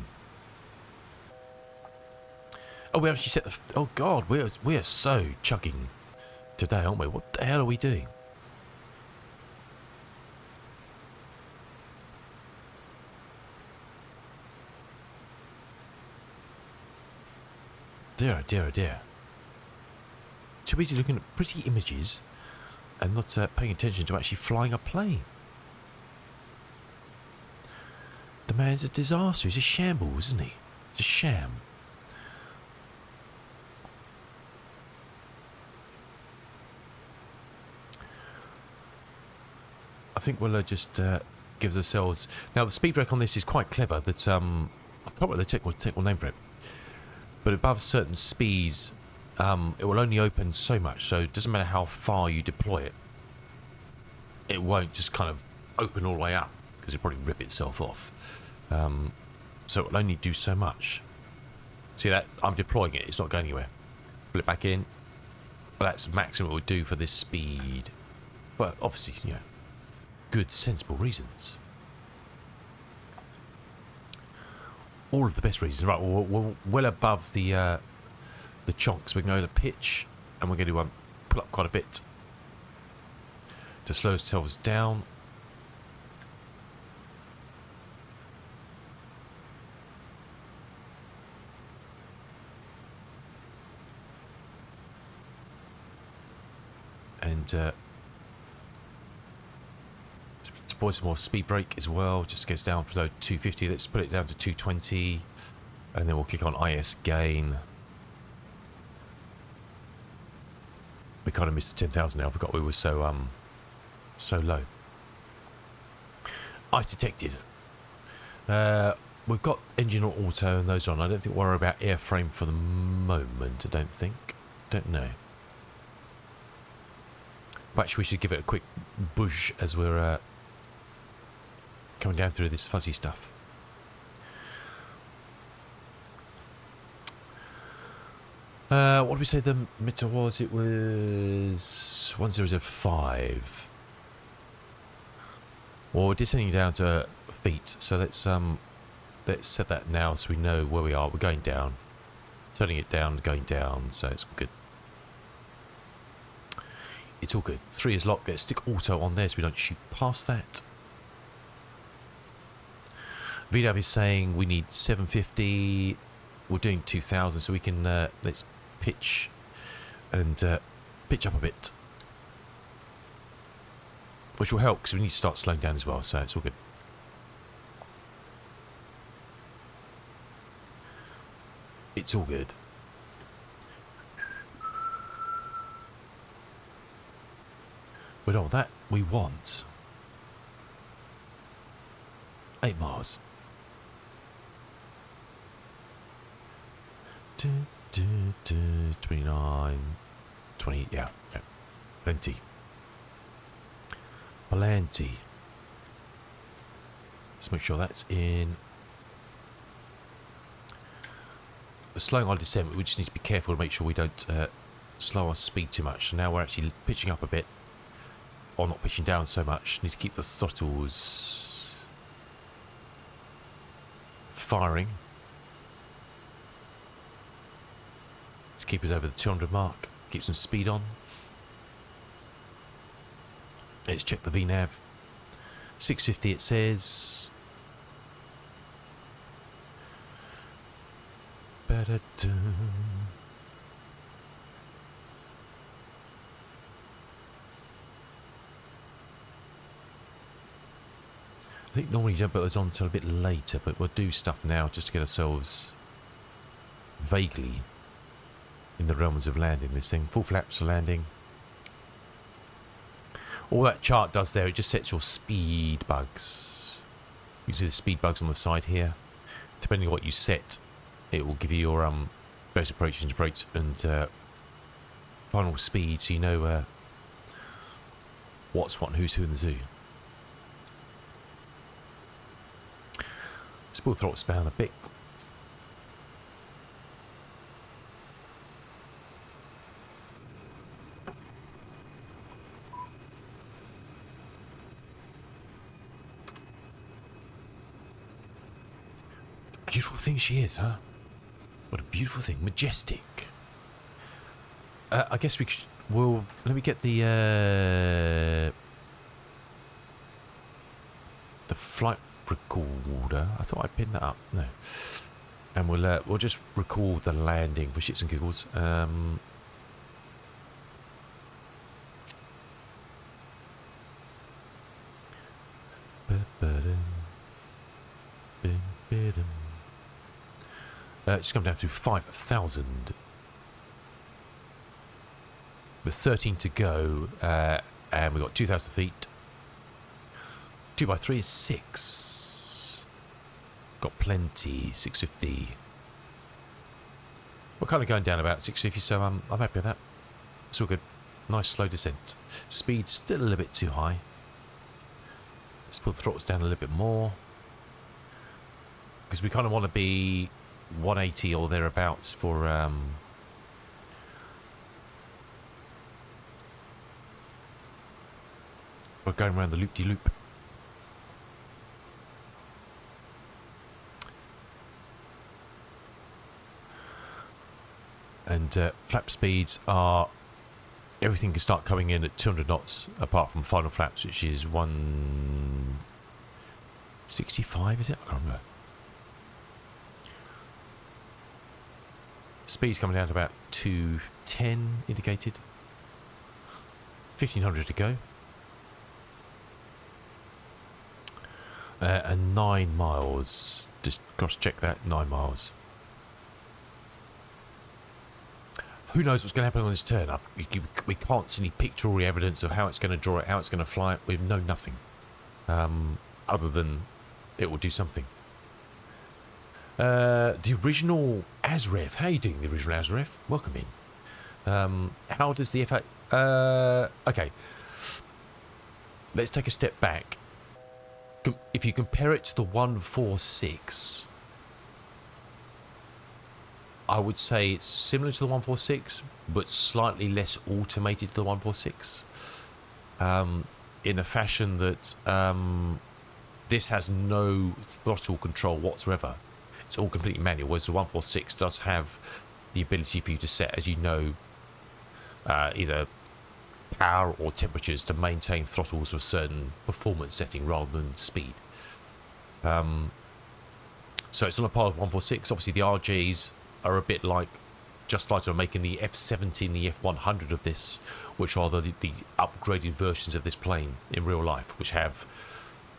Oh, we actually set the... Oh, God, we are so chugging today, aren't we? What the hell are we doing? Dear, oh dear, oh dear. Too busy looking at pretty images and not paying attention to actually flying a plane. The man's a disaster. He's a shambles, isn't he? He's a sham. I think we'll just give ourselves... Now, the speed brake on this is quite clever. That I can't remember the technical name for it. But above certain speeds, it will only open so much. So it doesn't matter how far you deploy it. It won't just kind of open all the way up, because it'll probably rip itself off. So it will only do so much. See that? I'm deploying it. It's not going anywhere. Pull it back in. Well, that's maximum it would do for this speed. But obviously, you know, good, sensible reasons. All of the best reasons. Right, we're well above the chonks. We're going to pitch, and we're going to pull up quite a bit to slow ourselves down. And deploy some more speed brake as well. Just gets down below 250. Let's put it down to 220, and then we'll kick on IS again. We kind of missed the 10,000 now. I forgot we were so low. Ice detected. We've got engine or auto and those on. I don't think we'll worry about airframe for the moment. I don't think. Don't know. But actually, we should give it a quick push as we're coming down through this fuzzy stuff. What did we say the meter was? It was 1005. Well, we're descending down to feet, so let's set that now so we know where we are. We're going down, turning it down, going down, so it's good. It's all good. 3 is locked. Let's stick auto on there so we don't shoot past that. VDAV is saying we need 750. We're doing 2000, so we can let's pitch and pitch up a bit, which will help because we need to start slowing down as well. So it's all good. It's all good. We don't want that. We want 8 miles. 29, 20, yeah. Plenty. Plenty. Let's make sure that's in. The slowing our descent, we just need to be careful to make sure we don't slow our speed too much. So now we're actually pitching up a bit. Or not pitching down so much. Need to keep the throttles firing to keep us over the 200 mark. Keep some speed on. Let's check the VNAV. 650 it says. Ba-da-da. I think normally you don't put those on until a bit later, but we'll do stuff now just to get ourselves vaguely in the realms of landing this thing. Full flaps for landing. All that chart does there, it just sets your speed bugs. You can see the speed bugs on the side here. Depending on what you set, it will give you your base approach and final speed, so you know what's what and who's who in the zoo. Let's pull the throttles down a bit. Beautiful thing she is, huh? What a beautiful thing. Majestic. I guess we will. Let me get the flight recorder. I thought I pinned that up. No. And we'll just record the landing for shits and giggles. Just come down through 5,000. With 13 to go, and we've got 2,000 feet. 2x3 is 6. Got plenty, 650. We're kind of going down about 650, so I'm happy with that. It's all good. Nice slow descent. Speed still a little bit too high. Let's pull the throttles down a little bit more. Because we kind of want to be 180 or thereabouts for... we're going around the loop-de-loop. And flap speeds are... everything can start coming in at 200 knots, apart from final flaps, which is 165, is it? I can't remember. Speed's coming down to about 210 indicated. 1,500 to go. And 9 miles. Just cross-check that, 9 miles. Who knows what's going to happen on this turn? We can't see any pictorial evidence of how it's going to draw it, how it's going to fly it. We know nothing. Other than it will do something. The original ASREV. How are you doing, the original ASREV? Welcome in. How does the F8... okay. Let's take a step back. If you compare it to the 146... I would say it's similar to the 146, but slightly less automated to the 146. In a fashion that this has no throttle control whatsoever. It's all completely manual, whereas the 146 does have the ability for you to set, as you know, either power or temperatures to maintain throttles of a certain performance setting rather than speed. So it's on a par with 146. Obviously, the RGs are a bit like JustFlight are making the F70 and the F100 of this, which are the upgraded versions of this plane in real life, which have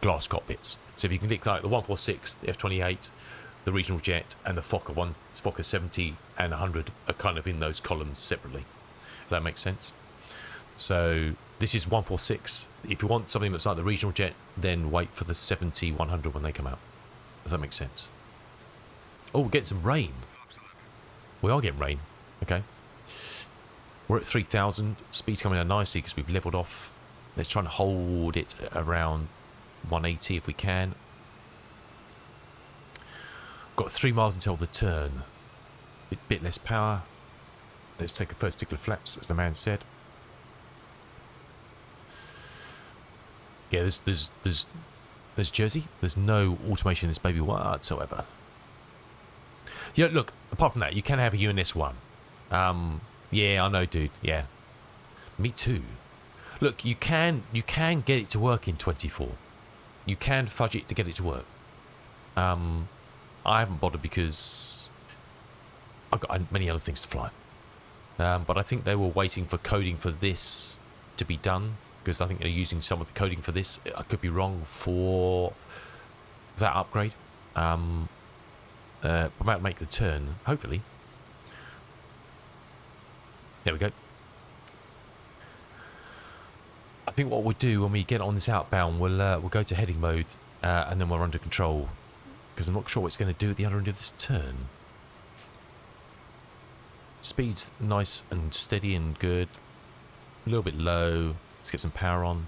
glass cockpits. So if you can look like the 146, the F28, the regional jet, and the Fokker 70 and 100 are kind of in those columns separately, if that makes sense. So this is 146. If you want something that's like the regional jet, then wait for the 70, 100 when they come out, if that makes sense. Oh, we're getting some rain. We are getting rain. Okay. We're at 3,000. Speed's coming down nicely because we've leveled off. Let's try and hold it around 180 if we can. Got 3 miles until the turn. Bit less power. Let's take a first tickler flaps, as the man said. Yeah, there's Jersey. There's no automation in this baby whatsoever. Yeah, look, apart from that, you can have a UNS-1. Yeah, I know, dude. Yeah. Me too. Look, you can get it to work in 24. You can fudge it to get it to work. I haven't bothered because I've got many other things to fly. But I think they were waiting for coding for this to be done, because I think they're using some of the coding for this. I could be wrong for that upgrade. I'm about to make the turn, hopefully. There we go. I think what we'll do when we get on this outbound, we'll go to heading mode, and then we're under control, because I'm not sure what it's going to do at the other end of this turn. Speed's nice and steady and good. A little bit low. Let's get some power on.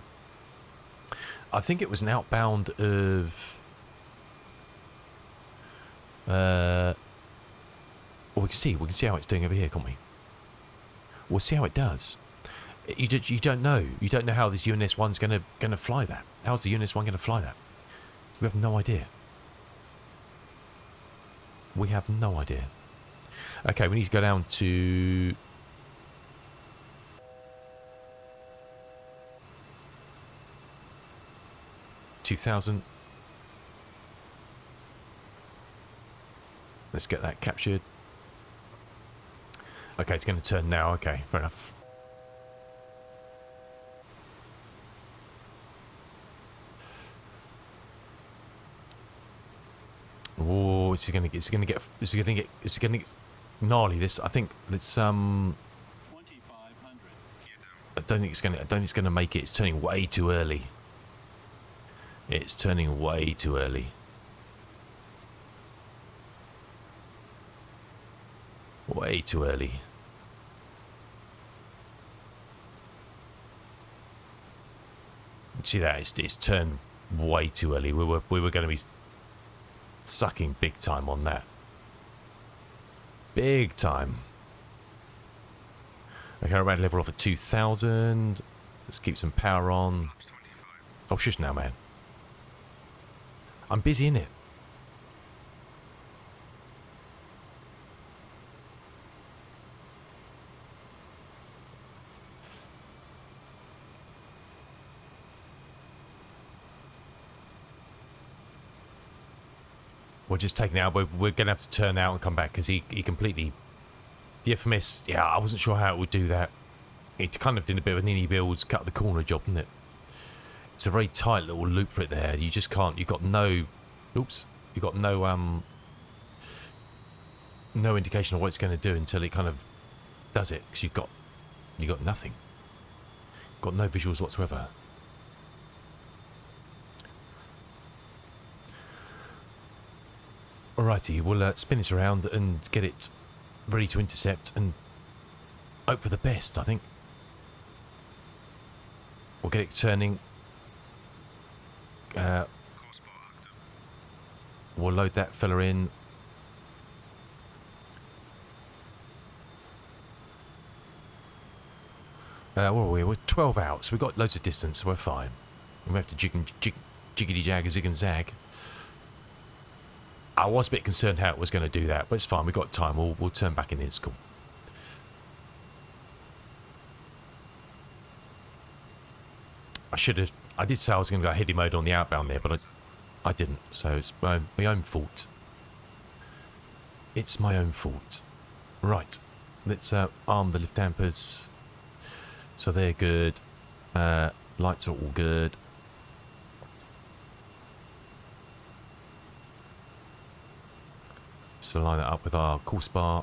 I think it was an outbound of... well, we can see how it's doing over here, can't we? We'll see how it does. You don't know. You don't know how this UNS-1's gonna fly that. How's the UNS-1 gonna fly that? We have no idea. We have no idea. Okay, we need to go down to... $2,000. Let's get that captured. Okay, it's going to turn now. Okay, fair enough. Oh, it's gonna get gnarly. This, I think, it's 2500. I don't think it's gonna make it. It's turning way too early. It's turning way too early. Way too early. See that? It's turned way too early. We were going to be sucking big time on that. Big time. Okay, I'm about to level off at 2,000. Let's keep some power on. Oh, shush now, man. I'm busy, innit? We're just taking it out. We're going to have to turn out and come back because he completely... The FMS, yeah, I wasn't sure how it would do that. It kind of did a bit of a ninny builds, cut the corner job, didn't it? It's a very tight little loop for it there. You just can't... You've got no... Oops. You've got no... no indication of what it's going to do until it kind of does it. Because you've got nothing. Got no visuals whatsoever. Alrighty, we'll spin this around and get it ready to intercept and hope for the best, I think. We'll get it turning. We'll load that fella in. Where are we? We're 12 out, so we've got loads of distance, so we're fine. We have to jiggity jag, zig and zag. I was a bit concerned how it was going to do that, but it's fine. We've got time. We'll turn back in. It's cool. I did say I was going to go heady mode on the outbound there, but I didn't. So it's my own fault. It's my own fault. Right. Let's arm the lift dampers. So they're good. Lights are all good. So line that up with our course bar.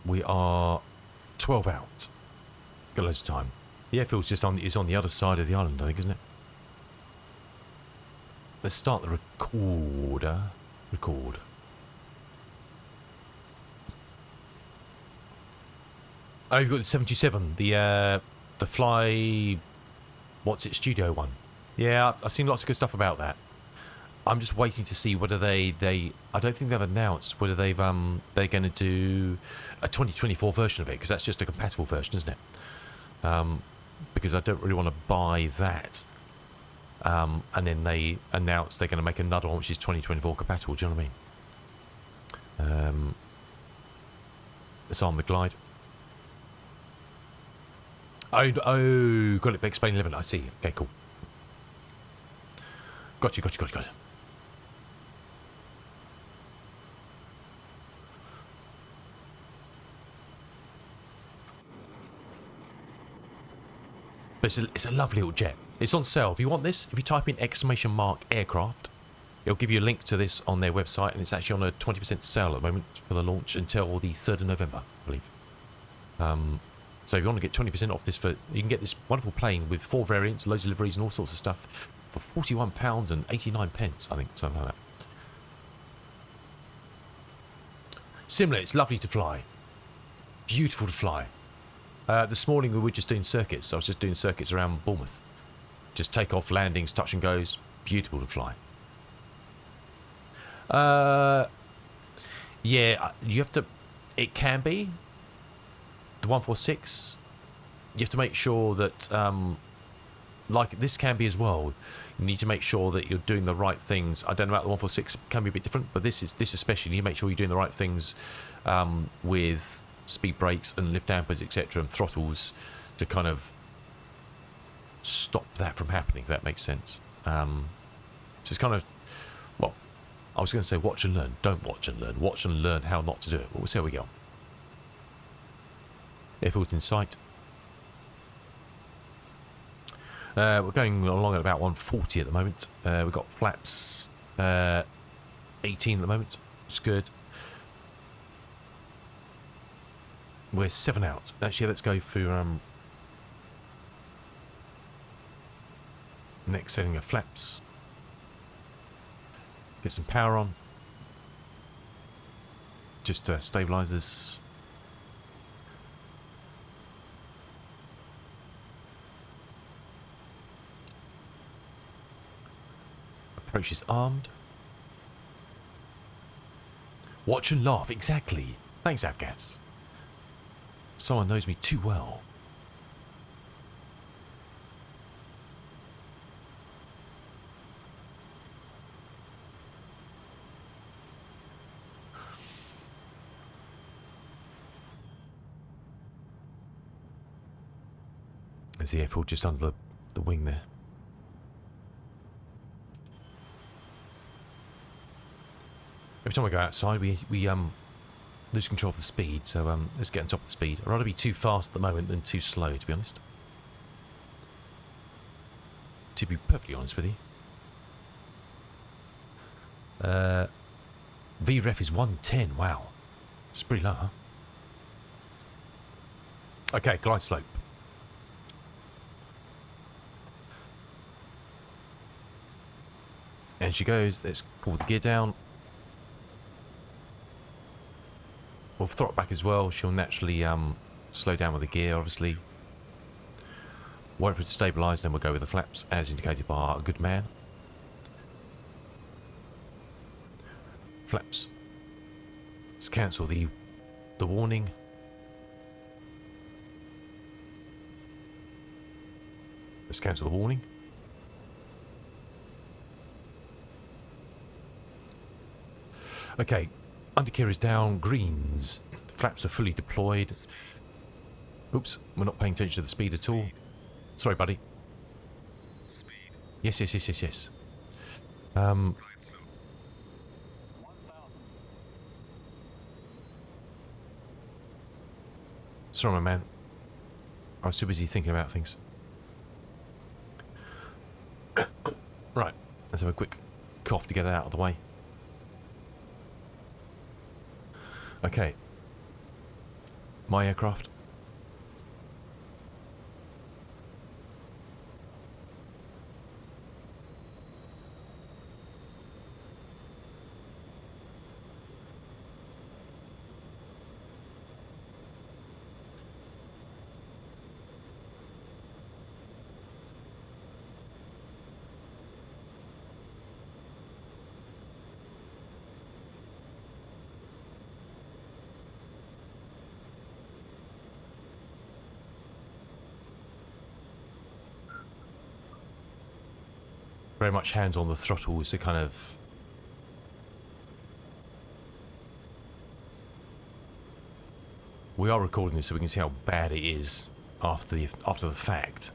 We are 12 out. Got loads of time. The airfield's just on the other side of the island, I think, isn't it? Let's start the recorder. Record. Oh, you've got the 727, the Fly, what's it, Studio one. Yeah, I've seen lots of good stuff about that. I'm just waiting to see whether they I don't think they've announced whether they're going to do a 2024 version of it, because that's just a compatible version, isn't it? Because I don't really want to buy that. And then they announce they're going to make another one which is 2024 compatible. Do you know what I mean? Let's arm the glide. Oh, got it. Explain 11. I see. Okay, cool. Got you. But it's a lovely little jet. It's on sale. If you want this, if you type in !aircraft, it'll give you a link to this on their website, and it's actually on a 20% sale at the moment for the launch until the 3rd of November, I believe. So if you want to get 20% off this, you can get this wonderful plane with 4 variants, loads of liveries and all sorts of stuff for £41 and 89 pence, I think, something like that. Similar, it's lovely to fly. Beautiful to fly. This morning we were just doing circuits. I was just doing circuits around Bournemouth. Just take off, landings, touch and goes. Beautiful to fly. Yeah, you have to... It can be. The 146, you have to make sure that, like this can be as well, you need to make sure that you're doing the right things. I don't know about the 146, it can be a bit different, but this especially, you make sure you're doing the right things with speed brakes and lift dampers, etc., and throttles to kind of stop that from happening, if that makes sense. So it's kind of, well, I was going to say watch and learn. Don't watch and learn. Watch and learn how not to do it. But we'll see how we go. Airfield in sight. We're going along at about 140 at the moment. We've got flaps 18 at the moment. It's good. We're 7 out. Actually, let's go for next setting of flaps. Get some power on. Just stabilizers. Approach is armed. Watch and laugh, exactly. Thanks, Afghans. Someone knows me too well. There's the airfield just under the wing there. Every time I go outside, we lose control of the speed, so let's get on top of the speed. I'd rather be too fast at the moment than too slow, to be honest. To be perfectly honest with you. VREF is 110, wow. It's pretty low, huh? Okay, glide slope. And she goes, let's pull the gear down. We'll throttle back as well. She'll naturally slow down with the gear, obviously. Wait for it to stabilise, then we'll go with the flaps, as indicated by our good man. Flaps. Let's cancel the warning. Let's cancel the warning. Okay, undergear is down, greens. The flaps are fully deployed. Oops, we're not paying attention to the speed at all. Sorry, buddy. Speed. Yes. Glide slope. 1,000. Sorry, my man. I was too busy thinking about things. Right, let's have a quick cough to get that out of the way. Okay. My aircraft. Very much hands on the throttles to kind of we are recording this so we can see how bad it is after the fact.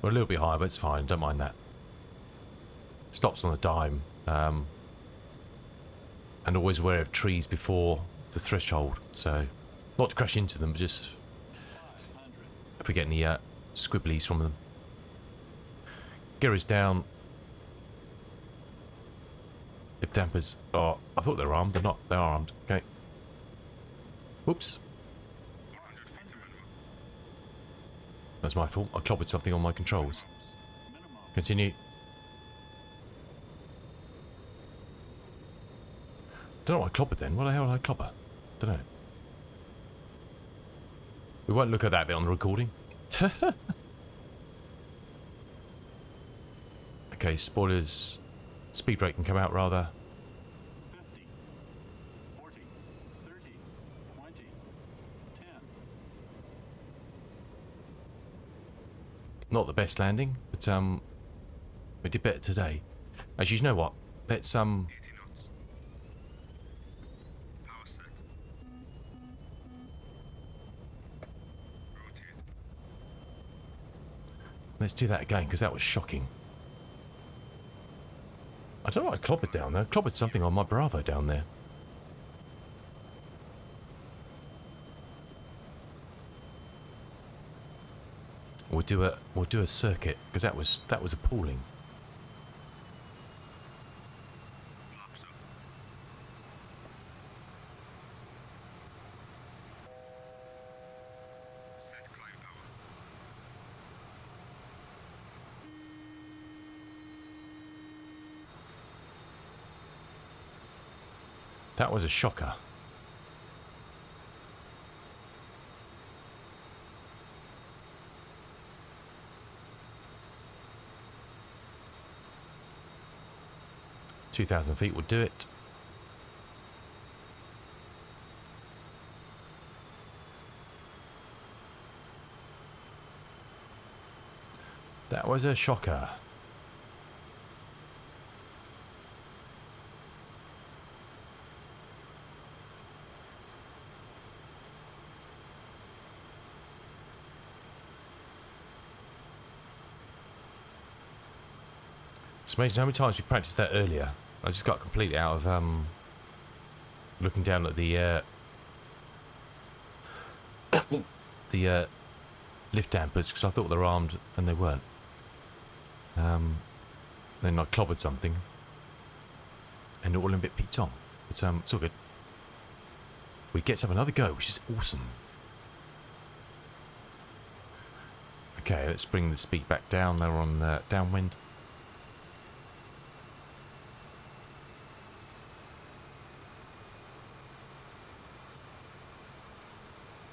We're a little bit higher, but it's fine, don't mind that. Stops on a dime, and always aware of trees before the threshold, so not to crash into them, but just if we get any squibblies from them. Gear is down. If dampers are... I thought they were armed. They're not. They are armed. Okay. Whoops. 100 feet minimum. That's my fault. I clobbered something on my controls. Continue. Don't know what I clobbered then. What the hell did I clobber? Don't know. We won't look at that bit on the recording. Okay, spoilers. Speed brake can come out rather. 50, 40, 30, 20, 10. Not the best landing, but we did better today. Actually, you know what? Let's 80 knots. Power set. Rotate. Let's do that again, because that was shocking. I don't know what I clobbered down there. I clobbered something on my Bravo down there. We'll do a circuit, because that was appalling. Flaps up. Set climb power. That was a shocker. $2,000 feet will do it. That was a shocker. It's amazing how many times we practiced that earlier. I just got completely out of looking down at the lift dampers, because I thought they were armed and they weren't. Then I clobbered something and all in a bit peaked on. But it's all good. We get to have another go, which is awesome. Okay, let's bring the speed back down. Now we're on downwind.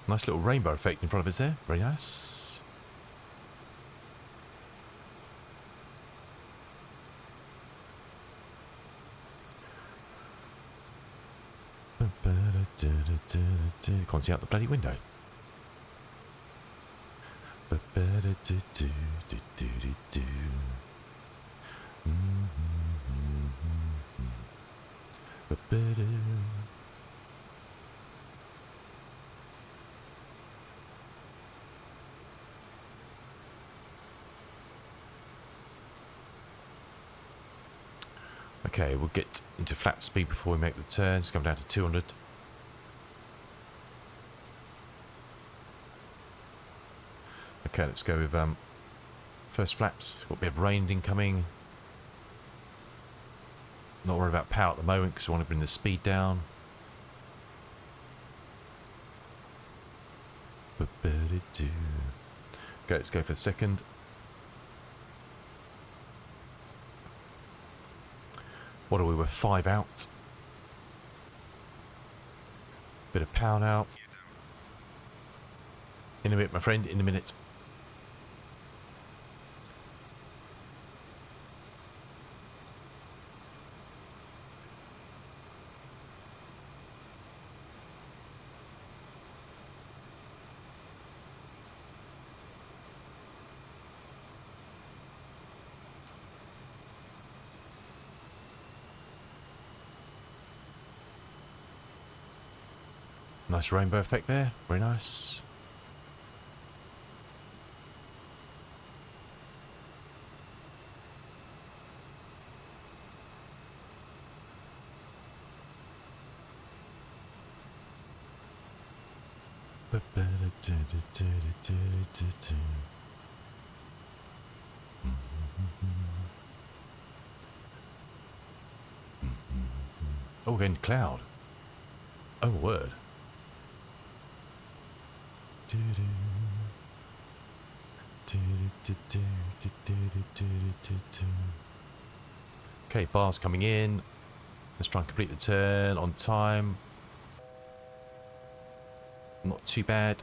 Nice little rainbow effect in front of us there. Very nice. Can't see out the bloody window. Okay, we'll get into flat speed before we make the turn. Just come down to 200. Okay, let's go with first flaps. Got a bit of rain incoming. Not worried about power at the moment because I want to bring the speed down. Okay, let's go for the second. What are we? We're 5 out. Bit of power now. In a minute, my friend, in a minute. Nice rainbow effect there, very nice. Oh, we're getting cloud. Oh, my word. Okay, bars coming in. Let's try and complete the turn on time. Not too bad.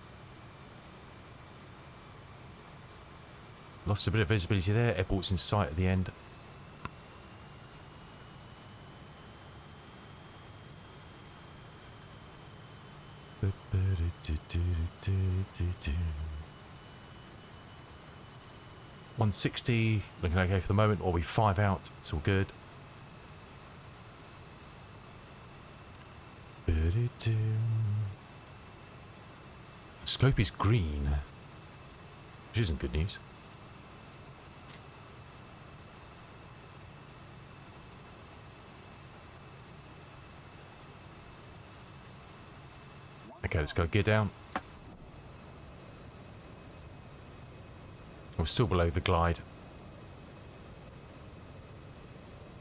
Lost a bit of visibility there. Airport's in sight at the end. $160, looking okay for the moment, or we 5 out, it's all good. The scope is green, which isn't good news. Okay, let's go gear down. We're still below the glide.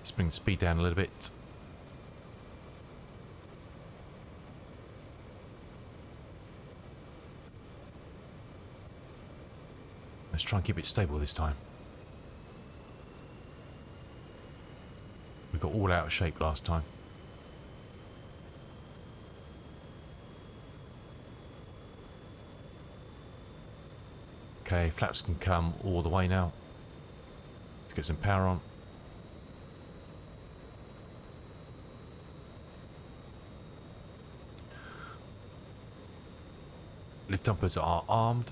Let's bring the speed down a little bit. Let's try and keep it stable this time. We got all out of shape last time. Okay, flaps can come all the way now. Let's get some power on. Lift dumpers are armed.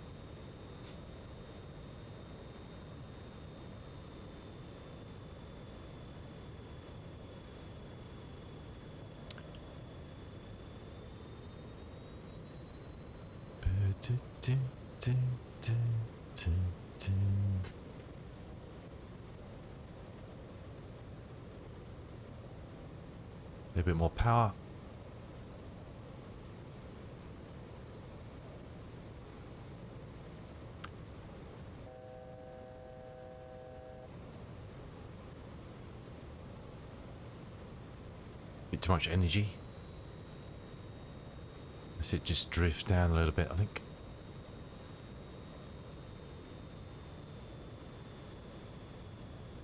A little bit more power. Bit too much energy. Let's it just drift down a little bit, I think.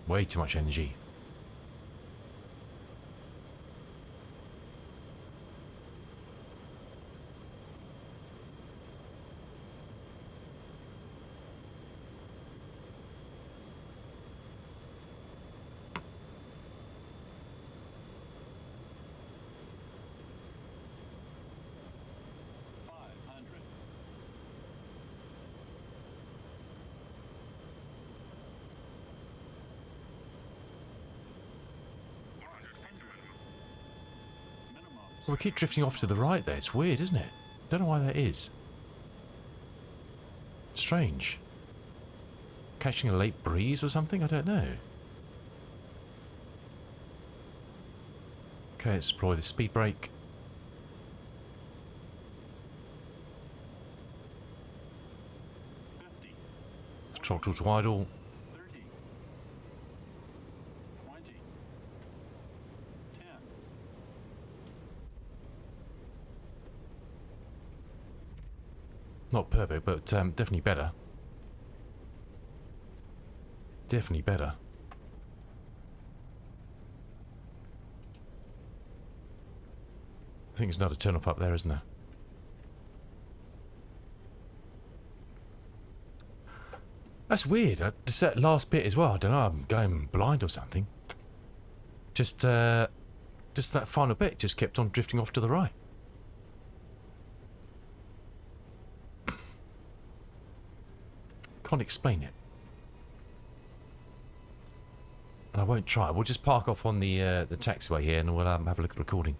Way too much energy. Well, we keep drifting off to the right there. It's weird, isn't it? Don't know why that is. Strange. Catching a late breeze or something? I don't know. Okay, let's deploy the speed brake. Throttle to idle. 30, 20, 10. Not perfect, but definitely better. Definitely better. I think there's another turn off up there, isn't there? That's weird. Just that last bit as well. I don't know. I'm going blind or something. Just that final bit just kept on drifting off to the right. Can't explain it. And I won't try. We'll just park off on the taxiway here and we'll have a look at the recording.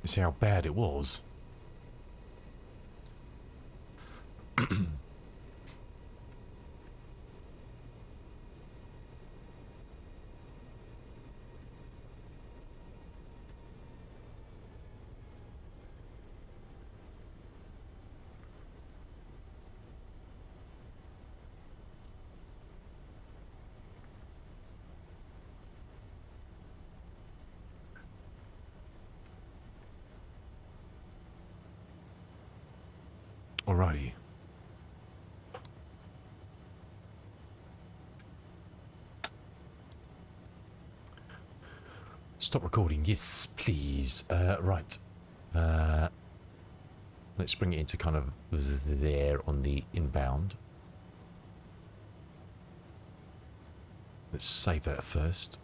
See how bad it was. Alrighty. Stop recording. Yes, please. Right. Let's bring it into kind of there on the inbound. Let's save that first.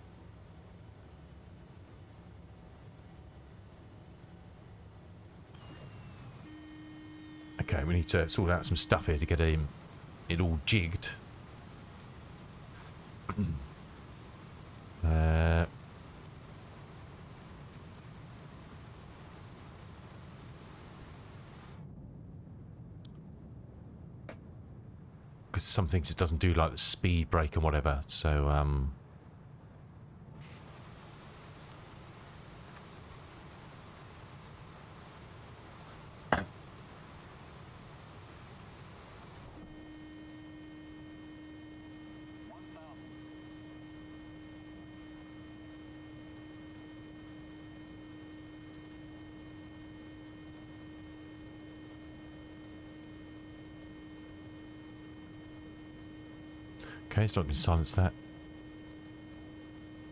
Okay, we need to sort out some stuff here to get it all jigged. Because some things it doesn't do, like the speed brake and whatever, so Okay, it's not going to silence that.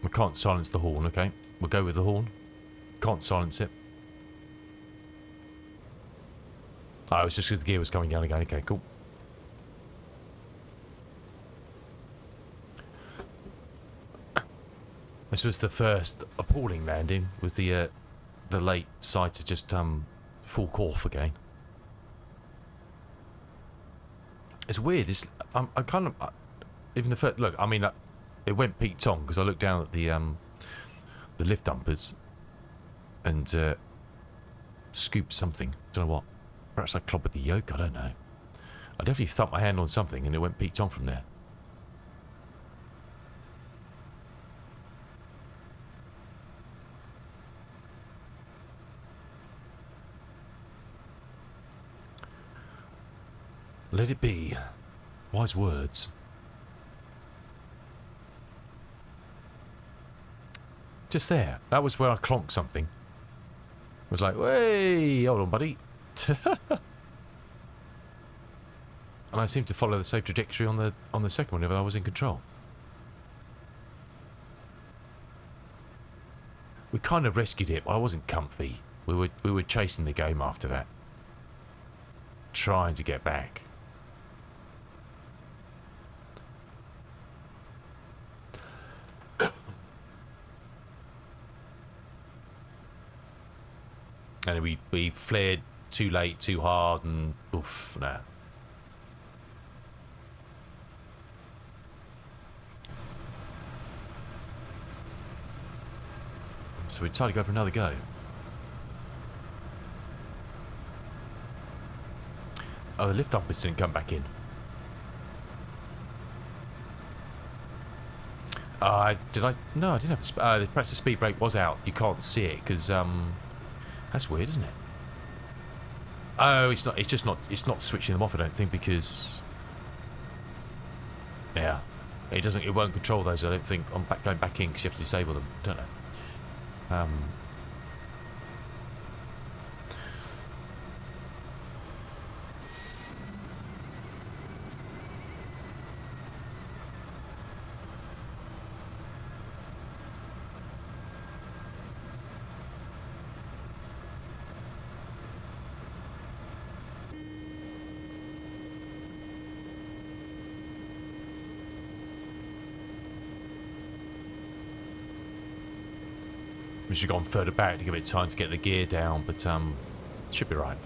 We can't silence the horn, okay. We'll go with the horn. Can't silence it. Oh, it's just because the gear was coming down again. Okay, cool. This was the first appalling landing with the late side to just fork off again. It's weird. It's I kind of even the first look. I mean, it went peaked on because I looked down at the lift dumpers and scooped something. Don't know what. Perhaps I clobbered the yoke. I don't know. I definitely thumped my hand on something and it went peaked on from there. Let it be. Wise words. Just there. That was where I clonked something. It was like, hey, hold on, buddy. And I seemed to follow the same trajectory on the second one whenever I was in control. We kind of rescued it, but I wasn't comfy. We were chasing the game after that. Trying to get back. And we flared too late, too hard, and oof, nah. So we decided to go for another go. Oh, the lift uppers didn't come back in. Did I? No, I didn't have the perhaps the speed brake was out. You can't see it because that's weird, isn't it? Oh, it's not. It's just not. It's not switching them off. I don't think because yeah, it doesn't. It won't control those. I don't think. I'm going back in because you have to disable them. Don't know. We should have gone further back to give it time to get the gear down, but should be right.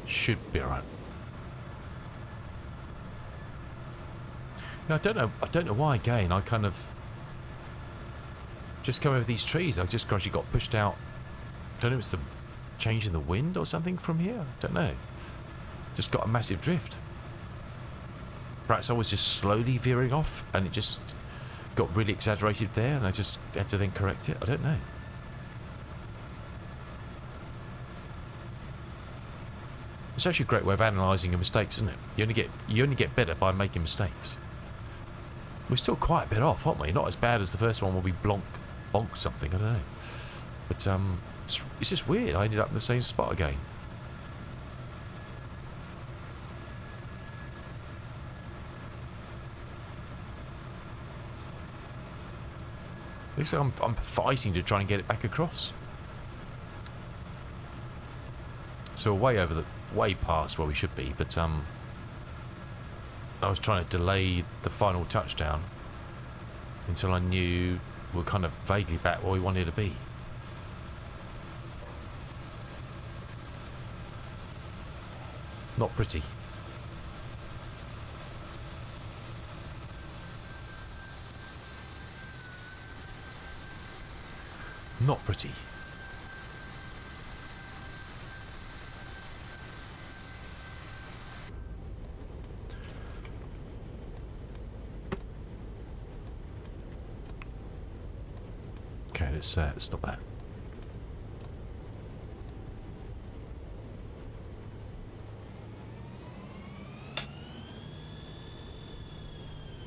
Should be right. I don't know why again. I kind of just come over these trees. I just gradually got pushed out. Don't know if it's the change in the wind or something from here. Don't know. Just got a massive drift. Perhaps I was just slowly veering off and it just got really exaggerated there and I just had to then correct it. I don't know. It's actually a great way of analysing your mistakes, isn't it? You only get better by making mistakes. We're still quite a bit off, aren't we? Not as bad as the first one where we bonked something, I don't know. But it's just weird. I ended up in the same spot again. Looks like I'm fighting to try and get it back across. So we're way past where we should be, but I was trying to delay the final touchdown until I knew we're kind of vaguely back where we wanted to be. Not pretty. Not pretty. Okay, let's stop that.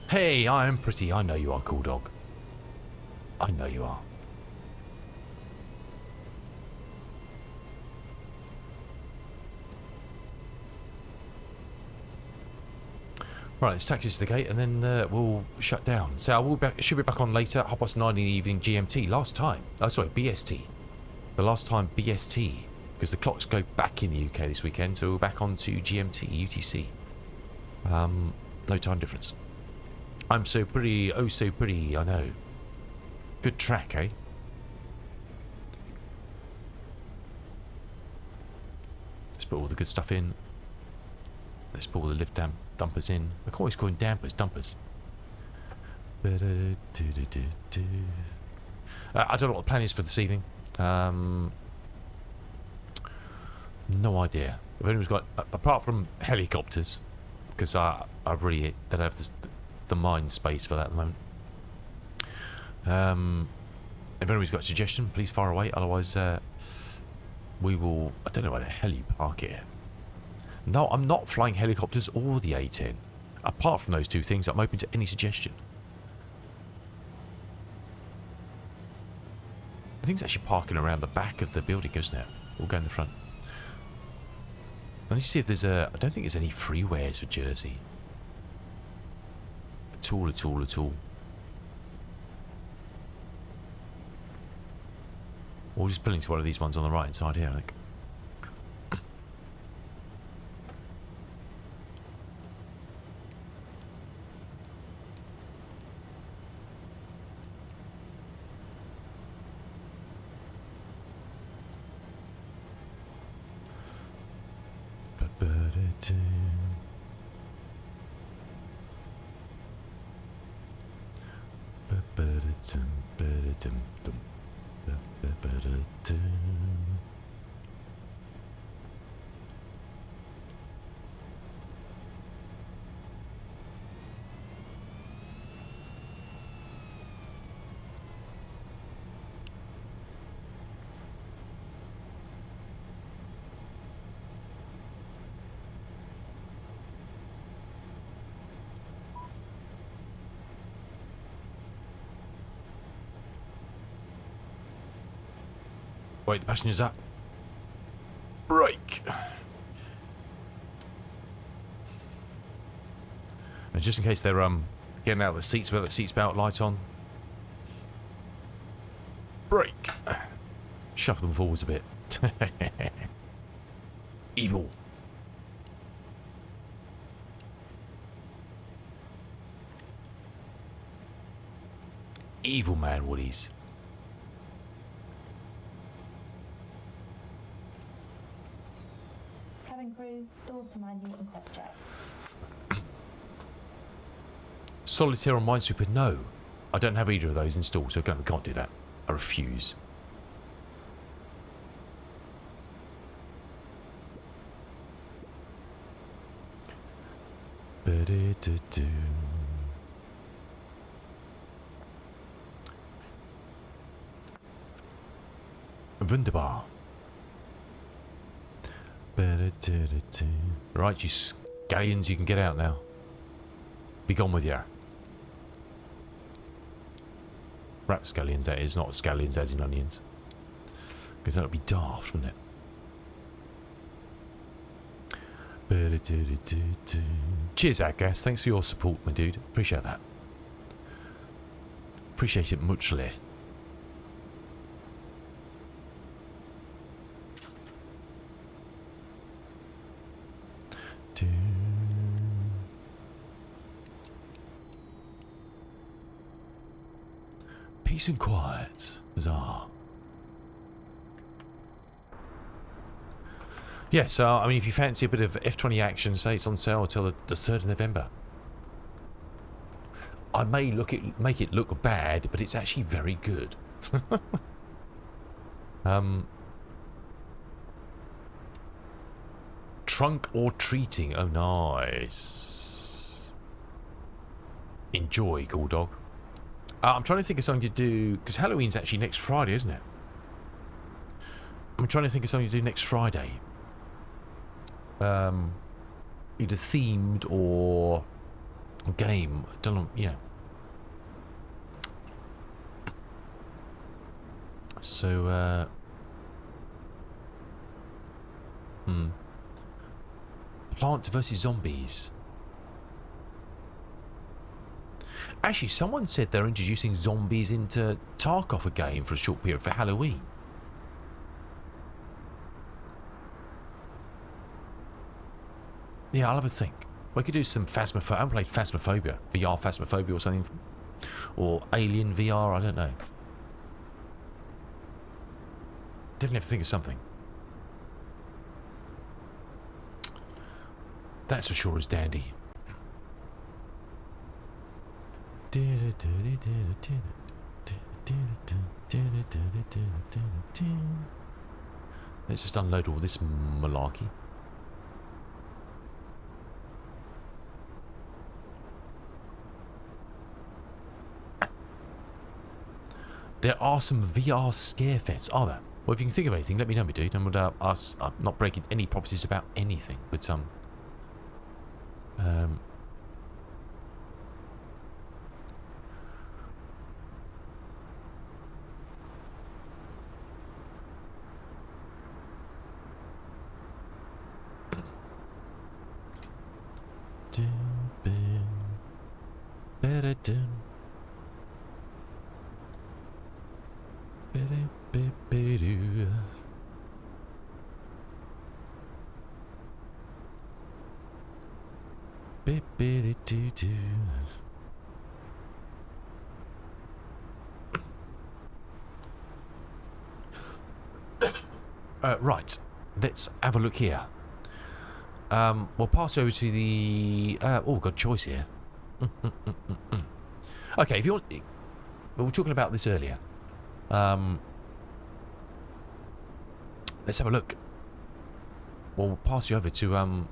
Hey, I am pretty. I know you are, cool dog. I know you are. Right, let's taxi to the gate and then we'll shut down. So I will should be back on later, 9:30 in the evening GMT. Last time. Oh, sorry, BST. The last time BST. Because the clocks go back in the UK this weekend, so we're back on to GMT, UTC. No time difference. I'm so pretty, oh so pretty, I know. Good track, eh? Let's put all the good stuff in. Let's put all the lift dumpers in. I can always call them dampers, dumpers. I don't know what the plan is for this evening. No idea. If anyone's got, apart from helicopters, because I really don't have the mind space for that at the moment. If anybody's got a suggestion, please fire away. Otherwise, we will. I don't know where the hell you park here. No, I'm not flying helicopters or the A10. Apart from those two things, I'm open to any suggestion. I think it's actually parking around the back of the building, isn't it? We'll go in the front. Let me see if there's a... I don't think there's any freewares for Jersey. At all, at all, at all. We'll just pull into one of these ones on the right hand side here, I think. Wait, the passenger's up. Brake. And just in case they're getting out of the seats without the seats belt light on. Brake. Shuffle them forwards a bit. Evil. Evil man, Woodies. Crew, doors to manual and cross check. Solitaire on Minesweeper? No. I don't have either of those installed, so I can't do that. I refuse. Wunderbar. Right, you scallions, you can get out now. Be gone with ya. Rapscallions, that is, not scallions as in onions. Because that would be daft, wouldn't it? Cheers, Aggas. Thanks for your support, my dude. Appreciate that. Appreciate it muchly. Peace and quiet, Huzzah. Yeah, so, I mean, if you fancy a bit of F28 action, say it's on sale until the 3rd of November. I may make it look bad, but it's actually very good. Trunk or treating? Oh, nice. Enjoy, Cool Dog. I'm trying to think of something to do, because Halloween's actually next Friday, isn't it? I'm trying to think of something to do next Friday. Either themed or a game. I don't know, you know. So, Plant versus Zombies. Actually, someone said they're introducing zombies into Tarkov again for a short period for Halloween. Yeah, I'll have a think. We could do some Phasmophobia. I haven't played Phasmophobia, VR Phasmophobia or something. Or Alien VR, I don't know. Definitely have to think of something. That's for sure is dandy. Let's just unload all this malarkey. There are some VR scare fests, are there? Well, if you can think of anything, let me know, my dude. And without us, I'm not breaking any promises about anything, but right, let's have a look here. We'll pass over to the... oh, got a choice here. Okay, if you want... We were talking about this earlier. Let's have a look. We'll pass you over to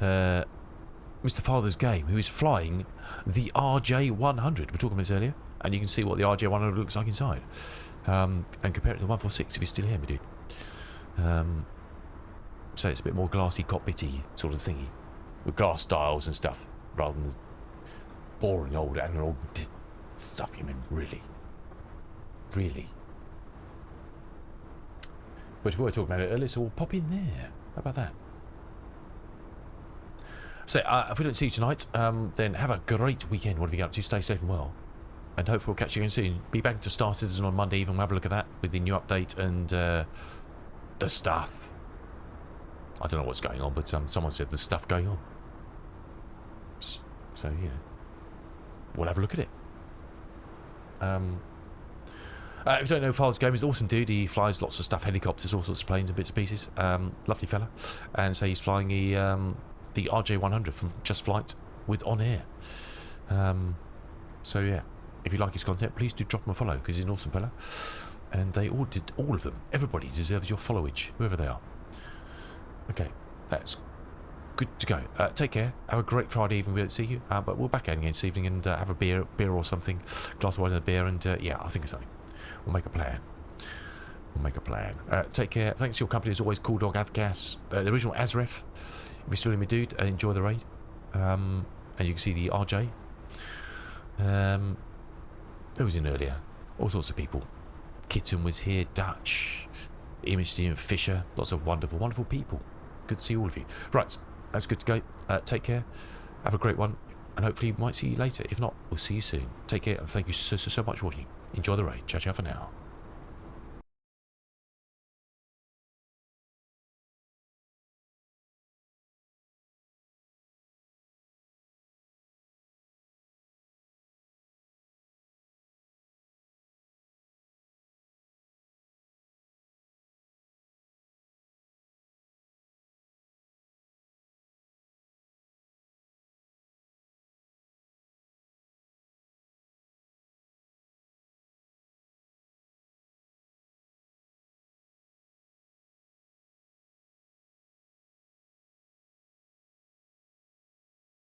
Mr. Father's Game, who is flying the RJ100. We were talking about this earlier, and you can see what the RJ100 looks like inside. And compare it to the 146 if you're still here, my dude. So it's a bit more glassy, cockpity sort of thingy, with glass dials and stuff, rather than the boring old analog stuff. You mean really? But we were talking about it earlier, so we'll pop in there. How about that? So if we don't see you tonight, then have a great weekend. What have you got up to? Stay safe and well. And hopefully we'll catch you again soon. Be back to Star Citizen on Monday even. We'll have a look at that with the new update and the stuff. I don't know what's going on, but someone said there's stuff going on. So, you know, we'll have a look at it. If you don't know, Father's Game is an awesome dude. He flies lots of stuff, helicopters, all sorts of planes and bits and pieces. Lovely fella. And so he's flying the RJ100 from JustFlight with On Air. So yeah, if you like his content, please do drop him a follow, because he's an awesome fella. And they all did, all of them. Everybody deserves your followage, whoever they are. Okay, that's good to go. Take care. Have a great Friday evening. We don't see you, but we'll back out again this evening and have a beer or something, glass of wine and a beer, and yeah, I'll think of something. We'll make a plan. Take care. Thanks for your company as always. Cool Dog Avgas, the original Azref. If you're still in me, dude, enjoy the raid. And you can see the RJ. Who was in earlier? All sorts of people. Kitten was here. Dutch, Image and Fisher. Lots of wonderful, wonderful people. Good to see all of you. Right, that's good to go. Take care. Have a great one, and hopefully we might see you later. If not, we'll see you soon. Take care, and thank you so much for watching. Enjoy the raid. Ciao for now.